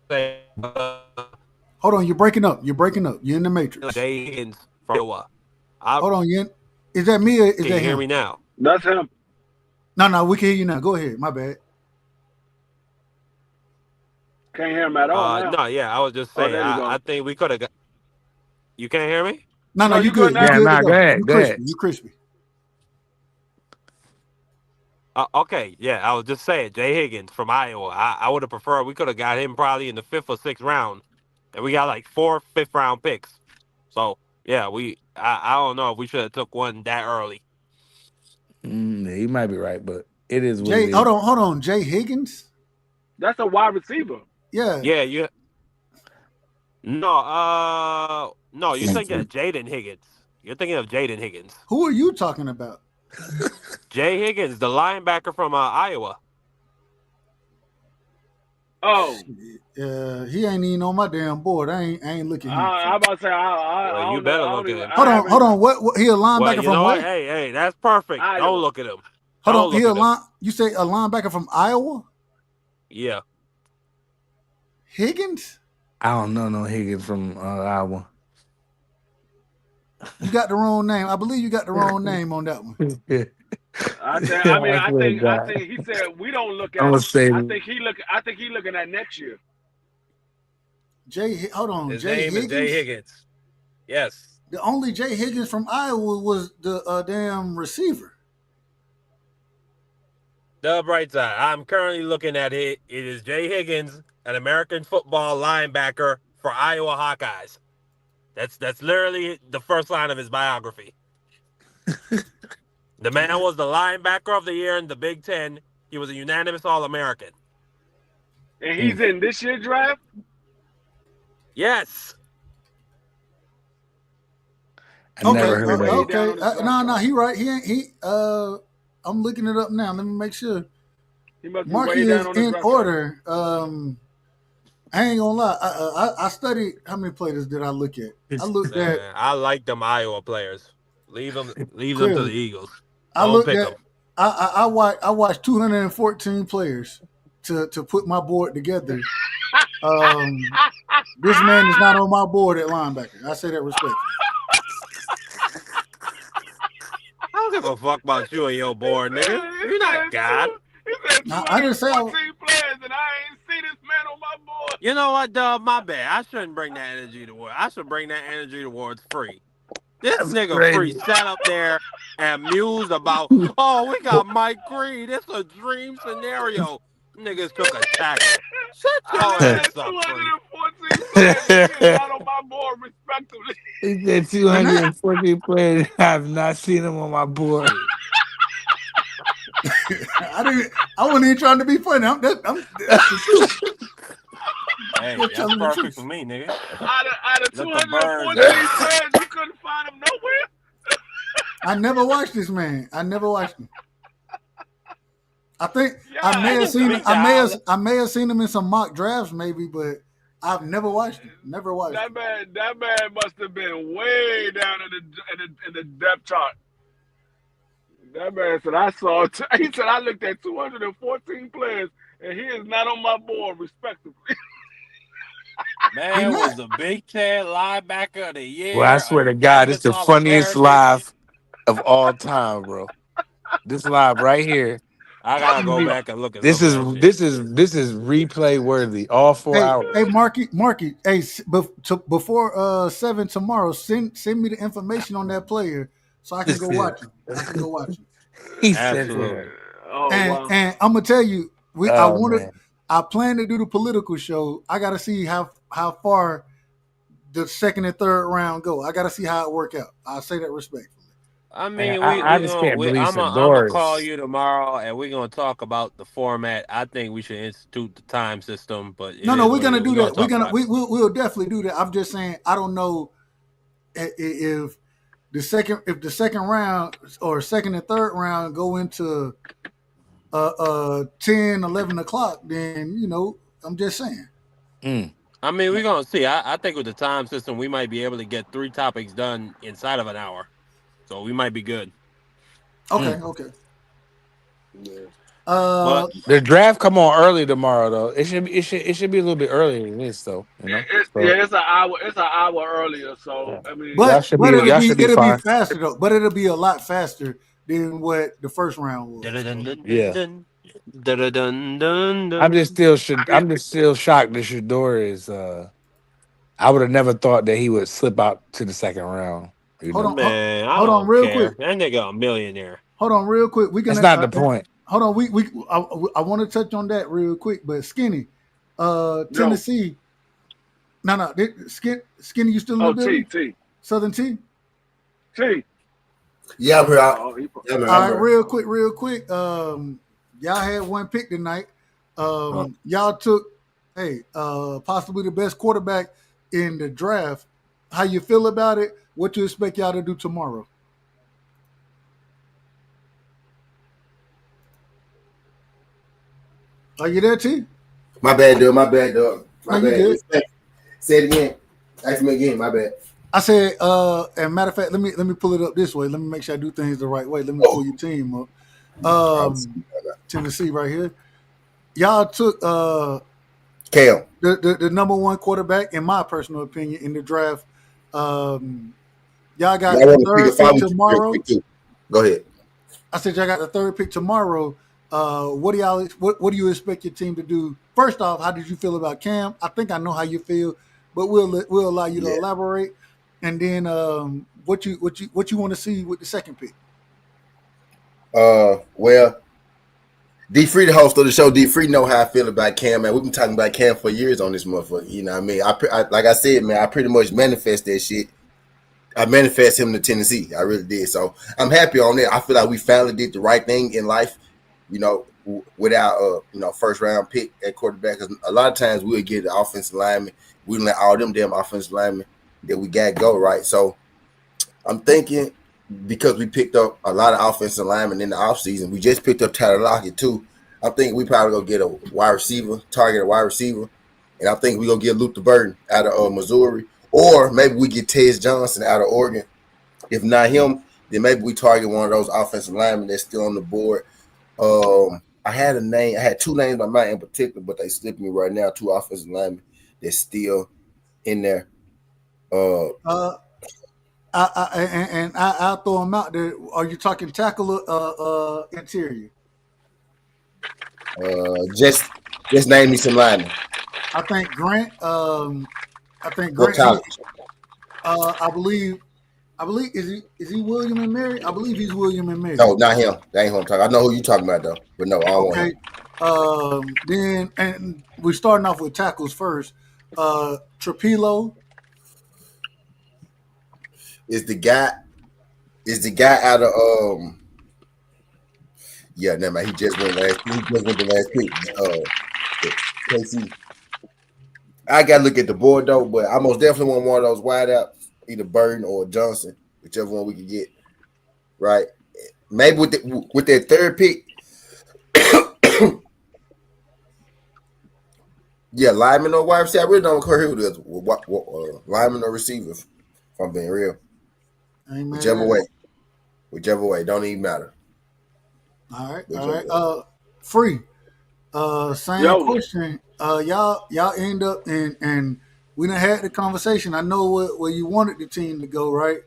say. Hold on, you're breaking up. You're breaking up. You're in the matrix. Jay Higgins from Iowa. I, Hold on, you is that me or is can you that hear him? me now? That's him. No, no, we can hear you now. Go ahead. My bad. Can't hear him at all now. No, yeah, I was just Oh, saying. there you I go. think we could have got. You can't hear me? No, no, No, you you good good. You now? Yeah, good to nah, go go. ahead. You Go crispy. ahead. You crispy. Okay, yeah, I was just saying. Jay Higgins from Iowa. I would have preferred we could have got him probably in the fifth or sixth round, and we got like four fifth round picks. So yeah, I don't know if we should have took one that early. You might be right, but it is what it Jay, is. hold on. Jay Higgins? That's a wide receiver. Yeah. Yeah, you no, you're thinking of Jaden Higgins. You're thinking of Jaden Higgins. Who are you talking about? Jay Higgins, the linebacker from Iowa. Oh, He ain't even on my damn board. I ain't looking him. I about to say Well, I you don't know. better I look don't at even. him. Hold I on, haven't hold even on. What he a Well, linebacker you from know what? what? Hey, that's perfect. Don't Iowa. look at him. Hold Don't on, he look a at him. line. You say a linebacker from Iowa? Yeah. Higgins? I don't know no Higgins from Iowa. You got the wrong name. I believe you got the wrong name on that one. Yeah, I think. I mean, I swear to I God. think he said we don't look I'm at gonna him. say I think he looking at next year. Hold on, His Jay name is Jay Higgins. Higgins. Yes. The only Jay Higgins from Iowa was the damn receiver. The bright side. I'm currently looking at it. It is Jay Higgins, an American football linebacker for Iowa Hawkeyes. That's literally the first line of his biography. The man was the linebacker of the year in the Big Ten. He was a unanimous All American. And mm, he's in this year draft. Yes. I He never Okay, must be heard of way him. down okay. on the draft No, no, chart. he right. He ain't. I'm looking it up now. Let me make sure. He must be Marky way down is on the in draft chart. order. I ain't gonna lie. I studied how many players did I look at? I looked at Man, I like them Iowa players. Leave them to the clearly. Eagles. I Don't looked pick at. them. I watched 214 players to put my board together. Um, this man is not on my board at linebacker. I say that respectfully. I don't give a fuck about you and your board, nigga. He You're not said God. I didn't say. 214 players, and I ain't see this man on my board. You know what, Dub? My bad. I shouldn't bring that energy towards. I should bring that energy towards Free. This That's nigga Free crazy. sat up there and mused about, oh, we got Mike Green. It's a dream scenario. Niggas took a tackle. Shut I your looked at ass up, Free. 214 players, and he is not on my board, respectively. He said And that 214 players. I have not seen him on my board. Hey, I didn't. I wasn't even trying to be funny. That's the truth. hey, Just that's telling the perfect for truth. me, nigga. Out of Let the birds 214 die. players, you couldn't find him nowhere. I never watched this man. I never watched him. I think I may Yeah, I have can seen. speak to how. I may have seen him in some mock drafts, maybe, but I've never watched him. Never watched him. that man must have been way down in the depth chart. That man said I saw. He said I looked at 214 players, and he is not on my board, respectively. He Man not. was the Big Ten linebacker of the Well, I year, a swear to God, it's unanimous the All funniest American. live of all time, bro. This live right here. I gotta go back and look at This some of is that shit. this is replay worthy. All four Hey, hours. Marky. Hey, before 7 tomorrow, send me the information on that player so I can go watch him. I can go watch him. He said Absolutely. that. Oh wow. And I'm gonna tell you, Oh man. I plan to do the political show. I got to see how far the second and third round go. I got to see how it work out. I'll say that respectfully. I Man, mean, I just can't believe I'm gonna call Sador's. you tomorrow, and we're gonna talk about the format. I think we should institute the time system, but it No, is we're what it gonna is. We're do gonna that. talk about it. We'll definitely do that. I'm just saying I don't know if the second round or second and third round go into 10, 11 o'clock. Then I'm just saying. Mm, I mean, we're gonna see. I think with the time system, we might be able to get 3 topics done inside of an hour, so we might be good. Okay, mm. okay. Yeah. Uh, But The draft come on early tomorrow though. It should be a little bit earlier than this though. So Yeah, it's an hour earlier. So yeah. I mean, y'all but should be but y'all should be it'll be fine. faster though. But it'll be a lot faster than what the first round dun was. dun So dun Yeah. dun dun dun dun I'm just dun. still I should mean, I'm just still shocked that Shador is I would have never thought that he would slip out to the second round. You hold know. on, Man, I hold on, don't real quick. care. That nigga a millionaire. Hold on, real quick. We That's gonna not the point. hold on. We I want to touch on that real quick. But Skinny, yo, Tennessee. No. Skinny, you still in the oh T building? T Southern T. T. Yeah, I'm here. Oh, he, Yeah, man, All I'm right, here. real quick. Y'all had one pick tonight. Uh, Y'all took, hey, possibly the best quarterback in the draft. How you feel about it? What you expect y'all to do tomorrow? Are you there, T? My bad, dog. My bad, dog. No, My you bad. good. Say it again. Ask me again. My bad. I said, and matter of fact, let me pull it up this way. Let me make sure I do things the right way. Let me pull Oh, your team up. I was Tennessee right here. Y'all took Kale. the number one quarterback, in my personal opinion, in the draft. Um, y'all got Y'all the want to pick a third pick follow real tomorrow. quick too. Go ahead. I said y'all got the third pick tomorrow. What do you expect your team to do? First off, how did you feel about Cam? I think I know how you feel, but we'll allow you to Yeah. elaborate. And then what you want to see with the second pick? Well, D Free, the host of the show, D Free know how I feel about Cam, man. We've been talking about Cam for years on this motherfucker. You know what I mean? Like I said, man, I pretty much manifest that shit. I manifest him to Tennessee. I really did. So I'm happy on that. I feel like we finally did the right thing in life. You know, with our first round pick at quarterback. Because a lot of times we would get the offensive lineman. We let all them damn offensive linemen that we got go right. So I'm thinking because we picked up a lot of offensive linemen in the offseason, we just picked up Tyler Lockett too. I'm thinking we probably gonna get a wide receiver, target a wide receiver, and I think we gonna get Luther Burden out of Missouri, or maybe we get Tez Johnson out of Oregon. If not him, then maybe we target one of those offensive linemen that's still on the board. I had a name, I had two names in mind in particular, but they slipped me right now. Two offensive linemen that's still in there. Uh, Uh, I'll throw them out there. Are you talking tackle or interior? just name me some linemen. I think Grant. I think What Grant. college? I believe is he William and Mary? I believe he's William and Mary. No, not him. That ain't who I'm talking. I know who you talking about though, but no, I don't want him. Okay. Then and we're starting off with tackles first. Trapilo. Is the guy out of yeah, never mind. He just went last. He just went the last pick. KC. I gotta look at the board though, but I most definitely want one of those wide outs, either Burton or Johnson, whichever one we can get. Right? Maybe with that third pick, yeah, lineman or wide receiver. I really don't care who it is. Lineman or receiver. If I'm being real, I ain't mad whichever at it. way, whichever way, don't even matter. All right, all Whichever right. way. Free. Same yo, question. Y'all end up and we done had the conversation. I know where you wanted the team to go, right?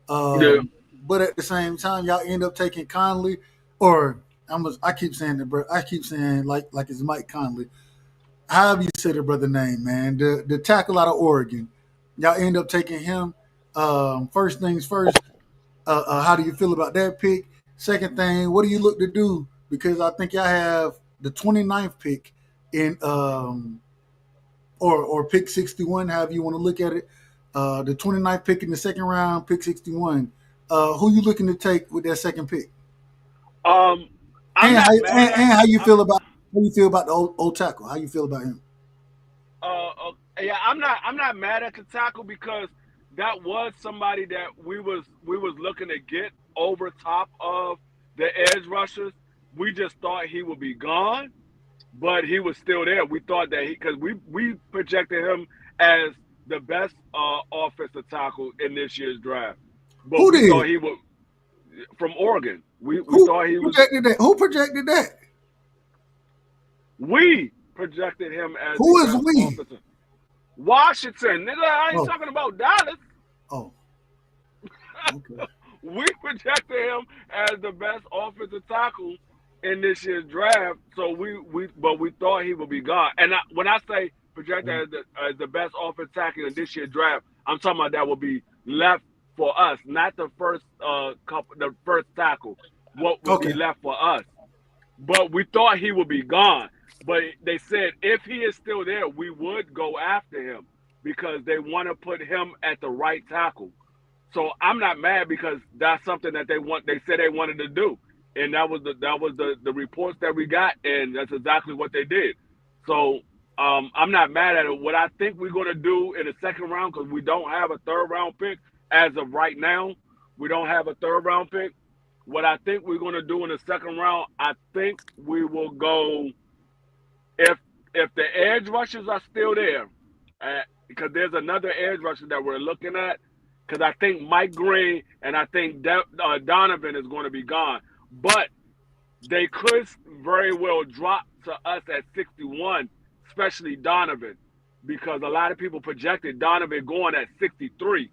yeah. But at the same time, y'all end up taking Conley, or I keep saying it, bro. I keep saying like it's Mike Conley. However you say the brother name, man. The tackle out of Oregon. Y'all end up taking him. First things first. How do you feel about that pick? Second thing, what do you look to do? Because I think y'all have the 29th pick in or pick 61, however you want to look at it. The 29th pick in the second round, pick 61. Who you looking to take with that second pick? Um, I'm And not mad at. how you I'm feel about the old tackle? How you feel about him? yeah. I'm not mad at the tackle because that was somebody that we was looking to get over top of the edge rushers. We just thought he would be gone, but he was still there. We thought that because we projected him as the best offensive tackle in this year's draft, but Who we thought did? he would from Oregon. We thought he was Who projected that? We projected him as the Who is best we? offensive. Washington, nigga, I ain't Oh, talking about Dallas. oh, okay, We projected him as the best offensive tackle in this year's draft. So but we thought he would be gone. And when I say projected as the best offensive tackle in this year's draft, I'm talking about that will be left for us, not the first tackle. What would be okay, left for us? But we thought he would be gone. But they said if he is still there, we would go after him because they want to put him at the right tackle. So I'm not mad because that's something that they said they wanted to do. And that was the reports that we got, and that's exactly what they did. So I'm not mad at it. What I think we're gonna do in the second round, because we don't have a third round pick as of right now. We don't have a third round pick. What I think we're gonna do in the second round, I think we will go if the edge rushers are still there, because there's another edge rusher that we're looking at. Because I think Mike Green and I think Donovan is going to be gone, but they could very well drop to us at 61, especially Donovan, because a lot of people projected Donovan going at 63.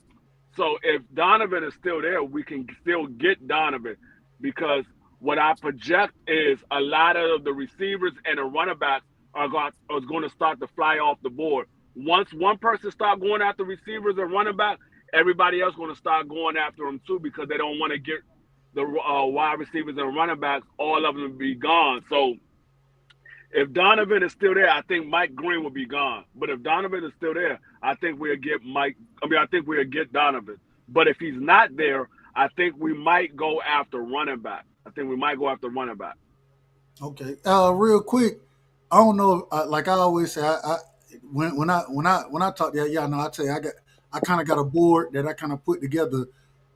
So if Donovan is still there, we can still get Donovan because what I project is a lot of the receivers and the running backs are going to start to fly off the board. Once one person start going after receivers and running back, everybody else going to start going after them too because they don't want to get the wide receivers and running backs, all of them be gone. So if Donovan is still there, I think Mike Green will be gone. But if Donovan is still there, I think we'll get Mike. I think we'll get Donovan. But if he's not there, I think we might go after running back. I think we might go after running back. okay. Real quick, I don't know. Like I always say, I when I talk to y'all know I tell you I kind of got a board that I kind of put together,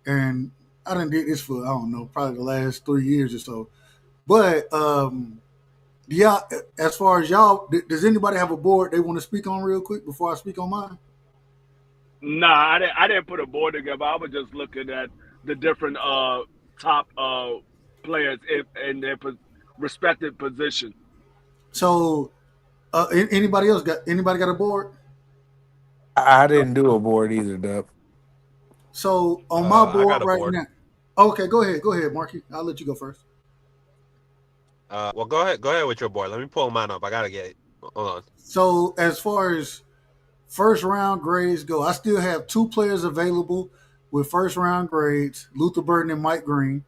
and I done did this for I don't know probably the last 3 years or so. But yeah, as far as y'all, does anybody have a board they want to speak on real quick before I speak on mine? Nah, I didn't put a board together. I was just looking at the different top players in their respective position. So, anybody got a board? I didn't do a board either, Dub. So on my I board got a right board. now. Okay, go ahead, Marky. I'll let you go first. Well, go ahead with your board. Let me pull mine up. I gotta get it. Hold on. So as far as first round grades go, I still have two players available with first round grades: Luther Burton and Mike Green.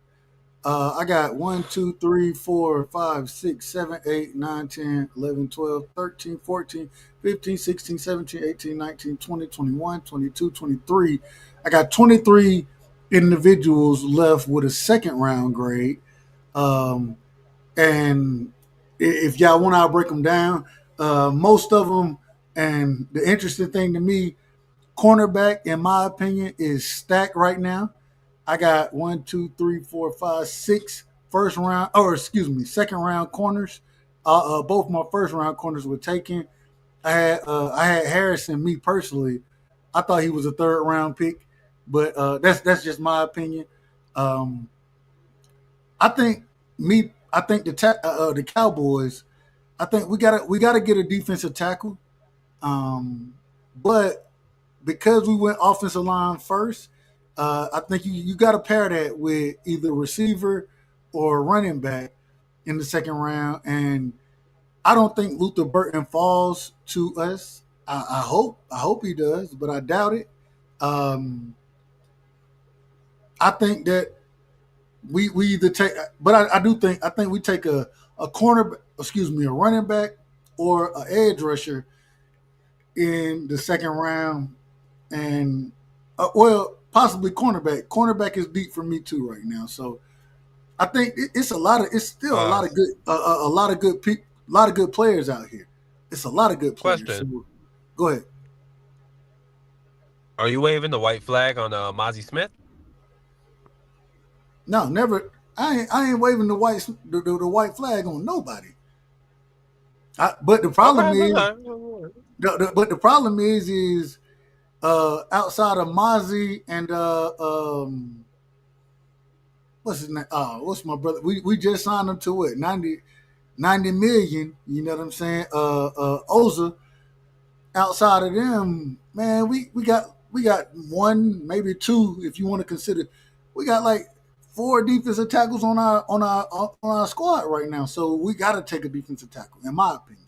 I got 1, 2, 3, 4, 5, 6, 7, 8, 9, 10, 11, 12, 13, 14, 15, 16, 17, 18, 19, 20, 21, 22, 23. I got 23 individuals left with a second round grade. Um, and if y'all want, I'll break them down. Most of them, and the interesting thing to me, cornerback, in my opinion, is stacked right now. I got 1, 2, 3, 4, 5, 6 first round, or excuse me, second round corners. Both my first round corners were taken. I had Harrison. Me personally, I thought he was a third round pick, but that's just my opinion. Um, I think the Cowboys. I think we gotta get a defensive tackle. But because we went offensive line first, I think you got to pair that with either receiver or running back in the second round. And I don't think Luther Burton falls to us. I hope he does, but I doubt it. Um, I think that we either take, but I think we take a corner, excuse me, a running back or an edge rusher in the second round, and well, possibly cornerback. Cornerback is deep for me too right now. So I think it's a lot of it's still a Uh, lot of good a lot of good a lot of good players out here. It's a lot of good players. Question: So go ahead. Are you waving the white flag on Mozzie Smith? No, never. I ain't waving the white flag on nobody. But the problem Okay, is okay. but the problem is outside of Mozzie and what's his name? What's my brother? We just signed him to what 90. 90 million. You know what I'm saying? Oza. Outside of them, man, we got one, maybe two, if you want to consider. We got like four defensive tackles on our squad right now. So we got to take a defensive tackle, in my opinion.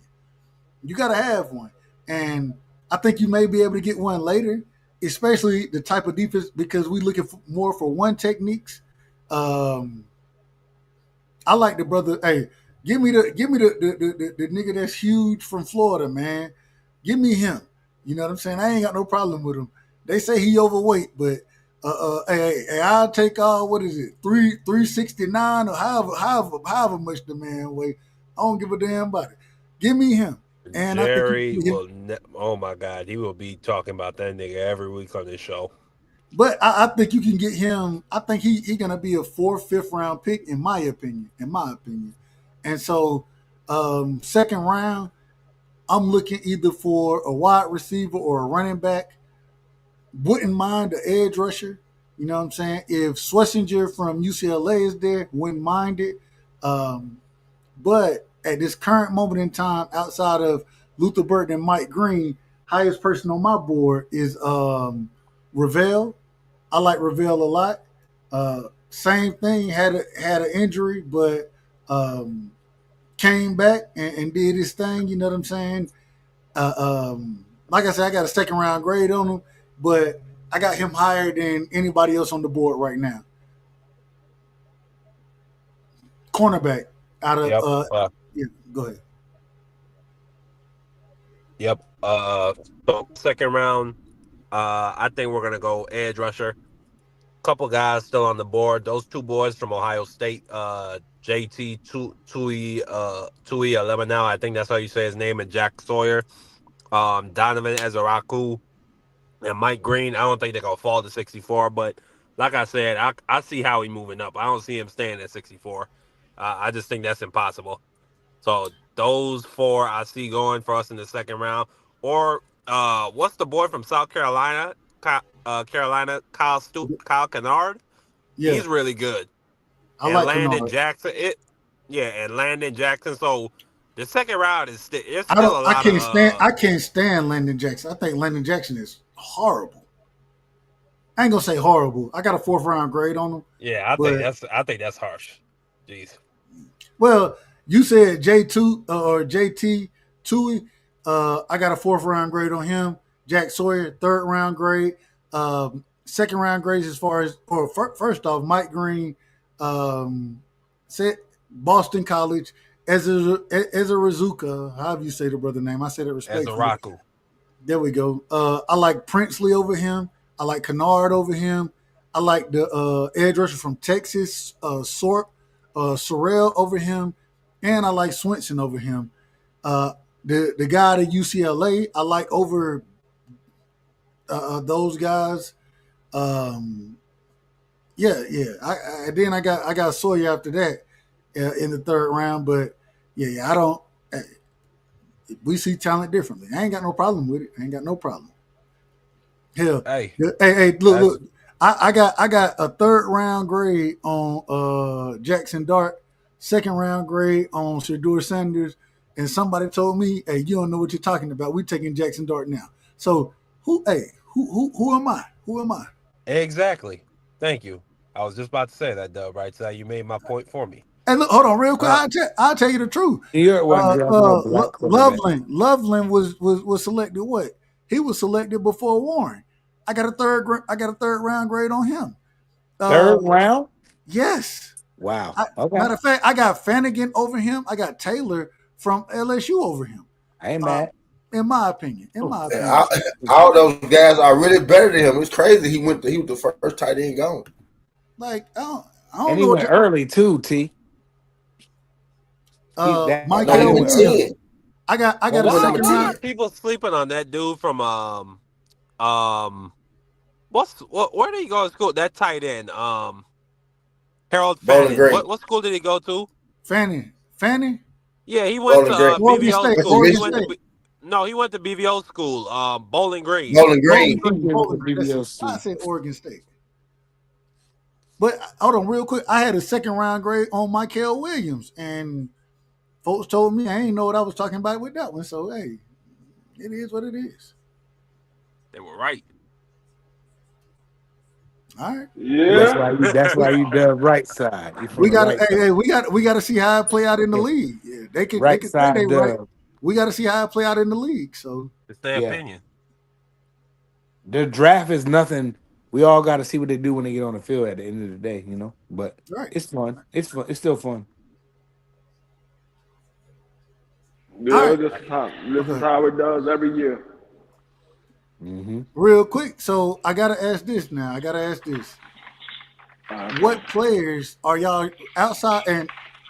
You got to have one, and I think you may be able to get one later, especially the type of defense because we looking more for one techniques. Um, I like the brother. Hey, give me the nigga that's huge from Florida, man. Give me him. You know what I'm saying? I ain't got no problem with him. They say he overweight, but hey, I'll take what is it, 369 or however much the man weigh. I don't give a damn about it. Give me him, and I think you Jerry can get him. will. Oh my God, he will be talking about that nigga every week on this show. But I think you can get him. I think he gonna be a fourth, fifth round pick in my opinion. And so second round, I'm looking either for a wide receiver or a running back. Wouldn't mind the edge rusher. You know what I'm saying? If Schlesinger from UCLA is there, wouldn't mind it. Um, but at this current moment in time, outside of Luther Burton and Mike Green, highest person on my board is Ravel. I like Ravel a lot. Same thing, had an injury, but came back and did his thing. You know what I'm saying? Like I said, I got a second round grade on him, but I got him higher than anybody else on the board right now. Cornerback out of Yep. yeah, go ahead. Yep. So second round, I think we're gonna go edge rusher. Couple guys still on the board. Those two boys from Ohio State, JT Tui Lebanon. I think that's how you say his name, and Jack Sawyer. Donovan Ezaraku and Mike Green. I don't think they're gonna fall to 64, but like I said, I see how he moving up. I don't see him staying at 64. I just think that's impossible. So those four I see going for us in the second round. Or what's the boy from South Carolina? Kyle Kennard. Yeah, He's really good. I And like Landon Kennard. Jackson. And Landon Jackson. So the second round is it's I still don't. a lot of I can't stand Landon Jackson. I think Landon Jackson is horrible. I ain't gonna say horrible. I got a fourth round grade on him, yeah. but I think that's harsh. Jeez. well, you said J2 or JT Tui. I got a fourth round grade on him. Jack Sawyer, third round grade. Second round grades as far as or first off, Mike Green, said Boston College. Ezra however you say the brother name. I said it As a respectfully. Raku. There we go. I like Princely over him. I like Kennard over him. I like the edge rusher from Texas, Sorrell over him, and I like Swenson over him. The guy at UCLA, I like over those guys. Um, yeah. Then I got Sawyer after that in the third round, but yeah. I don't. We see talent differently. I ain't got no problem with it. I ain't got no problem. Hell, Hey, hey, look. that's I got a third round grade on Jackson Dart, second round grade on Shadur Sanders, and somebody told me, "Hey, you don't know what you're talking about. We're taking Jackson Dart now." So who am I? Who am I? exactly. Thank you. I was just about to say that, Dub. Right, so you made my point for me. And look, hold on, real quick. Uh, I'll tell you the truth. New York wasn't drafting no black quarterback. Loveland was selected. What he was selected before Warren. I got a third round grade on him. Uh, Third round? yes. Wow. Okay. Matter of fact, I got Fanigan over him. I got Taylor from LSU over him. I ain't Uh, mad. in my opinion. In my And opinion. all those guys are really better than him. It's crazy. He was the first tight end gone. Like I And don't he know what went you early too, T. No, he Michael went went early. Williams. 10. I well, got a He went number second why round. are 10. people sleeping on that dude from um where did he go to school? That tight end Harold Bowling Fannin. Green. What school did he go to? Fanny, Yeah, he went to Bowling Green. Oregon BVO State, What's in school. Oregon Michigan? State, No, he went to BVO school. Bowling Green. Bowling Bowling Green. He Green, went to Bowling Green. That's it. I BBOC. said Oregon State. But hold on, real quick. I had a second round grade on Michael Williams, and folks told me I ain't know what I was talking about with that one. So hey, it is what it is. They were right. All right. That's Well, why Yeah. you. That's why you dub right side. You from we the gotta right hey, side. we gotta see how it play out in the league. Yeah, they Right could say they side right. dub. We gotta see how it play out in the league. So It's their Yeah. opinion. The draft is nothing. We all got to see what they do when they get on the field at the end of the day, you know. But right. it's fun. It's fun. It's still fun. All Yeah, right. this is Okay. how it does every year. Hmm. Real quick. So I gotta ask this now. I gotta ask this. Okay. What players are y'all outside? And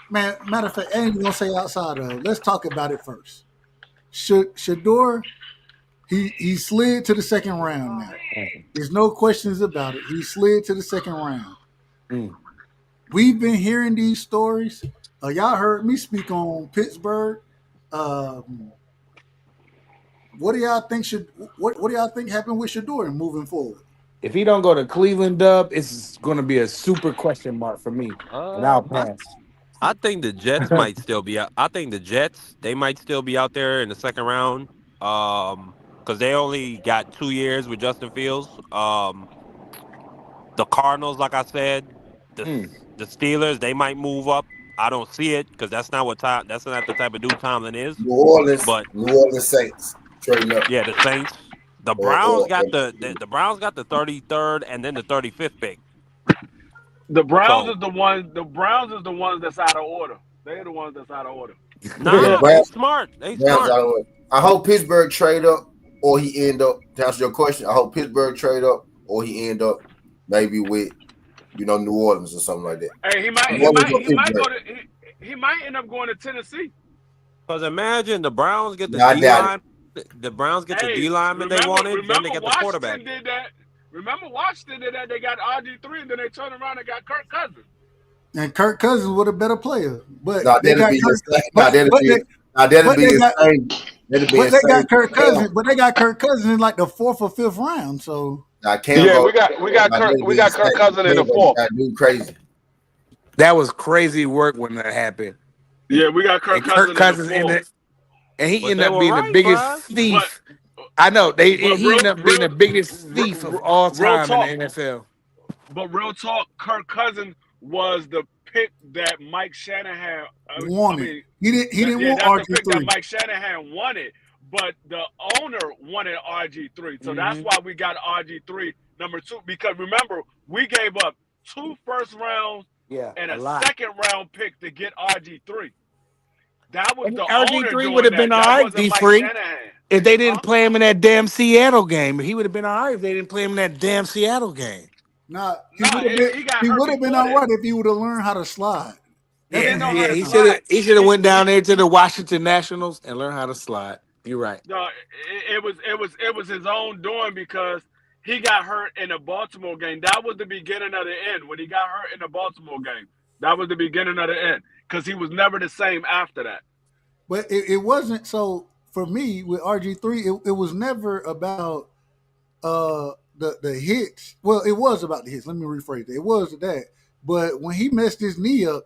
man, matter of fact, I ain't even gonna say outside of. Let's talk about it first. Shador, he slid to the second round now. There's no questions about it. He slid to the second round. Mm. We've been hearing these stories. Y'all heard me speak on Pittsburgh. Um, what do y'all think should what do y'all think happened with Shador moving forward? If he don't go to Cleveland, Dub, it's going to be a super question mark for me, and I'll I pass. I think the Jets might still be out. I think the Jets they might still be out there in the second round. Because they only got 2 years with Justin Fields. The Cardinals, like I said, the Mm. the Steelers they might move up. I don't see it because that's not what time. That's not the type of dude Tomlin is. But New Orleans Saints trading up, yeah, the Saints, the or Browns got the Browns got the 33rd and then the 35th pick. The Browns So is the one. The Browns is the ones that's out of order. They're the ones that's out of order. yeah, nah, they Browns. smart. They Browns smart. out of the way. I hope Pittsburgh trade up, or he end up. To answer your question, I hope Pittsburgh trade up, or he end up maybe with New Orleans or something like that. Hey, New Orleans or he might Pittsburgh. go to he might end up going to Tennessee. Because imagine the Browns get the Yeah, I D doubt it. line, the Browns get the Hey, D lineman they wanted, then remember they get the quarterback. Washington did that. Remember Washington did that. They got RG3, and then they turned around and got Kirk Cousins. And Kirk Cousins was a better player, but Now they that'll got be Kirk. insane. But but they Now that'll but be they got insane. That'll be but they insane. got Kirk Cousins. But they got Kirk Cousins in like the fourth or fifth round. So Now Cam Yeah, go. we got Now that'll be Kirk insane. Cousins in the Cam go fourth. do crazy. That was crazy work when that happened. Yeah, we got Kirk And Kirk Cousins in the Cousins fourth. ended, and he But ended they up were being the right, biggest Brian. But thief. I know but he ended up being the biggest thief of all real time in the talk. NFL. But real talk, Kirk Cousins was the pick that Mike Shanahan. I wanted mean, he didn't yeah, want that's the RG pick that three. Mike Shanahan wanted. But the owner wanted RG3, so that's Hmm. why we got RG3 number two. Because remember, we gave up two first rounds Yeah, and a a lot. second round pick to get RG3. That was And the RG owner three would doing have been that. all That right, wasn't D Mike free, Shanahan, if they didn't huh? play him in that damn Seattle game. He would have been all right if they didn't play him in that damn Seattle game. Nah, No, he he got he hurt would have been before all that. right if he would have learned how to slide. He That didn't Yeah, man know would how yeah. have to been all right. slide. He should have went down He there to the Washington Nationals and learned how to slide. You're right. No, it was his own doing because he got hurt in the Baltimore game. That was the beginning of the end when he got hurt in the Baltimore game. That was the beginning of the end because he was never the same after that. But it wasn't so for me with RG3. It was never about the hits. Well, it was about the hits. Let me rephrase it. It was that. But when he messed his knee up,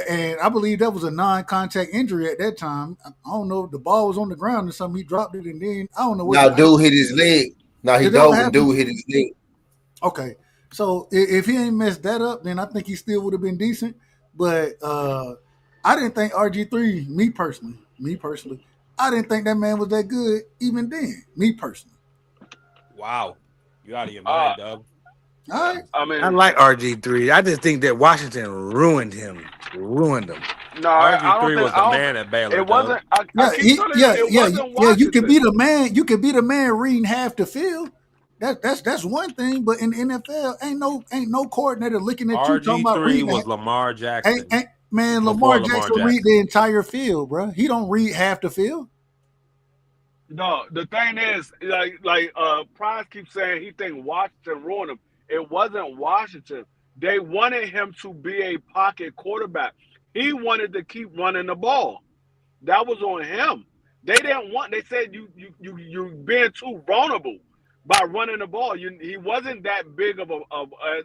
and I believe that was a non-contact injury at that time. I don't know if the ball was on the ground or something. He dropped it, and then I don't know what Now the dude hit his leg. Now he did that what dove and happened. dude hit his leg. Okay, so if he ain't messed that up, then I think he still would have been decent. But I didn't think RG3. Me personally, I didn't think that man was that good even then. Me personally. Wow, you out of your Uh, mind, Dub. All right. I I mean, like RG3. I just think that Washington ruined him. Ruined him. no, RG I don't three think was the man at Baylor, it Dub. wasn't. I keep telling you, it wasn't Yeah. You can Washington. be the man. You can be the man reading half the field. That's one thing. But in the NFL, ain't no coordinator looking at you talking RG about three reading. was Lamar Jackson Ain't man before Lamar Lamar Jackson read Jackson. the entire field, bro. He don't read half the field. No, the thing is, Price keeps saying he think Washington ruined him. It wasn't Washington. They wanted him to be a pocket quarterback. He wanted to keep running the ball. That was on him. They didn't want. They said you being too vulnerable by running the ball. He wasn't that big of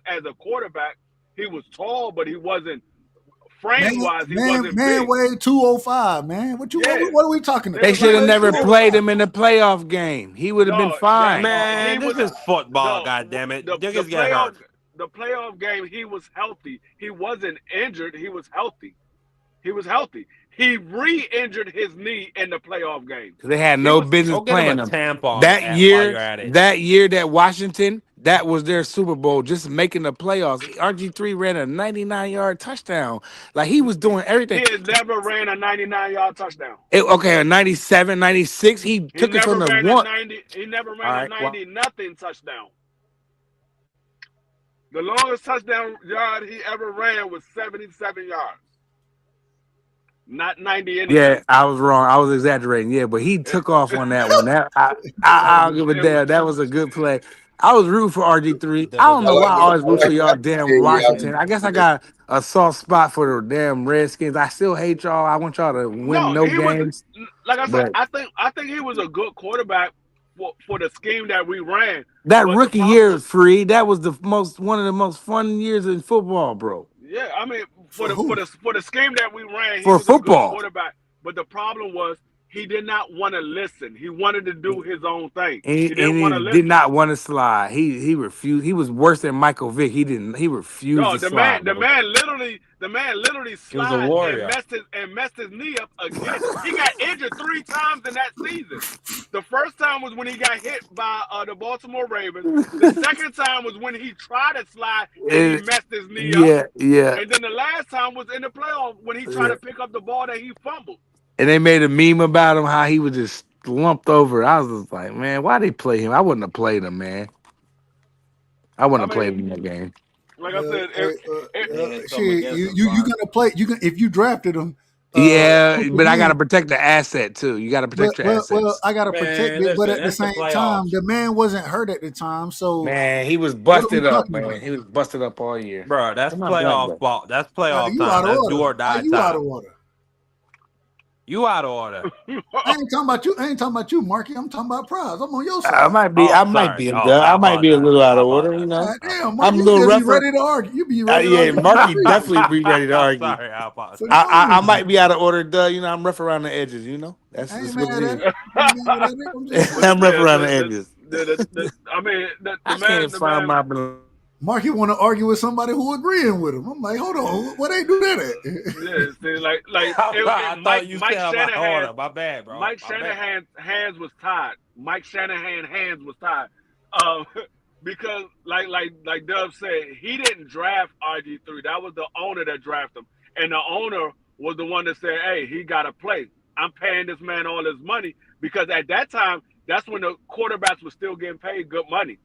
as a quarterback. He was tall, but he wasn't Man, frame wise, he man, wasn't man big. weighed 205, man. Yeah, What are we talking they They about? was He should like have weighed never played 205. him in the playoff game. He would have been no that fine. he Man, was this is football. the God damn it, the niggas get playoff hurt. the playoff game. He was healthy. He wasn't injured. He was healthy. He was healthy. He re-injured his knee in the playoff game. They had He no was business Go get him a playing him. tampon That at while year, you're at it. that Washington, that was their Super Bowl, just making the playoffs. RG3 ran a 99-yard touchdown. Like he was doing everything. he has never ran a 99-yard touchdown. Okay, a 97, 96, he He took us on never the ran a one. 90. He never All ran a right. Well, 90 nothing touchdown. The longest touchdown yard he ever ran was 77 yards, not 90 yeah, anything. I was wrong. I was exaggerating. Yeah, but he It, took off on that one. I'll give a it was damn. That was a good play. I was rooting for RG3. I don't The know why I always I root for like y'all damn it. Washington. I guess I got a soft spot for the damn Redskins. I still hate y'all. I want y'all to win no. no He was games. like I said. But I think he was a good quarterback for the scheme that we ran. that But the rookie problem, year, free, that was one of the most fun years in football, bro. yeah, I mean, For who? for the scheme that we ran, he For was a good football. quarterback. But the problem was he did not want to listen. He wanted to do his own thing. He And didn't want he to did listen. not want to slide. He refused. He was worse than Michael Vick. He refused No, to slide, bro. the man literally He was a slid warrior. and messed his knee up again. He got injured 3 times in that season. The first time was when he got hit by the Baltimore Ravens. The second time was when he tried to slide and he And- messed his knee up. yeah, yeah, And then the last time was in the playoff when he tried yeah. to pick up the ball that he fumbled. And they made a meme about him how he was just slumped over. I was just like, man, why they play him? I wouldn't have played him, man. I I wouldn't have played mean, him in that game. like I said, it, They hit something Shit, against him. you gonna play? You can if you drafted him. Yeah, Uncle but I gotta Ben, protect the asset too. You gotta protect your well, assets. I gotta protect Man, it, but listen, at the that's the same time, playoffs, the man wasn't hurt at the time. So Man, he was what are we busted up, talking man. about? He was busted up all year. bro. That's I'm not black playoff though. ball. That's playoff You time. out of That's do order. or Why die you out of time. order? You out of order. I ain't talking about you. I ain't talking about you, Marky. I'm talking about Prize. I'm on your I side. might be, Oh, I might sorry. be, Oh, I I might be a apologize. little out I of order. You apologize. know, God damn, Mark, I'm a you little still be rougher. ready to argue. You be ready to Yeah, argue for no Marky reason. definitely be ready to I'm argue. sorry. I apologize. For no I might reason. be out of order, duh. You know, I'm rough around the edges. You know, I ain't that's what mad it at is. it. I ain't mad at it. I'm just but I'm saying. rough yeah, around the edges. I mean, I can't the find man. my. Marky want to argue with somebody who agreeing with him. I'm like, hold on, where they do that at? Yeah, see, I thought you Mike said I'm out of Shanahan order. My bad, bro. Mike My bad. Shanahan's hands was tied. Mike Shanahan hands was tied. Um, because like Dub said, he didn't draft RG3. That was the owner that drafted him, and the owner was the one that said, "Hey, he got to play. I'm paying this man all his money because at that time, that's when the quarterbacks were still getting paid good money.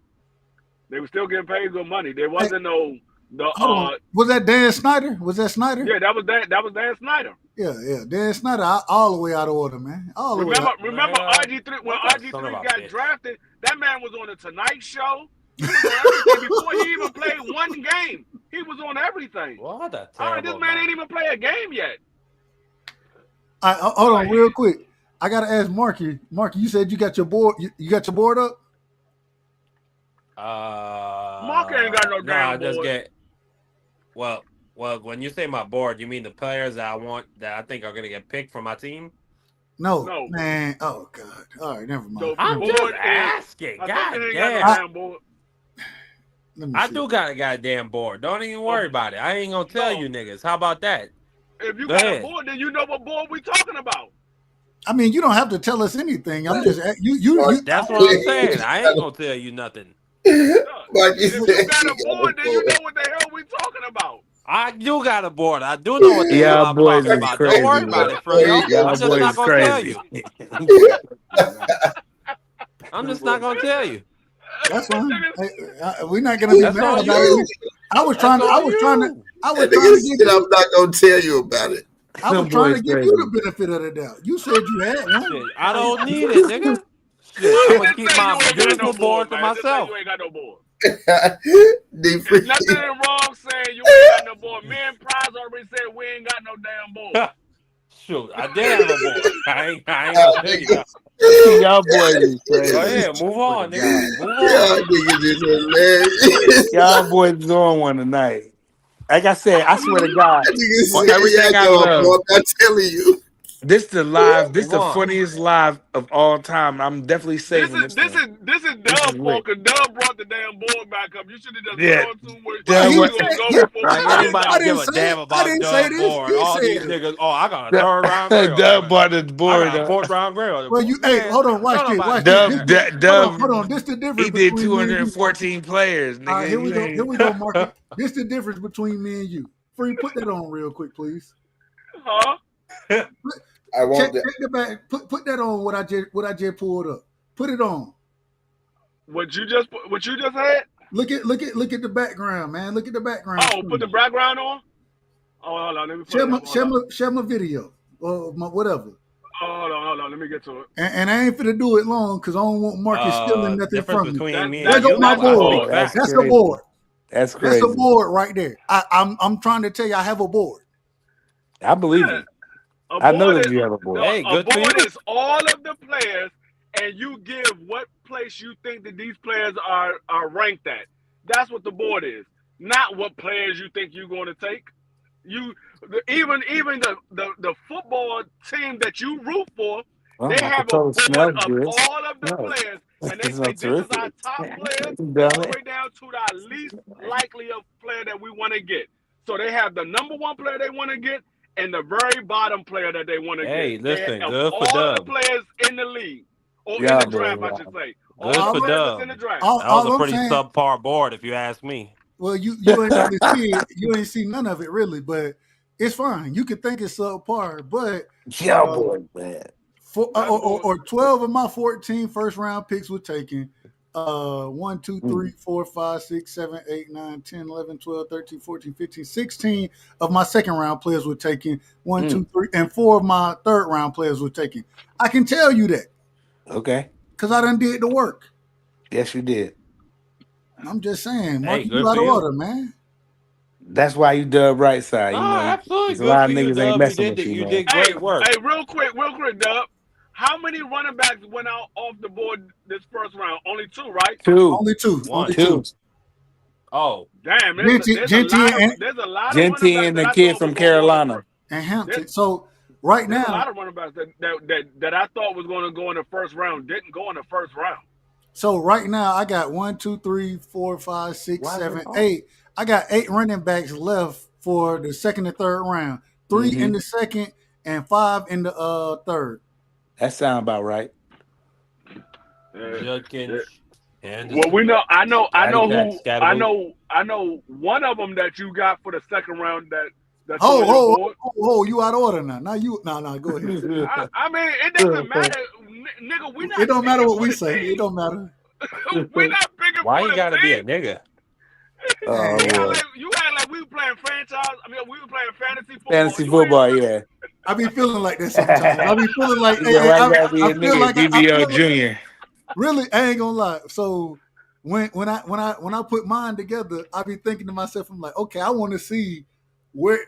They were still getting paid good money. There Hey, wasn't no the hold on. Was that Dan Snyder? Was that Snyder? yeah, that was Dan Snyder. Yeah. Dan Snyder, all the way out of order, man. All the way out. Remember Nigga, RG3 when what a son of RG3 a got bitch. drafted, that man was on the Tonight Show. He was on everything before he even played one game. He was on everything. What a All right, this terrible man ain't man. even play a game yet. Hold on, Like real quick. I gotta ask Marky. Marky, you said you got your board. You got your board up? Mark ain't got no No, I damn just board. get well. When you say my board, you mean the players that I think are gonna get picked from my team? No, No, man. Oh God. All right, never mind. the I'm board just is. asking. I think God he ain't got no damn. damn board. Let me I see. do got a goddamn board. Don't even worry about it. I ain't gonna tell No, you niggas. How about that? if you Go got a ahead. board, then you know what board we talking about. I mean, you don't have to tell us anything. I'm just you. That's what I'm saying. I ain't gonna tell you nothing. Like you If said, you got he a got board, a then you know board. what the hell we talking about. I do got a board. I do know what the hell Y'all I'm boys talking is about. Don't worry crazy, about bro. it, Fredo. Y'all I'm just boys not is gonna tell crazy. you. I'm just not gonna tell you. That's fine. We're not gonna be That's mad on about it. you. I was That's trying. I on was trying to. you. I was That trying nigga to give said, I'm you. not gonna tell you about it. I was Them trying to boys give crazy. you the benefit of the doubt. You said you had one. Shit, I don't need it, nigga. Shit, I'm gonna Just keep say my you ain't got no beautiful board, board to man. Just say you myself. ain't got no board. D There's free. nothing wrong saying you ain't got no board. Me and Prize already said we ain't got no damn board. Shoot, I did have a board. I ain't gonna tell you that. Y'all boys is Go crazy. ahead, move on, God. nigga. Move Y'all on. niggas is hilarious. Y'all boys is on one tonight. Like I said, I swear to God, That nigga on said, "Yeah, everything I yo, boy, love, I'm telling you." this the One. funniest live of all time. I'm definitely saving this one. This is This is Dub lit. fault, 'cause Dub brought the damn board back up. You should have just went Yeah, on to Well, where Dub, he you what- was gonna said, go yeah, before Like we get anybody I give didn't a say damn it. I about didn't say Dub this. board. He All these said it. niggas, oh, I got a third round grade on Dub that. bought the I board. got a fourth round grade on Well, the you, hey, man. hold on, watch Don't this, nobody watch give this. a This, Dub, damn. this hold on. Dub, This the he difference did between me and you, Marky. 214 players, All right, nigga. You here ain't. we go, Marky. This the difference between me and you. Free, put that on real quick, please. huh? Put- I Check, want that. check the back. Put that on what I just pulled up. Put it on. What you just had? Look at the background, man. Look at the background, Oh, put the please. background on. Oh, hold on, let me pull it up. Hold on. Share my video or my whatever. Oh, hold on. Let me get to it. And I ain't finna do it long because I don't want Marcus stealing nothing Difference from me. between That me and There that's go you, my that's the I board. speak Oh, board. that's That's facts. a crazy. board. That's That's a crazy. board right there. I'm trying to tell you I have a board. I believe Yeah, you. a I know board that is you have a board. Hey, a good for board you. is all of the players, and you give what place you think that these players are ranked at. That's what the board is, not what players you think you're going to take. You even the football team that you root for, Well, they my have a controller board smells of good. all of the No, players, and they it's say not this is our terrific. top players, Damn all the it. way down to the least likely of player that we want to get. So they have the number one player they want to get and the very bottom player that they want to get. Hey, They listen, of good for all of the Dub. players in the league or in Yeah, the boy. draft, I should say, all Good the All, for players that's in Dub. the draft. all, That was a all I'm pretty saying, subpar board, if you ask me. well, you ain't even see it. You ain't see none of it really, but it's fine. You can think it's subpar, but Yeah, uh, boy, man. That board, 12 of my 14 first round picks were taken. 1, 2, Mm, 3, 4, 5, 6, 7, 8, 9, 10, 11, 12, 13, 14, 15, 16 of my second round players were taken. One, mm. 2, 3, and 4 of my third round players were taken. I can tell you that Okay. because I done did the work. Yes, you did. I'm just saying, Hey, Mark, you good out for of you. order, man. That's why you dub right side. No, You know, absolutely there's a good lot for of you, niggas ain't Dub. You messing did with you, you man. did great work. real quick, Dub. How many running backs went out off the board this first round? Only two, right? Two, Only two. Only One. two. two. Oh, Damn, Genty there's a lot of running Genty backs and that the I kid thought was from going to go in the Carolina. first. and There, Hampton. So right there's a now, lot of running backs that I thought was going to go in the first round didn't go in the first round. I got 1, 2, 3, 4, 5, 6, Why is it 7, on? 8. I got 8 running backs left for the second and third round. 3 in Mm-hmm. the second and 5 in the third. That sound about right. Uh, uh, Judkins, well, Anderson, we know. Scatty Pack, Scatterboo. I know one of them that you got for the second round that's Oh, on your oh, board. oh, oh, you out of order now. Now you no, go ahead. I mean, it doesn't matter, nigga. We It not don't matter picking what for we the say. It team. don't matter. We not picking Why for you the gotta be team. a nigga? Oh boy. You act like we were playing franchise. I mean, we were playing fantasy football. Fantasy You ain't football, really. yeah. I be feeling like that sometimes. I be feeling like, You hey, know, hey, I gotta be I a feel nigga, like I BBO feel like, Junior. really, I ain't gonna lie. So when I put mine together, I be thinking to myself, I'm like, okay, I want to see where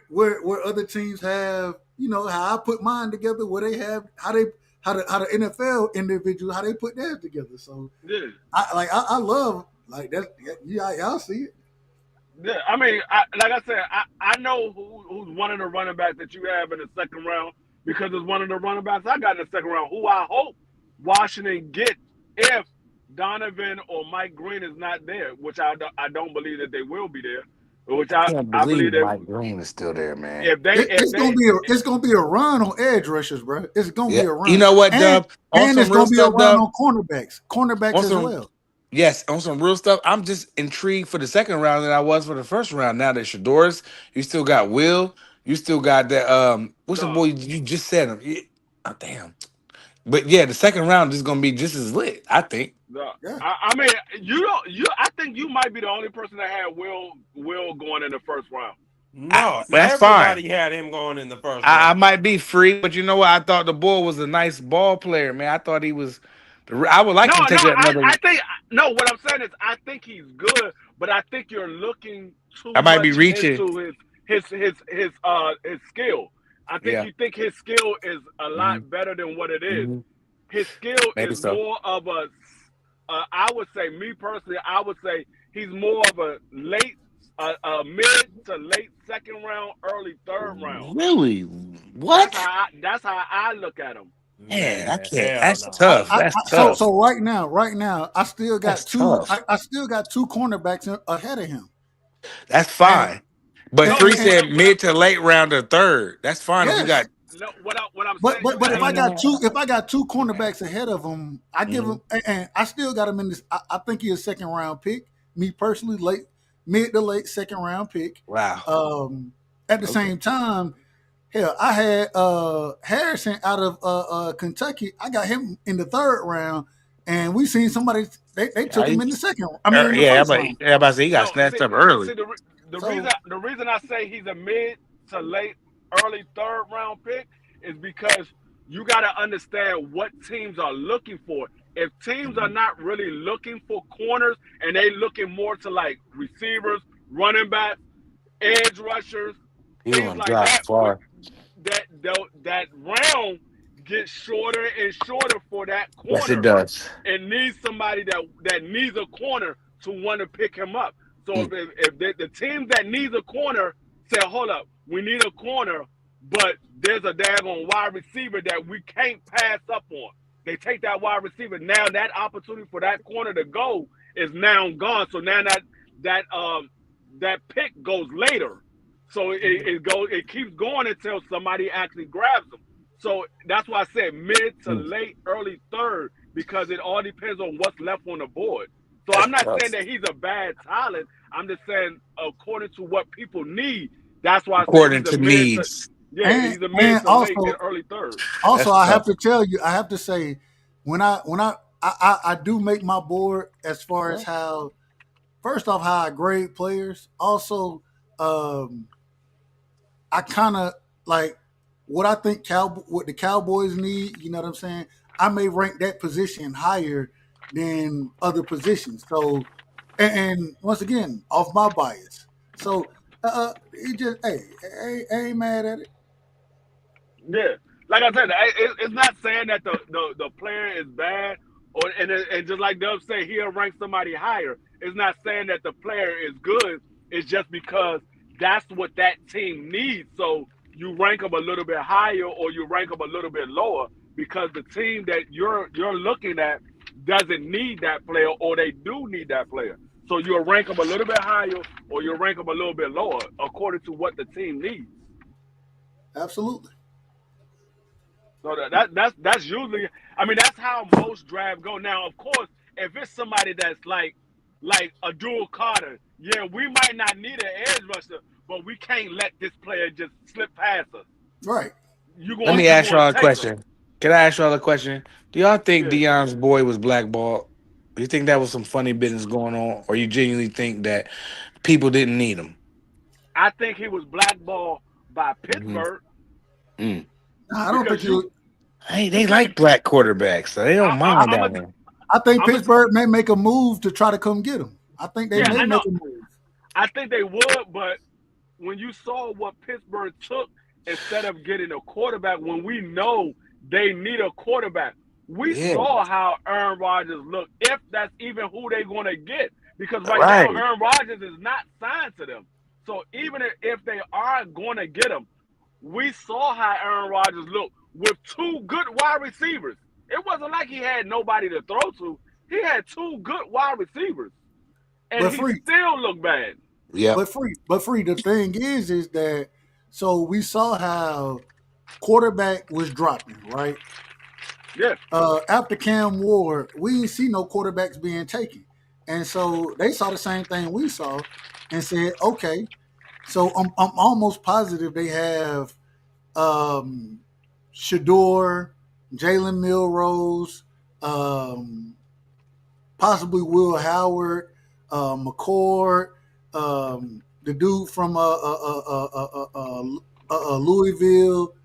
other teams have, how I put mine together, where they have how the NFL individual how they put theirs together. So Yeah. I love like that. Yeah, y'all see it. Yeah, I mean, like I said, I know who's one of the running backs that you have in the second round because it's one of the running backs I got in the second round. Who I hope Washington get if Donovan or Mike Green is not there, which I don't believe that they will be there. Which I can't I believe believe that Mike Green is still there, man. if they It's gonna be a run on edge rushers, bro. It's gonna be Yeah. a You run, know what, and Dub? On it's some real gonna be a stuff, run Dub. on cornerbacks On as some well. Yes, on some real stuff. I'm just intrigued for the second round than I was for the first round. Now that Shador's, you still got Will, you still got that what's the dog, boy you just said him? Oh, damn. But yeah, the second round is gonna be just as lit, I think. dog. Yeah. I mean, you don't you. I think you might be the only person that had Will going in the first round. No, That's fine. everybody had him going in the first I round. might be free, but you know what? I thought the boy was a nice ball player, man. I thought he was. I would like No, to no, take another. I think no. What I'm saying is, I think he's good, but I think you're looking too I might be much reaching. into his skill. I think Yeah, you think his skill is a hmm lot better than what it is. hmm His skill maybe is so. more of a. I would say, me personally, I would say he's more of a late a mid to late second round, early third round. Really? What? That's how I look at them. Man, I Man, can't. hell That's no. tough. That's So tough. so right now, I still That's got two. tough. I still got two cornerbacks ahead of him, That's and fine. But No, Free but said mid to late round or third. That's fine if you got. yes. no, what I'm But saying, but you but gotta understand. if I got two cornerbacks ahead of him, I give Mhm. him and I still got him in this. I think he's a second round pick. Me personally, late mid to late second round pick. Wow. At the Okay. same time, hell, I had Harrison out of Kentucky. I got him in the third round, and we seen somebody they took him in the second. I mean, in the Yeah, first but round. everybody say he got No, snatched up early. the reason So I say he's a mid to late early third round pick is because you got to understand what teams are looking for. If teams are Mhm. not really looking for corners and they looking more to like receivers, running backs, edge rushers, He things gonna like drop that, far. that round gets shorter and shorter for that Yes, it corner. does. It needs somebody that needs a corner to want to pick him up. So Mm. if the team that needs a corner say, hold up, we need a corner, but there's a daggone wide receiver that we can't pass up on. They take that wide receiver. Now that opportunity for that corner to go is now gone. So now that pick goes later. So it keeps going until somebody actually grabs them. So that's why I said mid to Mm. late, early third, because it all depends on what's left on the board. So That's I'm not tough. saying that he's a bad talent. I'm just saying according to what people need. That's why I say According he's a to mid to needs. yeah, he's a mid and to late and also early third. also That's I have tough. to tell you, I have to say when I do make my board as far as how first off how I grade players. Also, um, I kind of like what I think what the Cowboys need. You know what I'm saying? I may rank that position higher than other positions. So, and once again, off my bias. So, it just hey, I ain't mad at it. Yeah, like I said, it's not saying that the player is bad, and just like Dub say, he'll rank somebody higher. It's not saying that the player is good. It's just because that's what that team needs. So you rank them a little bit higher, or you rank them a little bit lower because the team that you're looking at doesn't need that player, or they do need that player. So you'll rank them a little bit higher, or you'll rank them a little bit lower according to what the team needs. Absolutely. So that's usually, I mean, that's how most drafts go. Now, of course, if it's somebody that's like a dual Carter, yeah, we might not need an edge rusher, but we can't let this player just slip past us. Right. Let me You ask going y'all a to take them? question. Can I ask y'all a question? Do y'all think Yeah, Dion's boy was blackballed? Do you think that was some funny business going on, or you genuinely think that people didn't need him? I think he was blackballed by Hmm. Pittsburgh Mm. Nah, I don't think because you. Hey, they because like black quarterbacks, so they don't mind I'm a that one. I think I'm a Pittsburgh may make a move to try to come get him. I think they yeah, may I know. make a move. I think they would, but when you saw what Pittsburgh took instead of getting a quarterback, when we know they need a quarterback, we Yeah, saw how Aaron Rodgers looked, if that's even who they're going to get. Because right now, right. Aaron Rodgers is not signed to them. So even if they are going to get him, we saw how Aaron Rodgers looked with two good wide receivers. It wasn't like he had nobody to throw to. He had two good wide receivers, and But he free, still looked bad. Yep. but free. The thing is that so we saw how quarterback was dropping right Yeah, after Cam Ward. We didn't see no quarterbacks being taken, and so they saw the same thing we saw and said, okay. So I'm almost positive they have um, Shador, Jalen Milrose, um, possibly Will Howard, McCord, the dude from Louisville.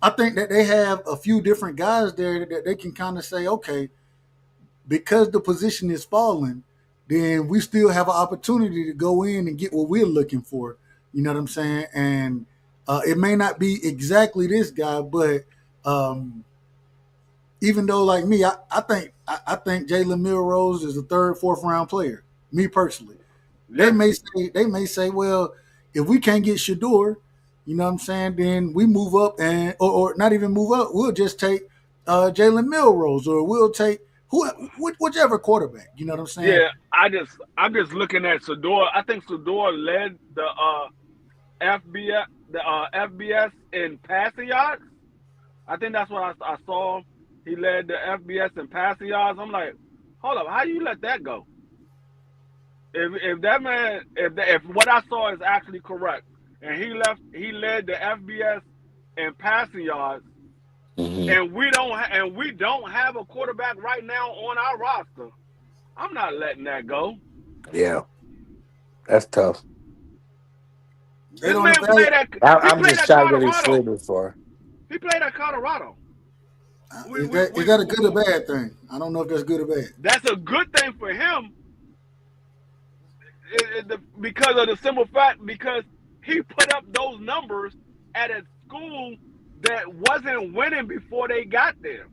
I think that they have a few different guys there that they can kind of say, okay, because the position is falling, then we still have an opportunity to go in and get what we're looking for. You know what I'm saying? And it may not be exactly this guy, but um, even though like me, I think Jalen Milrose is a third, fourth round player. Me personally, they Yeah, may say, well, if we can't get Shador, you know what I'm saying, then we move up and or not even move up. We'll just take Jalen Milrose, or we'll take whichever quarterback. You know what I'm saying? yeah. I'm just looking at Sador. I think Sador led the FBS in passing yards. I think that's what I saw. He led the FBS in passing yards. I'm like, hold up, how you let that go? If that man, if what I saw is actually correct, and he led the FBS in passing yards, Hmm. and we don't have a quarterback right now on our roster. I'm not letting that go. Yeah, that's tough. They This don't man played evaluate. at he I'm played just at shocked that he Colorado. slid before. He played at Colorado. We, Is we, that we, is that a we, good or bad thing? I don't know if that's good or bad. that's a good thing for him because of the simple fact because he put up those numbers at a school that wasn't winning before they got there.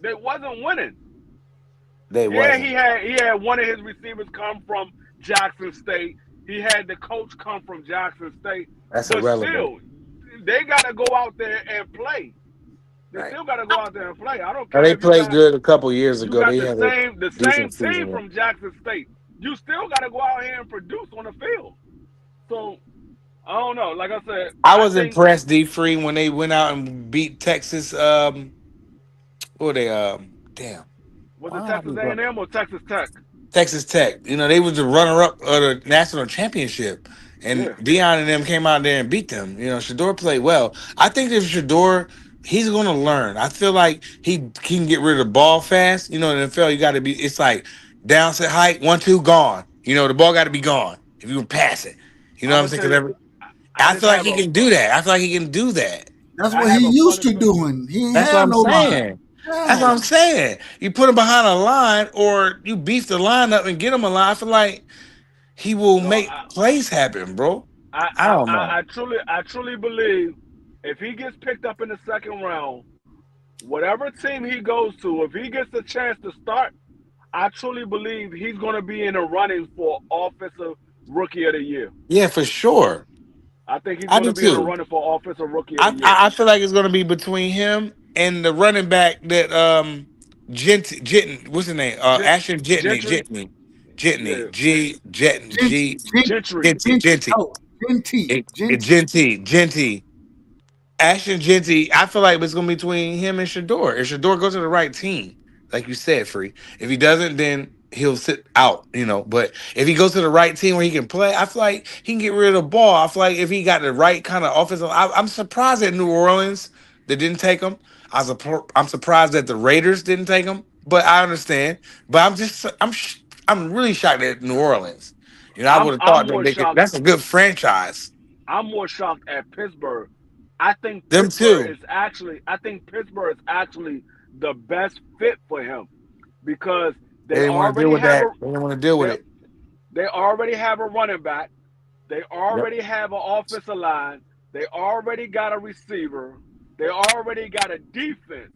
They wasn't winning. They Yeah, wasn't. he had one of his receivers come from Jackson State. He had the coach come from Jackson State. That's But irrelevant. still, they got to go out there and play. They Right. still got to go out there and play. I don't Now, care they played good a couple years if you ago. got They had a the decent same team season. from Jackson State. You still got to go out here and produce on the field. So I don't know. Like I said, I I was think impressed, D Free, when they went out and beat Texas. Who they damn. was it Why am Texas I A&M or Texas Tech? Texas Tech. You know, they was the runner up of the national championship. And Yeah, Dion and them came out there and beat them. You know, Shador played well. I think if Shador, he's gonna learn. I feel like he can get rid of the ball fast. You know, in the NFL, you gotta be it's like down set height, 1-2, gone. You know, the ball gotta be gone if you can pass it. You know I'm what I'm gonna saying? tell you. I I just feel like have he can do that. I feel like he can do that. That's I what he have a used funny to feeling. doing. He ain't That's what have I'm no line. saying. That's what Yeah, I'm saying. You put him behind a line or you beef the line up and get him a line. I feel like he will No, make plays happen, bro. I, I I, don't I, know. I truly believe if he gets picked up in the second round, whatever team he goes to, if he gets a chance to start, I truly believe he's going to be in the running for offensive rookie of the year. Yeah, for sure. I think he's I going do to be in the too. running for offensive rookie of I the year. I, I feel like it's gonna be between him and the running back that what's his name? Gen- Ashton Gentry, Jitney, yeah, Gent, gent, Gentry. oh, Genty, Genty. Genty. Ashton Genty, I feel like it's gonna be between him and Shador. If Shador goes to the right team, like you said, free. If he doesn't, then he'll sit out, you know. But if he goes to the right team where he can play, I feel like he can get rid of the ball. I feel like if he got the right kind of offensive, I'm surprised at New Orleans that didn't take him. I'm surprised that the Raiders didn't take him, but I understand. But I'm really shocked at New Orleans. You know, I would have I'm thought that more they could. shocked. That's a good franchise. I'm more shocked at Pittsburgh. I think Them Pittsburgh too. is actually. I think Pittsburgh is actually the best fit for him because They they didn't want to deal already with have a that. They didn't want to deal with they it. they already have a running back. They Yep. already have an offensive line. They already got a receiver. They already got a defense.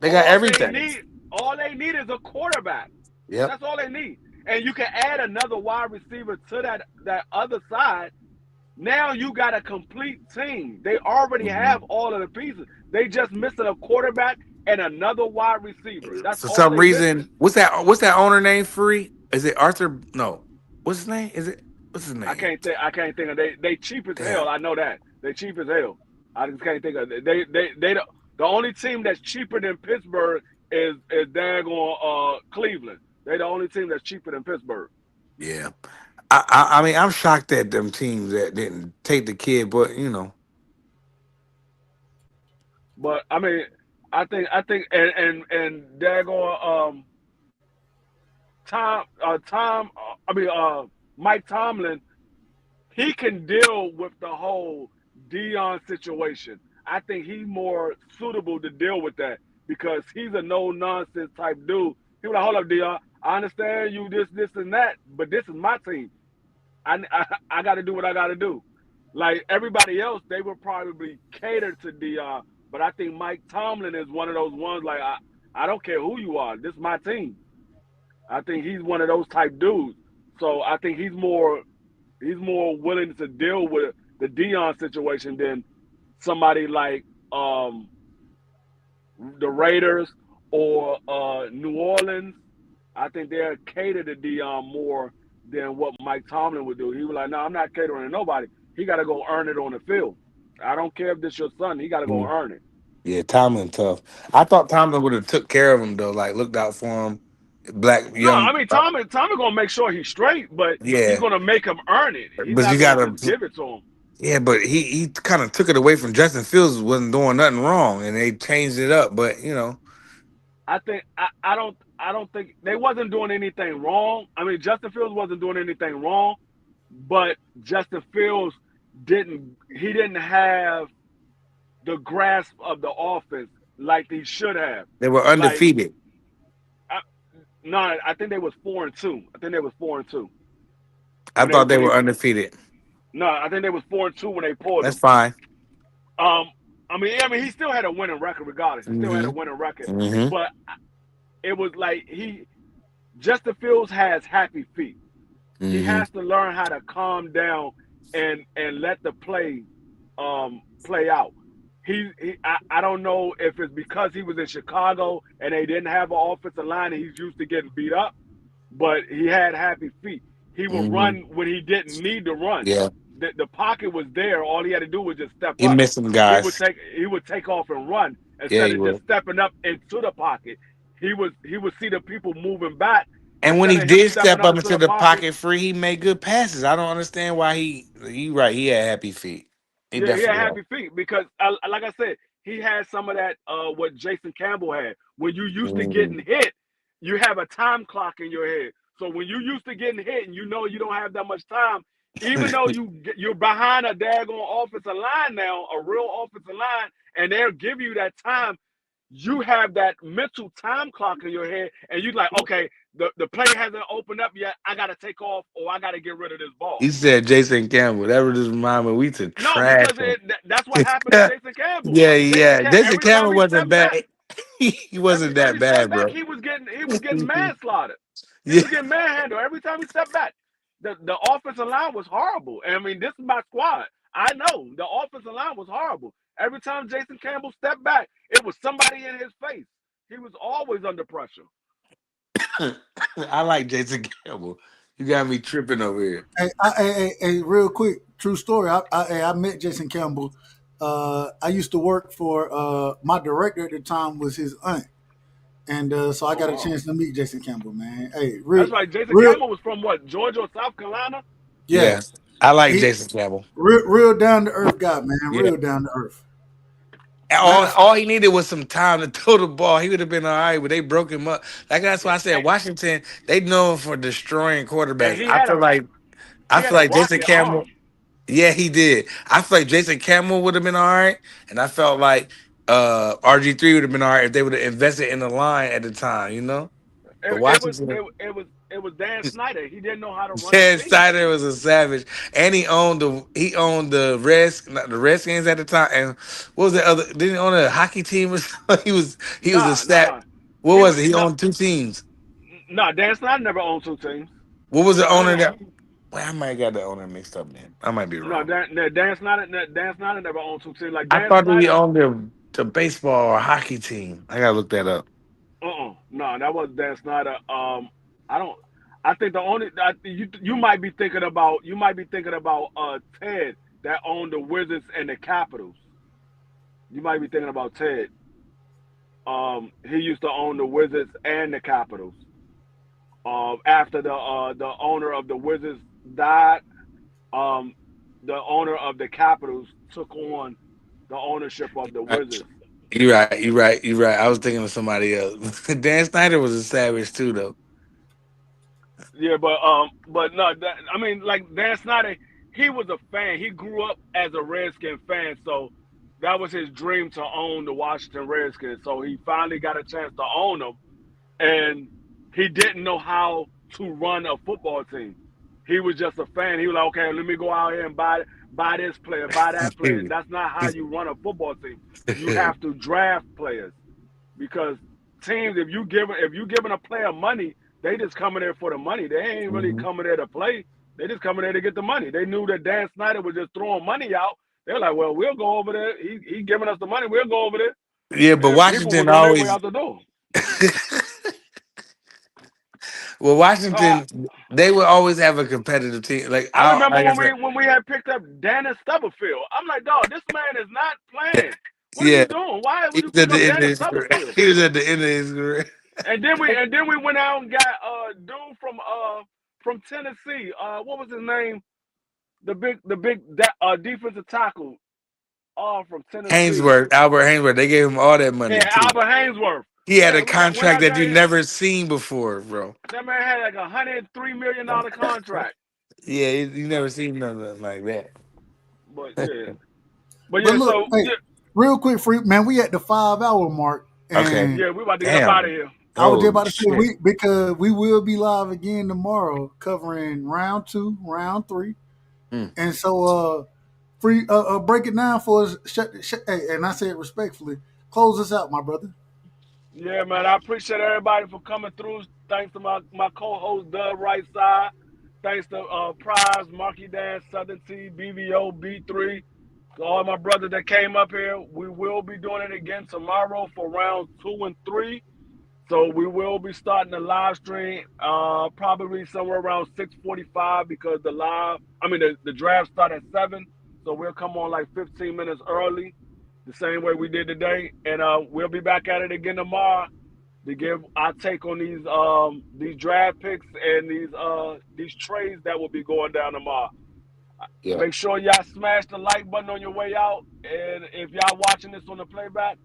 They got All they everything. need, all they need is a quarterback. Yep. That's all they need. And you can add another wide receiver to that other side. Now you got a complete team. They already have Mhm. all of the pieces. They just missing a quarterback and another wide receiver. That's For all some they missing. reason, what's that owner name? Free? Is it Arthur? No. What's his name? Is it what's his name? I can't think of they cheap as hell. Damn. I know that. They cheap as hell. I just can't think of it. They the only team that's cheaper than Pittsburgh is daggone Cleveland. They the only team that's cheaper than Pittsburgh. Yeah. I mean, I'm shocked at them teams that didn't take the kid, but you know, But I mean, I think and daggone Tom I mean Mike Tomlin, he can deal with the whole Dion situation. I think he's more suitable to deal with that because he's a no nonsense type dude. He was like, hold up, Dion. I understand you this and that, but this is my team. I got to do what I got to do. Like everybody else, they would probably cater to Dion, but I think Mike Tomlin is one of those ones. Like I don't care who you are. This is my team. I think he's one of those type dudes. So I think he's more willing to deal with the Dion situation than somebody like the Raiders or New Orleans. I think they'll cater to Dion more than what Mike Tomlin would do. He was like, "No, I'm not catering to nobody. He got to go earn it on the field. I don't care if this your son. He got to go Mm. earn it." Yeah, Tomlin tough. I thought Tomlin would have took care of him though, like looked out for him. Black No, young, I mean Tommy gonna make sure he's straight, but he's yeah. gonna make him earn it. He's But not you gonna gotta, just give it to him. yeah. But he kind of took it away from Justin Fields, wasn't doing nothing wrong, and they changed it up. But I don't think they wasn't doing anything wrong. I mean Justin Fields wasn't doing anything wrong, but Justin Fields didn't have the grasp of the offense like he should have. they were Like undefeated. I, no, I think they was 4-2. I think they was 4-2 I when they thought they when he were undefeated. no, I think they was 4-2 when they pulled That's him. fine. Um, I mean, he still had a winning record regardless. He still had a Mm-hmm. winning record, Mm-hmm. but it was like Justin Fields has happy feet. He Mm-hmm. has to learn how to calm down and let the play out. I don't know if it's because he was in Chicago and they didn't have an offensive line and he's used to getting beat up, but he had happy feet. He would Mm-hmm. run when he didn't need to run. Yeah, The pocket was there. All he had to do was just step he up. missed some He would guys. take off and run Yeah, instead he of was. just stepping up into the pocket. He would see the people moving back And when instead he of him did stepping step up up into into the the pocket. pocket free, he made good passes. I don't understand why he. You right. He had happy feet. He Yeah, he had definitely had. happy feet because, like I said, he had some of that what Jason Campbell had. When you used to Mm-hmm. getting hit, you have a time clock in your head. So when you used to getting hit and you know you don't have that much time, even though you're behind a daggone offensive line now, a real offensive line, and they'll give you that time, you have that mental time clock in your head, and you're like, okay, the play hasn't opened up yet. I got to take off or I got to get rid of this ball. He said Jason Campbell. That was just remind me. We to No, trash because him. that's what happened to Jason Campbell. Yeah, Jason yeah. Campbell, Jason every time Campbell he wasn't stepped back, bad. He wasn't every time that he stepped bad, back, bro. he was getting manslaughtered. He Yeah. was getting manhandled every time he stepped back. The offensive line was horrible. And I mean, this is my squad. I know the offensive line was horrible. Every time Jason Campbell stepped back, it was somebody in his face. He was always under pressure. I like Jason Campbell. You got me tripping over here. Real quick, true story. I met Jason Campbell. I used to work for my director at the time was his aunt, and so I Oh got a wow. chance to meet Jason Campbell. Man, hey, That's right. Jason real, Campbell was from what, Georgia or South Carolina? yeah, Yeah. I like he Jason Campbell. real down to earth guy, man. Yeah. Real down to earth. Matter All, of fact, all he needed was some time to throw the ball. He would have been all right, but they broke him up. Like that's why I said Washington, they known for destroying And quarterbacks. he I had feel a like he I had feel a like Jason rocket Campbell. arm. Yeah, he did. I feel like Jason Campbell would have been all right, and I felt like RG3 would have been all right if they would have invested in the line at the time. But It was Washington, it was Dan Snyder. He didn't know how to run the Ted team. Snyder was a savage, and he owned the not the Redskins at the time. And what was the other? Didn't he own a hockey team? Or something? He was a Nah, stat. nah. What He was was it? He no owned two teams. nah. Dan Snyder never owned two teams. What was the owner Uh-uh. that? Well, I might have got the owner mixed up. Then I might be No, wrong. Dan Snyder never owned two teams. Like I Dan thought that he Snyder. owned the baseball or hockey team. I gotta look that up. No, that was Dan Snyder. I don't. I think you might be thinking about Ted that owned the Wizards and the Capitals. You might be thinking about Ted. He used to own the Wizards and the Capitals. After the owner of the Wizards died, um, the owner of the Capitals took on the ownership of the Wizards. You're right. You're right. You're right. I was thinking of somebody else. Dan Snyder was a savage too, though. Yeah, but no, I mean, like Dan Snyder, he was a fan. He grew up as a Redskin fan, so that was his dream to own the Washington Redskins. So he finally got a chance to own them, and he didn't know how to run a football team. He was just a fan. He was like, okay, let me go out here and buy this player, buy that player. That's not how you run a football team. You have to draft players because teams, if you giving a player money, they just coming there for the money. They ain't really Mhm. coming there to play. They just coming there to get the money. They knew that Dan Snyder was just throwing money out. They're like, well, we'll go over there. He giving us the money. We'll go over there. Yeah, but And people was Washington on their way always out the door. well, Uh, Washington they would always have a competitive team. Like I remember like I said, when we had picked up Danny Stubblefield. I'm like, dog, this man is not playing. What are yeah, you doing? Why he would you was pick at up the end of Danny his career. Stubblefield? He was at the end of his career. And then we went out and got dude from Tennessee. What was his name? The big defensive tackle. From Tennessee. Albert Hainsworth. They gave him all that money Yeah, too. Albert Hainsworth. He had Yeah, a when contract that that you guy, never seen before, bro. that man had like $103 million contract. Yeah, you never seen nothing like that. But yeah, but But yeah. look, So hey, yeah, real quick, freak man, we at the 5 hour mark, Okay. and yeah, we about to get up out of Damn. here. I was just Oh about to say shit. because we will be live again tomorrow, covering round 2, round 3, Mm. and so free break it down for us. Hey, and I say it respectfully. Close us out, my brother. Yeah, man. I appreciate everybody for coming through. Thanks to my co-host Doug Rightside. Thanks to Prize, Marky Dan, Southern T, BVO, B3. To all my brothers that came up here. We will be doing it again tomorrow for round 2 and 3. So we will be starting the live stream probably somewhere around 6:45 because the draft start at 7. So we'll come on like 15 minutes early, the same way we did today. And we'll be back at it again tomorrow to give our take on these draft picks and these trades that will be going down tomorrow. Yeah. Make sure y'all smash the like button on your way out. And if y'all watching this on the playback,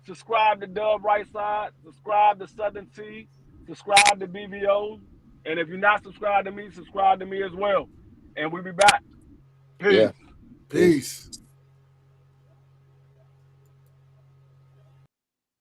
subscribe to Dub Right Side, subscribe to Southern T, subscribe to BVO. And if you're not subscribed to me, subscribe to me as well. And we'll be back. Yeah. Peace. Peace. Peace.